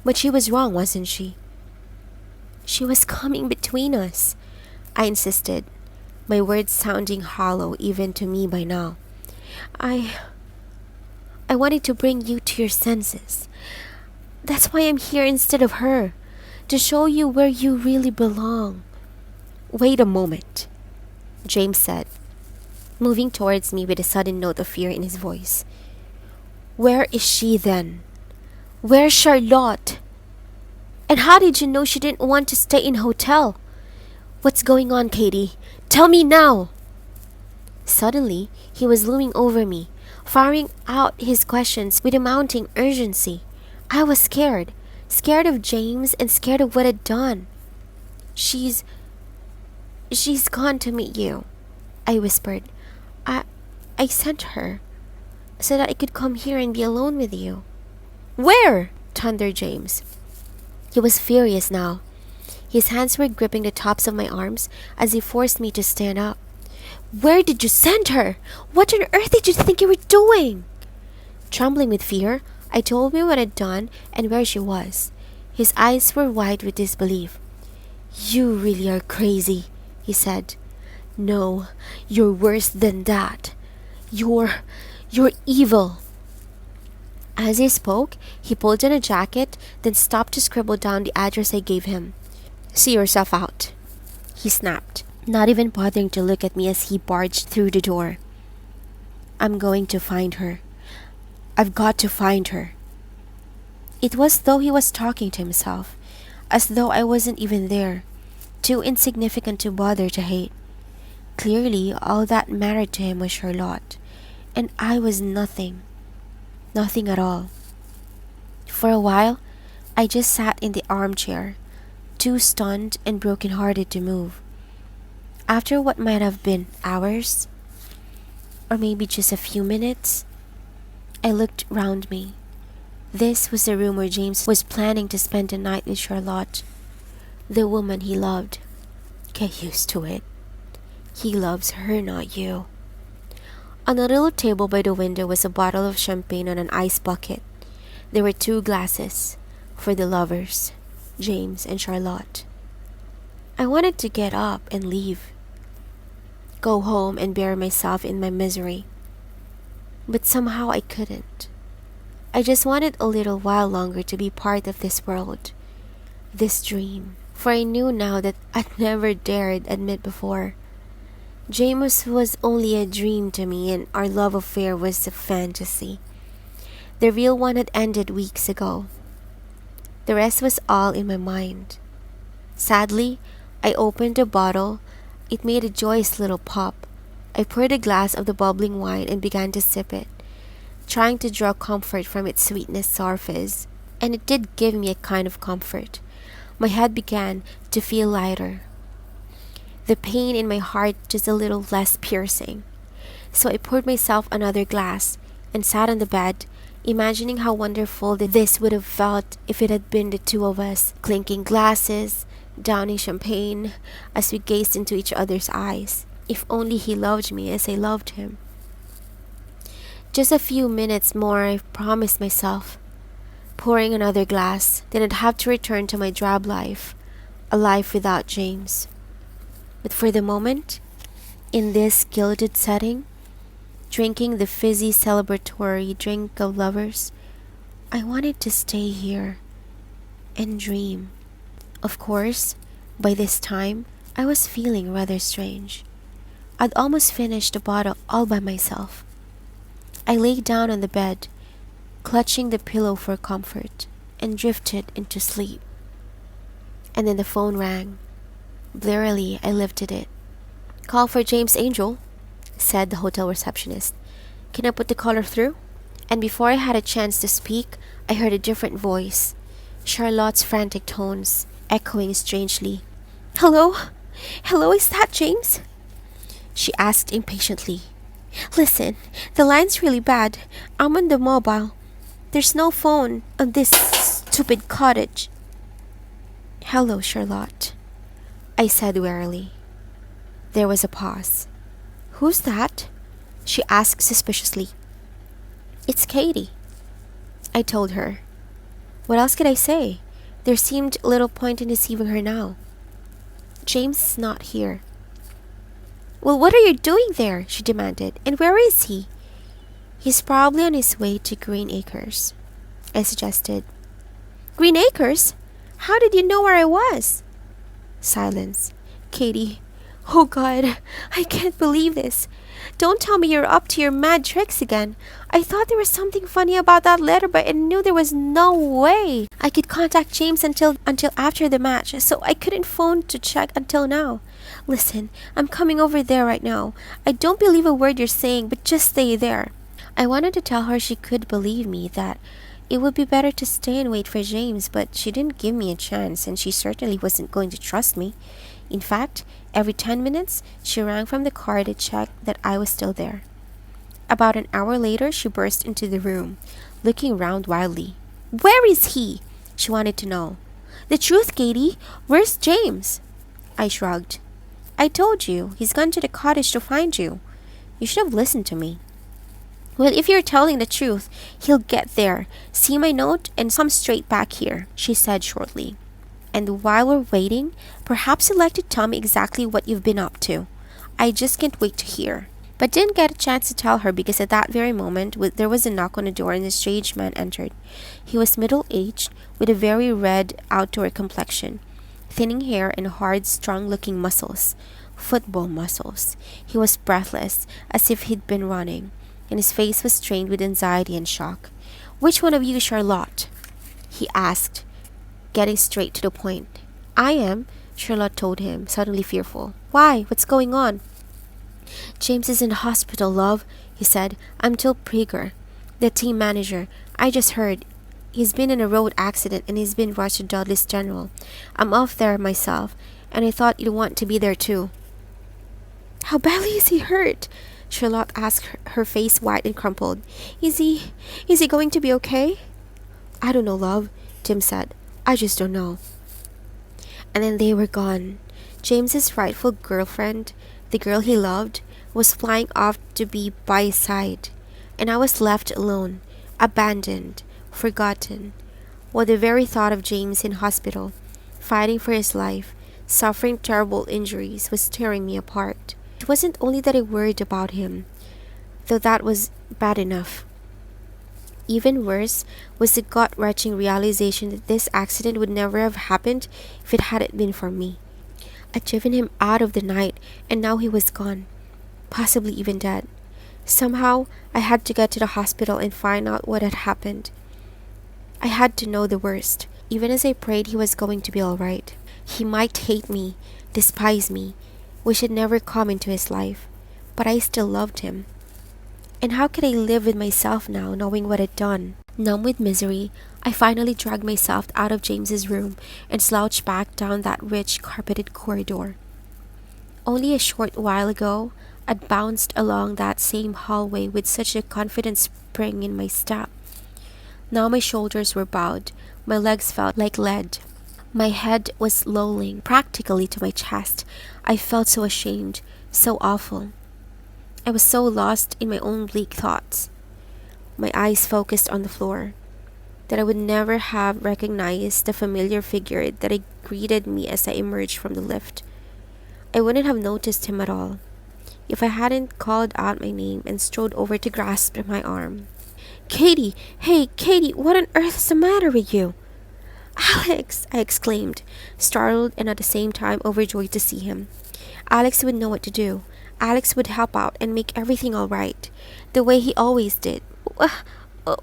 But she was wrong, wasn't she?" "She was coming between us," I insisted, my words sounding hollow even to me by now. I wanted to bring you to your senses. That's why I'm here instead of her, to show you where you really belong." "Wait a moment," James said, moving towards me with a sudden note of fear in his voice. Where is she then? Where's Charlotte? And how did you know she didn't want to stay in a hotel? What's going on, Katie? Tell me now! Suddenly, he was looming over me, firing out his questions with a mounting urgency. I was scared. Scared of James and scared of what I'd done. She's gone to meet you, I whispered. I sent her so that I could come here and be alone with you. Where? Thundered James. He was furious now. His hands were gripping the tops of my arms as he forced me to stand up. Where did you send her? What on earth did you think you were doing? Trembling with fear, I told him what I'd done and where she was. His eyes were wide with disbelief. You really are crazy, he said. No, you're worse than that. You're evil. As he spoke, he pulled on a jacket, then stopped to scribble down the address I gave him. See yourself out, he snapped, not even bothering to look at me as he barged through the door. I'm going to find her. I've got to find her. It was as though he was talking to himself, as though I wasn't even there, too insignificant to bother to hate. Clearly, all that mattered to him was Charlotte, and I was nothing. Nothing at all. For a while, I just sat in the armchair, too stunned and broken-hearted to move. After what might have been hours, or maybe just a few minutes, I looked round me. This was the room where James was planning to spend the night with Charlotte, the woman he loved. Get used to it. He loves her, not you. On a little table by the window was a bottle of champagne on an ice bucket. There were 2 glasses for the lovers, James and Charlotte. I wanted to get up and leave, go home and bury myself in my misery. But somehow I couldn't. I just wanted a little while longer to be part of this world, this dream. For I knew now that I'd never dared admit before. James was only a dream to me, and our love affair was a fantasy. The real one had ended weeks ago. The rest was all in my mind. Sadly, I opened the bottle. It made a joyous little pop. I poured a glass of the bubbling wine and began to sip it, trying to draw comfort from its sweetness surface. And it did give me a kind of comfort. My head began to feel lighter. The pain in my heart just a little less piercing. So I poured myself another glass and sat on the bed, imagining how wonderful this would have felt if it had been the 2 of us, clinking glasses, downing champagne, as we gazed into each other's eyes. If only he loved me as I loved him. Just a few minutes more, I promised myself. Pouring another glass, then I'd have to return to my drab life, a life without James. But for the moment, in this gilded setting, drinking the fizzy celebratory drink of lovers, I wanted to stay here and dream. Of course, by this time, I was feeling rather strange. I'd almost finished the bottle all by myself. I lay down on the bed, clutching the pillow for comfort, and drifted into sleep. And then the phone rang. Blearily, I lifted it. Call for James Angel, said the hotel receptionist. Can I put the caller through? And before I had a chance to speak, I heard a different voice, Charlotte's frantic tones echoing strangely. Hello? Hello, is that James? She asked impatiently. Listen, the line's really bad. I'm on the mobile. There's no phone on this stupid cottage. Hello, Charlotte, I said wearily. There was a pause. Who's that? She asked suspiciously. It's Katie, I told her. What else could I say? There seemed little point in deceiving her now. James is not here. Well, what are you doing there? She demanded. And where is he? He's probably on his way to Green Acres, I suggested. Green Acres? How did you know where I was? Silence. Katie, Oh God, I can't believe this. Don't tell me you're up to your mad tricks again. I thought there was something funny about that letter, but I knew there was no way I could contact James until after the match, so I couldn't phone to check until now. Listen, I'm coming over there right now. I don't believe a word you're saying, but just stay there. I wanted to tell her she could believe me, that it would be better to stay and wait for James, but she didn't give me a chance, and she certainly wasn't going to trust me. In fact, every 10 minutes, she rang from the car to check that I was still there. About an hour later, she burst into the room, looking round wildly. "Where is he?" she wanted to know. "The truth, Katie. Where's James?" I shrugged. "I told you, he's gone to the cottage to find you. You should have listened to me." "Well, if you're telling the truth, he'll get there. See my note and come straight back here," she said shortly. "And while we're waiting, perhaps you'd like to tell me exactly what you've been up to. I just can't wait to hear." But didn't get a chance to tell her because at that very moment there was a knock on the door and a strange man entered. He was middle-aged, with a very red outdoor complexion, thinning hair and hard, strong-looking muscles. Football muscles. He was breathless, as if he'd been running, and his face was strained with anxiety and shock. "Which one of you is Charlotte?" he asked, getting straight to the point. "I am," Charlotte told him, suddenly fearful. "Why? What's going on?" "James is in the hospital, love," he said. "I'm Till Prieger, the team manager. I just heard. He's been in a road accident and he's been rushed to Dudley's General. I'm off there myself, and I thought you'd want to be there too." "How badly is he hurt?" Charlotte asked, her face white and crumpled. Is he going to be okay?" "I don't know, love," Tim said. "I just don't know." And then they were gone. James's rightful girlfriend, the girl he loved, was flying off to be by his side, and I was left alone, abandoned, forgotten, while the very thought of James in hospital, fighting for his life, suffering terrible injuries, was tearing me apart. It wasn't only that I worried about him, though that was bad enough. Even worse was the gut-wrenching realization that this accident would never have happened if it hadn't been for me. I'd driven him out of the night, and now he was gone, possibly even dead. Somehow, I had to get to the hospital and find out what had happened. I had to know the worst, even as I prayed he was going to be all right. He might hate me, despise me, wish I'd never come into his life, but I still loved him. And how could I live with myself now, knowing what I'd done? Numb with misery, I finally dragged myself out of James's room and slouched back down that rich, carpeted corridor. Only a short while ago, I'd bounced along that same hallway with such a confident spring in my step. Now my shoulders were bowed, my legs felt like lead. My head was lolling practically to my chest. I felt so ashamed, so awful. I was so lost in my own bleak thoughts, my eyes focused on the floor, that I would never have recognized the familiar figure that had greeted me as I emerged from the lift. I wouldn't have noticed him at all if I hadn't called out my name and strode over to grasp my arm. "Katie! Hey, Katie! What on earth is the matter with you?" "Alex!" I exclaimed, startled and at the same time overjoyed to see him. Alex would know what to do. Alex would help out and make everything all right, the way he always did.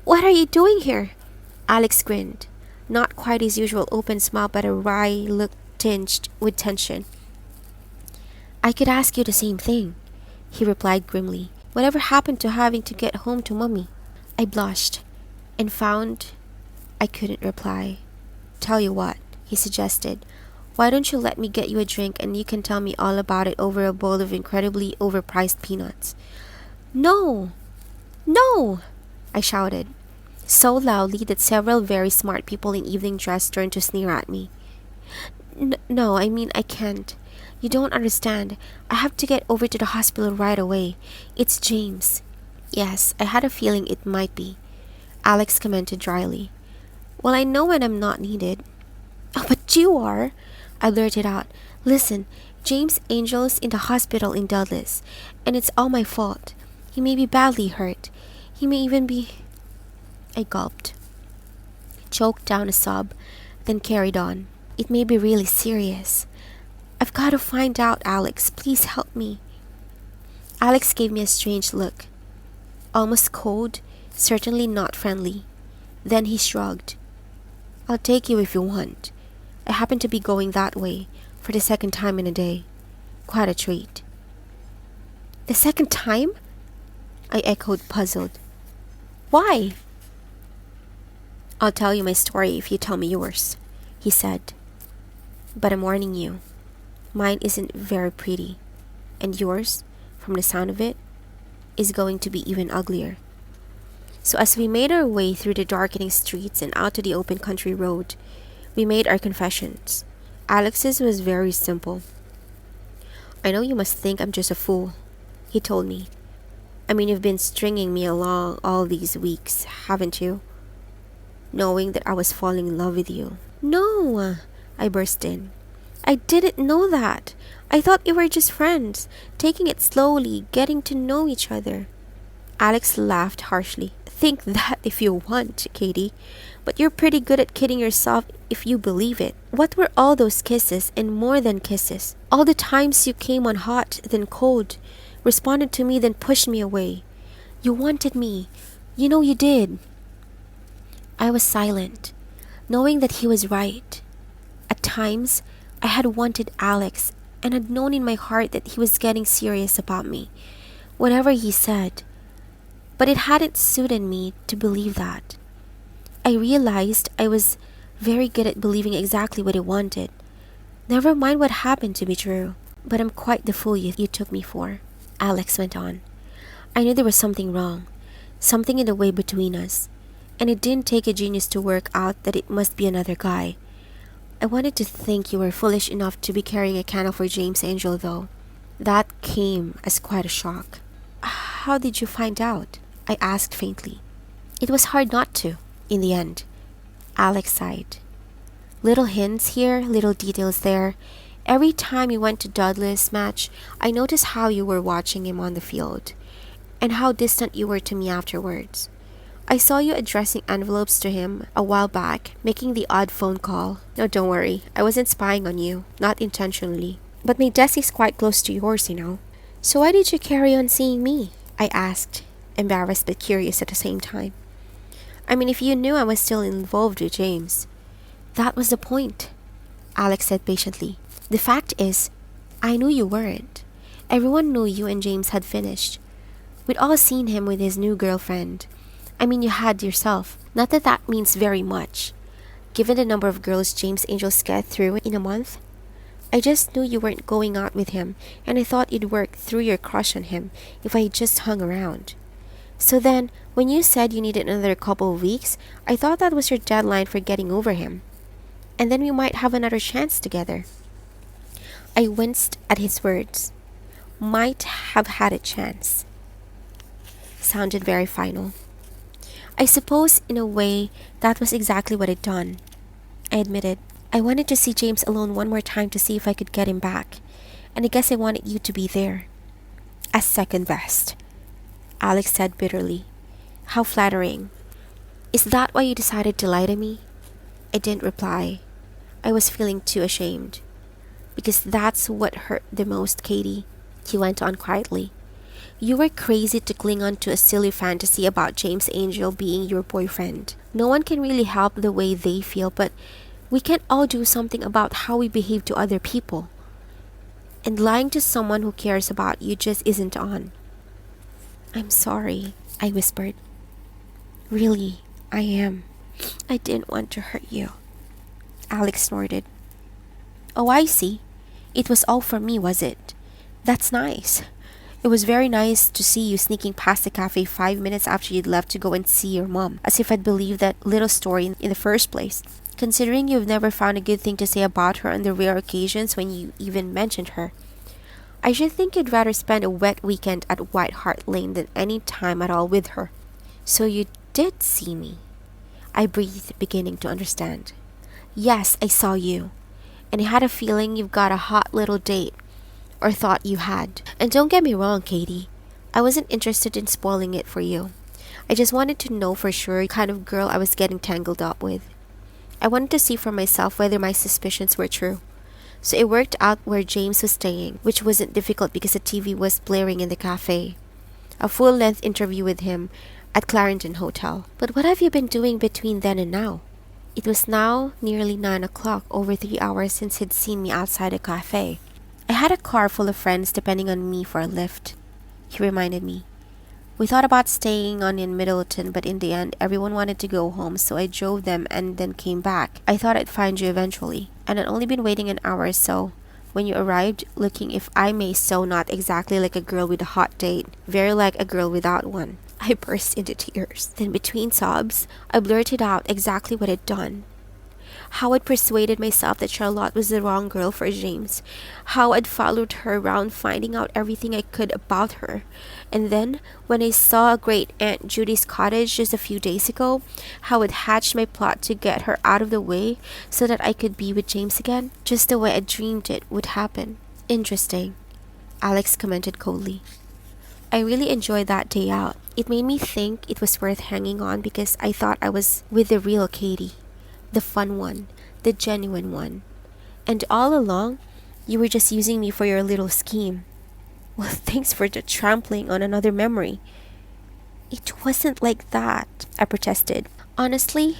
What are you doing here?" Alex grinned, not quite his usual open smile, but a wry look tinged with tension. "I could ask you the same thing," he replied grimly. "Whatever happened to having to get home to Mummy?" I blushed and found I couldn't reply. "Tell you what," he suggested. "Why don't you let me get you a drink and you can tell me all about it over a bowl of incredibly overpriced peanuts?" "No! No!" I shouted, so loudly that several very smart people in evening dress turned to sneer at me. No, I mean I can't. You don't understand. I have to get over to the hospital right away. It's James." "Yes, I had a feeling it might be," Alex commented dryly. "Well, I know when I'm not needed." "Oh, but you are," I blurted out. "Listen, James Angel's in the hospital in Dudley's, and it's all my fault. He may be badly hurt. He may even be—" I gulped, choked down a sob, then carried on. "It may be really serious. I've got to find out, Alex. Please help me. Alex gave me a strange look. Almost cold, certainly not friendly. Then he shrugged. I'll take you if you want. I happen to be going that way for the second time in a day. Quite a treat. The second time? I echoed, puzzled. Why? I'll tell you my story if you tell me yours, he said. But I'm warning you, mine isn't very pretty, and yours, from the sound of it, is going to be even uglier. So as we made our way through the darkening streets and out to the open country road, we made our confessions. Alex's was very simple. I know you must think I'm just a fool, he told me. I mean, you've been stringing me along all these weeks, haven't you? Knowing that I was falling in love with you. No, I burst in. I didn't know that. I thought you were just friends, taking it slowly, getting to know each other. Alex laughed harshly. Think that if you want, Katie. But you're pretty good at kidding yourself if you believe it. What were all those kisses and more than kisses? All the times you came on hot, then cold, responded to me, then pushed me away. You wanted me. You know you did. I was silent, knowing that he was right. At times, I had wanted Alex and had known in my heart that he was getting serious about me, whatever he said. But it hadn't suited me to believe that. I realized I was very good at believing exactly what he wanted. Never mind what happened to be true. But I'm quite the fool you took me for, Alex went on. I knew there was something wrong, something in the way between us, and it didn't take a genius to work out that it must be another guy. I wanted to think you were foolish enough to be carrying a candle for James Angel, though. That came as quite a shock. How did you find out? I asked faintly. It was hard not to, in the end. Alex sighed. Little hints here, little details there. Every time you went to Dudley's match, I noticed how you were watching him on the field, and how distant you were to me afterwards. I saw you addressing envelopes to him a while back, making the odd phone call. No, don't worry, I wasn't spying on you, not intentionally. But my desk is quite close to yours, you know. So why did you carry on seeing me? I asked, embarrassed but curious at the same time. I mean, if you knew I was still involved with James. That was the point, Alex said patiently. The fact is, I knew you weren't. Everyone knew you and James had finished. We'd all seen him with his new girlfriend. I mean, you had yourself. Not that that means very much, given the number of girls James Angels get through in a month. I just knew you weren't going out with him, and I thought you'd work through your crush on him if I just hung around. So then, when you said you needed another couple of weeks, I thought that was your deadline for getting over him. And then we might have another chance together. I winced at his words. Might have had a chance. Sounded very final. I suppose, in a way, that was exactly what I'd done. I admitted. I wanted to see James alone one more time to see if I could get him back, and I guess I wanted you to be there. As second best, Alex said bitterly. How flattering. Is that why you decided to lie to me? I didn't reply. I was feeling too ashamed. Because that's what hurt the most, Katie, he went on quietly. You were crazy to cling on to a silly fantasy about James Angel being your boyfriend. No one can really help the way they feel, but we can all do something about how we behave to other people. And lying to someone who cares about you just isn't on. I'm sorry, I whispered. Really, I am. I didn't want to hurt you. Alex snorted. Oh, I see. It was all for me, was it? That's nice. It was very nice to see you sneaking past the cafe 5 minutes after you'd left to go and see your mom, as if I'd believed that little story in the first place. Considering you've never found a good thing to say about her on the rare occasions when you even mentioned her. I should think you'd rather spend a wet weekend at White Hart Lane than any time at all with her. So you did see me, I breathed, beginning to understand. Yes, I saw you. And I had a feeling you've got a hot little date, or thought you had. And don't get me wrong, Katie. I wasn't interested in spoiling it for you. I just wanted to know for sure the kind of girl I was getting tangled up with. I wanted to see for myself whether my suspicions were true. So I worked out where James was staying, which wasn't difficult because the TV was blaring in the cafe. A full-length interview with him at Clarendon Hotel. But what have you been doing between then and now? It was now nearly 9 o'clock, over 3 hours since he'd seen me outside a cafe. I had a car full of friends depending on me for a lift, he reminded me. We thought about staying on in Middleton, but in the end, everyone wanted to go home, so I drove them and then came back. I thought I'd find you eventually, and I'd only been waiting an hour or so when you arrived, looking, if I may so, not exactly like a girl with a hot date, very like a girl without one. I burst into tears. Then between sobs, I blurted out exactly what I'd done. How I'd persuaded myself that Charlotte was the wrong girl for James. How I'd followed her around finding out everything I could about her. And then, when I saw Great Aunt Judy's cottage just a few days ago, how I'd hatched my plot to get her out of the way so that I could be with James again, just the way I dreamed it would happen. Interesting, Alex commented coldly. I really enjoyed that day out. It made me think it was worth hanging on because I thought I was with the real Katie. The fun one, the genuine one. And all along, you were just using me for your little scheme. Well, thanks for the trampling on another memory. It wasn't like that, I protested. Honestly,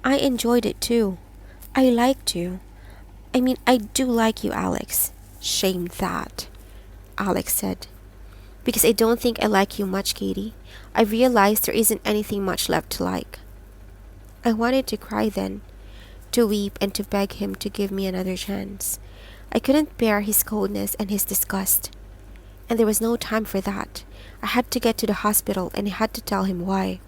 I enjoyed it too. I liked you. I mean, I do like you, Alex. Shame that, Alex said. Because I don't think I like you much, Katie. I realized there isn't anything much left to like. I wanted to cry then, to weep and to beg him to give me another chance. I couldn't bear his coldness and his disgust. And there was no time for that. I had to get to the hospital and I had to tell him why.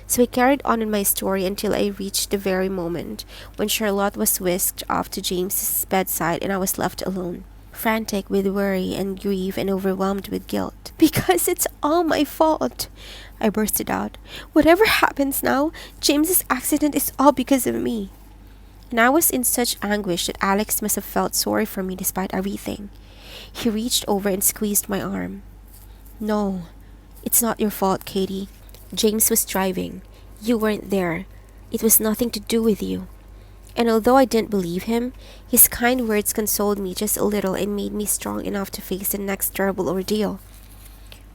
So I carried on in my story until I reached the very moment when Charlotte was whisked off to James's bedside and I was left alone, frantic with worry and grief and overwhelmed with guilt. Because it's all my fault, I bursted out. Whatever happens now, James's accident is all because of me. And I was in such anguish that Alex must have felt sorry for me despite everything. He reached over and squeezed my arm. No, it's not your fault, Katie. James was driving. You weren't there. It was nothing to do with you. And although I didn't believe him, his kind words consoled me just a little and made me strong enough to face the next terrible ordeal.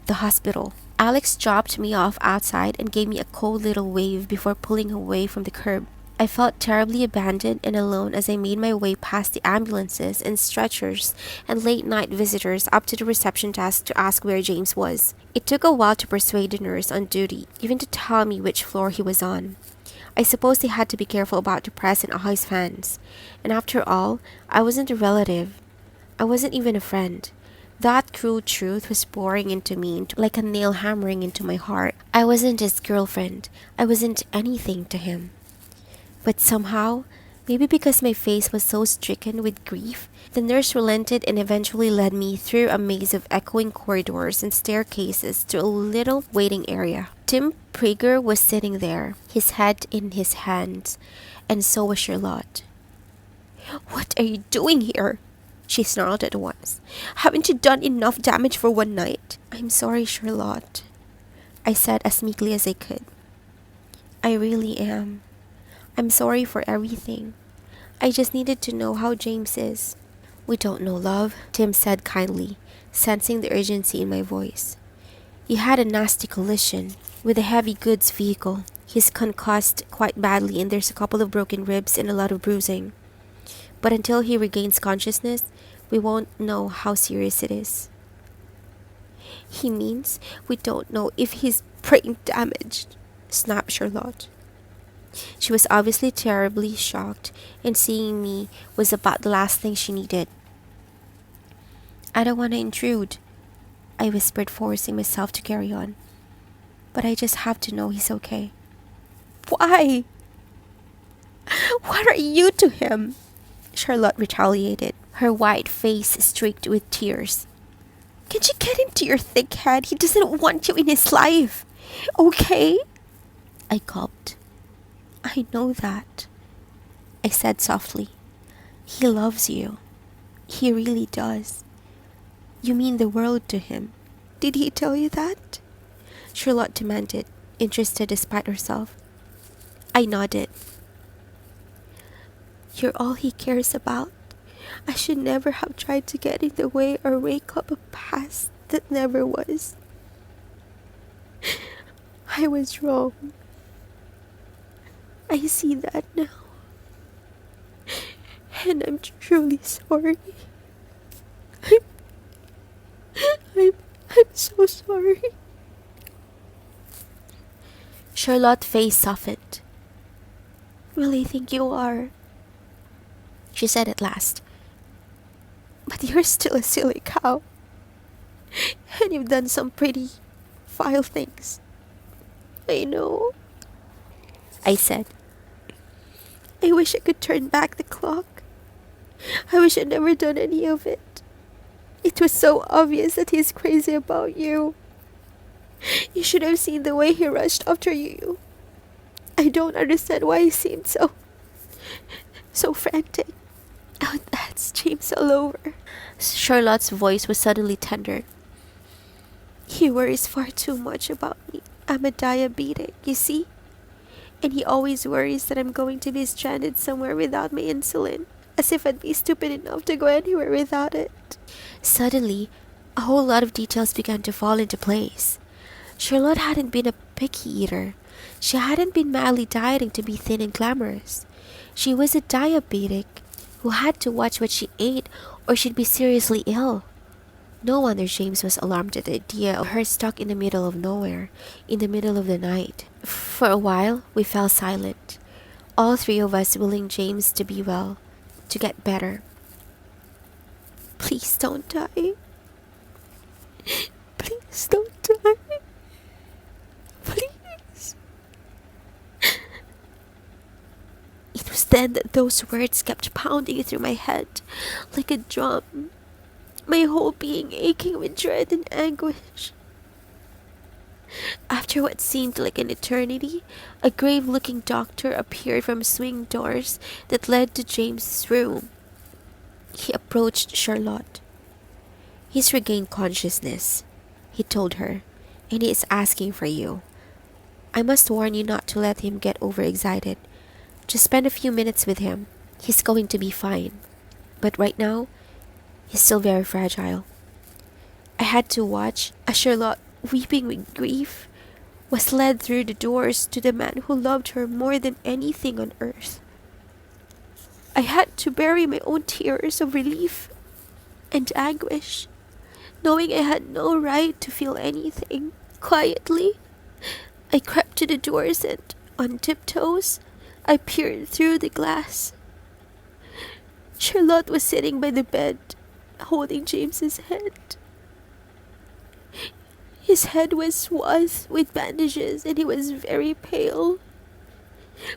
The hospital. Alex dropped me off outside and gave me a cold little wave before pulling away from the curb. I felt terribly abandoned and alone as I made my way past the ambulances and stretchers and late-night visitors up to the reception desk to ask where James was. It took a while to persuade the nurse on duty even to tell me which floor he was on. I suppose they had to be careful about the press and ice fans. And after all, I wasn't a relative. I wasn't even a friend. That cruel truth was boring into me like a nail hammering into my heart. I wasn't his girlfriend. I wasn't anything to him. But somehow, maybe because my face was so stricken with grief, the nurse relented and eventually led me through a maze of echoing corridors and staircases to a little waiting area. Tim Prager was sitting there, his head in his hands, and so was Charlotte. "What are you doing here?" she snarled at once. "Haven't you done enough damage for one night?" "I'm sorry, Charlotte," I said as meekly as I could. "I really am. I'm sorry for everything. I just needed to know how James is." "We don't know, love," Tim said kindly, sensing the urgency in my voice. "He had a nasty collision with a heavy goods vehicle. He's concussed quite badly and there's a couple of broken ribs and a lot of bruising. But until he regains consciousness, we won't know how serious it is." "He means we don't know if he's brain damaged," snapped Charlotte. She was obviously terribly shocked, and seeing me was about the last thing she needed. "I don't want to intrude," I whispered, forcing myself to carry on. "But I just have to know he's okay." "Why? What are you to him?" Charlotte retaliated, her white face streaked with tears. "Can't you get into your thick head? He doesn't want you in his life, okay?" I gulped. "I know that," I said softly. "He loves you. He really does. You mean the world to him." "Did he tell you that?" Charlotte demanded, interested despite herself. I nodded. "You're all he cares about. I should never have tried to get in the way or rake up a past that never was. I was wrong. I see that now. And I'm truly sorry. I'm, I'm so sorry. Charlotte's face softened. Really think you are, she said at last. But you're still a silly cow. And you've done some pretty vile things. I know, I said. I wish I could turn back the clock. I wish I'd never done any of it. It was so obvious that he's crazy about you. You should have seen the way he rushed after you. I don't understand why he seemed so frantic. Oh, that's James all over. Charlotte's voice was suddenly tender. He worries far too much about me. I'm a diabetic, you see? And he always worries that I'm going to be stranded somewhere without my insulin, as if I'd be stupid enough to go anywhere without it. Suddenly, a whole lot of details began to fall into place. Charlotte hadn't been a picky eater. She hadn't been madly dieting to be thin and glamorous. She was a diabetic who had to watch what she ate or she'd be seriously ill. No wonder James was alarmed at the idea of her stuck in the middle of nowhere, in the middle of the night. For a while, we fell silent, all three of us willing James to be well, to get better. Please don't die. Please don't die. Please. It was then that those words kept pounding through my head like a drum, my whole being aching with dread and anguish. After what seemed like an eternity, a grave-looking doctor appeared from swing doors that led to James's room. He approached Charlotte. He's regained consciousness, he told her, and he is asking for you. I must warn you not to let him get overexcited. Just spend a few minutes with him. He's going to be fine. But right now, he's still very fragile. I had to watch as Charlotte, weeping with grief, was led through the doors to the man who loved her more than anything on earth. I had to bury my own tears of relief and anguish, knowing I had no right to feel anything. Quietly, I crept to the doors and, on tiptoes, I peered through the glass. Charlotte was sitting by the bed, holding James's head. His head was swathed with bandages and he was very pale.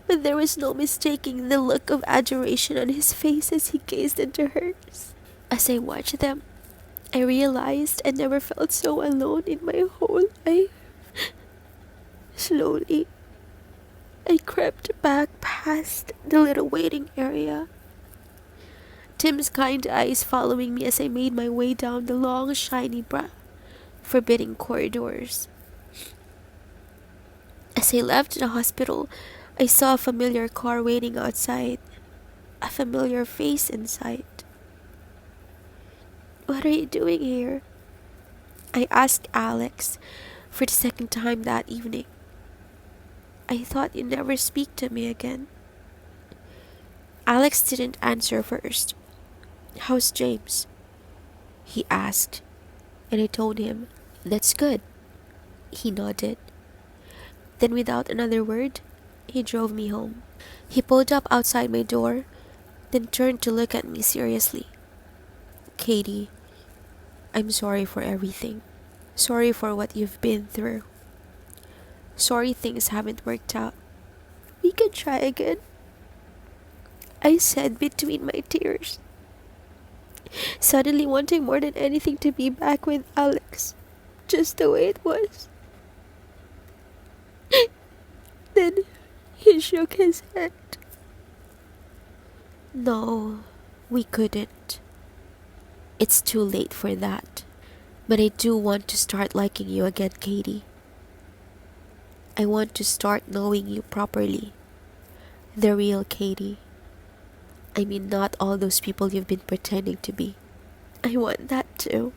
But there was no mistaking the look of adoration on his face as he gazed into hers. As I watched them, I realized I never felt so alone in my whole life. Slowly, I crept back past the little waiting area, Tim's kind eyes following me as I made my way down the long, shiny, forbidding corridors. As I left the hospital, I saw a familiar car waiting outside, a familiar face in sight. What are you doing here? I asked Alex for the second time that evening. I thought you'd never speak to me again. Alex didn't answer first. How's James? He asked, and I told him, that's good. He nodded. Then without another word, he drove me home. He pulled up outside my door, then turned to look at me seriously. Katie, I'm sorry for everything. Sorry for what you've been through. Sorry things haven't worked out. We can try again, I said between my tears, suddenly wanting more than anything to be back with Alex, just the way it was. Then he shook his head. No, we couldn't. It's too late for that. But I do want to start liking you again, Katie. I want to start knowing you properly. The real Katie. I mean, not all those people you've been pretending to be. I want that too,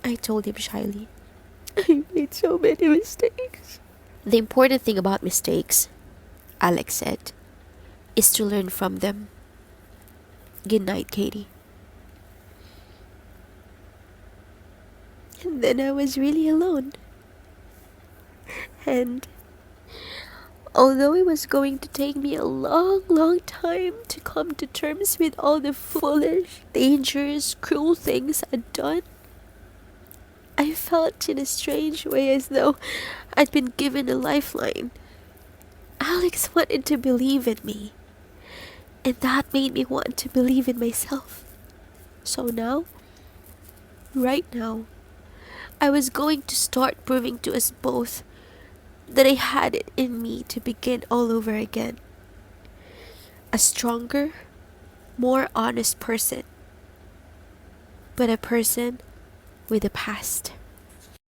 I told him shyly. I made so many mistakes. The important thing about mistakes, Alex said, is to learn from them. Good night, Katie. And then I was really alone. And although it was going to take me a long, long time to come to terms with all the foolish, dangerous, cruel things I'd done, I felt in a strange way as though I'd been given a lifeline. Alex wanted to believe in me, and that made me want to believe in myself. So now, right now, I was going to start proving to us both that I had it in me to begin all over again. A stronger, more honest person, but a person with a past.